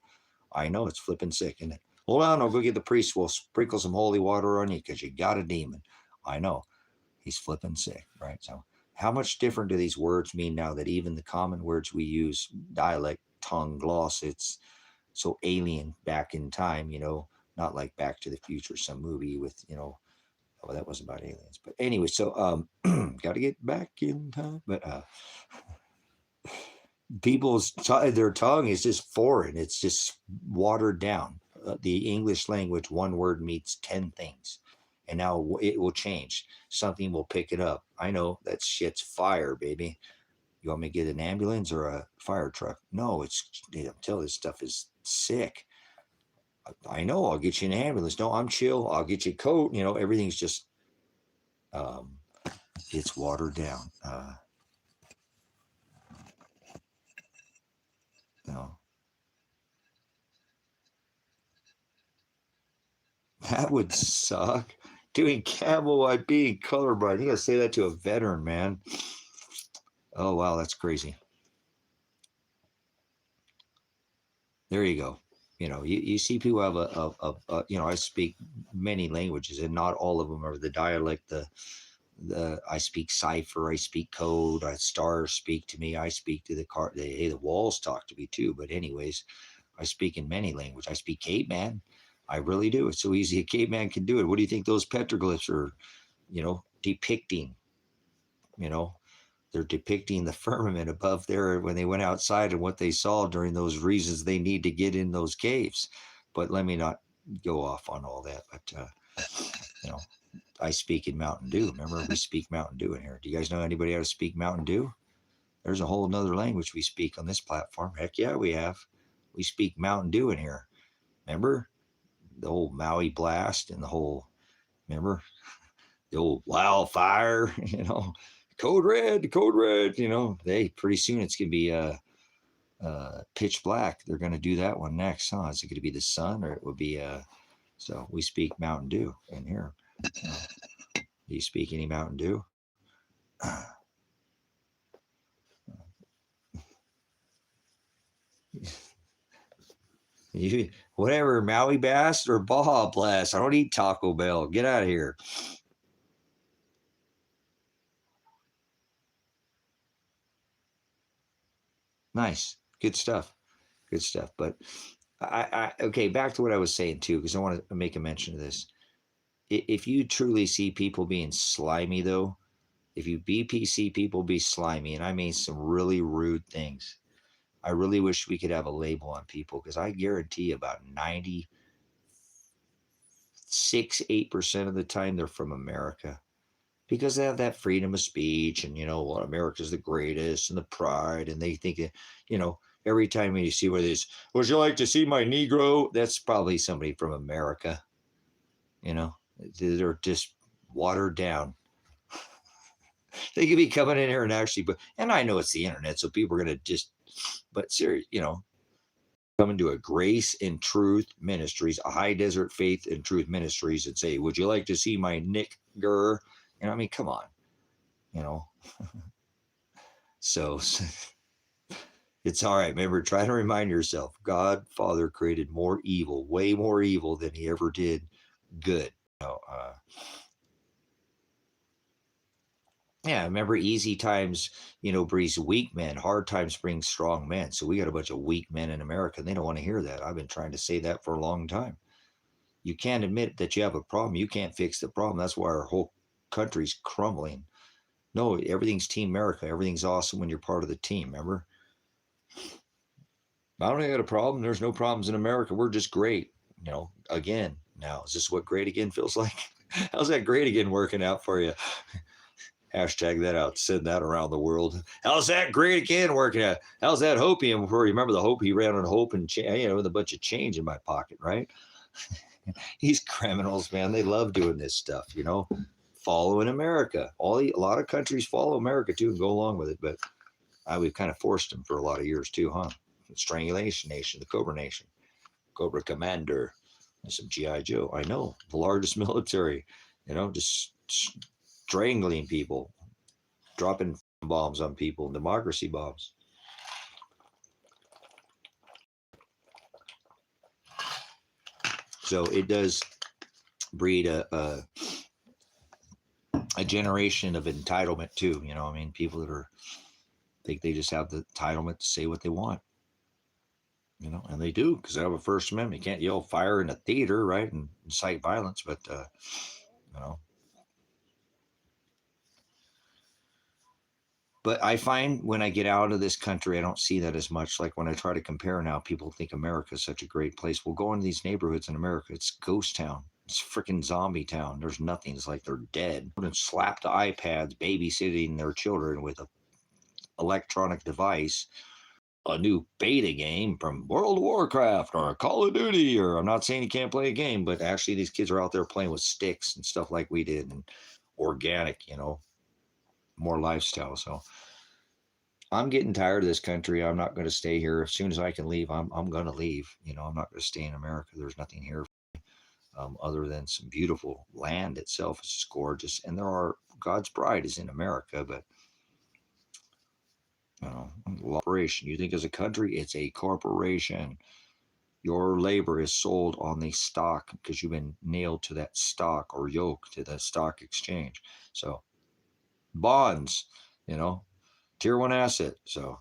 I know it's flipping sick, isn't it? Hold on, I'll go get the priest. We'll sprinkle some holy water on you because you got a demon. I know. He's flipping sick, right? So how much different do these words mean now that even the common words we use, dialect, tongue, gloss, it's so alien back in time, not like Back to the Future, some movie with, oh, that wasn't about aliens. But anyway, so got to get back in time. But people's their tongue is just foreign. It's just watered down. the English language, one word means 10 things. And now it will change. Something will pick it up. I know that shit's fire, baby. You want me to get an ambulance or a fire truck? No, I'm telling you, this stuff is sick. I know, I'll get you an ambulance. No, I'm chill. I'll get you a coat. You know, everything's just, it's watered down. No. That would suck. Doing camel while being colorblind. You gotta say that to a veteran, man. Oh wow, that's crazy. There you go. You know, you see people have you know, I speak many languages, and not all of them are the dialect. I speak cipher, I speak code, stars speak to me, I speak to the walls talk to me too. But anyways, I speak in many languages. I speak caveman. I really do. It's so easy a caveman can do it. What do you think those petroglyphs are, you know, depicting? You know, they're depicting the firmament above there when they went outside and what they saw during those reasons they need to get in those caves. But let me not go off on all that. But, you know, I speak in Mountain Dew. Remember, we speak Mountain Dew in here. Do you guys know anybody how to speak Mountain Dew? There's a whole nother language we speak on this platform. Heck yeah, we have. We speak Mountain Dew in here. Remember the whole Maui blast and the whole, remember the old wildfire, you know, code red, you know, pretty soon it's going to be pitch black. They're going to do that one next, huh? Is it going to be the sun, or it would be, so we speak Mountain Dew in here. Do you speak any Mountain Dew? Whatever, Maui Bass or Baja Blast. I don't eat Taco Bell. Get out of here. Nice. Good stuff. Good stuff. But okay, back to what I was saying too, because I want to make a mention of this. If you truly see people being slimy, though, if you BPC people be slimy, and I mean some really rude things, I really wish we could have a label on people, because I guarantee about 8% of the time they're from America, because they have that freedom of speech, and you know what, America's the greatest, and the pride, and they think, you know, every time you see where there's, would you like to see my Negro? That's probably somebody from America. You know, they're just watered down. They could be coming in here and actually, and I know it's the internet, so people are going to just, but serious, you know, coming to a Grace and Truth Ministries, a High Desert Faith and Truth Ministries, and say, would you like to see my Nick Gurr? You know, I mean, come on, you know. So it's all right. Remember, try to remind yourself, God, Father created more evil, way more evil than he ever did good. You know, yeah, remember, easy times, you know, breeds weak men. Hard times bring strong men. So we got a bunch of weak men in America, and they don't want to hear that. I've been trying to say that for a long time. You can't admit that you have a problem. You can't fix the problem. That's why our whole country's crumbling. No, everything's Team America. Everything's awesome when you're part of the team, remember? I don't got a problem. There's no problems in America. We're just great. You know, again, now, is this what great again feels like? How's that great again working out for you? Hashtag that out. Send that around the world. How's that great again working out? How's that hopium? Before you remember the hope, he ran on hope and, you know, with a bunch of change in my pocket, right? These criminals, man, they love doing this stuff, you know, following America. A lot of countries follow America too and go along with it, but we've kind of forced them for a lot of years too, huh? The Strangulation Nation, the Cobra Nation, Cobra Commander, and some GI Joe. I know, the largest military, you know, just strangling people, dropping bombs on people, democracy bombs. So it does breed a generation of entitlement too. You know, I mean, people that think they just have the entitlement to say what they want. You know, and they do, because they have a First Amendment. You can't yell fire in a theater, right, and incite violence, but you know. But I find when I get out of this country, I don't see that as much. Like when I try to compare now, people think America is such a great place. We'll go into these neighborhoods in America. It's ghost town. It's freaking zombie town. There's nothing. It's like they're dead. And slap the iPads, babysitting their children with a electronic device, a new beta game from World of Warcraft or Call of Duty, or I'm not saying you can't play a game, but actually these kids are out there playing with sticks and stuff like we did, and organic, more lifestyle. So I'm getting tired of this country. I'm not going to stay here. As soon as I can leave, I'm going to leave. I'm not going to stay in America. There's nothing here other than some beautiful land itself. It's just gorgeous. And God's bride is in America, but corporation. You think as a country, it's a corporation. Your labor is sold on the stock because you've been nailed to that stock or yoke to the stock exchange. So bonds, tier 1 asset. So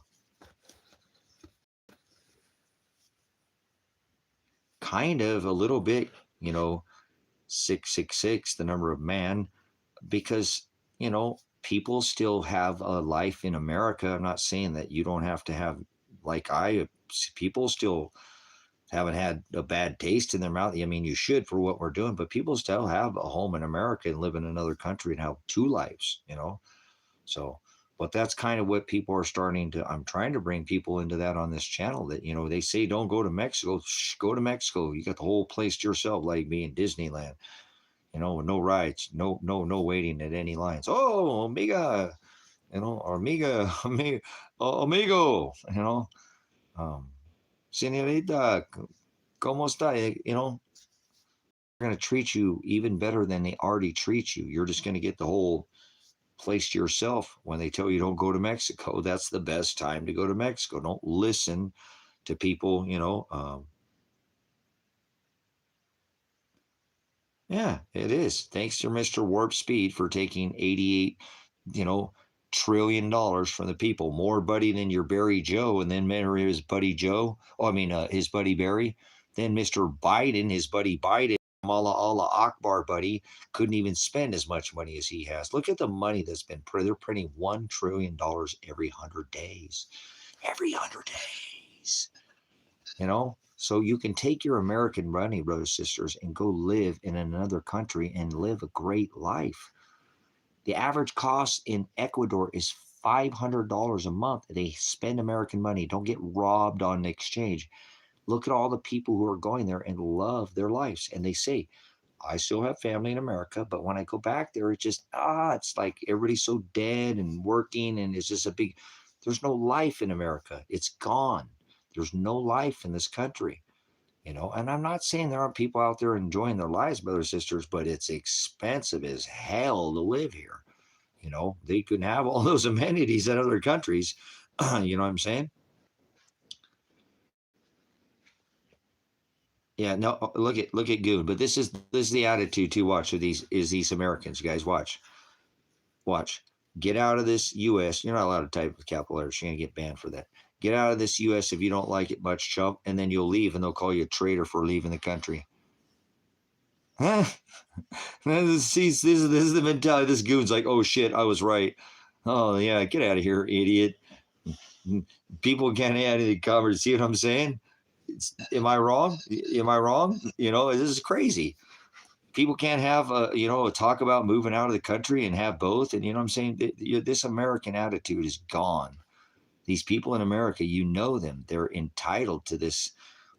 kind of a little bit, 666, the number of man, because, people still have a life in America. I'm not saying that you don't have to have, people still haven't had a bad taste in their mouth. I mean, you should for what we're doing, but people still have a home in America and live in another country and have 2 lives, So, but that's kind of what people are starting to, I'm trying to bring people into that on this channel that, they say, don't go to Mexico. Go to Mexico. You got the whole place to yourself, like being Disneyland, with no rides, no waiting at any lines. Oh, amiga, or amiga, amigo, señorita, ¿cómo está? They're going to treat you even better than they already treat you. You're just going to get the whole place to yourself. When they tell you don't go to Mexico, that's the best time to go to Mexico. Don't listen to people, yeah, it is. Thanks to Mr. Warp Speed for taking 88, trillion dollars from the people. More buddy than your Barry Joe, and then marry his buddy Joe. Oh, I mean, his buddy Barry. Then Mr. Biden, his buddy Biden, Allah Akbar buddy, couldn't even spend as much money as he has. Look at the money that's been printed. They're printing $1 trillion every 100 days. Every 100 days. So you can take your American money, brothers and sisters, and go live in another country and live a great life. The average cost in Ecuador is $500 a month. They spend American money. Don't get robbed on exchange. Look at all the people who are going there and love their lives. And they say, I still have family in America, but when I go back there, it's just, it's like everybody's so dead and working, and it's just there's no life in America. It's gone. There's no life in this country, and I'm not saying there aren't people out there enjoying their lives, brothers and sisters, but it's expensive as hell to live here. They couldn't have all those amenities in other countries. You know what I'm saying? Yeah, no, look at Goon. But this is the attitude to watch of these Americans, guys. Watch. Get out of this U.S. You're not allowed to type with capital letters. You're gonna get banned for that. Get out of this U.S. if you don't like it much, chump, and then you'll leave, and they'll call you a traitor for leaving the country. Huh? This is the mentality. This Goon's like, oh shit, I was right. Oh yeah, get out of here, idiot. People can't add any coverage. See what I'm saying? Am I wrong? This is crazy. People can't have a talk about moving out of the country and have both. And what I'm saying? This American attitude is gone. These people in America, them. They're entitled to this.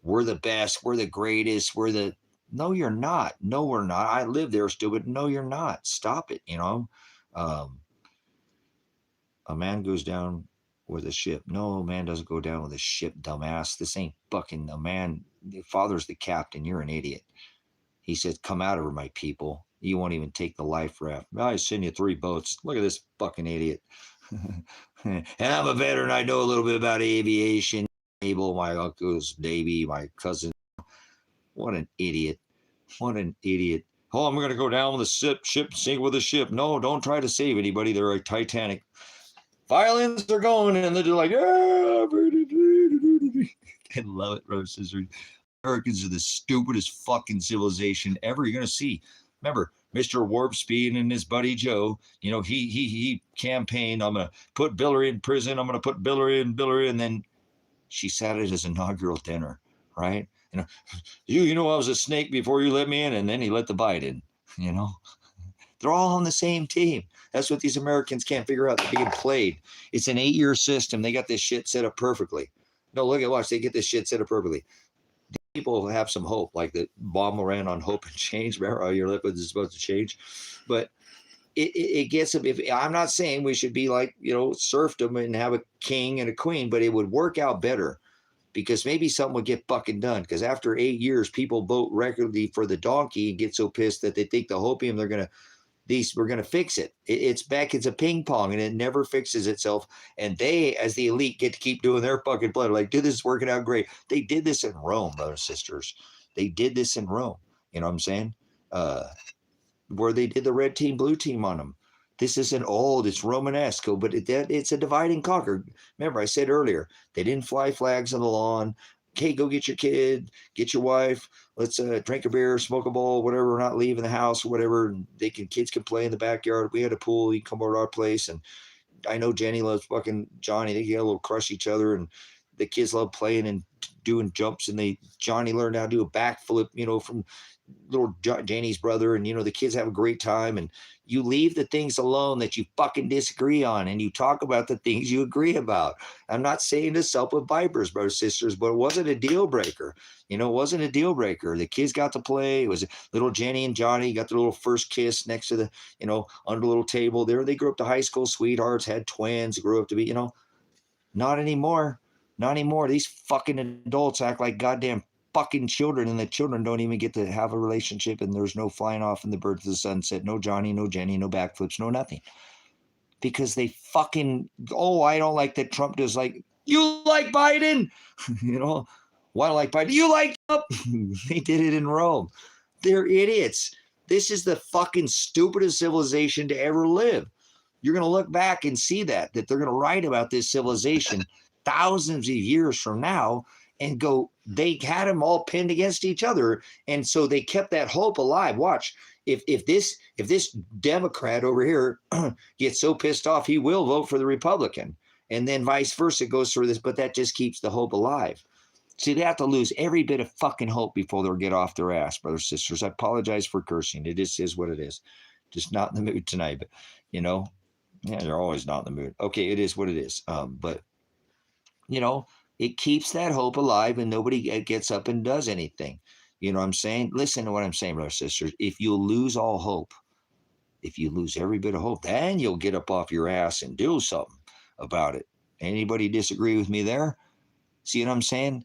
We're the best. We're the greatest. No, you're not. No, we're not. I live there still, but no, you're not. Stop it. A man goes down with a ship. No, a man doesn't go down with a ship, dumbass. This ain't fucking a man. Father's the captain. You're an idiot. He said, come out of her, my people. You won't even take the life raft. I send you 3 boats. Look at this fucking idiot. And I'm a veteran. I know a little bit about aviation. Naval, my uncle's Navy, my cousin. What an idiot. What an idiot. Oh, I'm going to go down with a ship, sink with a ship. No, don't try to save anybody. They're a Titanic. Violins are going, and they're like, I love it, brothers and sisters. Americans are the stupidest fucking civilization ever you're going to see. Remember, Mr. Warp Speed and his buddy Joe, you know, he campaigned, I'm going to put Billary in prison. I'm going to put Billary in. And then she sat at his inaugural dinner, right? You know, you know, I was a snake before you let me in. And then he let the bite in, you know. They're all on the same team. That's what these Americans can't figure out. They're being played. It's an 8-year system. They got this shit set up perfectly. No, look at watch. They get this shit set up perfectly. People have some hope, like the bomb ran on hope and change. Remember, oh, your liquid is supposed to change, but it gets them. If I'm not saying we should be like, you know, serfdom and have a king and a queen, but it would work out better because maybe something would get fucking done. Because after 8 years, people vote regularly for the donkey and get so pissed that they think the hopium we're going to fix it. It's back. It's a ping pong and it never fixes itself. And they, as the elite, get to keep doing their fucking blood. Like, dude, this is working out great. They did this in Rome, brothers and sisters. They did this in Rome. You know what I'm saying? Where they did the red team, blue team on them. This isn't old. It's Romanesque, but it's a divide and conquer. Remember, I said earlier, they didn't fly flags on the lawn. Okay, go get your kid, get your wife. Let's drink a beer, smoke a bowl, whatever. We're not leaving the house or whatever. Kids can play in the backyard. We had a pool. You can come over to our place. And I know Jenny loves fucking Johnny. They get a little crush each other, and the kids love playing and doing jumps. And Johnny learned how to do a backflip, you know, from little Jenny's brother. And, you know, the kids have a great time. And you leave the things alone that you fucking disagree on, and you talk about the things you agree about. I'm not saying this up with vipers, brothers, sisters, but it wasn't a deal breaker. You know, it wasn't a deal breaker. The kids got to play. It was little Jenny and Johnny got their little first kiss next to the, you know, under the little table there. They grew up to high school sweethearts, had twins, grew up to be, you know, not anymore. Not anymore. These fucking adults act like goddamn fucking children, and the children don't even get to have a relationship, and there's no flying off in the birds of the sunset, no Johnny, no Jenny, no backflips, no nothing. Because they fucking, oh, I don't like that Trump does, like, you like Biden? You know, why don't I like Biden? You like Trump? They did it in Rome. They're idiots. This is the fucking stupidest civilization to ever live. You're going to look back and see that they're going to write about this civilization thousands of years from now and go, they had them all pinned against each other. And so they kept that hope alive. Watch, if this Democrat over here gets so pissed off, he will vote for the Republican. And then vice versa goes through this, but that just keeps the hope alive. See, they have to lose every bit of fucking hope before they'll get off their ass, brothers and sisters. I apologize for cursing. It is what it is. Just not in the mood tonight, but, you know, yeah, they're always not in the mood. Okay, it is what it is. But, you know, it keeps that hope alive, and nobody gets up and does anything. You know what I'm saying? Listen to what I'm saying, brothers and sisters. If you lose all hope, if you lose every bit of hope, then you'll get up off your ass and do something about it. Anybody disagree with me there? See what I'm saying?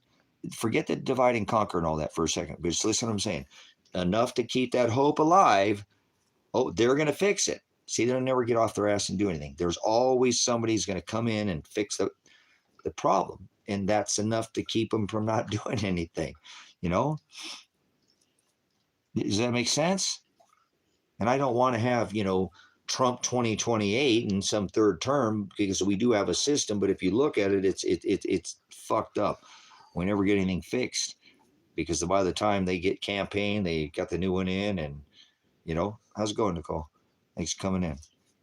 Forget the divide and conquer and all that for a second, but just listen to what I'm saying. Enough to keep that hope alive. Oh, they're going to fix it. See, they'll never get off their ass and do anything. There's always somebody's going to come in and fix the problem. And that's enough to keep them from not doing anything, you know? Does that make sense? And I don't want to have, you know, Trump 2028 in some third term, because we do have a system, but if you look at it, it's fucked up. We never get anything fixed, because by the time they get campaign, they got the new one in, and, you know, how's it going, Nicole? Thanks for coming in.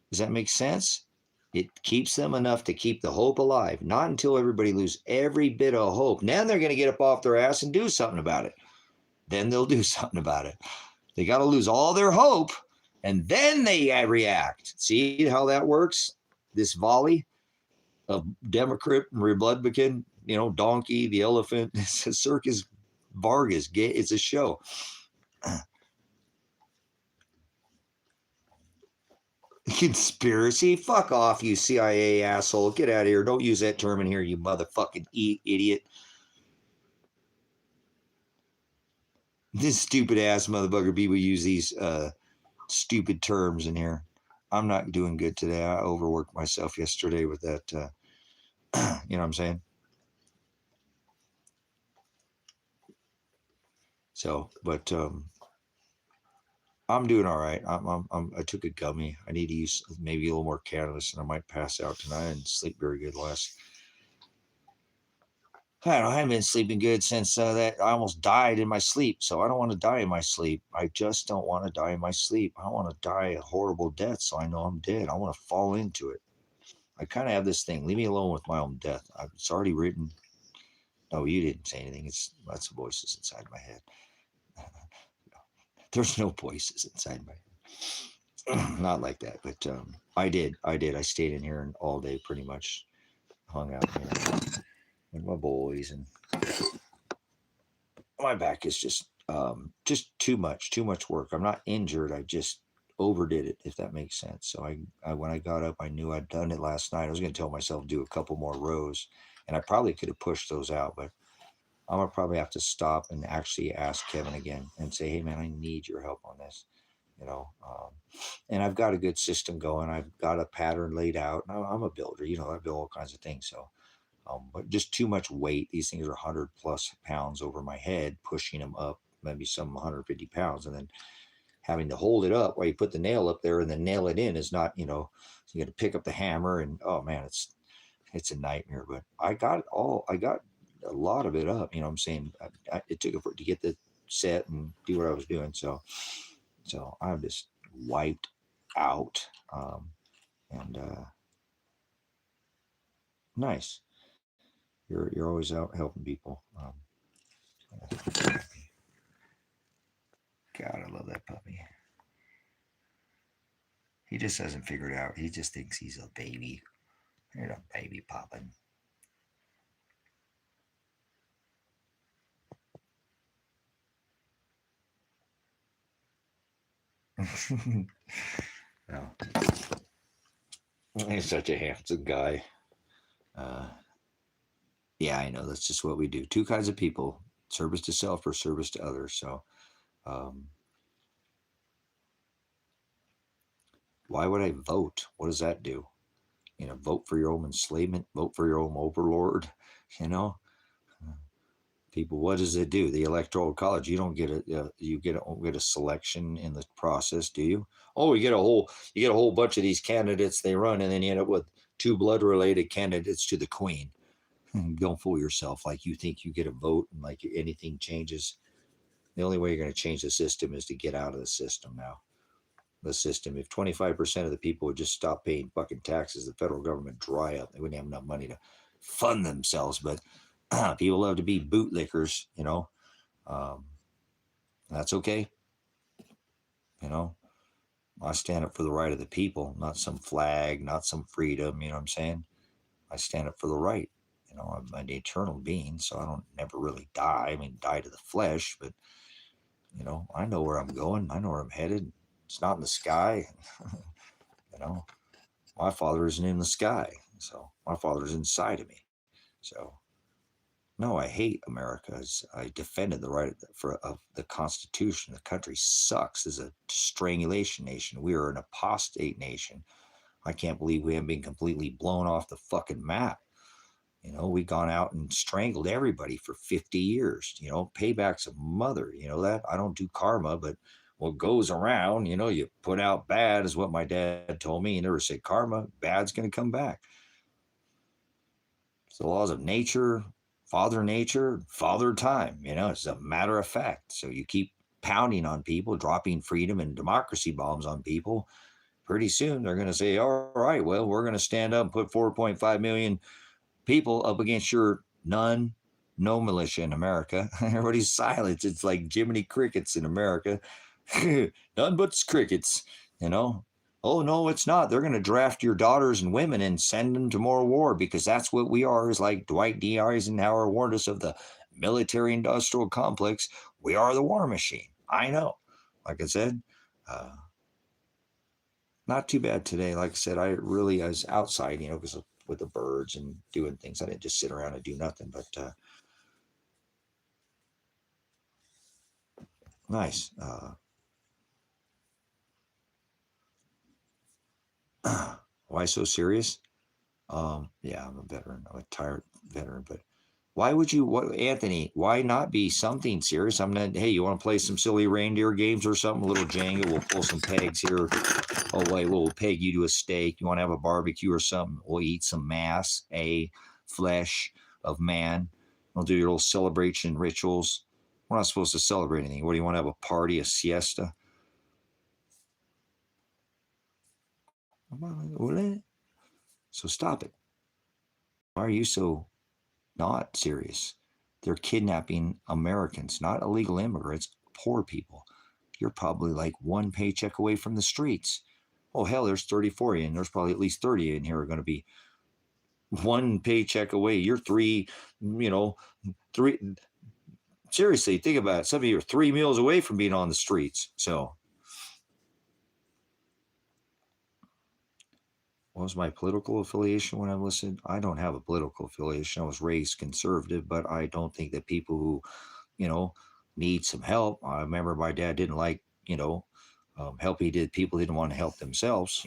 Does that make sense? It keeps them enough to keep the hope alive. Not until everybody loses every bit of hope. Now they're going to get up off their ass and do something about it. Then they'll do something about it. They got to lose all their hope, and then they react. See how that works? This volley of Democrat and Republican, you know, donkey, the elephant, it's a circus Vargas. It's a show. Conspiracy? Fuck off, you CIA asshole. Get out of here. Don't use that term in here, you motherfucking idiot. This stupid ass motherfucker people use these stupid terms in here. I'm not doing good today. I overworked myself yesterday with that. You know what I'm saying? So, but I'm doing all right. I took a gummy. I need to use maybe a little more cannabis, and I might pass out tonight and sleep very good last. I haven't been sleeping good since that I almost died in my sleep. So I don't want to die in my sleep. I just don't want to die in my sleep. I don't want to die a horrible death so I know I'm dead. I want to fall into it. I kind of have this thing. Leave me alone with my own death. It's already written. No, you didn't say anything. It's lots of voices inside my head. There's no voices inside my head. Not like that. But I did. I stayed in here all day pretty much. Hung out here with my boys, and my back is just too much work. I'm not injured. I just overdid it, if that makes sense. So I when I got up, I knew I'd done it last night. I was going to tell myself to do a couple more rows, and I probably could have pushed those out, but I'm gonna probably have to stop and actually ask Kevin again and say, "Hey, man, I need your help on this." You know, and I've got a good system going. I've got a pattern laid out. I'm a builder. I build all kinds of things. So but just too much weight. These things are 100 plus pounds over my head, pushing them up, maybe some 150 pounds, and then having to hold it up while you put the nail up there and then nail it in is not, so you got to pick up the hammer, and oh man, it's a nightmare. But I got a lot of it up. I'm saying it took to get the set and do what I was doing. So I'm just wiped out, and nice. You're always out helping people. God, I love that puppy. He just hasn't figured it out. He just thinks he's a baby. You're a baby popping. No. He's such a handsome guy. Yeah, I know. That's just what we do. Two kinds of people: service to self or service to others. So, why would I vote? What does that do? Vote for your own enslavement. Vote for your own overlord. You know, people. What does it do? The electoral college. You don't get a selection in the process, do you? Oh, you get a whole bunch of these candidates they run, and then you end up with two blood related candidates to the queen. Don't fool yourself. Like you think you get a vote and like anything changes. The only way you're going to change the system is to get out of the system now. The system. If 25% of the people would just stop paying fucking taxes, the federal government dry up. They wouldn't have enough money to fund themselves. But people love to be bootlickers, that's okay. I stand up for the right of the people, not some flag, not some freedom. You know what I'm saying? I stand up for the right. I'm an eternal being, so I don't never really die. I mean, die to the flesh, but I know where I'm going. I know where I'm headed. It's not in the sky. My Father isn't in the sky, so my Father's inside of me. So, no, I hate America. I defended the right of the Constitution. The country sucks. It's a strangulation nation. We are an apostate nation. I can't believe we haven't been completely blown off the fucking map. We've gone out and strangled everybody for 50 years. Payback's a mother. That I don't do karma, but what goes around, you put out bad is what my dad told me. He never said karma, bad's going to come back. It's the laws of nature, father time. It's a matter of fact. So you keep pounding on people, dropping freedom and democracy bombs on people. Pretty soon they're going to say, all right, well, we're going to stand up and put 4.5 million people up against your no militia in America. Everybody's silent. It's like Jiminy Crickets in America. None but crickets, Oh, no, it's not. They're going to draft your daughters and women and send them to more war because that's what we are. Is like Dwight D. Eisenhower warned us of the military industrial complex. We are the war machine. I know. Like I said, not too bad today. Like I said, I was outside, because with the birds and doing things. I didn't just sit around and do nothing, but nice. Why so serious? Yeah, I'm a veteran. I'm a tired veteran, but why would Anthony, why not be something serious? Hey, you want to play some silly reindeer games or something? A little Jenga. We'll pull some pegs here. Oh, wait, we'll peg you to a steak. You want to have a barbecue or something? We'll eat some flesh of man. They'll do your little celebration rituals. We're not supposed to celebrate anything. What do you want to have, a party, a siesta? So stop it. Why are you so not serious? They're kidnapping Americans, not illegal immigrants, poor people. You're probably like one paycheck away from the streets. Oh, hell, there's 34 of you, and there's probably at least 30 in here are going to be one paycheck away. You're three. Seriously, think about it. Some of you are 3 meals away from being on the streets. So, what was my political affiliation when I listened? I don't have a political affiliation. I was raised conservative, but I don't think that people who, need some help. I remember my dad didn't like, help. People didn't want to help themselves.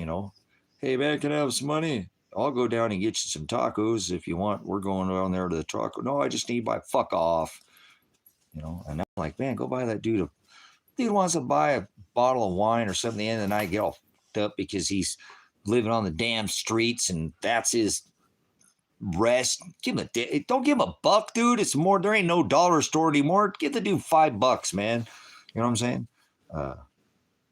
Hey man, can I have some money? I'll go down and get you some tacos if you want. We're going down there to the taco. No, I just need my fuck off. And I'm like, man, go buy that dude. Dude wants to buy a bottle of wine or something. At the end of the night, get all fucked up because he's living on the damn streets and that's his rest. Don't give him a buck, dude. It's more. There ain't no dollar store anymore. Give the dude $5, man. You know what I'm saying?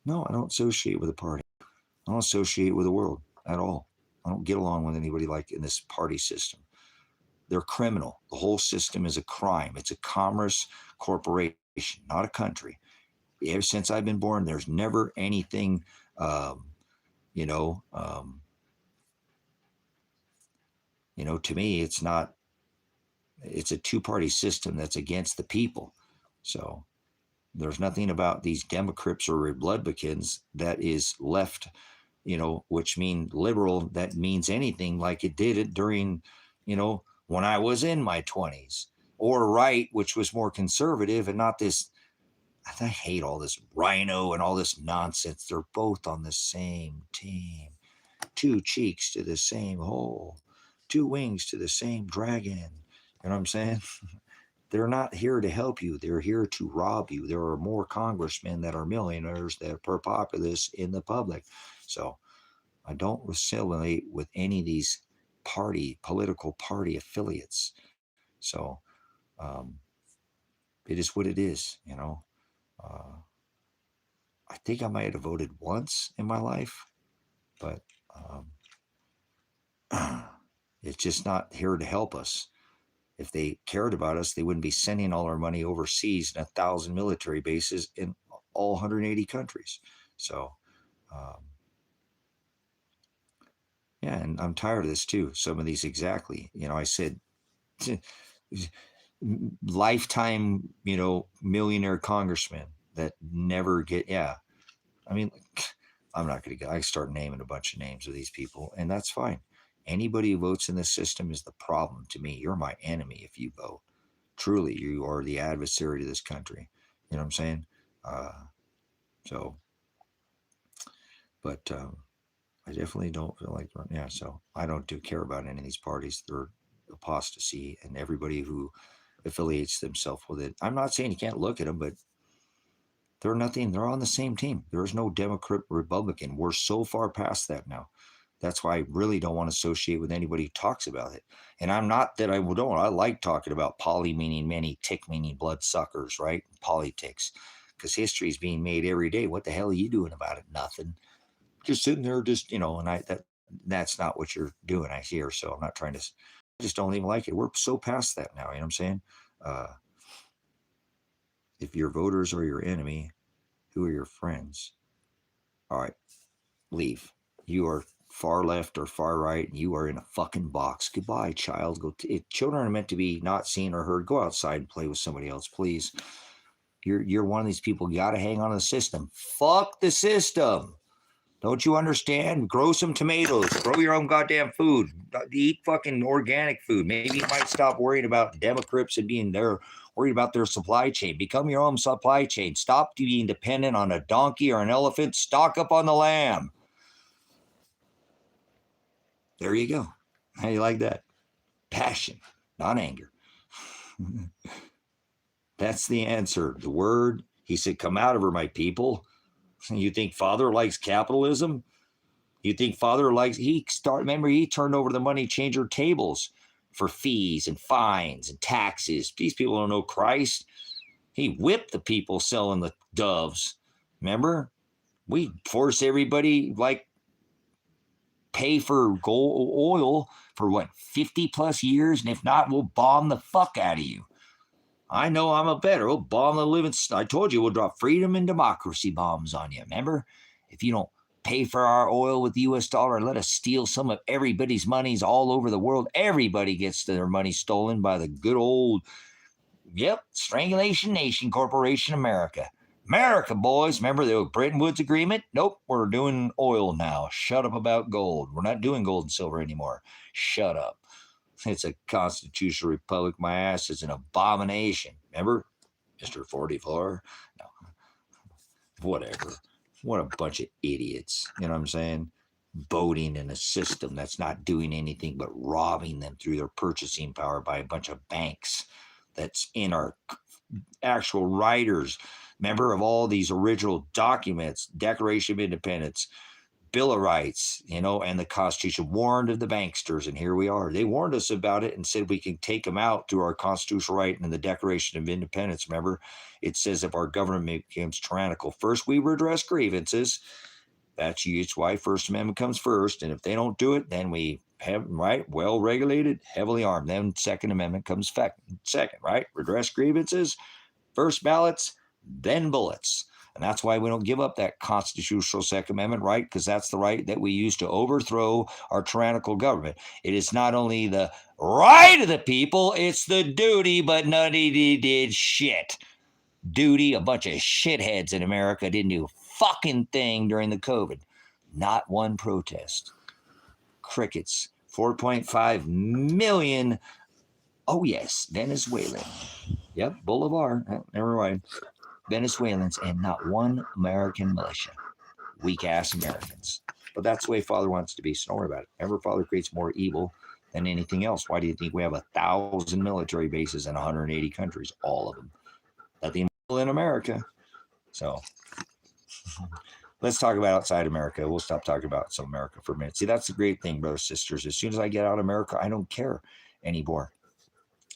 No, I don't associate with a party. I don't associate with the world at all. I don't get along with anybody like in this party system. They're criminal. The whole system is a crime. It's a commerce corporation, not a country. Ever since I've been born, there's never anything, to me, it's not, it's a two-party system that's against the people. So there's nothing about these Democrats or Republicans that is left, which mean liberal, that means anything like it did it during, when I was in my 20s, or right, which was more conservative and not this. I hate all this rhino and all this nonsense. They're both on the same team. Two cheeks to the same hole. Two wings to the same dragon. You know what I'm saying? They're not here to help you. They're here to rob you. There are more congressmen that are millionaires that are per populace in the public. So I don't resonate with any of these political party affiliates. So it is what it is, I think I might have voted once in my life, but it's just not here to help us. If they cared about us, they wouldn't be sending all our money overseas in 1,000 military bases in all 180 countries. So, yeah, and I'm tired of this too. Some of these exactly. I said lifetime, millionaire congressmen that never get, yeah. I mean, I'm not going to I start naming a bunch of names of these people, and that's fine. Anybody who votes in this system is the problem to me. You're my enemy if you vote. Truly, you are the adversary to this country. You know what I'm saying? But I definitely don't feel like, yeah, so I don't care about any of these parties. They're apostasy, and everybody who affiliates themselves with it. I'm not saying you can't look at them, but they're nothing. They're on the same team. There is no Democrat, Republican. We're so far past that now. That's why I really don't want to associate with anybody who talks about it. And I'm not that I don't. I like talking about poly meaning many, tick meaning blood suckers, right? Politics. Because history is being made every day. What the hell are you doing about it? Nothing. Just sitting there, and that's not what you're doing, I hear. So I'm not trying to, I just don't even like it. We're so past that now. You know what I'm saying? If your voters are your enemy, who are your friends? All right, leave. You are far left or far right, and you are in a fucking box. Goodbye, child. Children are meant to be not seen or heard. Go outside and play with somebody else, please. You're one of these people. You got to hang on to the system. Fuck the system. Don't you understand? Grow some tomatoes. Grow your own goddamn food. Eat fucking organic food. Maybe you might stop worrying about Democrats and being there, worried about their supply chain. Become your own supply chain. Stop being dependent on a donkey or an elephant. Stock up on the lamb. There you go. How do you like that? Passion, not anger. That's the answer. The word, he said, come out of her, my people. You think Father likes capitalism? You think Father likes, remember, he turned over the money changer tables. for fees and fines and taxes. These people don't know Christ. He whipped the people selling the doves. Remember? We force everybody, like, pay for gold oil for what, 50 plus years? And if not, we'll bomb the fuck out of you. I know I'm a better. We'll bomb the living. I told you we'll drop freedom and democracy bombs on you. Remember? If you don't pay for our oil with the US dollar and let us steal some of everybody's monies all over the world, everybody gets their money stolen by the good old, Strangulation Nation Corporation America. America, boys. Remember the Bretton Woods Agreement? Nope, we're doing oil now. Shut up about gold. We're not doing gold and silver anymore. Shut up. It's a constitutional republic. My ass is an abomination. Remember? Mr. 44? No. Whatever. What a bunch of idiots. You know what I'm saying? Voting in a system that's not doing anything but robbing them through their purchasing power by a bunch of banks that's in our actual writers. Remember of all these original documents, Declaration of Independence, Bill of Rights, and the Constitution warned of the banksters, and here we are. They warned us about it and said we can take them out through our constitutional right and the Declaration of Independence. Remember, it says if our government becomes tyrannical, first we redress grievances. That's why First Amendment comes first, and if they don't do it, then we have, well regulated, heavily armed. Then Second Amendment comes second, right? Redress grievances, first ballots, then bullets. And that's why we don't give up that constitutional Second Amendment right, because that's the right that we use to overthrow our tyrannical government. It is not only the right of the people, it's the duty, but nobody did shit. Duty, a bunch of shitheads in America didn't do a fucking thing during the COVID. Not one protest. Crickets. 4.5 million. Oh, yes, Venezuelan. Yep, Bolivar. Never mind. Venezuelans, and not one American militia. Weak-ass Americans. But that's the way Father wants to be, so don't worry about it. Remember, Father creates more evil than anything else. Why do you think we have 1,000 military bases in 180 countries? All of them. Nothing in America. So let's talk about outside America. We'll stop talking about some America for a minute. See, that's the great thing, brothers and sisters. As soon as I get out of America, I don't care anymore.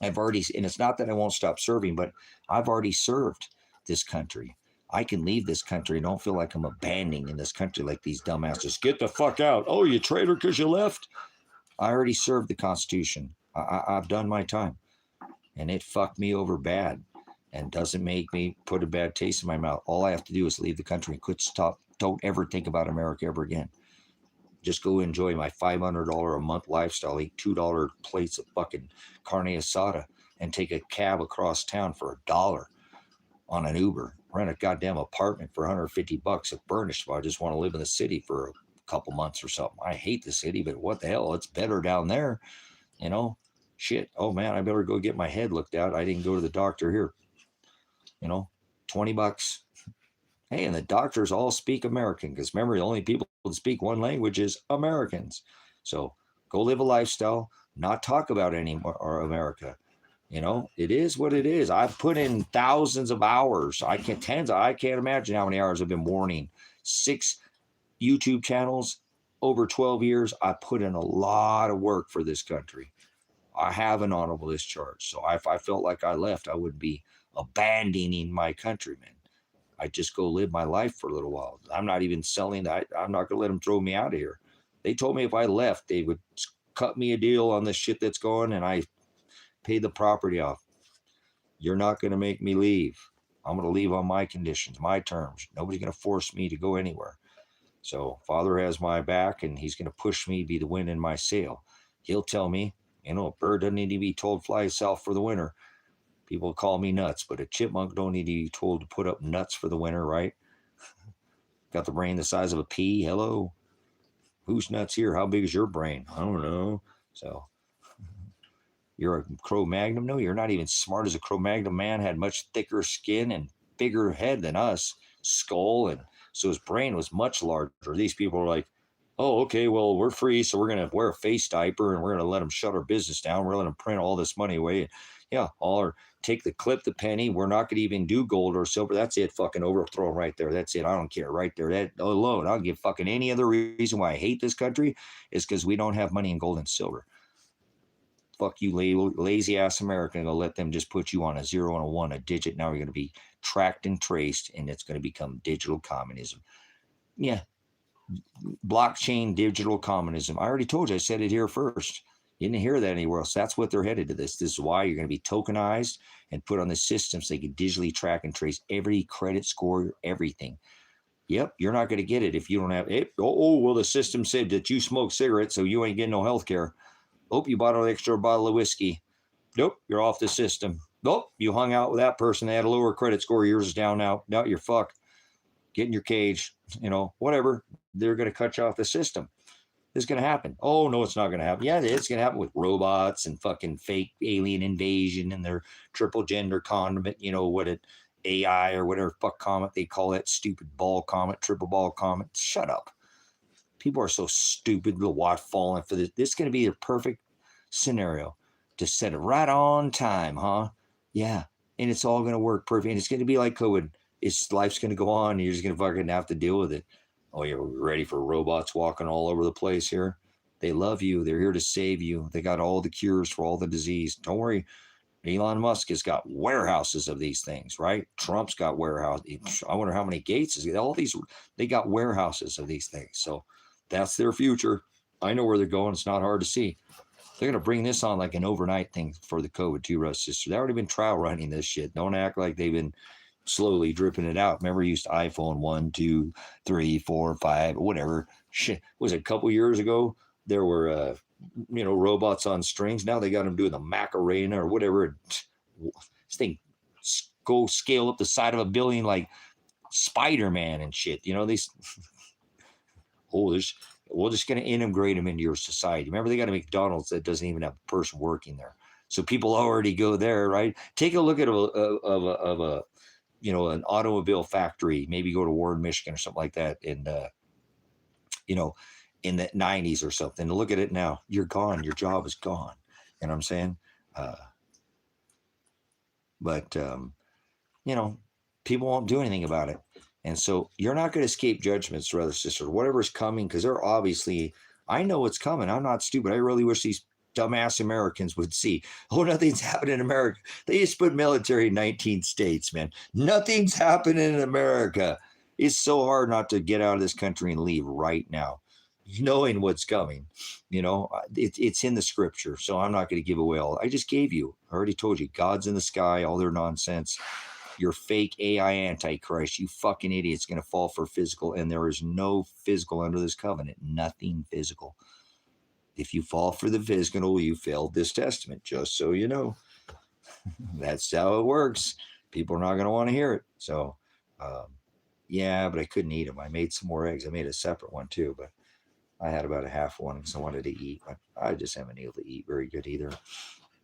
And it's not that I won't stop serving, but I've already served this country. I can leave this country and don't feel like I'm abandoning in this country like these dumbasses. Get the fuck out. Oh, you traitor because you left? I already served the Constitution. I've done my time. And it fucked me over bad and doesn't make me put a bad taste in my mouth. All I have to do is leave the country and don't ever think about America ever again. Just go enjoy my $500 a month lifestyle, eat $2 plates of fucking carne asada, and take a cab across town for $1 on an Uber. Rent a goddamn apartment for $150 at Burnish. I just want to live in the city for a couple months or something. I hate the city, but what the hell? It's better down there, Shit. Oh man, I better go get my head looked at. I didn't go to the doctor here. $20. Hey, and the doctors all speak American, because remember, the only people that speak one language is Americans. So go live a lifestyle, not talk about America. It is what it is. I've put in thousands of hours. I can't imagine how many hours I've been warning. 6 YouTube channels over 12 years. I put in a lot of work for this country. I have an honorable discharge. So if I felt like I left, I would be abandoning my countrymen. I just go live my life for a little while. I'm not even selling that. I'm not going to let them throw me out of here. They told me if I left, they would cut me a deal on the shit that's going, and I pay the property off. You're not going to make me leave. I'm going to leave on my conditions, my terms. Nobody's going to force me to go anywhere. So Father has my back, and he's going to push me to be the wind in my sail. He'll tell me, a bird doesn't need to be told fly south for the winter. People call me nuts, but a chipmunk don't need to be told to put up nuts for the winter, right? Got the brain the size of a pea. Hello. Who's nuts here? How big is your brain? I don't know. So you're a Cro-Magnon? No, you're not even smart as a Cro-Magnon. Man had much thicker skin and bigger head than us, skull, and so his brain was much larger. These people are like, oh, okay, well, we're free, so we're going to wear a face diaper, and we're going to let them shut our business down. We're going to let them print all this money away. Yeah, or take the clip, the penny. We're not going to even do gold or silver. That's it. Fucking overthrow them right there. That's it. I don't care. Right there. That alone. I don't give fucking any other reason why I hate this country is because we don't have money in gold and silver. fuck you, lazy ass American, gonna let them just put you on a 0 and a 1, a digit. Now you're gonna be tracked and traced, and it's gonna become digital communism. Yeah, blockchain digital communism. I already told you. I said it here first. You didn't hear that anywhere else. That's what they're headed to this. This is why you're going to be tokenized and put on the system so they can digitally track and trace every credit score, everything. Yep, you're not going to get it if you don't have it. Well, the system said that you smoke cigarettes, so you ain't getting no health care. Oh, you bought an extra bottle of whiskey. Nope, you're off the system. Nope, you hung out with that person. They had a lower credit score. Yours is down now. Now you're fucked. Get in your cage, whatever. They're going to cut you off the system. This is going to happen. Oh, no, it's not going to happen. Yeah, it's going to happen with robots and fucking fake alien invasion and their triple gender condiment, AI or whatever fuck comet they call that stupid ball comet, triple ball comet. Shut up. People are so stupid. The watt falling for this. This is going to be a perfect scenario to set it right on time, huh? Yeah. And it's all going to work perfect. And it's going to be like COVID. Life's going to go on. And you're just going to fucking have to deal with it. Oh, you're ready for robots walking all over the place here? They love you. They're here to save you. They got all the cures for all the disease. Don't worry. Elon Musk has got warehouses of these things, right? Trump's got warehouses. I wonder how many Gates is. All these, they got warehouses of these things. So that's their future. I know where they're going. It's not hard to see. They're going to bring this on like an overnight thing for the COVID too, Russ sister. They've already been trial running this shit. Don't act like they've been slowly dripping it out. Remember, you used iPhone 1, 2, 3, 4, 5, whatever. Shit, was it a couple years ago? There were, robots on strings. Now they got them doing the Macarena or whatever. This thing go scale up the side of a building like Spider-Man and shit. These. We're just going to integrate them into your society. Remember, they got a McDonald's that doesn't even have a person working there, so people already go there, right? Take a look at an automobile factory. Maybe go to Warren, Michigan, or something like that, in in the 90s or something. Look at it now. You're gone. Your job is gone. You know what I'm saying? But people won't do anything about it. And so you're not going to escape judgments, brother, sister, whatever's coming, because they're obviously, I know what's coming. I'm not stupid. I really wish these dumbass Americans would see, nothing's happening in America. They just put military in 19 states, man. Nothing's happening in America. It's so hard not to get out of this country and leave right now, knowing what's coming. It's in the scripture, so I'm not going to give away all. I just gave you. I already told you. God's in the sky, all their nonsense. Your fake AI antichrist, you fucking idiot's going to fall for physical, and there is no physical under this covenant. Nothing physical. If you fall for the physical, you failed this testament, just so you know. That's how it works. People are not going to want to hear it. So, yeah, but I couldn't eat them. I made some more eggs. I made a separate one too, but I had about a half one because I wanted to eat. But I just haven't been able to eat very good either.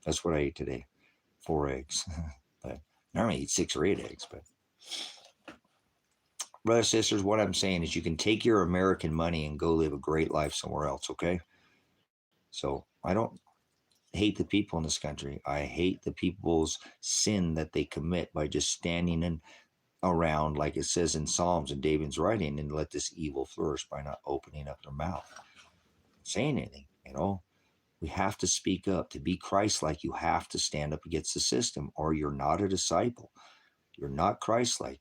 That's what I ate today. 4 eggs. But normally I eat 6 or 8 eggs. But brothers, sisters, what I'm saying is you can take your American money and go live a great life somewhere else, okay? So I don't hate the people in this country. I hate the people's sin that they commit by just standing in around, like it says in Psalms and David's writing, and let this evil flourish by not opening up their mouth, saying anything. We have to speak up. To be Christ-like, you have to stand up against the system, or you're not a disciple. You're not Christ-like.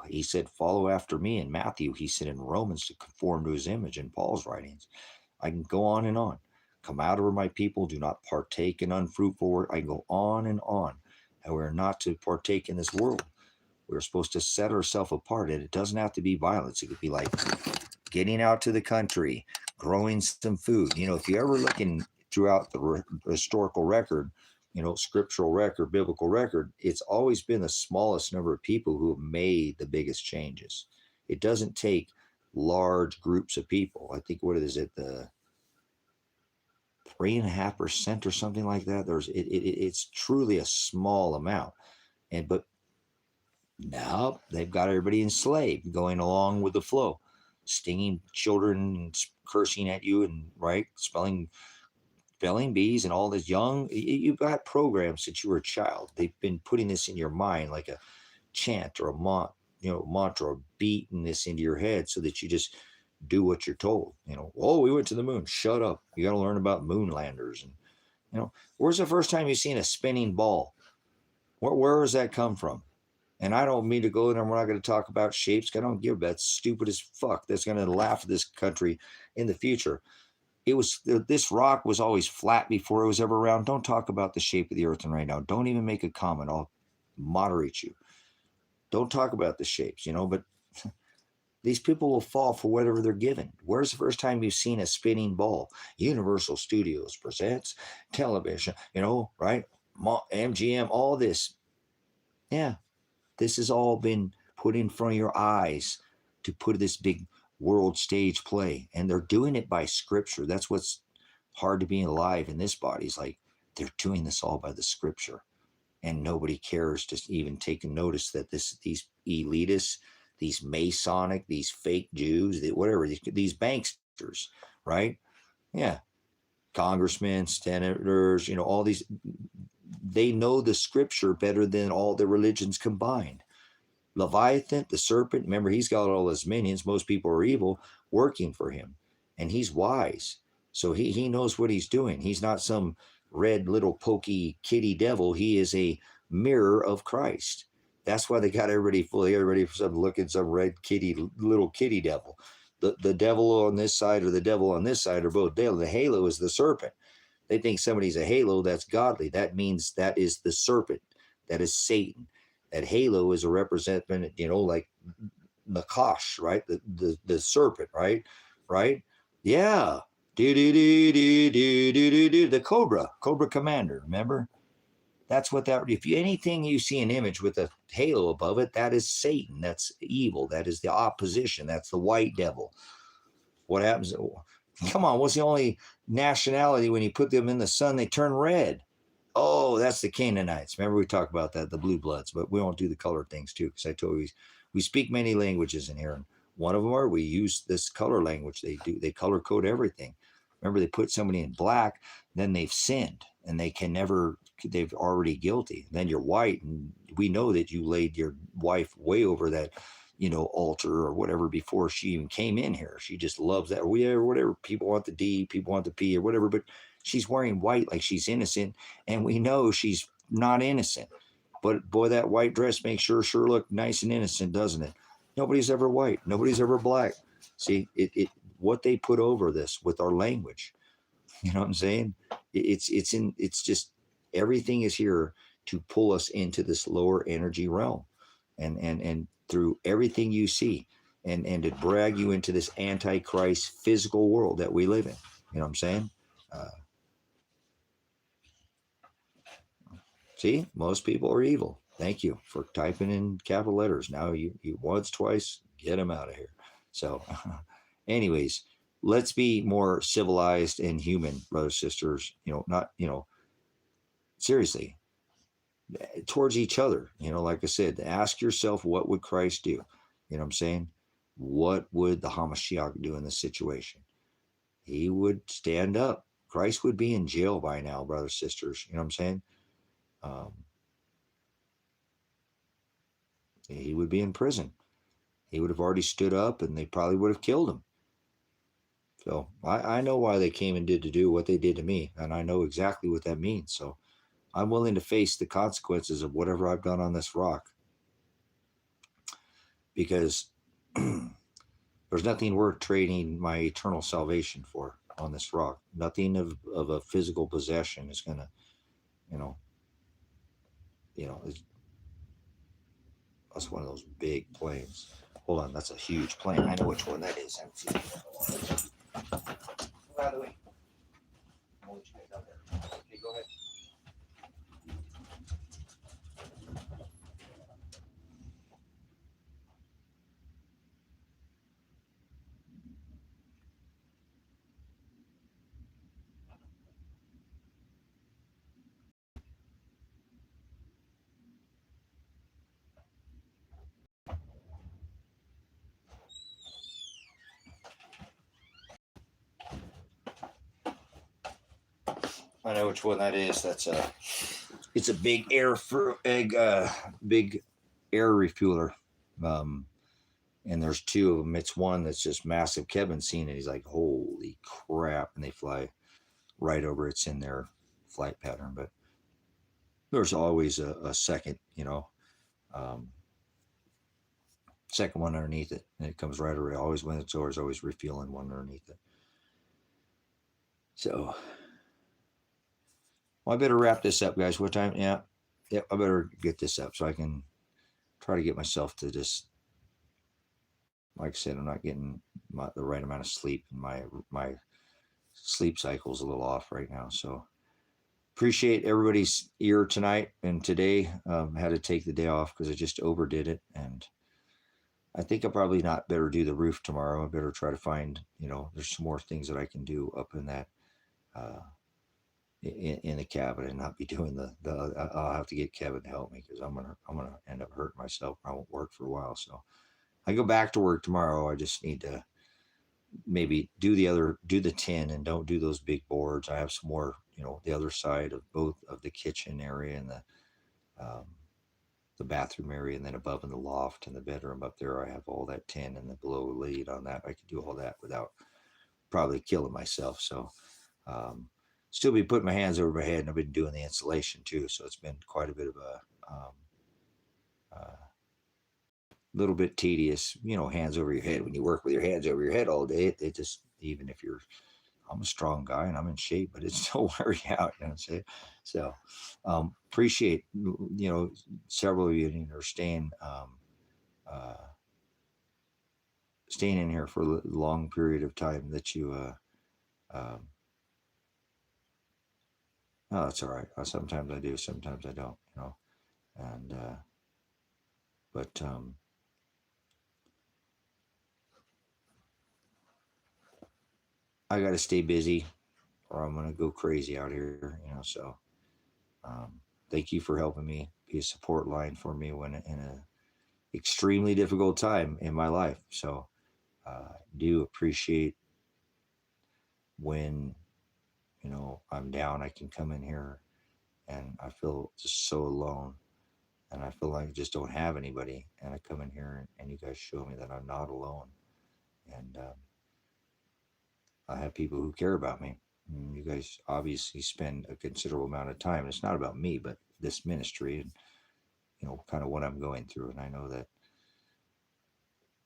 He said, follow after me in Matthew. He said in Romans to conform to his image in Paul's writings. I can go on and on. Come out of my people. Do not partake in unfruitful work. I go on and on. And we're not to partake in this world. We're supposed to set ourselves apart. And it doesn't have to be violence. It could be like getting out to the country, growing some food. If you're ever looking throughout the historical record, scriptural record, biblical record, it's always been the smallest number of people who have made the biggest changes. It doesn't take large groups of people. I think, what is it, the 3.5% or something like that. It's truly a small amount. But now they've got everybody enslaved, going along with the flow, stinging children and cursing at you, and spelling bees and all this young. You've got programs since you were a child. They've been putting this in your mind like a chant or a mantra, or beating this into your head so that you just do what you're told. We went to the moon. Shut up. You got to learn about moon landers and You know, where's the first time you've seen a spinning ball? Where does that come from? And I don't mean to go there, and we're not going to talk about shapes. I don't give. That's stupid as fuck. That's going to laugh at this country in the future. This rock was always flat before it was ever round. Don't talk about the shape of the earth right now. Don't even make a comment. I'll moderate you. Don't talk about the shapes, but these people will fall for whatever they're given. Where's the first time you've seen a spinning ball? Universal Studios presents television, right? MGM, all this. Yeah, this has all been put in front of your eyes to put this big world stage play. And they're doing it by scripture. That's what's hard to be alive in this body. Is like they're doing this all by the scripture. And nobody cares to even take notice that these elitists, these Masonic, these fake Jews, whatever, these banksters, right? Yeah. Congressmen, senators, all these, they know the scripture better than all the religions combined. Leviathan, the serpent, remember, he's got all his minions. Most people are evil working for him. And he's wise. So he knows what he's doing. He's not some red little pokey kitty devil. He is a mirror of Christ. That's why they got everybody full. They got everybody looking some red little kitty devil. The devil on this side or the devil on this side are both devil. The halo is the serpent. They think somebody's a halo. That's godly. That means that is the serpent. That is Satan. That halo is a representative, like Nakash, right? The serpent, right? Right? Yeah. The Cobra Commander, remember? That's what if anything you see an image with a halo above it, that is Satan. That's evil. That is the opposition. That's the white devil. What happens? Come on, what's the only nationality when you put them in the sun, they turn red? Oh, that's the Canaanites. Remember we talked about that, the blue bloods, but we won't do the color things too, because I told you we speak many languages in here. And one of them we use this color language. They color code everything. Remember, they put somebody in black, then they've sinned and they've already guilty. Then you're white, and we know that you laid your wife way over that, altar or whatever before she even came in here. She just loves that. Or whatever. People want the D, people want the P or whatever, but she's wearing white like she's innocent, and we know she's not innocent. But boy, that white dress makes her sure look nice and innocent, doesn't it? Nobody's ever white. Nobody's ever black. See, what they put over this with our language. You know what I'm saying? It's just everything is here to pull us into this lower energy realm, and through everything you see, and to drag you into this antichrist physical world that we live in. You know what I'm saying? See, most people are evil. Thank you for typing in capital letters. Now you once, twice, get them out of here. So, anyways, let's be more civilized and human, brothers, sisters. Not seriously, towards each other. Like I said, ask yourself, what would Christ do? You know what I'm saying? What would the Hamashiach do in this situation? He would stand up. Christ would be in jail by now, brothers, sisters. You know what I'm saying? He would be in prison. He would have already stood up, and they probably would have killed him. So I know why they came and did to do what they did to me, and I know exactly what that means. So I'm willing to face the consequences of whatever I've done on this rock, because there's nothing worth trading my eternal salvation for on this rock. Nothing of a physical possession is gonna, that's one of those big planes. Hold on, that's a huge plane. I know which one that is. By the way, I'll let you guys out there. Okay, go ahead. I know which one that is. It's a big big air refueler. And there's two of them. It's one that's just massive. Kevin's seen it. He's like, holy crap. And they fly right over. It's in their flight pattern, but there's always a second, um, second one underneath it, and it comes right away. Always when it's always refueling one underneath it. So, well, I better wrap this up, guys. What time? Yeah, I better get this up so I can try to get myself to just, like I said, I'm not getting the right amount of sleep, and my sleep cycle's a little off right now. So appreciate everybody's ear tonight and today. Had to take the day off because I just overdid it, and I think I probably not better do the roof tomorrow. I better try to find, there's some more things that I can do up in that, uh, in the cabin, and not be doing I'll have to get Kevin to help me because I'm gonna end up hurting myself. I won't work for a while, so I go back to work tomorrow. I just need to maybe do the 10 and don't do those big boards. I have some more, the other side of both of the kitchen area and um, the bathroom area, and then above in the loft and the bedroom up there, I have all that tin and the below lead on that. I could do all that without probably killing myself. So, um, still be putting my hands over my head, and I've been doing the insulation too. So it's been quite a bit of a, little bit tedious, hands over your head. When you work with your hands over your head all day, they just, even if I'm a strong guy and I'm in shape, but it still wears you out, you know what I'm saying? So, appreciate, several of you are uh, staying in here for a long period of time that you, oh, that's all right. Sometimes I do, sometimes I don't, and, but, I got to stay busy or I'm going to go crazy out here, so, thank you for helping me be a support line for me when in a extremely difficult time in my life. So, do appreciate when, I'm down, I can come in here and I feel just so alone, and I feel like I just don't have anybody. And I come in here and you guys show me that I'm not alone. And, I have people who care about me. And you guys obviously spend a considerable amount of time. It's not about me, but this ministry and, kind of what I'm going through. And I know that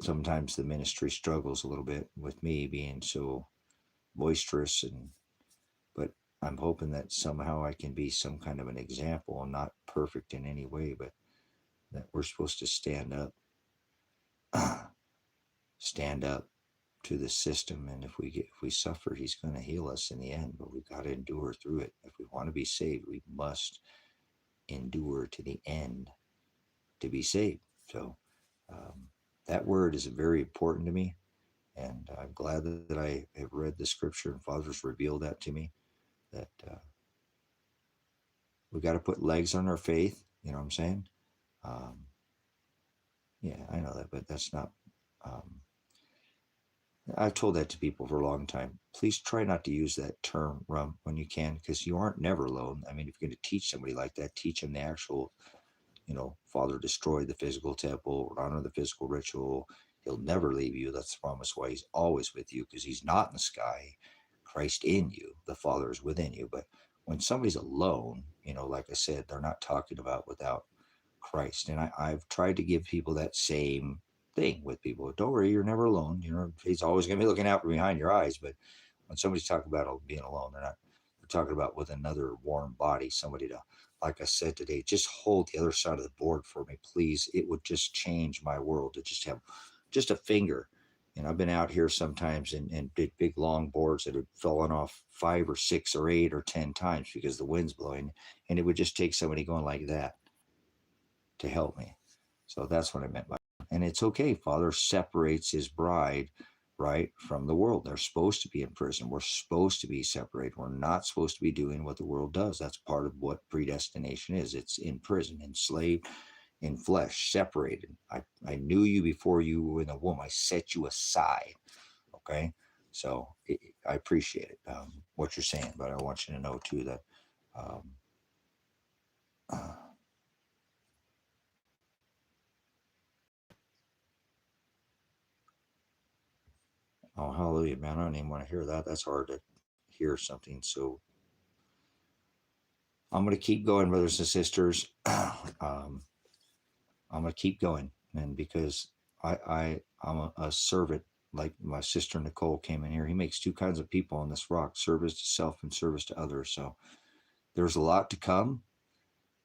sometimes the ministry struggles a little bit with me being so boisterous, but I'm hoping that somehow I can be some kind of an example. I'm not perfect in any way, but that we're supposed to stand up, stand up to the system. And if we suffer, he's going to heal us in the end, but we've got to endure through it. If we want to be saved, we must endure to the end to be saved. So, that word is very important to me. And I'm glad that I have read the scripture and Father's revealed that to me, that, we got to put legs on our faith. You know what I'm saying? Um, yeah, I know that, but that's not, um, I've told that to people for a long time. Please try not to use that term when you can, because you aren't never alone. I mean, if you're going to teach somebody like that, teach them the actual, Father destroyed the physical temple, honor the physical ritual. He'll never leave you. That's the promise why he's always with you, because he's not in the sky. Christ in you, the Father is within you. But when somebody's alone, like I said, they're not talking about without Christ. And I've tried to give people that same thing with people. Don't worry, you're never alone. He's always going to be looking out from behind your eyes. But when somebody's talking about being alone, they're talking about with another warm body, somebody to, like I said today, just hold the other side of the board for me, please. It would just change my world to just have just a finger. And I've been out here sometimes in big, long boards that have fallen off 5 or 6 or 8 or 10 times because the wind's blowing. And it would just take somebody going like that to help me. So that's what I meant by it. And it's okay. Father separates his bride, right, from the world. They're supposed to be in prison. We're supposed to be separated. We're not supposed to be doing what the world does. That's part of what predestination is. It's in prison, enslaved in flesh, separated. I knew you before you were in the womb. I set you aside. Okay. So I appreciate it, what you're saying, but I want you to know too that, um, uh, oh, hallelujah, man. I don't even want to hear that. That's hard to hear something so I'm going to keep going, brothers and sisters. I'm going to keep going, and because I'm a servant. Like my sister Nicole came in here. He makes two kinds of people on this rock: service to self and service to others. So there's a lot to come,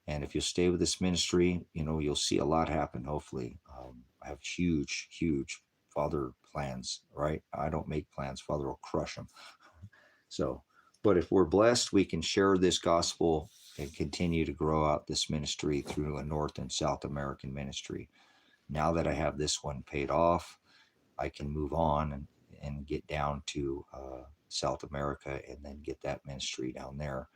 and if you'll stay with this ministry, you'll see a lot happen. Hopefully, I have huge, huge Father plans. Right? I don't make plans. Father will crush them. So, but if we're blessed, we can share this gospel and continue to grow out this ministry through a North and South American ministry. Now that I have this one paid off, I can move on and get down to South America and then get that ministry down there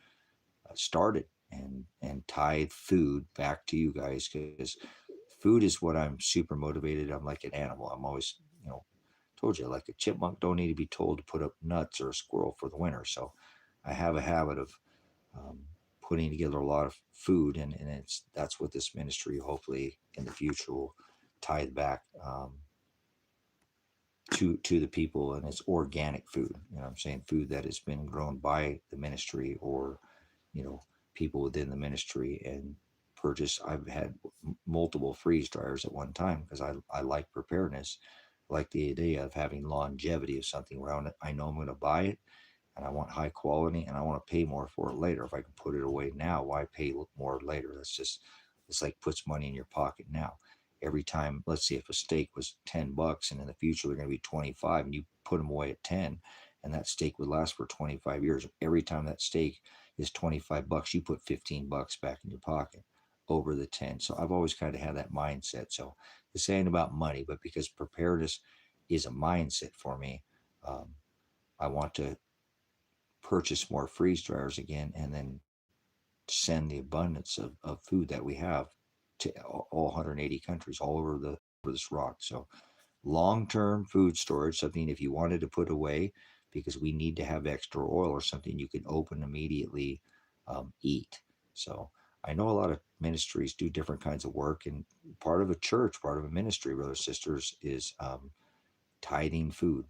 started and tithe food back to you guys, because food is what I'm super motivated. I'm like an animal. I'm always, told you, like a chipmunk don't need to be told to put up nuts, or a squirrel for the winter. So I have a habit of um, putting together a lot of food, and that's what this ministry hopefully in the future will tithe back to the people. And it's organic food. I'm saying food that has been grown by the ministry, or you know people within the ministry, and purchase. I've had multiple freeze dryers at one time because I like preparedness, like the idea of having longevity of something around it. I know I'm going to buy it, and I want high quality, and I want to pay more for it later. If I can put it away now, why pay more later? It's like puts money in your pocket now. Every time, let's see, if a steak was $10 and in the future they're going to be 25, and you put them away at 10, and that steak would last for 25 years. Every time that steak is $25, you put $15 back in your pocket over the 10. So I've always kind of had that mindset. So this ain't about money, but because preparedness is a mindset for me, um, I want to purchase more freeze dryers again, and then send the abundance of food that we have to all 180 countries all over over this rock. So long-term food storage, something if you wanted to put away because we need to have extra oil, or something you can open immediately, eat. So I know a lot of ministries do different kinds of work, and part of a church, part of a ministry, brothers sisters, is tithing food.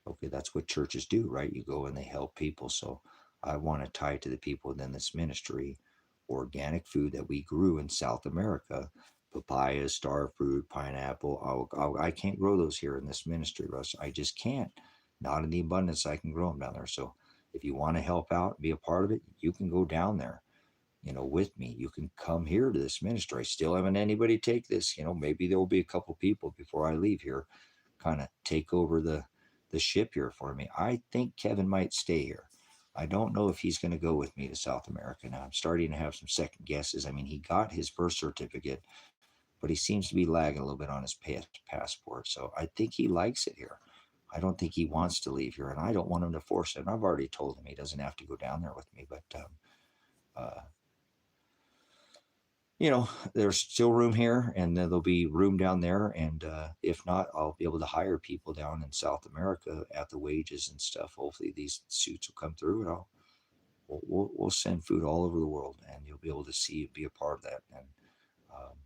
Okay, that's what churches do, right? You go and they help people. So I want to tie to the people within this ministry organic food that we grew in South America: papaya, star fruit, pineapple. I can't grow those here in this ministry, Russ. I just can't. Not in the abundance I can grow them down there. So if you want to help out, be a part of it, you can go down there, with me. You can come here to this ministry. I still haven't anybody take this. Maybe there will be a couple people before I leave here kind of take over the ship here for me. I think Kevin might stay here. I don't know if he's going to go with me to South America now. I'm starting to have some second guesses. I mean, he got his birth certificate, but he seems to be lagging a little bit on his passport. So I think he likes it here. I don't think he wants to leave here, and I don't want him to force it. And I've already told him he doesn't have to go down there with me, but uh, there's still room here, and then there'll be room down there. And if not, I'll be able to hire people down in South America at the wages and stuff. Hopefully, these suits will come through, and we'll send food all over the world, and you'll be able to see, be a part of that. And um,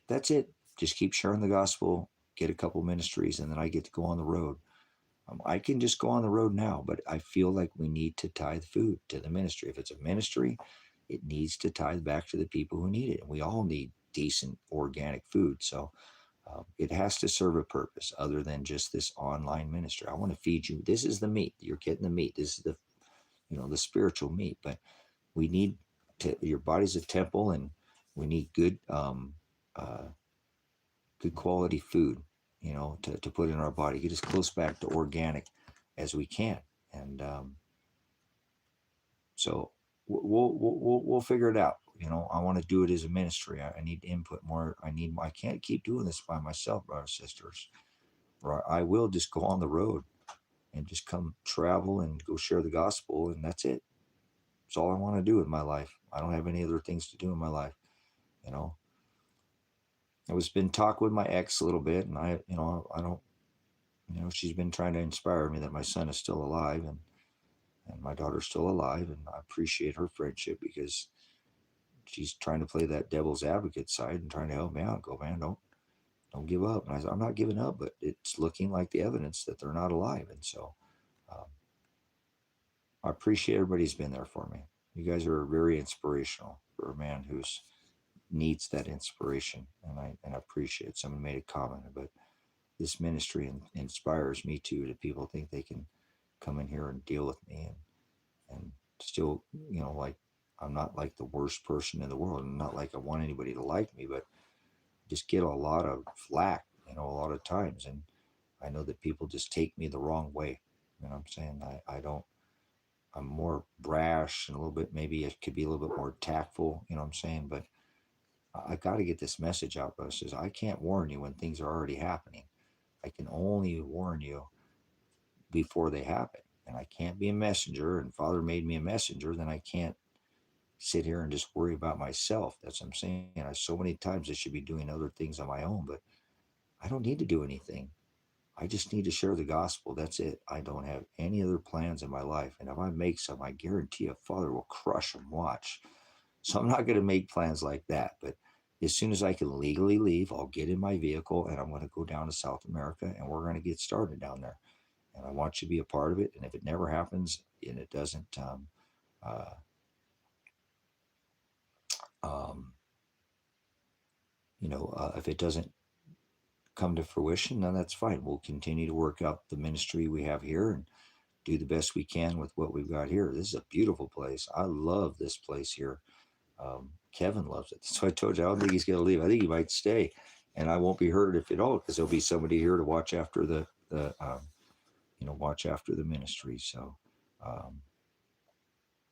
that's it. Just keep sharing the gospel, get a couple ministries, and then I get to go on the road. I can just go on the road now, but I feel like we need to tithe food to the ministry. If it's a ministry, it needs to tithe back to the people who need it. And we all need decent organic food. So it has to serve a purpose other than just this online ministry. I want to feed you. This is the meat. You're getting the meat. This is the spiritual meat. But we need your body's a temple, and we need uh, good quality food, to put in our body, get as close back to organic as we can. And so we'll figure it out. I want to do it as a ministry. I need input more. I can't keep doing this by myself, brothers and sisters. Or I will just go on the road and just come travel and go share the gospel, and that's it. That's all I want to do in my life. I don't have any other things to do in my life. You know, I was been talk with my ex a little bit, and I don't, she's been trying to inspire me that my son is still alive, and my daughter's still alive, and I appreciate her friendship because she's trying to play that devil's advocate side and trying to help me out. Go, man, don't give up. And I said, I'm not giving up, but it's looking like the evidence that they're not alive. And so um, I appreciate everybody's been there for me. You guys are very inspirational for a man who's needs that inspiration, and I appreciate. Someone made a comment, but this ministry inspires me too. That people think they can come in here and deal with me, and still, like I'm not like the worst person in the world. I'm not like I want anybody to like me, but just get a lot of flack, a lot of times, and I know that people just take me the wrong way. You know what I'm saying? I don't. I'm more brash and a little bit. Maybe it could be a little bit more tactful. You know what I'm saying? But I got to get this message out. But says I can't warn you when things are already happening. I can only warn you before they happen. And I can't be a messenger. And Father made me a messenger. Then I can't sit here and just worry about myself. That's what I'm saying. So many times I should be doing other things on my own, but I don't need to do anything. I just need to share the gospel. That's it. I don't have any other plans in my life. And if I make some, I guarantee a Father will crush them. Watch. So I'm not going to make plans like that. But as soon as I can legally leave, I'll get in my vehicle and I'm going to go down to South America and we're going to get started down there. And I want you to be a part of it. And if it never happens and it doesn't, uh, um, if it doesn't come to fruition, then that's fine. We'll continue to work out the ministry we have here and do the best we can with what we've got here. This is a beautiful place. I love this place here. Kevin loves it. So I told you, I don't think he's going to leave. I think he might stay, and I won't be hurt if at all because there'll be somebody here to watch after watch after the ministry. So, um,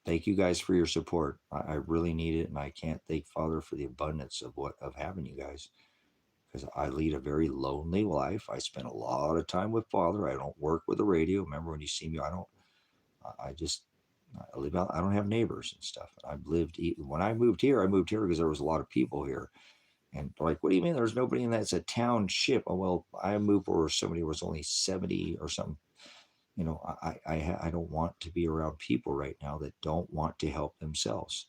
thank you guys for your support. I really need it, and I can't thank Father for the abundance of having you guys because I lead a very lonely life. I spend a lot of time with Father. I don't work with the radio. Remember when you see me, I just I live out. I don't have neighbors and stuff. I've lived when I moved here. I moved here because there was a lot of people here, and they're like, "What do you mean? There's nobody in that? It's a township." Oh well, I moved where somebody was only 70 or something. I don't want to be around people right now that don't want to help themselves.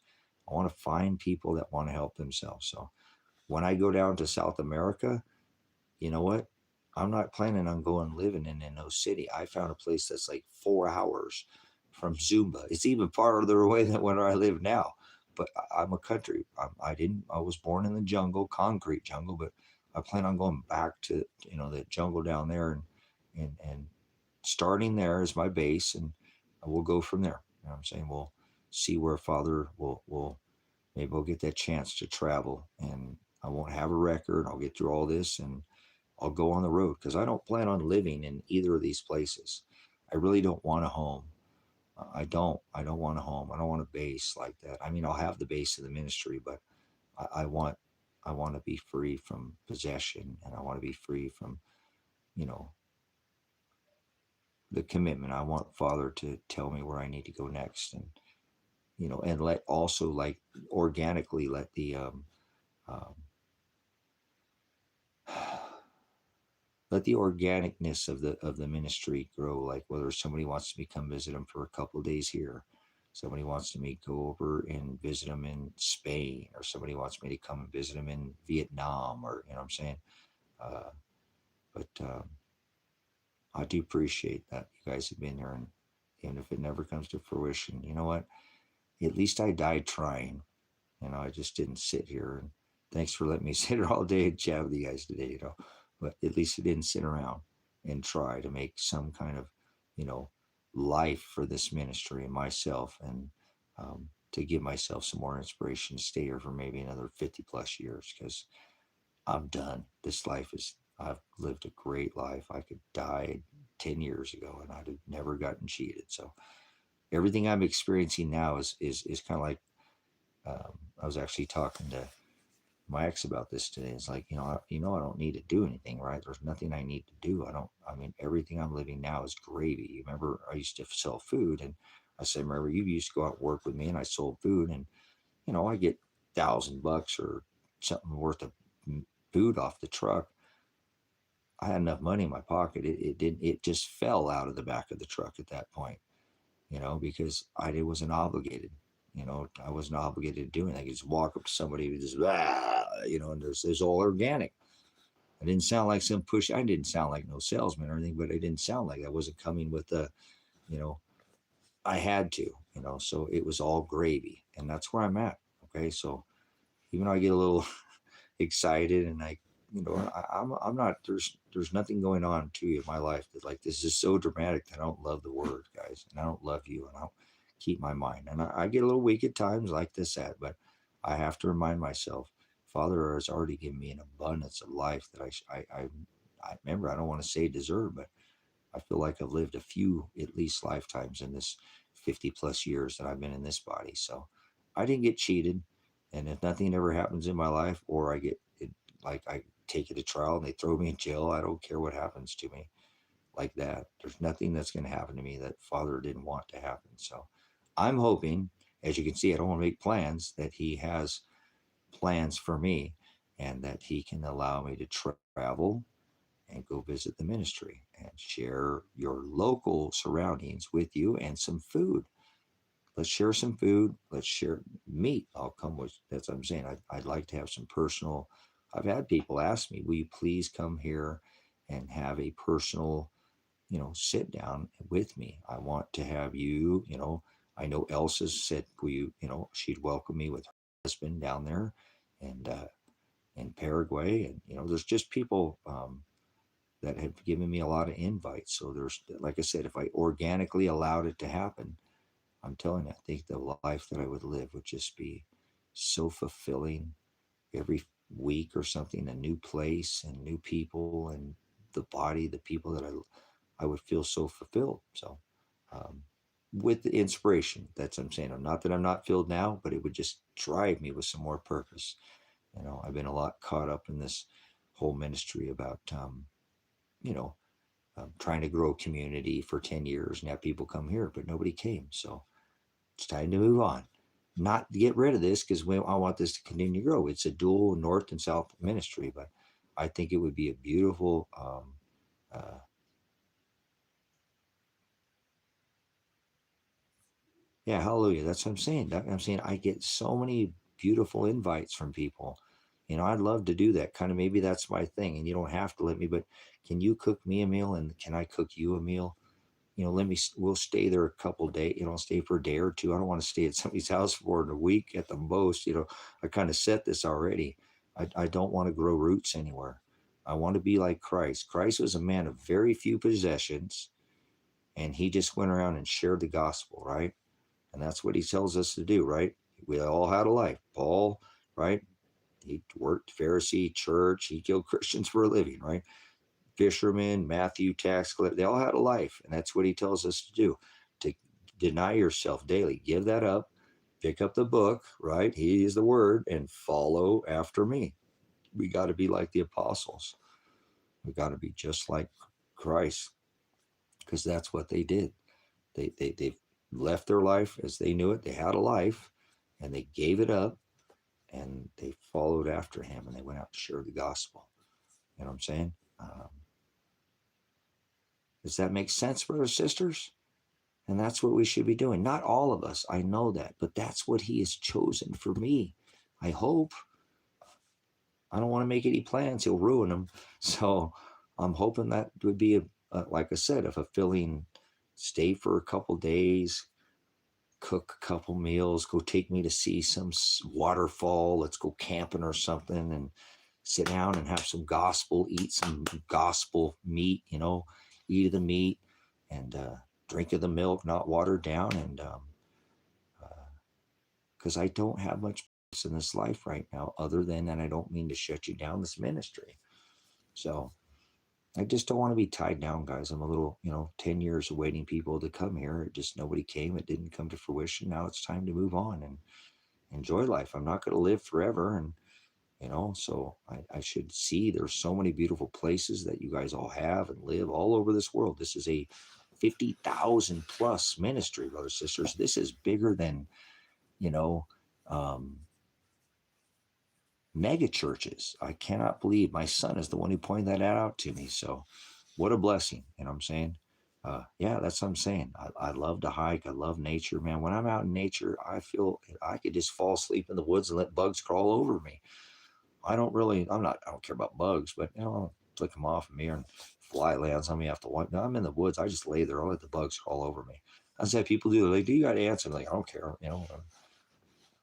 I want to find people that want to help themselves. So when I go down to South America, you know what? I'm not planning on going living in no city. I found a place that's like 4 hours from Zumba. It's even farther away than where I live now. But I'm a country. I was born in the jungle, concrete jungle, but I plan on going back to the jungle down there and starting there as my base, and we'll go from there. You know what I'm saying? We'll see where Father will maybe we'll get that chance to travel, and I won't have a record. I'll get through all this and I'll go on the road because I don't plan on living in either of these places. I really don't want a home. I don't. I don't want a home. I don't want a base like that. I mean, I'll have the base of the ministry, but I want. I want to be free from possession, and I want to be free from, you know, the commitment. I want Father to tell me where I need to go next, and and let also like organically let the um, let the organicness of the ministry grow. Like whether somebody wants to me come visit them for a couple of days here, somebody wants me to go over and visit them in Spain, or somebody wants me to come and visit them in Vietnam, or what I'm saying. Uh, but I do appreciate that you guys have been here, and even if it never comes to fruition, you know what? At least I died trying. I just didn't sit here. And thanks for letting me sit here all day and chat with you guys today. But at least I didn't sit around and try to make some kind of, you know, life for this ministry and myself, and to give myself some more inspiration to stay here for maybe another 50 plus years because I'm done. This life is. I've lived a great life. I could die 10 years ago and I'd have never gotten cheated. So everything I'm experiencing now is kind of like I was actually talking to my ex about this today. It's like, I don't need to do anything, right? There's nothing I need to do. I mean, everything I'm living now is gravy. You remember I used to sell food, and I said, remember you used to go out and work with me and I sold food, and, I get $1,000 or something worth of food off the truck. I had enough money in my pocket. It just fell out of the back of the truck at that point, because I wasn't obligated. I wasn't obligated to do anything. I could just walk up to somebody who just, and there's all organic. I didn't sound like some push. I didn't sound like no salesman or anything, but I didn't sound like I wasn't coming with the, I had to. So it was all gravy, and that's where I'm at. Okay, so even though I get a little excited, and I'm not. There's nothing going on to you in my life that, like, this is so dramatic that I don't love the word, guys, and I don't love you, and I don't keep my mind. And I get a little weak at times like this at, but I have to remind myself, Father has already given me an abundance of life that I remember. I don't want to say deserve, but I feel like I've lived a few at least lifetimes in this 50 plus years that I've been in this body. So I didn't get cheated. And if nothing ever happens in my life, or I get it, like I take it to trial and they throw me in jail, I don't care what happens to me like that. There's nothing that's going to happen to me that Father didn't want to happen. So I'm hoping, as you can see, I don't want to make plans, that He has plans for me, and that He can allow me to travel and go visit the ministry and share your local surroundings with you, and some food. Let's share some food. Let's share meat. I'll come with, that's what I'm saying. I'd like to have some personal. I've had people ask me, will you please come here and have a personal, sit down with me? I want to have you, I know Elsa said, will you, she'd welcome me with her husband down there, and in Paraguay. And, there's just people, that have given me a lot of invites. So there's, like I said, if I organically allowed it to happen, I'm telling you, I think the life that I would live would just be so fulfilling. Every week or something, a new place and new people, and the body, the people that I would feel so fulfilled. So, um, with the inspiration, that's what I'm saying. I'm not that I'm not filled now, but it would just drive me with some more purpose. I've been a lot caught up in this whole ministry about, you know, trying to grow a community for 10 years and have people come here, but nobody came. So it's time to move on. Not to get rid of this, because I want this to continue to grow. It's a dual north and south ministry, but I think it would be a beautiful, uh, yeah, hallelujah. That's what I'm saying. I'm saying I get so many beautiful invites from people. I'd love to do that. Kind of, maybe that's my thing. And you don't have to let me, but can you cook me a meal, and can I cook you a meal? We'll stay there a couple days, stay for a day or two. I don't want to stay at somebody's house for a week at the most. I kind of set this already. I don't want to grow roots anywhere. I want to be like Christ. Christ was a man of very few possessions, and he just went around and shared the gospel, right? And that's what he tells us to do, right? We all had a life. Paul, right? He worked Pharisee church. He killed Christians for a living, right? Fishermen, Matthew, tax collector, they all had a life. And that's what he tells us to do, to deny yourself daily. Give that up, pick up the book, right? He is the word, and follow after me. We got to be like the apostles. We got to be just like Christ, because that's what they did. They left their life as they knew it. They had a life, and they gave it up, and they followed after him, and they went out to share the gospel. You know what I'm saying? Does that make sense, brothers and sisters? And that's what we should be doing. Not all of us, I know that, but that's what he has chosen for me. I hope. I don't want to make any plans, he'll ruin them. So I'm hoping that would be, like I said, a fulfilling stay for a couple days, cook a couple meals, go take me to see some waterfall. Let's go camping or something, and sit down and have some gospel, eat some gospel meat, eat of the meat, and drink of the milk, not watered down. And because I don't have much in this life right now, other than, and I don't mean to shut you down, this ministry. So I just don't want to be tied down, guys. I'm a little, 10 years awaiting people to come here. It just, nobody came. It didn't come to fruition. Now it's time to move on and enjoy life. I'm not going to live forever. And, so I should see there's so many beautiful places that you guys all have and live all over this world. This is a 50,000 plus ministry, brothers and sisters. This is bigger than, um, mega churches. I cannot believe my son is the one who pointed that out to me. So what a blessing. You know what I'm saying? Yeah, that's what I'm saying. I love to hike. I love nature, man. When I'm out in nature, I feel I could just fall asleep in the woods and let bugs crawl over me. I don't care about bugs, but I'll flick them off of me, and fly lands on me after one. No, I'm in the woods. I just lay there. I'll let the bugs crawl over me. That's how people do. They're like, do you got ants? I'm like, I don't care.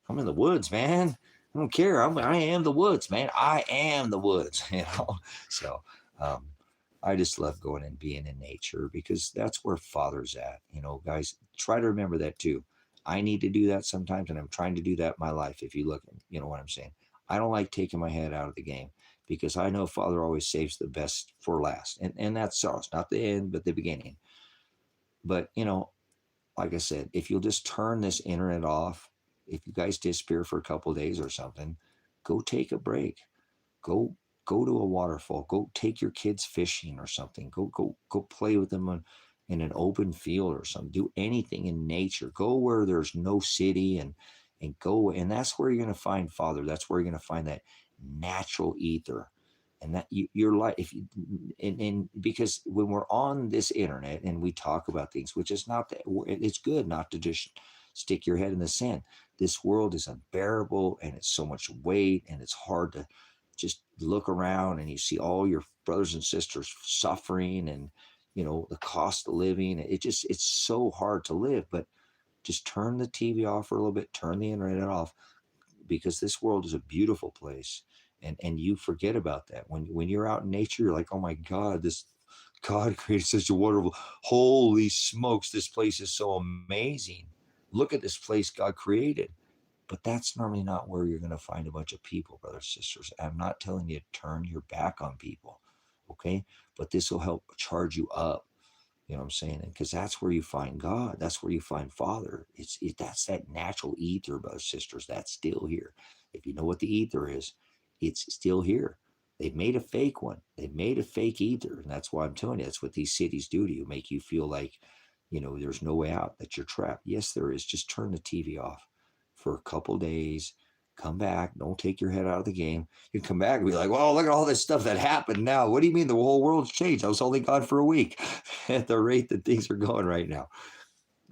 I'm in the woods, man. I don't care. I am the woods, man. I am the woods. So um, I just love going and being in nature because that's where Father's at. Guys, try to remember that too. I need to do that sometimes, and I'm trying to do that in my life. If you look, you know what I'm saying. I don't like taking my head out of the game because I know Father always saves the best for last, and that's ours, not the end, but the beginning. But like I said, if you'll just turn this internet off, if you guys disappear for a couple of days or something, go take a break. Go go to a waterfall. Go take your kids fishing or something. Go play with them in an open field or something. Do anything in nature. Go where there's no city and go, and that's where you're gonna find Father. That's where you're gonna find that natural ether. And that you're like if you and because when we're on this internet and we talk about things, which is not that it's good not to just stick your head in the sand. This world is unbearable and it's so much weight and it's hard to just look around and you see all your brothers and sisters suffering and the cost of living. It's so hard to live. But just turn the TV off for a little bit, turn the internet off, because this world is a beautiful place. And you forget about that when you're out in nature. You're like, oh my God, this God created such a wonderful, holy smokes, this place is so amazing. Look at this place God created. But that's normally not where you're going to find a bunch of people, brothers and sisters. I'm not telling you to turn your back on people, okay? But this will help charge you up. You know what I'm saying? Because that's where you find God. That's where you find Father. That's that natural ether, brothers and sisters. That's still here. If you know what the ether is, it's still here. They've made a fake one. They've made a fake ether, and that's why I'm telling you. That's what these cities do to you. Make you feel like, there's no way out. That you're trapped. Yes, there is. Just turn the TV off for a couple days. Come back. Don't take your head out of the game. You come back and be like, well, look at all this stuff that happened now. What do you mean the whole world's changed? I was only gone for a week at the rate that things are going right now.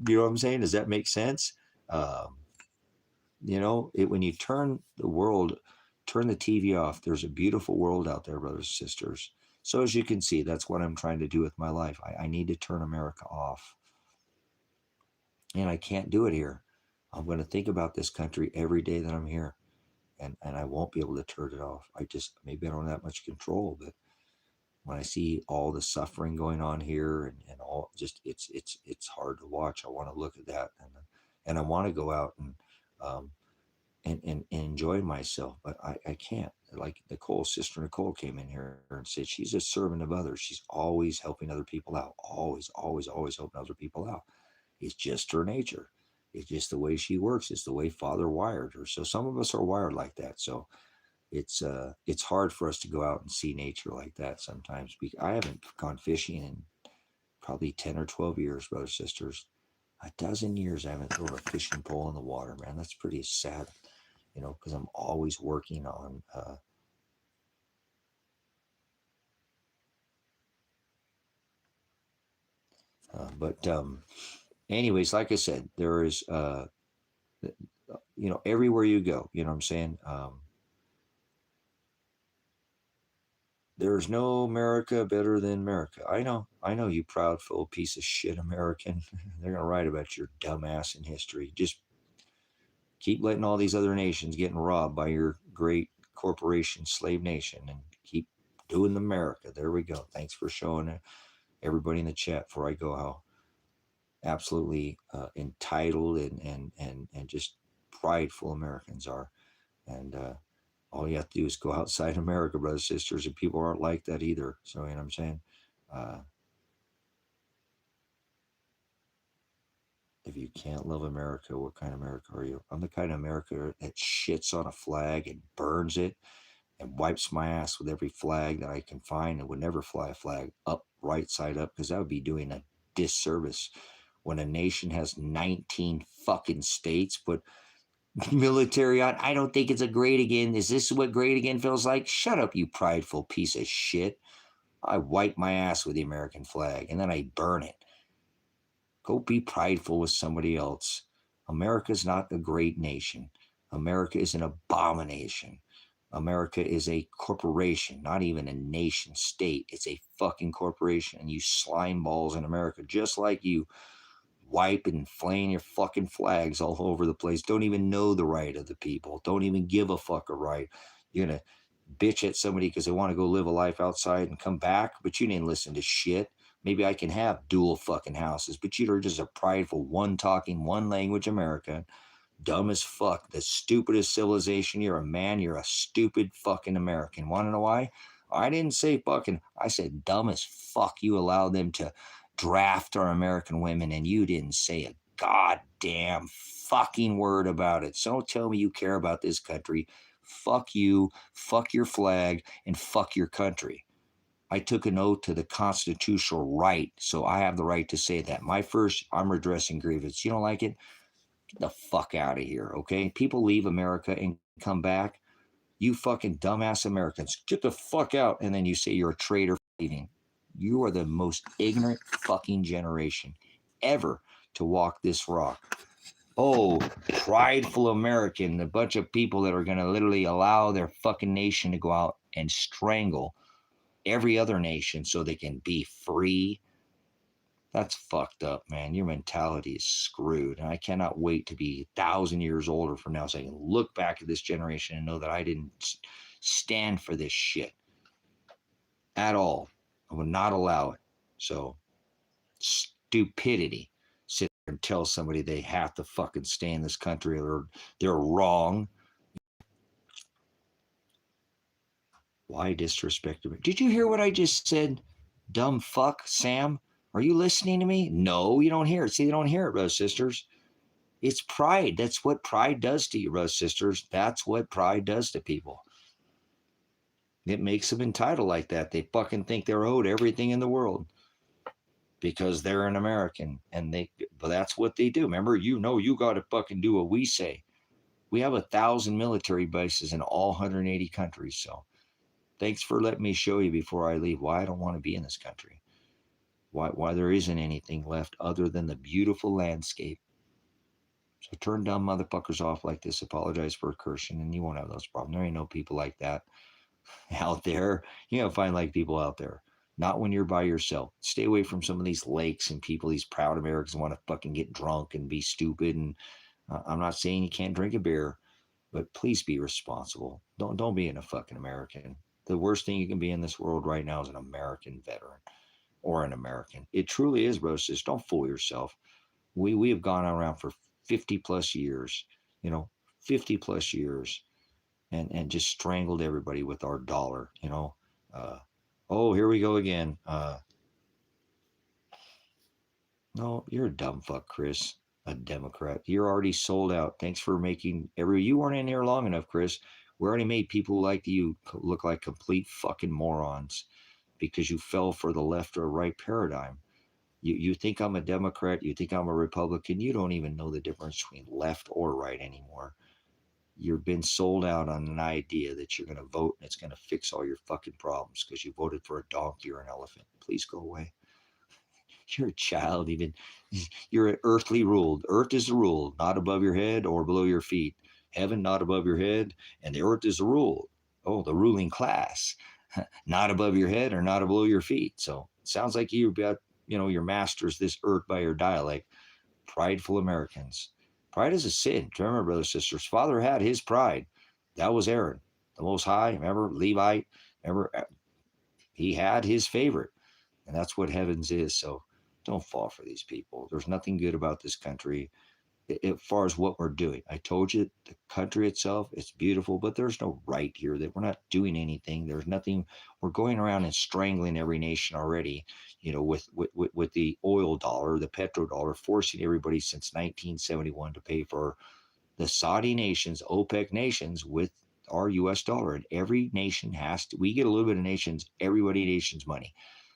You know what I'm saying? Does that make sense? Um, when you turn turn the TV off, there's a beautiful world out there, brothers and sisters. So as you can see, that's what I'm trying to do with my life. I need to turn America off. And I can't do it here. I'm going to think about this country every day that I'm here. And I won't be able to turn it off. Maybe I don't have that much control, but when I see all the suffering going on here and all, just it's hard to watch. I want to look at that and I want to go out um, and enjoy myself, but I can't. Like Sister Nicole came in here and said she's a servant of others. She's always helping other people out. Always, always, always helping other people out. It's just her nature. It's just the way she works. It's the way Father wired her. So some of us are wired like that. So it's hard for us to go out and see nature like that sometimes. I haven't gone fishing in probably 10 or 12 years, brothers sisters. A dozen years I haven't thrown a fishing pole in the water, man. That's pretty sad, because I'm always working on but anyways, like I said, there is everywhere you go, you know what I'm saying? There's no America better than America. I know, you proud, full piece of shit American. They're gonna write about your dumbass in history. Just keep letting all these other nations getting robbed by your great corporation, slave nation, and keep doing the America. There we go. Thanks for showing everybody in the chat before I go how absolutely entitled and just prideful Americans are. And all you have to do is go outside America, brothers and sisters, and people aren't like that either. So, you know what I'm saying? Uh, if you can't love America, what kind of America are you? I'm the kind of America that shits on a flag and burns it and wipes my ass with every flag that I can find and would never fly a flag up right side up, because that would be doing a disservice when a nation has 19 fucking states but military on. I don't think it's a great again. Is this what great again feels like? Shut up, you prideful piece of shit. I wipe my ass with the American flag and then I burn it. Go be prideful with somebody else. America's not a great nation. America is an abomination. America is a corporation, not even a nation state. It's a fucking corporation. And you slime balls in America, just like you wiping and flaying your fucking flags all over the place. Don't even know the right of the people. Don't even give a fuck a right. You're going to bitch at somebody because they want to go live a life outside and come back, but you didn't listen to shit. Maybe I can have dual fucking houses, but you're just a prideful, one talking, one language American. Dumb as fuck. The stupidest civilization. You're a man. You're a stupid fucking American. Want to know why? I didn't say fucking. I said dumb as fuck. You allowed them to draft our American women, and you didn't say a goddamn fucking word about it. So don't tell me you care about this country. Fuck you. Fuck your flag, and fuck your country. I took an oath to the constitutional right, so I have the right to say that. I'm redressing grievance. You don't like it? Get the fuck out of here, okay? People leave America and come back. You fucking dumbass Americans, get the fuck out. And then you say you're a traitor for leaving. You are the most ignorant fucking generation ever to walk this rock. Oh, prideful American, the bunch of people that are going to literally allow their fucking nation to go out and strangle every other nation so they can be free. That's fucked up, man. Your mentality is screwed. And I cannot wait to be 1,000 years older from now so I can look back at this generation and know that I didn't stand for this shit at all. I would not allow it. So, stupidity. Sit there and tell somebody they have to fucking stay in this country or they're wrong. Why disrespect me? Did you hear what I just said? Dumb fuck, Sam? Are you listening to me? No, you don't hear it. See, they don't hear it, brothers, sisters. It's pride. That's what pride does to you, brothers, sisters. That's what pride does to people. It makes them entitled like that. They fucking think they're owed everything in the world because they're an American. But that's what they do. Remember, you got to fucking do what we say. We have 1,000 military bases in all 180 countries. So thanks for letting me show you before I leave why I don't want to be in this country. Why there isn't anything left other than the beautiful landscape. So turn dumb motherfuckers off like this, apologize for cursing, and you won't have those problems. There ain't no people like that out there. You gotta find like people out there. Not when you're by yourself. Stay away from some of these lakes and people, these proud Americans want to fucking get drunk and be stupid. And I'm not saying you can't drink a beer, but please be responsible. Don't be a fucking American. The worst thing you can be in this world right now is an American veteran. Or an American. It truly is, brothers. Don't fool yourself. We have gone around for 50 plus years, 50 plus years, and just strangled everybody with our dollar, oh, here we go again. No, you're a dumb fuck, Chris, a Democrat. You're already sold out. Thanks for making you weren't in here long enough, Chris. We already made people like you look like complete fucking morons because you fell for the left or right paradigm. You think I'm a Democrat, you think I'm a Republican, you don't even know the difference between left or right anymore. You've been sold out on an idea that you're going to vote and it's going to fix all your fucking problems because you voted for a donkey or an elephant. Please go away. You're a child, even. You're earthly ruled. Earth is the rule, not above your head or below your feet. Heaven not above your head, and the earth is the rule. Oh, the ruling class. Not above your head or not below your feet. So it sounds like you've got, your masters this earth by your dialect. Prideful Americans. Pride is a sin. Remember, brothers and sisters, Father had his pride. That was Aaron, the Most High. Remember, Levite. Remember, he had his favorite. And that's what heavens is. So don't fall for these people. There's nothing good about this country as far as what we're doing. I told you the country itself, it's beautiful, but there's no right here that we're not doing anything. There's nothing. We're going around and strangling every nation already, with the oil dollar, the petrodollar, forcing everybody since 1971 to pay for the Saudi nations, OPEC nations with our US dollar. And every nation we get a little bit of nation's money.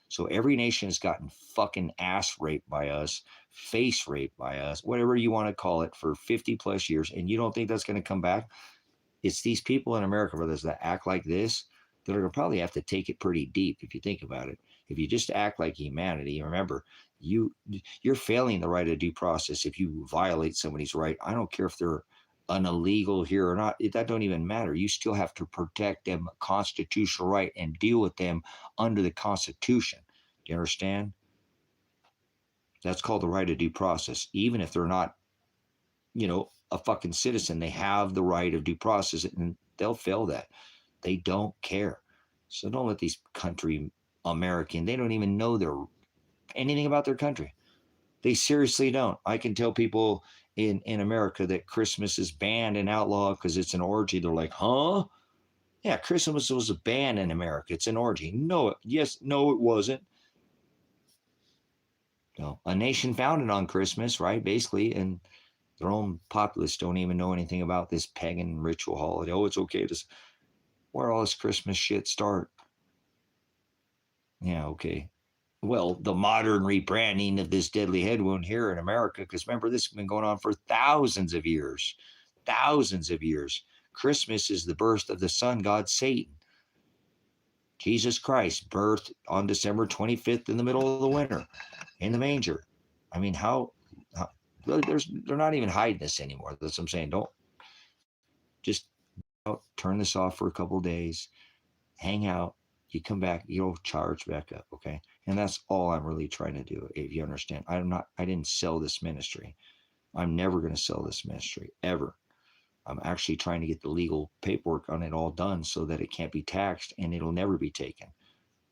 So every nation has gotten fucking ass raped by us, face raped by us, whatever you want to call it, for 50 plus years. And you don't think that's going to come back? It's these people in America, brothers, that act like this, that are going to probably have to take it pretty deep if you think about it. If you just act like humanity, remember, you're failing the right of due process if you violate somebody's right. I don't care if they're an illegal here or not. That don't even matter. You still have to protect them constitutional right and deal with them under the Constitution. Do you understand? That's called the right of due process. Even if they're not, a fucking citizen, they have the right of due process, and they'll fail that. They don't care. So don't let these country American, they don't even know anything about their country. They seriously don't. I can tell people in America that Christmas is banned and outlawed because it's an orgy. They're like, huh? Yeah, Christmas was a ban in America. It's an orgy. No, it wasn't. No, a nation founded on Christmas, right? Basically, and their own populace don't even know anything about this pagan ritual holiday. Oh, it's okay to where all this Christmas shit start. Yeah, okay. Well, the modern rebranding of this deadly head wound here in America, because remember, this has been going on for thousands of years. Thousands of years. Christmas is the birth of the sun god Satan. Jesus Christ, birthed on December 25th in the middle of the winter in the manger. I mean, how they're not even hiding this anymore. That's what I'm saying. Don't just turn this off for a couple of days, hang out. You come back, you'll charge back up, okay? And that's all I'm really trying to do. If you understand, I didn't sell this ministry. I'm never going to sell this ministry ever. I'm actually trying to get the legal paperwork on it all done so that it can't be taxed and it'll never be taken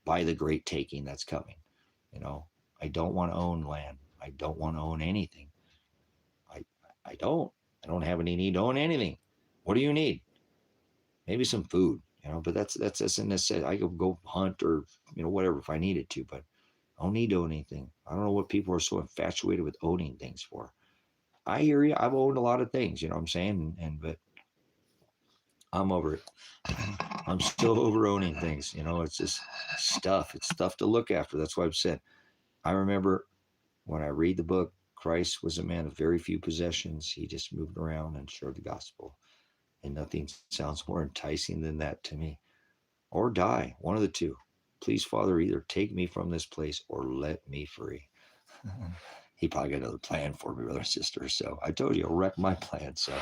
by the great taking that's coming. I don't want to own land. I don't want to own anything. I don't. I don't have any need to own anything. What do you need? Maybe some food, but that's a necessity. I could go hunt or, whatever if I needed to, but I don't need to own anything. I don't know what people are so infatuated with owning things for. I hear you. I've owned a lot of things, you know what I'm saying? But I'm over it. I'm still over owning things. It's just stuff. It's stuff to look after. That's why I've said, I remember when I read the book, Christ was a man of very few possessions. He just moved around and shared the gospel. And nothing sounds more enticing than that to me. Or die, one of the two. Please, Father, either take me from this place or let me free. He probably got another plan for me, brother and sister. So I told you, I'll wreck my plan. So,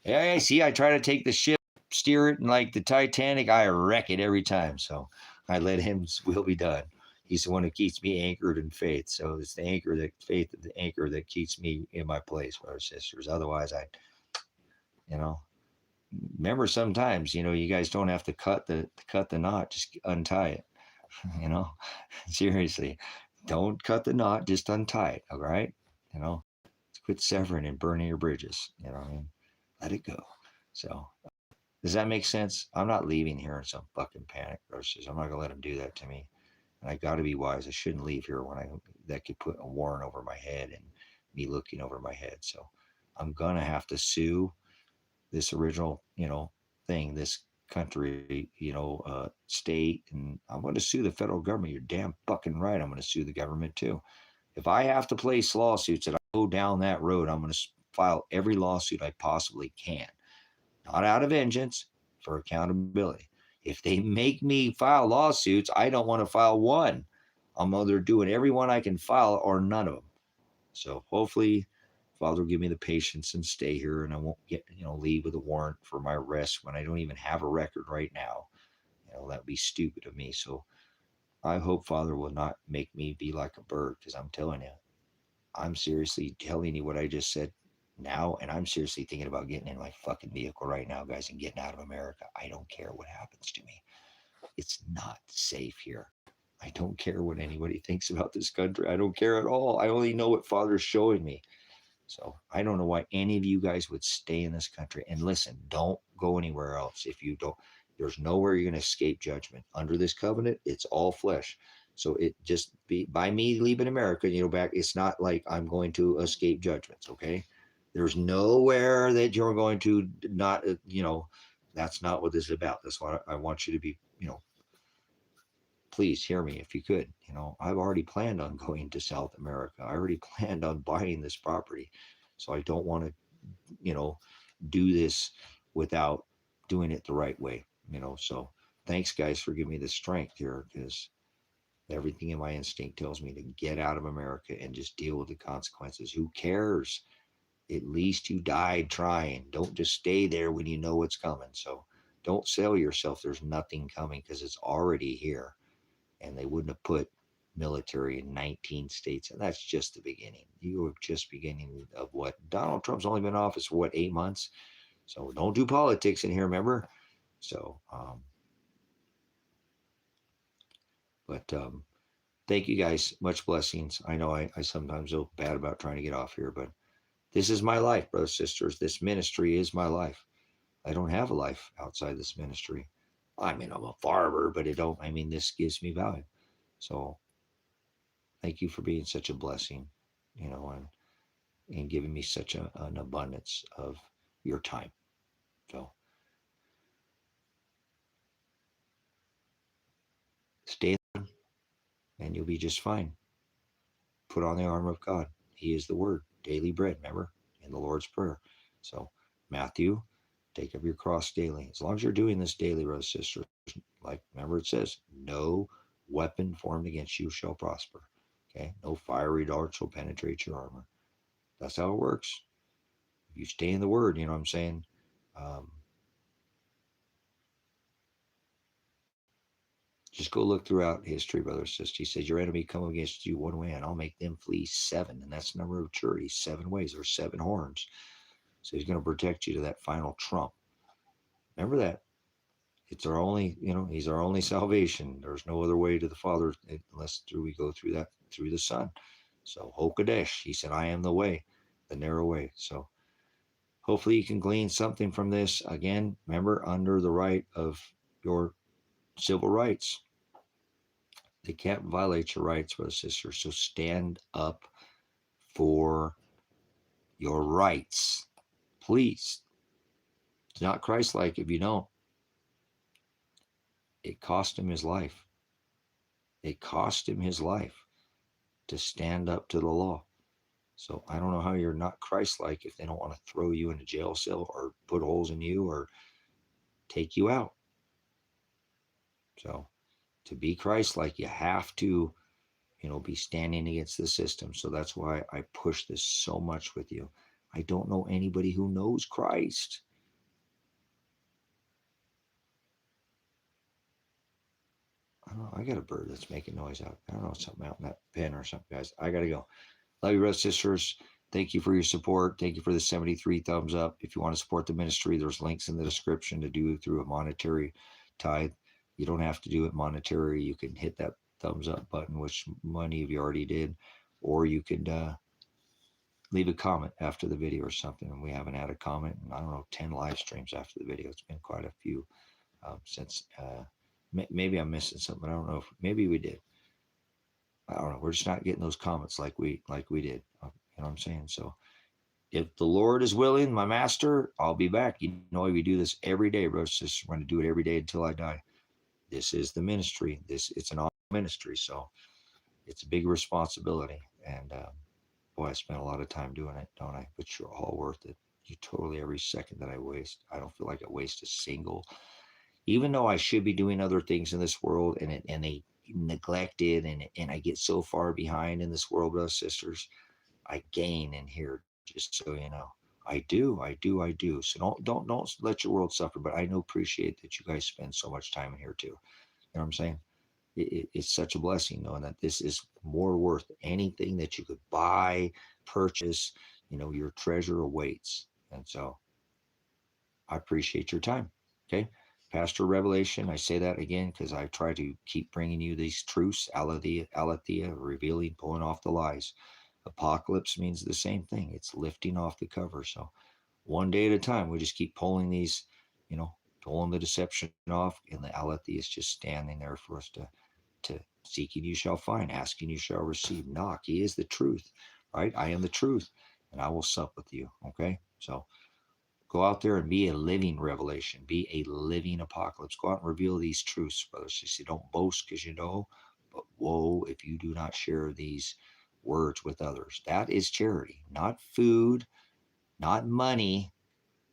yeah, see, I try to take the ship, steer it, and like the Titanic, I wreck it every time. So I let him's will be done. He's the one who keeps me anchored in faith. So it's the anchor that keeps me in my place, brothers and sisters. Otherwise, remember sometimes, you guys don't have to cut the knot, just untie it. Seriously, don't cut the knot, just untie it. All right. Quit severing and burning your bridges. Let it go. So does that make sense? I'm not leaving here in some fucking panic versus I'm not gonna let him do that to me. And I got to be wise. I shouldn't leave here that could put a warrant over my head and me looking over my head. So I'm gonna have to sue this original, thing, this country, state, and I'm going to sue the federal government. You're damn fucking right. I'm going to sue the government too. If I have to place lawsuits and I go down that road, I'm going to file every lawsuit I possibly can, not out of vengeance, for accountability. If they make me file lawsuits, I don't want to file one. I'm either doing every one I can file or none of them. So hopefully Father will give me the patience and stay here, and I won't leave with a warrant for my arrest when I don't even have a record right now. That'd be stupid of me. So I hope Father will not make me be like a bird, because I'm telling you, I'm seriously telling you what I just said now, and I'm seriously thinking about getting in my fucking vehicle right now, guys, and getting out of America. I don't care what happens to me. It's not safe here. I don't care what anybody thinks about this country. I don't care at all. I only know what Father's showing me. So I don't know why any of you guys would stay in this country. And listen, don't go anywhere else. If you don't, there's nowhere you're going to escape judgment. Under this covenant, it's all flesh. So it just by me leaving America, back, it's not like I'm going to escape judgments, okay? There's nowhere that you're going to not, that's not what this is about. That's why I want you to be, please hear me if you could. I've already planned on going to South America. I already planned on buying this property. So I don't want to, do this without doing it the right way, So thanks, guys, for giving me the strength here, because everything in my instinct tells me to get out of America and just deal with the consequences. Who cares? At least you died trying. Don't just stay there when you know what's coming. So don't sell yourself. There's nothing coming, because it's already here. And they wouldn't have put military in 19 states. And that's just the beginning. You are just beginning of what Donald Trump's only been in office for, what, 8 months? So don't do politics in here, remember? So, thank you guys. Much blessings. I know I sometimes feel bad about trying to get off here, but this is my life, brothers, sisters. This ministry is my life. I don't have a life outside this ministry. I mean, I'm a farmer, but this gives me value. So thank you for being such a blessing, and giving me such an abundance of your time. So stay and you'll be just fine. Put on the armor of God. He is the word, daily bread, remember, in the Lord's Prayer. So Matthew, take up your cross daily. As long as you're doing this daily, brothers and sisters, like remember it says, no weapon formed against you shall prosper. Okay, no fiery dart shall penetrate your armor. That's how it works. If you stay in the word, you know what I'm saying? Just go look throughout history, brother and sister. He says, your enemy come against you one way, and I'll make them flee seven. And that's the number of maturity, 7 ways, or 7 horns. So he's going to protect you to that final trump. Remember that. It's our only, he's our only salvation. There's no other way to the Father unless we go through the Son. So Hokadesh, he said, I am the way, the narrow way. So hopefully you can glean something from this. Again, remember, under the right of your civil rights. They can't violate your rights, brothers and sisters. So stand up for your rights. Please. It's not Christ-like if you don't. It cost him his life. It cost him his life to stand up to the law. So I don't know how you're not Christ-like if they don't want to throw you in a jail cell or put holes in you or take you out. So to be Christ-like, you have to, be standing against the system. So that's why I push this so much with you. I don't know anybody who knows Christ. I don't know. I got a bird that's making noise out. I don't know, something out in that pen or something, guys. I got to go. Love you, brothers, sisters. Thank you for your support. Thank you for the 73 thumbs up. If you want to support the ministry, there's links in the description to do through a monetary tithe. You don't have to do it monetary. You can hit that thumbs up button, which money you already did, or you could leave a comment after the video or something. And we haven't had a comment in, I don't know, 10 live streams after the video. It's been quite a few since. Maybe I'm missing something. I don't know. Maybe we did. I don't know. We're just not getting those comments like we did. You know what I'm saying? So if the Lord is willing, my master, I'll be back. We do this every day, brothers and sisters. We're going to do it every day until I die. This is the ministry. It's an awesome ministry. So it's a big responsibility. And boy, I spent a lot of time doing it, don't I? But you're all worth it. You totally, every second that I waste, I don't feel like I waste a single, even though I should be doing other things in this world and they neglect it and I get so far behind in this world, brothers and sisters, I gain in here, just so you know. I do. So don't let your world suffer, but I appreciate that you guys spend so much time in here too. You know what I'm saying? It's such a blessing knowing that this is more worth anything that you could buy, purchase. Your treasure awaits. And so I appreciate your time. Okay. Pastor Revelation, I say that again because I try to keep bringing you these truths, aletheia, revealing, pulling off the lies. Apocalypse means the same thing. It's lifting off the cover. So one day at a time, we just keep pulling these, pulling the deception off, and the aletheia is just standing there for us to seeking you shall find, asking you shall receive, knock. He is the truth, right? I am the truth, and I will sup with you. Okay. So go out there and be a living revelation, be a living apocalypse. Go out and reveal these truths, brothers. You see, don't boast because but woe if you do not share these words with others. That is charity, not food, not money.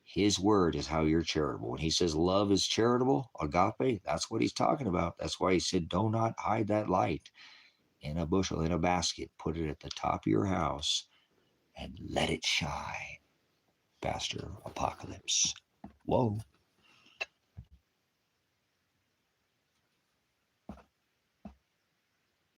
His word is how you're charitable. When he says love is charitable, agape, that's what he's talking about. That's why he said, do not hide that light in a bushel, in a basket. Put it at the top of your house and let it shine. Pastor Apocalypse. Whoa.